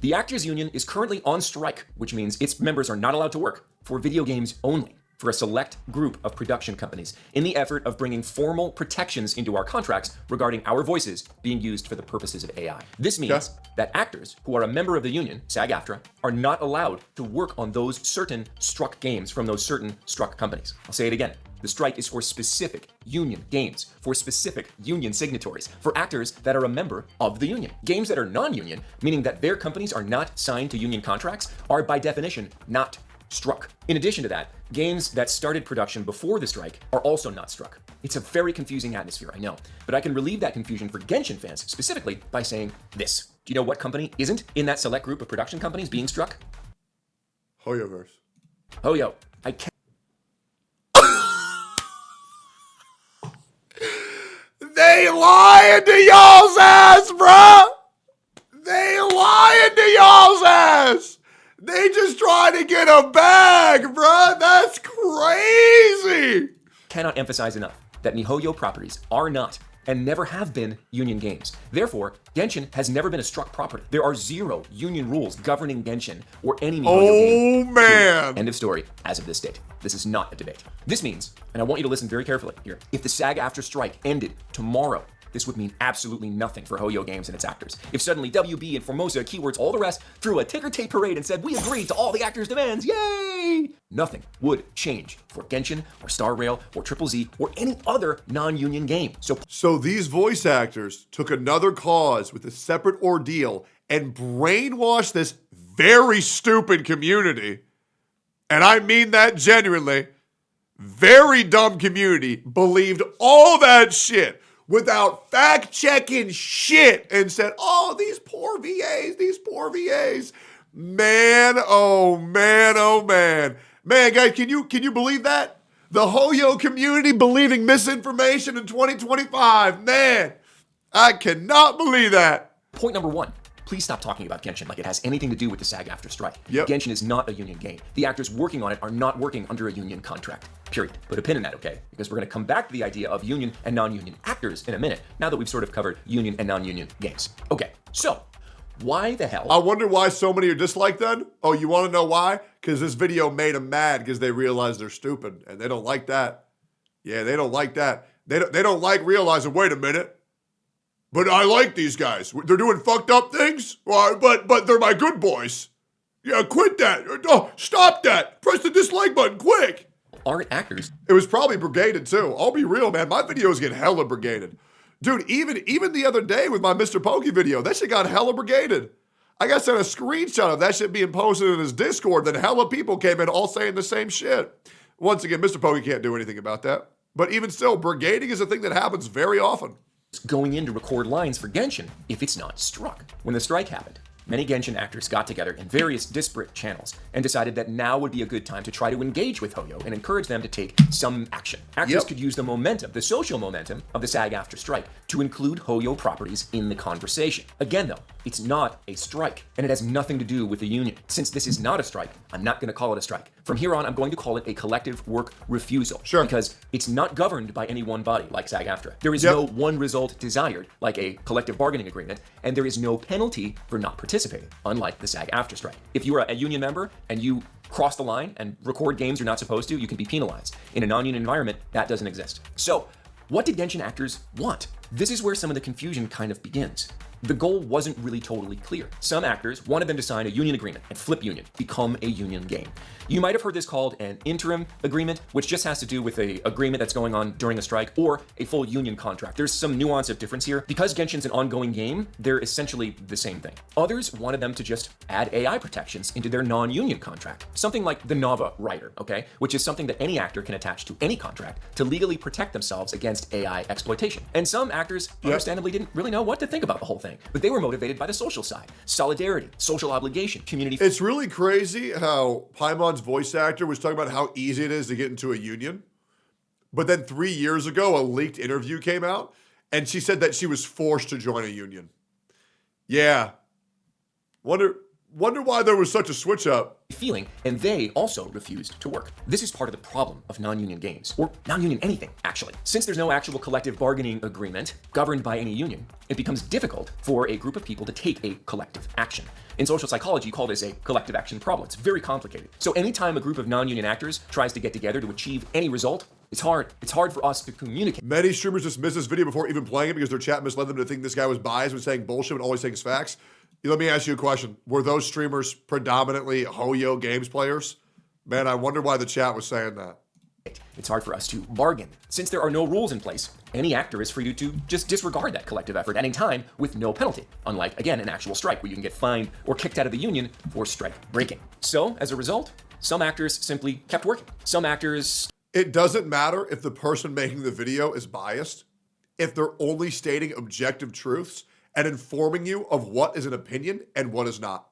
The Actors Union is currently on strike, which means its members are not allowed to work for video games only, for a select group of production companies, in the effort of bringing formal protections into our contracts regarding our voices being used for the purposes of AI. This means that actors who are a member of the union, SAG-AFTRA, are not allowed to work on those certain struck games from those certain struck companies. I'll say it again. The strike is for specific union games, for specific union signatories, for actors that are a member of the union. Games that are non-union, meaning that their companies are not signed to union contracts, are by definition not struck. In addition to that, games that started production before the strike are also not struck. It's a very confusing atmosphere, I know, but I can relieve that confusion for Genshin fans specifically by saying this. Do you know what company isn't in that select group of production companies being struck? Hoyoverse. Hoyo. I can't. They lying to y'all's ass, bruh. They lying to y'all's ass. They just trying to get a bag, bruh. That's crazy. Cannot emphasize enough that MiHoYo properties are not and never have been union games. Therefore, Genshin has never been a struck property. There are 0 union rules governing Genshin or any MiHoYo game. Oh, man. End of story as of this date. This is not a debate. This means, and I want you to listen very carefully here, if the SAG-AFTRA strike ended tomorrow, this would mean absolutely nothing for Hoyo Games and its actors. If suddenly WB and Formosa, Keywords, all the rest, threw a ticker tape parade and said, we agree to all the actors' demands, yay! Nothing would change for Genshin or Star Rail or Triple Z or any other non-union game. So these voice actors took another cause with a separate ordeal and brainwashed this very stupid community. And I mean that genuinely. Very dumb community believed all that shit without fact-checking shit and said, oh, these poor VAs. Man, oh man, oh man. Man, guys, can you believe that? The Hoyo community believing misinformation in 2025. Man, I cannot believe that. Point number 1. Please stop talking about Genshin like it has anything to do with the SAG-AFTRA strike. Yep. Genshin is not a union game. The actors working on it are not working under a union contract. Period. Put a pin in that, okay? Because we're going to come back to the idea of union and non-union actors in a minute, now that we've sort of covered union and non-union games. Okay, so why the hell? I wonder why so many are disliked then? Oh, you want to know why? Because this video made them mad because they realize they're stupid, and they don't like that. Yeah, they don't like that. They don't like realizing, wait a minute, but I like these guys. They're doing fucked up things, but they're my good boys. Yeah, quit that. Oh, stop that. Press the dislike button, quick. Aren't actors? It was probably brigaded too. I'll be real, man. My videos get hella brigaded. Dude, even the other day with my Mr. Pokke video, that shit got hella brigaded. I got sent a screenshot of that shit being posted in his Discord, then hella people came in all saying the same shit. Once again, Mr. Pokke can't do anything about that. But even still, brigading is a thing that happens very often. Going in to record lines for Genshin if it's not struck. When the strike happened, many Genshin actors got together in various disparate channels and decided that now would be a good time to try to engage with Hoyo and encourage them to take some action. Actors could use the momentum, the social momentum of the SAG-AFTRA strike to include Hoyo properties in the conversation. Again though, it's not a strike and it has nothing to do with the union. Since this is not a strike, I'm not going to call it a strike. From here on, I'm going to call it a collective work refusal. Sure. Because it's not governed by any one body like SAG-AFTRA. There is no one result desired like a collective bargaining agreement, and there is no penalty for not participating, unlike the SAG-AFTRA strike. If you are a union member and you cross the line and record games you're not supposed to, you can be penalized. In a non-union environment, that doesn't exist. So, what did Genshin actors want? This is where some of the confusion kind of begins. The goal wasn't really totally clear. Some actors wanted them to sign a union agreement and flip union, become a union game. You might have heard this called an interim agreement, which just has to do with an agreement that's going on during a strike, or a full union contract. There's some nuance of difference here. Because Genshin's an ongoing game, they're essentially the same thing. Others wanted them to just add AI protections into their non-union contract. Something like the Nava Rider, okay? Which is something that any actor can attach to any contract to legally protect themselves against AI exploitation. And some actors, understandably, didn't really know what to think about the whole thing, but they were motivated by the social side, solidarity, social obligation, community. It's really crazy how Paimons' voice actor was talking about how easy it is to get into a union. But then 3 years ago, a leaked interview came out, and she said that she was forced to join a union. Yeah. Wonder why there was such a switch up. Feeling, and they also refused to work. This is part of the problem of non-union games, or non-union anything, actually. Since there's no actual collective bargaining agreement governed by any union, it becomes difficult for a group of people to take a collective action. In social psychology, you call this a collective action problem. It's very complicated. So anytime a group of non-union actors tries to get together to achieve any result, it's hard. It's hard for us to communicate. Many streamers dismiss this video before even playing it because their chat misled them to think this guy was biased when saying bullshit and always saying facts. Let me ask you a question. Were those streamers predominantly Hoyo Games players? Man, I wonder why the chat was saying that. It's hard for us to bargain. Since there are no rules in place, any actor is free to just disregard that collective effort at any time with no penalty, unlike, again, an actual strike where you can get fined or kicked out of the union for strike breaking. So, as a result, some actors simply kept working. Some actors... It doesn't matter if the person making the video is biased, if they're only stating objective truths and informing you of what is an opinion and what is not.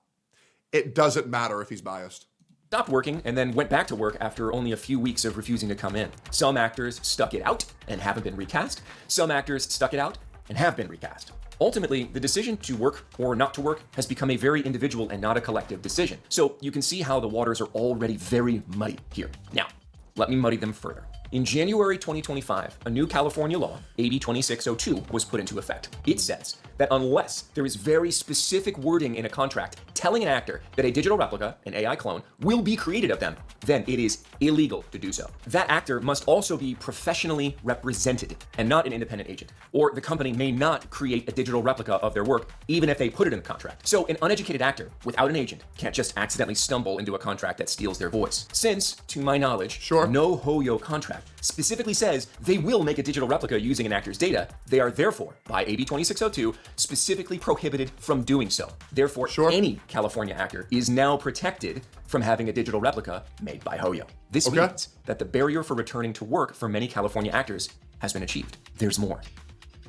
It doesn't matter if he's biased. stopped working and then went back to work after only a few weeks of refusing to come in. Some actors stuck it out and haven't been recast. Some actors stuck it out and have been recast. Ultimately, the decision to work or not to work has become a very individual and not a collective decision. So you can see how the waters are already very muddy here. Now, let me muddy them further. In January 2025, a new California law, AB 2602, was put into effect. It says that unless there is very specific wording in a contract telling an actor that a digital replica, an AI clone, will be created of them, then it is illegal to do so. That actor must also be professionally represented and not an independent agent, or the company may not create a digital replica of their work even if they put it in the contract. So an uneducated actor without an agent can't just accidentally stumble into a contract that steals their voice. Since, to my knowledge, no Hoyo contract specifically says they will make a digital replica using an actor's data, they are therefore, by AB 2602, specifically prohibited from doing so. Therefore, any California actor is now protected from having a digital replica made by Hoyo. This means that the barrier for returning to work for many California actors has been achieved. There's more.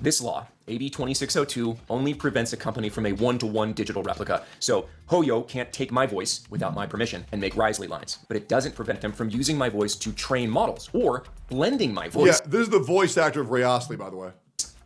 This law, AB 2602, only prevents a company from a one-to-one digital replica. So Hoyo can't take my voice without my permission and make Risley lines. But it doesn't prevent them from using my voice to train models or blending my voice. Yeah, this is the voice actor of Risley, by the way.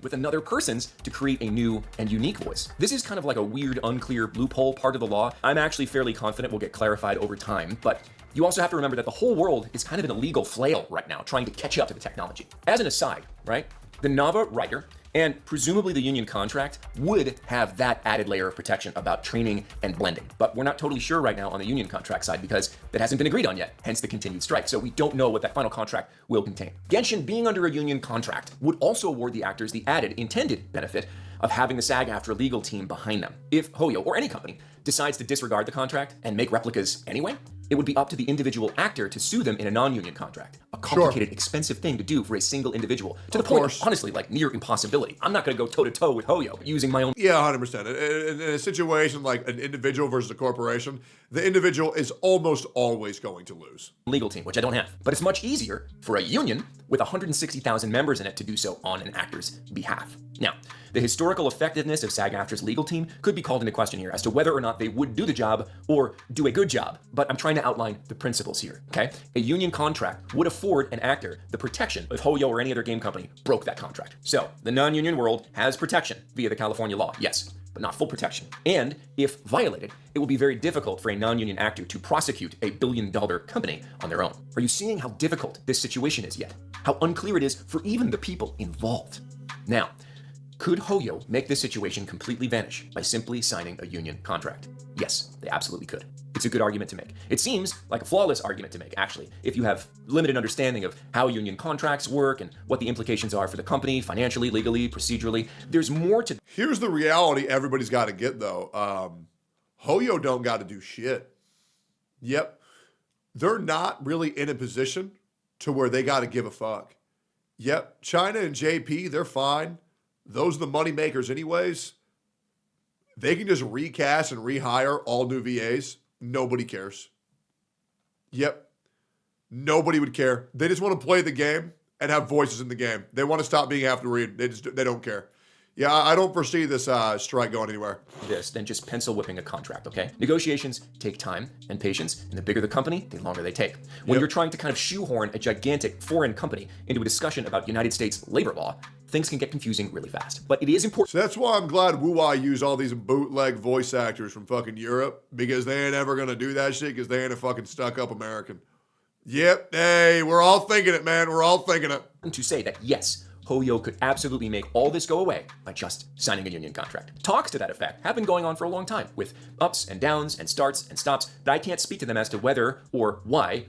With another person's to create a new and unique voice. This is kind of like a weird, unclear loophole part of the law. I'm actually fairly confident will get clarified over time, but you also have to remember that the whole world is kind of in a legal flail right now, trying to catch up to the technology. As an aside, right, the Nava writer and presumably the union contract would have that added layer of protection about training and blending. But we're not totally sure right now on the union contract side because that hasn't been agreed on yet, hence the continued strike. So we don't know what that final contract will contain. Genshin being under a union contract would also award the actors the added intended benefit of having the SAG-AFTRA legal team behind them. If Hoyo or any company decides to disregard the contract and make replicas anyway, it would be up to the individual actor to sue them in a non-union contract. A complicated, expensive thing to do for a single individual, to the point of, honestly, like near impossibility. I'm not gonna go toe-to-toe with Hoyo using my own— Yeah, 100%. In a situation like an individual versus a corporation, the individual is almost always going to lose. Legal team, which I don't have. But it's much easier for a union with 160,000 members in it to do so on an actor's behalf. Now, the historical effectiveness of SAG-AFTRA's legal team could be called into question here as to whether or not they would do the job or do a good job, but I'm trying to outline the principles here, okay? A union contract would afford an actor the protection if Hoyo or any other game company broke that contract. So, the non-union world has protection via the California law, yes, but not full protection. And if violated, it will be very difficult for a non-union actor to prosecute a billion-dollar company on their own. Are you seeing how difficult this situation is yet? How unclear it is for even the people involved? Now, could Hoyo make this situation completely vanish by simply signing a union contract? Yes, they absolutely could. It's a good argument to make. It seems like a flawless argument to make, actually, if you have limited understanding of how union contracts work and what the implications are for the company, financially, legally, procedurally. There's more to— Here's the reality everybody's got to get, though. Hoyo don't got to do shit. Yep. They're not really in a position to where they got to give a fuck. Yep. China and JP, they're fine. Those are the money makers anyways. They can just recast and rehire all new VAs. Nobody cares. Yep. Nobody would care. They just want to play the game and have voices in the game. They want to stop being have to read. They don't care. Yeah, I don't foresee this strike going anywhere. This than just pencil whipping a contract, okay? Negotiations take time and patience, and the bigger the company, the longer they take. When you're trying to kind of shoehorn a gigantic foreign company into a discussion about United States labor law, things can get confusing really fast. But it is important. So that's why I'm glad Wu-Wai used all these bootleg voice actors from fucking Europe, because they ain't ever gonna do that shit because they ain't a fucking stuck-up American. Yep, hey, we're all thinking it, man. We're all thinking it. To say that, yes, Hoyo could absolutely make all this go away by just signing a union contract. Talks to that effect have been going on for a long time, with ups and downs and starts and stops, but I can't speak to them as to whether or why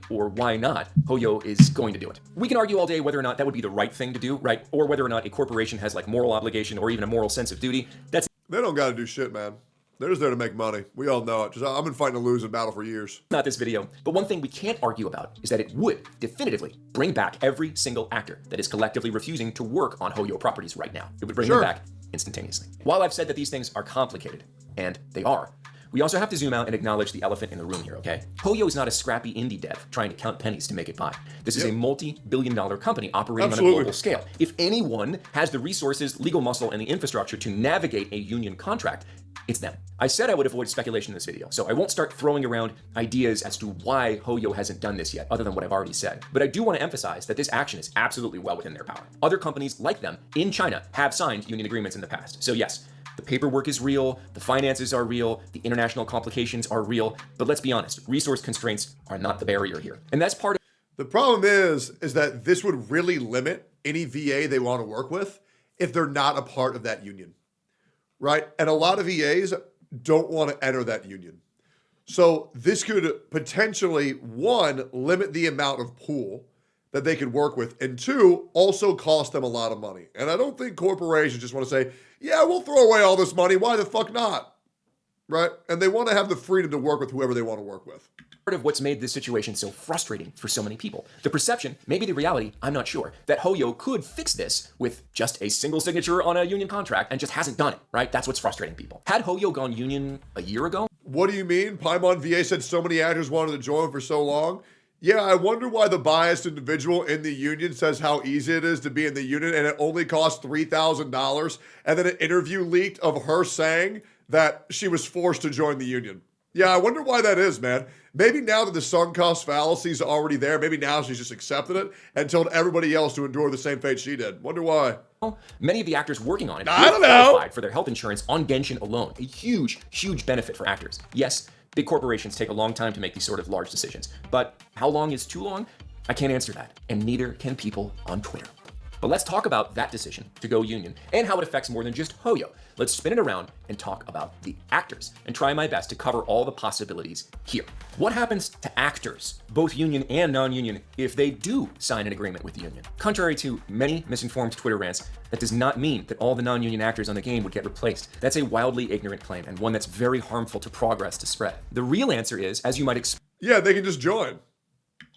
not Hoyo is going to do it. We can argue all day whether or not that would be the right thing to do, right? Or whether or not a corporation has like moral obligation or even a moral sense of duty. They don't gotta do shit, man. They're just there to make money. We all know it. I've been fighting a losing battle for years. Not this video, but one thing we can't argue about is that it would definitively bring back every single actor that is collectively refusing to work on Hoyo properties right now. It would bring them back instantaneously. While I've said that these things are complicated, and they are, we also have to zoom out and acknowledge the elephant in the room here, okay? Hoyo is not a scrappy indie dev trying to count pennies to make it by. This is a multi-billion-dollar company operating on a global scale. If anyone has the resources, legal muscle, and the infrastructure to navigate a union contract, It's them. I said I would avoid speculation in this video, so I won't start throwing around ideas as to why Hoyo hasn't done this yet, other than what I've already said. But I do want to emphasize that this action is absolutely well within their power. Other companies like them in China have signed union agreements in the past. So yes, the paperwork is real, the finances are real, the international complications are real, but let's be honest, resource constraints are not the barrier here. And that's part of the problem is that this would really limit any VA they want to work with if they're not a part of that union, right? And a lot of VAs don't want to enter that union. So this could potentially, one, limit the amount of pool that they could work with, and two, also cost them a lot of money. And I don't think corporations just want to say, yeah, we'll throw away all this money. Why the fuck not? Right? And they want to have the freedom to work with whoever they want to work with. Part of what's made this situation so frustrating for so many people. The perception, maybe the reality, I'm not sure, that Hoyo could fix this with just a single signature on a union contract and just hasn't done it, right? That's what's frustrating people. Had Hoyo gone union a year ago? What do you mean? Paimon VA said so many actors wanted to join for so long. Yeah, I wonder why the biased individual in the union says how easy it is to be in the union and it only costs $3,000, and then an interview leaked of her saying that she was forced to join the union. Yeah, I wonder why that is, man. Maybe now that the sunk cost fallacy is already there, maybe now she's just accepted it and told everybody else to endure the same fate she did. Wonder why. Many of the actors working on it I don't know. qualified for their health insurance on Genshin alone. A huge, huge benefit for actors. Yes, big corporations take a long time to make these sort of large decisions, but how long is too long? I can't answer that, and neither can people on Twitter. But let's talk about that decision to go union and how it affects more than just Hoyo. Let's spin it around and talk about the actors and try my best to cover all the possibilities here. What happens to actors, both union and non-union, if they do sign an agreement with the union? Contrary to many misinformed Twitter rants, that does not mean that all the non-union actors on the game would get replaced. That's a wildly ignorant claim and one that's very harmful to progress to spread. The real answer is, as you might expect, yeah, they can just join.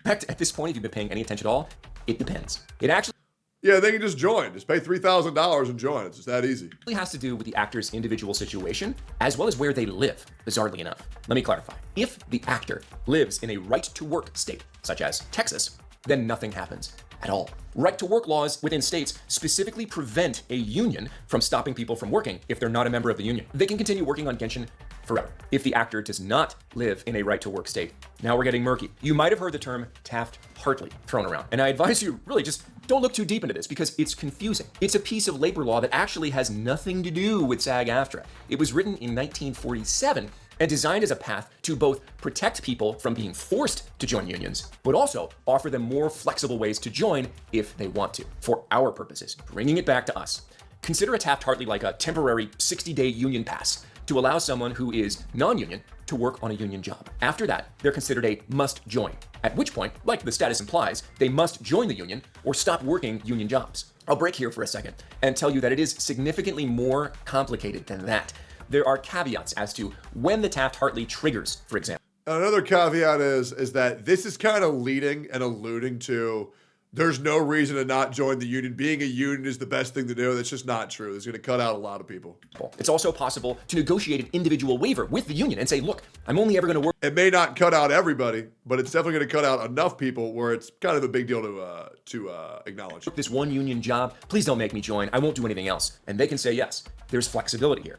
At this point, if you've been paying any attention at all, it depends. It actually Yeah, they can just join. Just pay $3,000 and join. It's just that easy. It has to do with the actor's individual situation, as well as where they live, bizarrely enough. Let me clarify. If the actor lives in a right-to-work state, such as Texas, then nothing happens at all. Right-to-work laws within states specifically prevent a union from stopping people from working if they're not a member of the union. They can continue working on Genshin forever. If the actor does not live in a right-to-work state, now we're getting murky. You might have heard the term Taft-Hartley thrown around, and I advise you really just don't look too deep into this because it's confusing. It's a piece of labor law that actually has nothing to do with SAG-AFTRA. It was written in 1947 and designed as a path to both protect people from being forced to join unions, but also offer them more flexible ways to join if they want to. For our purposes, bringing it back to us, consider a Taft-Hartley like a temporary 60-day union pass to allow someone who is non-union to work on a union job. After that, they're considered a must join, at which point, like the status implies, they must join the union or stop working union jobs. I'll break here for a second and tell you that it is significantly more complicated than that. There are caveats as to when the Taft-Hartley triggers, for example. Another caveat is that this is kind of leading and alluding to there's no reason to not join the union. Being a union is the best thing to do. That's just not true. It's going to cut out a lot of people. It's also possible to negotiate an individual waiver with the union and say, look, I'm only ever going to work. It may not cut out everybody, but it's definitely going to cut out enough people where it's kind of a big deal to acknowledge. This one union job, please don't make me join. I won't do anything else. And they can say yes. There's flexibility here.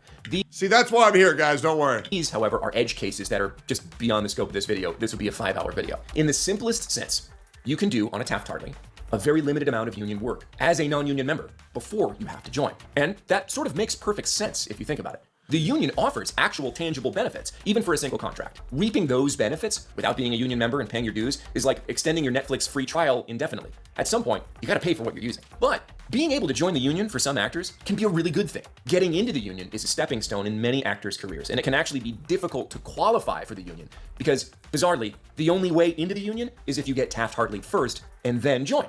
See, that's why I'm here, guys. Don't worry. These, however, are edge cases that are just beyond the scope of this video. This would be a 5-hour video. In the simplest sense, you can do on a Taft-Hartley a very limited amount of union work as a non-union member before you have to join. And that sort of makes perfect sense if you think about it. The union offers actual tangible benefits, even for a single contract. Reaping those benefits without being a union member and paying your dues is like extending your Netflix free trial indefinitely. At some point, you gotta pay for what you're using. But being able to join the union for some actors can be a really good thing. Getting into the union is a stepping stone in many actors' careers, and it can actually be difficult to qualify for the union because, bizarrely, the only way into the union is if you get Taft-Hartley first and then join.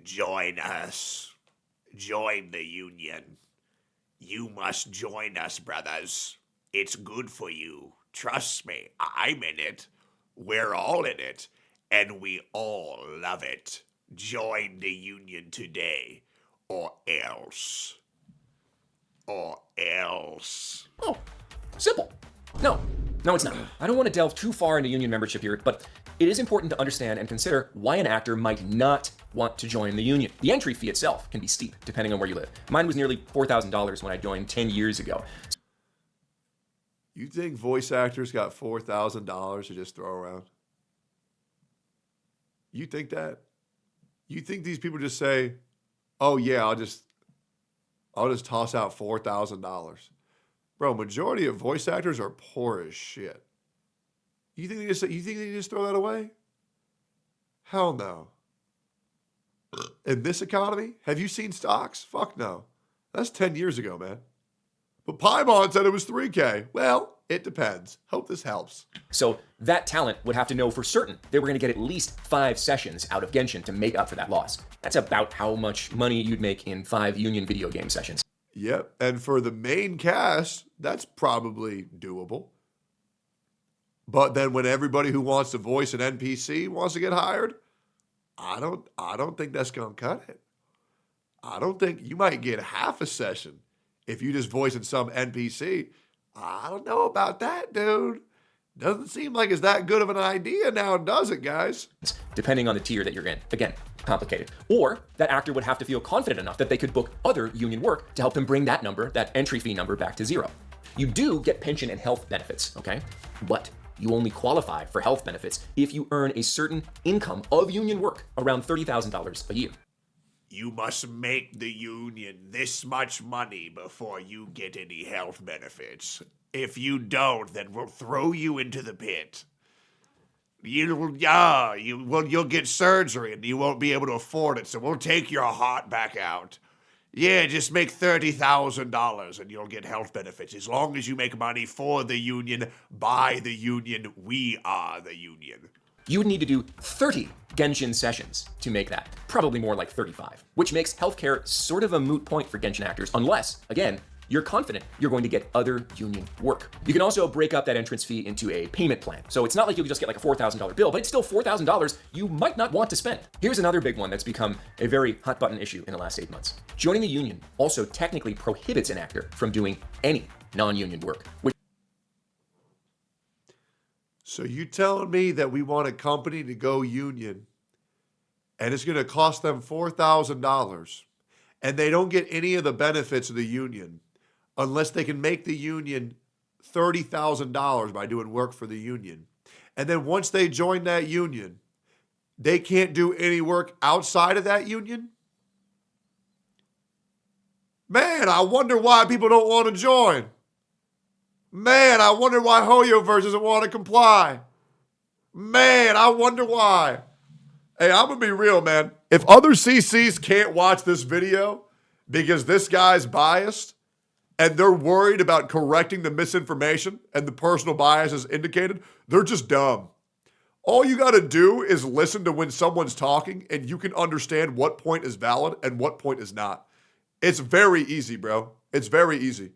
Join us. Join the union. You must join us, brothers. It's good for you. Trust me, I'm in it. We're all in it. And we all love it. Join the union today. Or else. Or else. Oh, simple. No, it's not. I don't want to delve too far into union membership here, but it is important to understand and consider why an actor might not want to join the union. The entry fee itself can be steep, depending on where you live. Mine was nearly $4,000 when I joined 10 years ago. You think voice actors got $4,000 to just throw around? You think that? You think these people just say, "Oh yeah, I'll just toss out $4,000." Bro, majority of voice actors are poor as shit. You think they just throw that away? Hell no. In this economy, have you seen stocks? Fuck no. That's 10 years ago, man. But Paimon said it was 3K. Well, it depends. Hope this helps. So that talent would have to know for certain they were going to get at least 5 sessions out of Genshin to make up for that loss. That's about how much money you'd make in 5 Union video game sessions. Yep. And for the main cast, that's probably doable. But then when everybody who wants to voice an NPC wants to get hired, I don't think that's going to cut it. I don't think you might get half a session if you just voicing some NPC. I don't know about that, dude. Doesn't seem like it's that good of an idea now, does it, guys? Depending on the tier that you're in. Again, complicated. Or that actor would have to feel confident enough that they could book other union work to help them bring that number, that entry fee number, back to 0. You do get pension and health benefits, okay? But you only qualify for health benefits if you earn a certain income of union work, around $30,000 a year. You must make the union this much money before you get any health benefits. If you don't, then we'll throw you into the pit. You'll get surgery and you won't be able to afford it, so we'll take your heart back out. Yeah, just make $30,000 and you'll get health benefits. As long as you make money for the union, by the union, we are the union. You would need to do 30 Genshin sessions to make that. Probably more like 35, which makes healthcare sort of a moot point for Genshin actors, unless, again, you're confident you're going to get other union work. You can also break up that entrance fee into a payment plan. So it's not like you'll just get like a $4,000 bill, but it's still $4,000 you might not want to spend. Here's another big one that's become a very hot button issue in the last 8 months. Joining the union also technically prohibits an actor from doing any non-union work. So you telling me that we want a company to go union and it's going to cost them $4,000 and they don't get any of the benefits of the union unless they can make the union $30,000 by doing work for the union. And then once they join that union, they can't do any work outside of that union? Man, I wonder why people don't want to join. Man, I wonder why Hoyoverse doesn't want to comply. Man, I wonder why. Hey, I'm going to be real, man. If other CCs can't watch this video because this guy's biased and they're worried about correcting the misinformation and the personal bias is indicated, they're just dumb. All you got to do is listen to when someone's talking and you can understand what point is valid and what point is not. It's very easy, bro. It's very easy.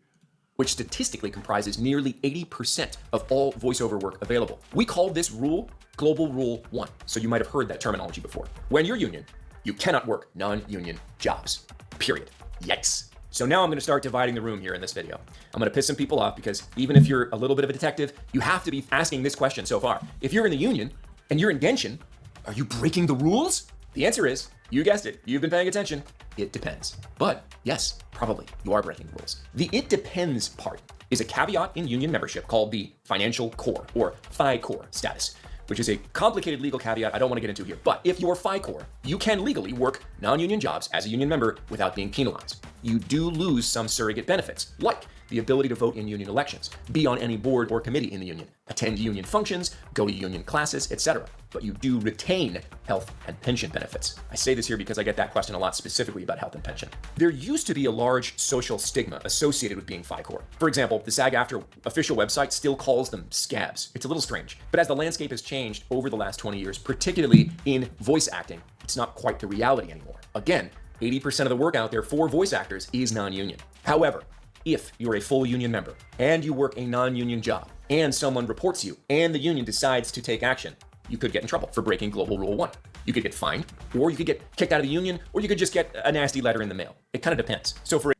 Which statistically comprises nearly 80% of all voiceover work available. We call this rule Global Rule 1, so you might have heard that terminology before. When you're union, you cannot work non-union jobs, period. Yikes. So now I'm gonna start dividing the room here in this video. I'm gonna piss some people off because even if you're a little bit of a detective, you have to be asking this question so far. If you're in the union and you're in Genshin, are you breaking the rules? The answer is, you guessed it, you've been paying attention, it depends. But yes, probably, you are breaking rules. The it depends part is a caveat in union membership called the financial core or FI core status, which is a complicated legal caveat I don't want to get into here. But if you're FI core, you can legally work non-union jobs as a union member without being penalized. You do lose some surrogate benefits, like the ability to vote in union elections, be on any board or committee in the union, attend union functions, go to union classes, etc. But you do retain health and pension benefits. I say this here because I get that question a lot, specifically about health and pension. There used to be a large social stigma associated with being FI core. For example, the SAG-AFTRA official website still calls them scabs. It's a little strange, but as the landscape has changed over the last 20 years, particularly in voice acting, it's not quite the reality anymore. Again, 80% of the work out there for voice actors is non-union. However, if you're a full union member and you work a non-union job and someone reports you and the union decides to take action, you could get in trouble for breaking Global Rule 1. You could get fined, or you could get kicked out of the union, or you could just get a nasty letter in the mail. It kind of depends. So for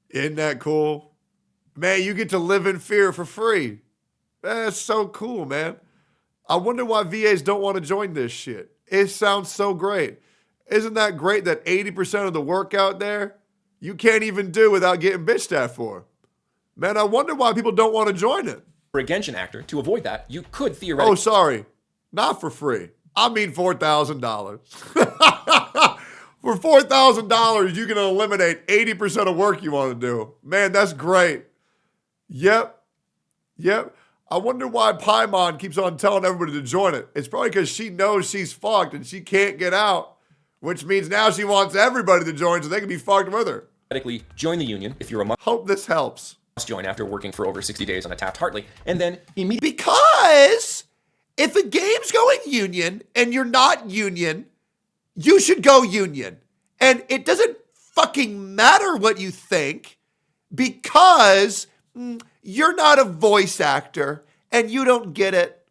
Isn't that cool? Man, you get to live in fear for free. That's so cool, man. I wonder why VAs don't want to join this shit. It sounds so great. Isn't that great that 80% of the work out there, you can't even do without getting bitched at for? Man, I wonder why people don't want to join it. For a Genshin actor, to avoid that, you could theoretically... Oh, sorry. Not for free. I mean $4,000. For $4,000, you can eliminate 80% of work you want to do. Man, that's great. Yep. I wonder why Paimon keeps on telling everybody to join it. It's probably because she knows she's fucked and she can't get out, which means now she wants everybody to join so they can be fucked with her. Join the union if you're a Hope this helps. Must join after working for over 60 days on a Taft-Hartley, and then immediately... Because if a game's going union and you're not union, you should go union. And it doesn't fucking matter what you think because you're not a voice actor and you don't get it.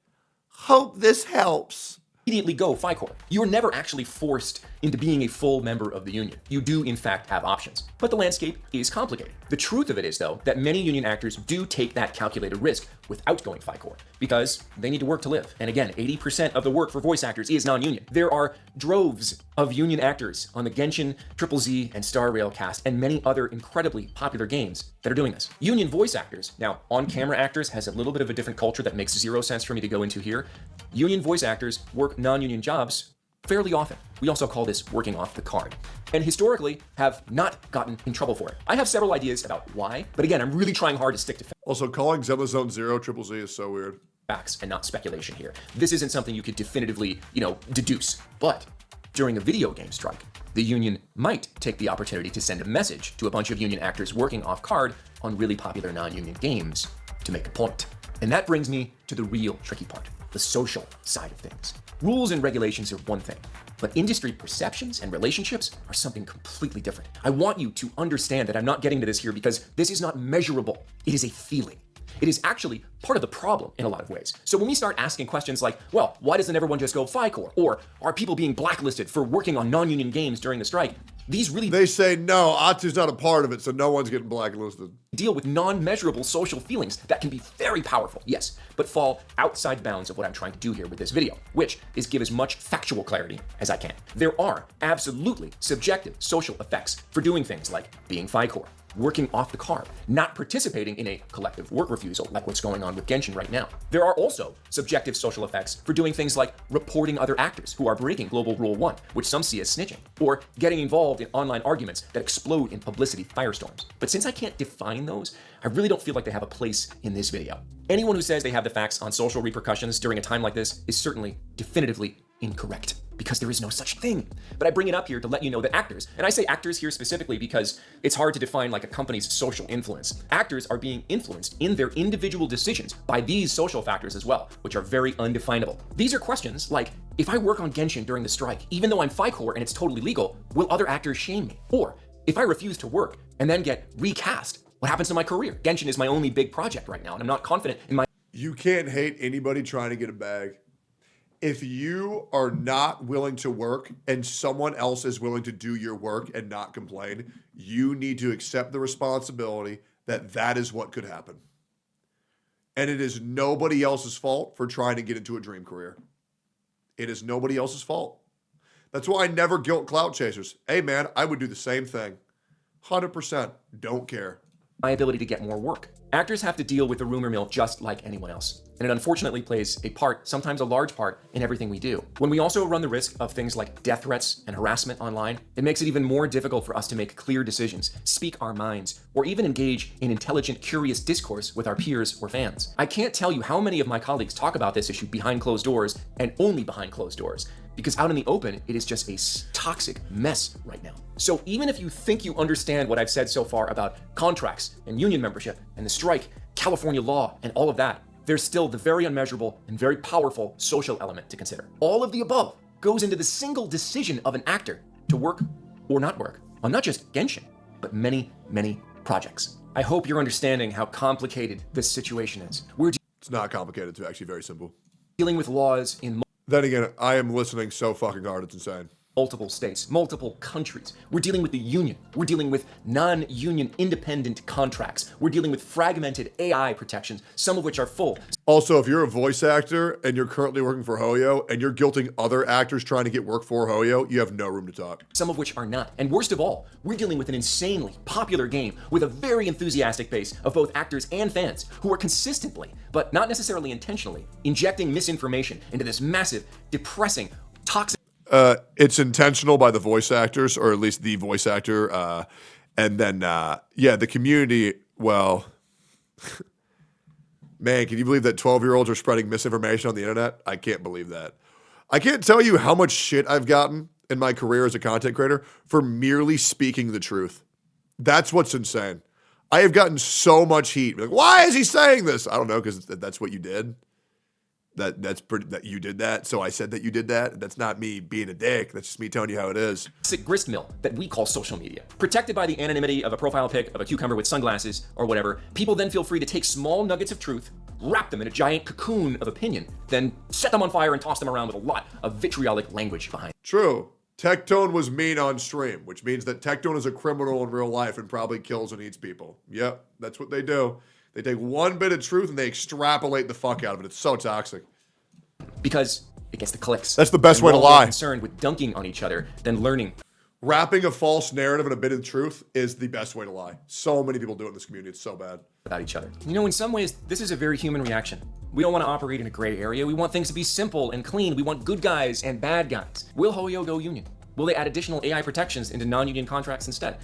Hope this helps. Immediately go FICOR. You're never actually forced into being a full member of the union. You do, in fact, have options. But the landscape is complicated. The truth of it is, though, that many union actors do take that calculated risk without going FICOR because they need to work to live. And again, 80% of the work for voice actors is non-union. There are droves of union actors on the Genshin, Triple Z, and Star Rail cast, and many other incredibly popular games that are doing this. Union voice actors, now on-camera actors has a little bit of a different culture that makes zero sense for me to go into here. Union voice actors work non-union jobs fairly often. We also call this working off the card, and historically have not gotten in trouble for it. I have several ideas about why, but again, I'm really trying hard to stick to Also, calling Zelda Zone Zero Triple Z is so weird. Facts and not speculation here. This isn't something you could definitively, deduce, but during a video game strike, the union might take the opportunity to send a message to a bunch of union actors working off card on really popular non-union games to make a point. And that brings me to the real tricky part, the social side of things. Rules and regulations are one thing, but industry perceptions and relationships are something completely different. I want you to understand that I'm not getting to this here because this is not measurable. It is a feeling. It is actually part of the problem in a lot of ways. So when we start asking questions like, well, why doesn't everyone just go FICOR? Or are people being blacklisted for working on non-union games during the strike? They say, no, Atsu's not a part of it, so no one's getting blacklisted. Deal with non-measurable social feelings that can be very powerful, yes, but fall outside bounds of what I'm trying to do here with this video, which is give as much factual clarity as I can. There are absolutely subjective social effects for doing things like being FICOR, working off the card, not participating in a collective work refusal like what's going on with Genshin right now. There are also subjective social effects for doing things like reporting other actors who are breaking Global Rule 1, which some see as snitching, or getting involved in online arguments that explode in publicity firestorms. But since I can't define those, I really don't feel like they have a place in this video. Anyone who says they have the facts on social repercussions during a time like this is certainly definitively incorrect, because there is no such thing. But I bring it up here to let you know that actors, and I say actors here specifically because it's hard to define like a company's social influence. Actors are being influenced in their individual decisions by these social factors as well, which are very undefinable. These are questions like, if I work on Genshin during the strike, even though I'm FICOR and it's totally legal, will other actors shame me? Or, if I refuse to work and then get recast, what happens to my career? Genshin is my only big project right now, and I'm not confident in my... You can't hate anybody trying to get a bag. If you are not willing to work and someone else is willing to do your work and not complain, you need to accept the responsibility that that is what could happen. And it is nobody else's fault for trying to get into a dream career. It is nobody else's fault. That's why I never guilt clout chasers. Hey man, I would do the same thing. 100%. Don't care. My ability to get more work. Actors have to deal with the rumor mill just like anyone else. And it unfortunately plays a part, sometimes a large part, in everything we do. When we also run the risk of things like death threats and harassment online, it makes it even more difficult for us to make clear decisions, speak our minds, or even engage in intelligent, curious discourse with our peers or fans. I can't tell you how many of my colleagues talk about this issue behind closed doors and only behind closed doors, because out in the open, it is just a toxic mess right now. So even if you think you understand what I've said so far about contracts and union membership and the strike, California law, and all of that, there's still the very unmeasurable and very powerful social element to consider. All of the above goes into the single decision of an actor to work or not work on not just Genshin, but many, many projects. I hope you're understanding how complicated this situation is. It's not complicated, it's actually very simple. Dealing with laws in... Then again, I am listening so fucking hard, it's insane. multiple states, multiple countries. We're dealing with the union. We're dealing with non-union independent contracts. We're dealing with fragmented AI protections, some of which are full. Also, if you're a voice actor and you're currently working for Hoyo and you're guilting other actors trying to get work for Hoyo, you have no room to talk. Some of which are not. And worst of all, we're dealing with an insanely popular game with a very enthusiastic base of both actors and fans who are consistently, but not necessarily intentionally, injecting misinformation into this massive, depressing, toxic. It's intentional by the voice actors, or at least the voice actor. And then, yeah, the community, well, man, can you believe that 12-year-olds are spreading misinformation on the internet? I can't believe that. I can't tell you how much shit I've gotten in my career as a content creator for merely speaking the truth. That's what's insane. I have gotten so much heat. Like, why is he saying this? I don't know, because that's what you did. That's pretty, that you did that, so I said that you did that. That's not me being a dick. That's just me telling you how it is. Toxic gristmill that we call social media. Protected by the anonymity of a profile pic of a cucumber with sunglasses or whatever, people then feel free to take small nuggets of truth, wrap them in a giant cocoon of opinion, then set them on fire and toss them around with a lot of vitriolic language behind. True. Tectone was mean on stream, which means that Tectone is a criminal in real life and probably kills and eats people. Yep, that's what they do. They take one bit of truth and they extrapolate the fuck out of it. It's so toxic. Because it gets the clicks. That's the best way to More lie. Concerned with dunking on each other than learning. Wrapping a false narrative in a bit of truth is the best way to lie. So many people do it in this community. It's so bad. About each other. You know, in some ways, this is a very human reaction. We don't want to operate in a gray area. We want things to be simple and clean. We want good guys and bad guys. Will Hoyo go union? Will they add additional AI protections into non-union contracts instead?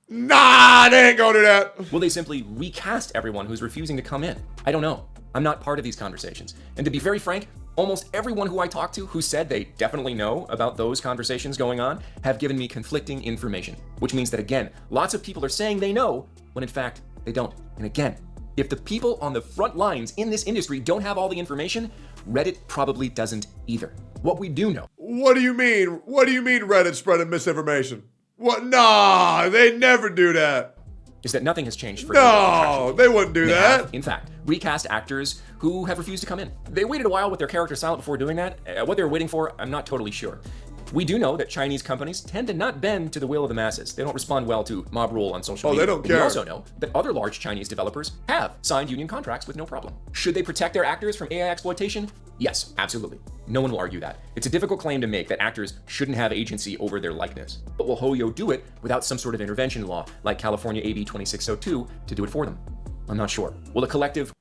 Nah, they ain't gonna do that. Will they simply recast everyone who's refusing to come in? I don't know. I'm not part of these conversations. And to be very frank, almost everyone who I talked to who said they definitely know about those conversations going on have given me conflicting information, which means that, again, lots of people are saying they know when in fact they don't. And again, if the people on the front lines in this industry don't have all the information, Reddit probably doesn't either. What we do know. What do you mean? What do you mean Reddit spreading misinformation? What? Nah, they never do that. Is that nothing has changed for No, they wouldn't do that. Have, in fact, recast actors who have refused to come in. They waited a while with their character silent before doing that. What they were waiting for, I'm not totally sure. We do know that Chinese companies tend to not bend to the will of the masses. They don't respond well to mob rule on social media. They don't care. We also know that other large Chinese developers have signed union contracts with no problem. Should they protect their actors from AI exploitation? Yes, absolutely. No one will argue that. It's a difficult claim to make that actors shouldn't have agency over their likeness. But will Hoyo do it without some sort of intervention law like California AB 2602 to do it for them? I'm not sure. Will the collective...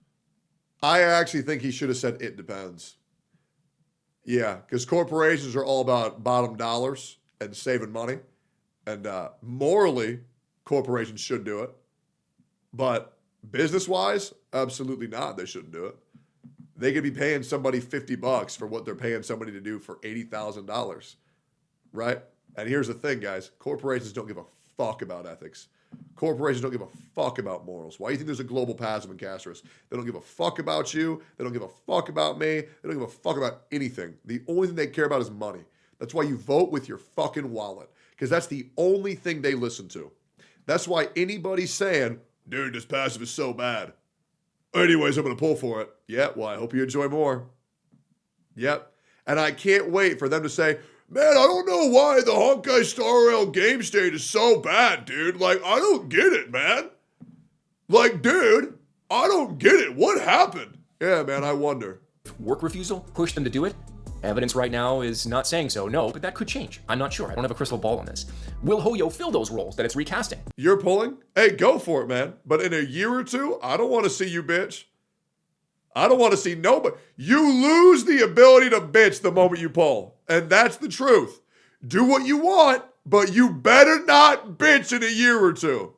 I actually think he should have said it depends. Yeah, because corporations are all about bottom dollars and saving money. And morally, corporations should do it. But business-wise, absolutely not. They shouldn't do it. They could be paying somebody $50 for what they're paying somebody to do for $80,000, right? And here's the thing, guys. Corporations don't give a fuck about ethics. Corporations don't give a fuck about morals. Why do you think there's a global passive in Castros? They don't give a fuck about you. They don't give a fuck about me. They don't give a fuck about anything. The only thing they care about is money. That's why you vote with your fucking wallet, because that's the only thing they listen to. That's why anybody's saying, dude, this passive is so bad. Anyways, I'm going to pull for it. Yeah, well, I hope you enjoy more. Yep. And I can't wait for them to say, man, I don't know why the Honkai Star Rail game state is so bad, dude. Like, I don't get it, man. Like, dude, I don't get it. What happened? Yeah, man, I wonder. Work refusal pushed them to do it? Evidence right now is not saying so, no, but that could change. I'm not sure. I don't have a crystal ball on this. Will Hoyo fill those roles that it's recasting? You're pulling? Hey, go for it, man. But in a year or two, I don't want to see you bitch. I don't want to see nobody. You lose the ability to bitch the moment you pull. And that's the truth. Do what you want, but you better not bitch in a year or two.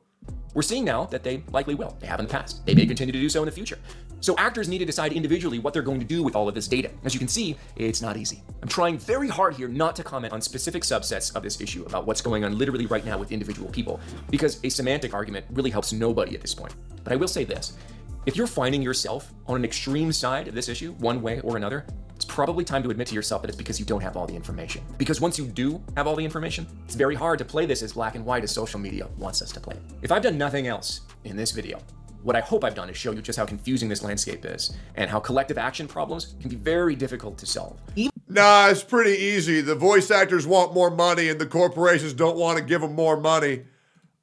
We're seeing now that they likely will. They have in the past. They may continue to do so in the future. So actors need to decide individually what they're going to do with all of this data. As you can see, it's not easy. I'm trying very hard here not to comment on specific subsets of this issue about what's going on literally right now with individual people, because a semantic argument really helps nobody at this point. But I will say this. If you're finding yourself on an extreme side of this issue, one way or another, it's probably time to admit to yourself that it's because you don't have all the information. Because once you do have all the information, it's very hard to play this as black and white as social media wants us to play. If I've done nothing else in this video, what I hope I've done is show you just how confusing this landscape is and how collective action problems can be very difficult to solve. Nah, it's pretty easy. The voice actors want more money, and the corporations don't want to give them more money.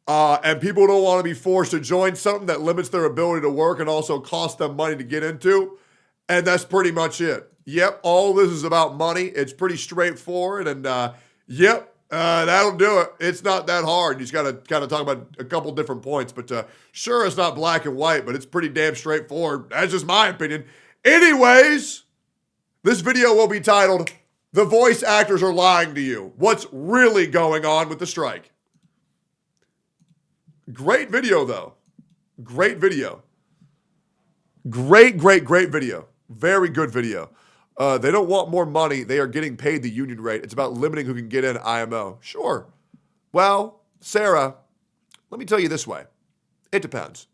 And people don't want to be forced to join something that limits their ability to work and also costs them money to get into. And that's pretty much it. Yep, all this is about money. It's pretty straightforward. And that'll do it. It's not that hard. You just got to kind of talk about a couple different points. But sure, it's not black and white, but it's pretty damn straightforward. That's just my opinion. Anyways, this video will be titled, "The Voice Actors Are Lying to You. What's Really Going On with the Strike?" Great video, though. Great video. Great video. Very good video. They don't want more money. They are getting paid the union rate. It's about limiting who can get in IMO. Sure. Well, Sarah, let me tell you this way. It depends.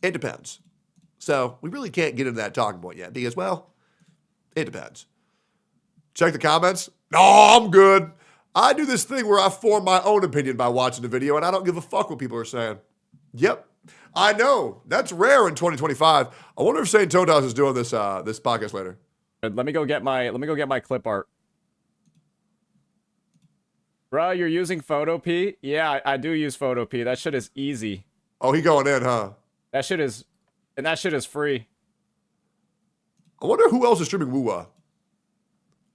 It depends. So we really can't get into that talking point yet because, well, it depends. Check the comments. No, I'm good. I do this thing where I form my own opinion by watching the video, and I don't give a fuck what people are saying. Yep. I know. That's rare in 2025. I wonder if St. Todas is doing this this podcast later. Let me go get my clip art. Bro, you're using Photopea? Yeah, I do use Photopea. That shit is easy. Oh, he going in, huh? That shit is free. I wonder who else is streaming Woo-Wah.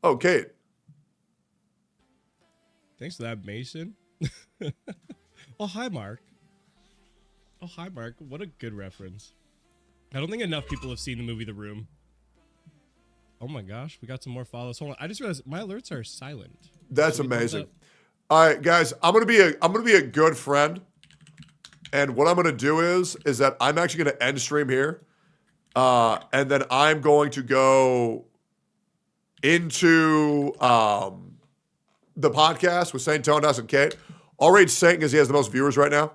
Oh, Kate. Thanks for that, Mason. Oh, hi, Mark. Oh, hi, Mark. What a good reference. I don't think enough people have seen the movie The Room. Oh my gosh, we got some more follows. Hold on, I just realized my alerts are silent. That's amazing. All right, guys, I'm gonna be a good friend, and what I'm gonna do is that I'm actually gonna end stream here, and then I'm going to go into the podcast with Saint Tonas and Kate. I'll rate Saint because he has the most viewers right now.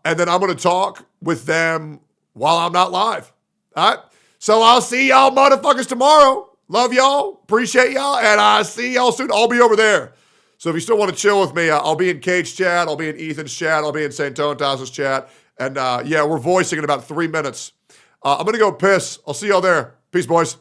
And then I'm going to talk with them while I'm not live. All right? So I'll see y'all motherfuckers tomorrow. Love y'all. Appreciate y'all. And I'll see y'all soon. I'll be over there. So if you still want to chill with me, I'll be in Kate's chat. I'll be in Ethan's chat. I'll be in St. Tonas' chat. And yeah, we're voicing in about 3 minutes. I'm going to go piss. I'll see y'all there. Peace, boys.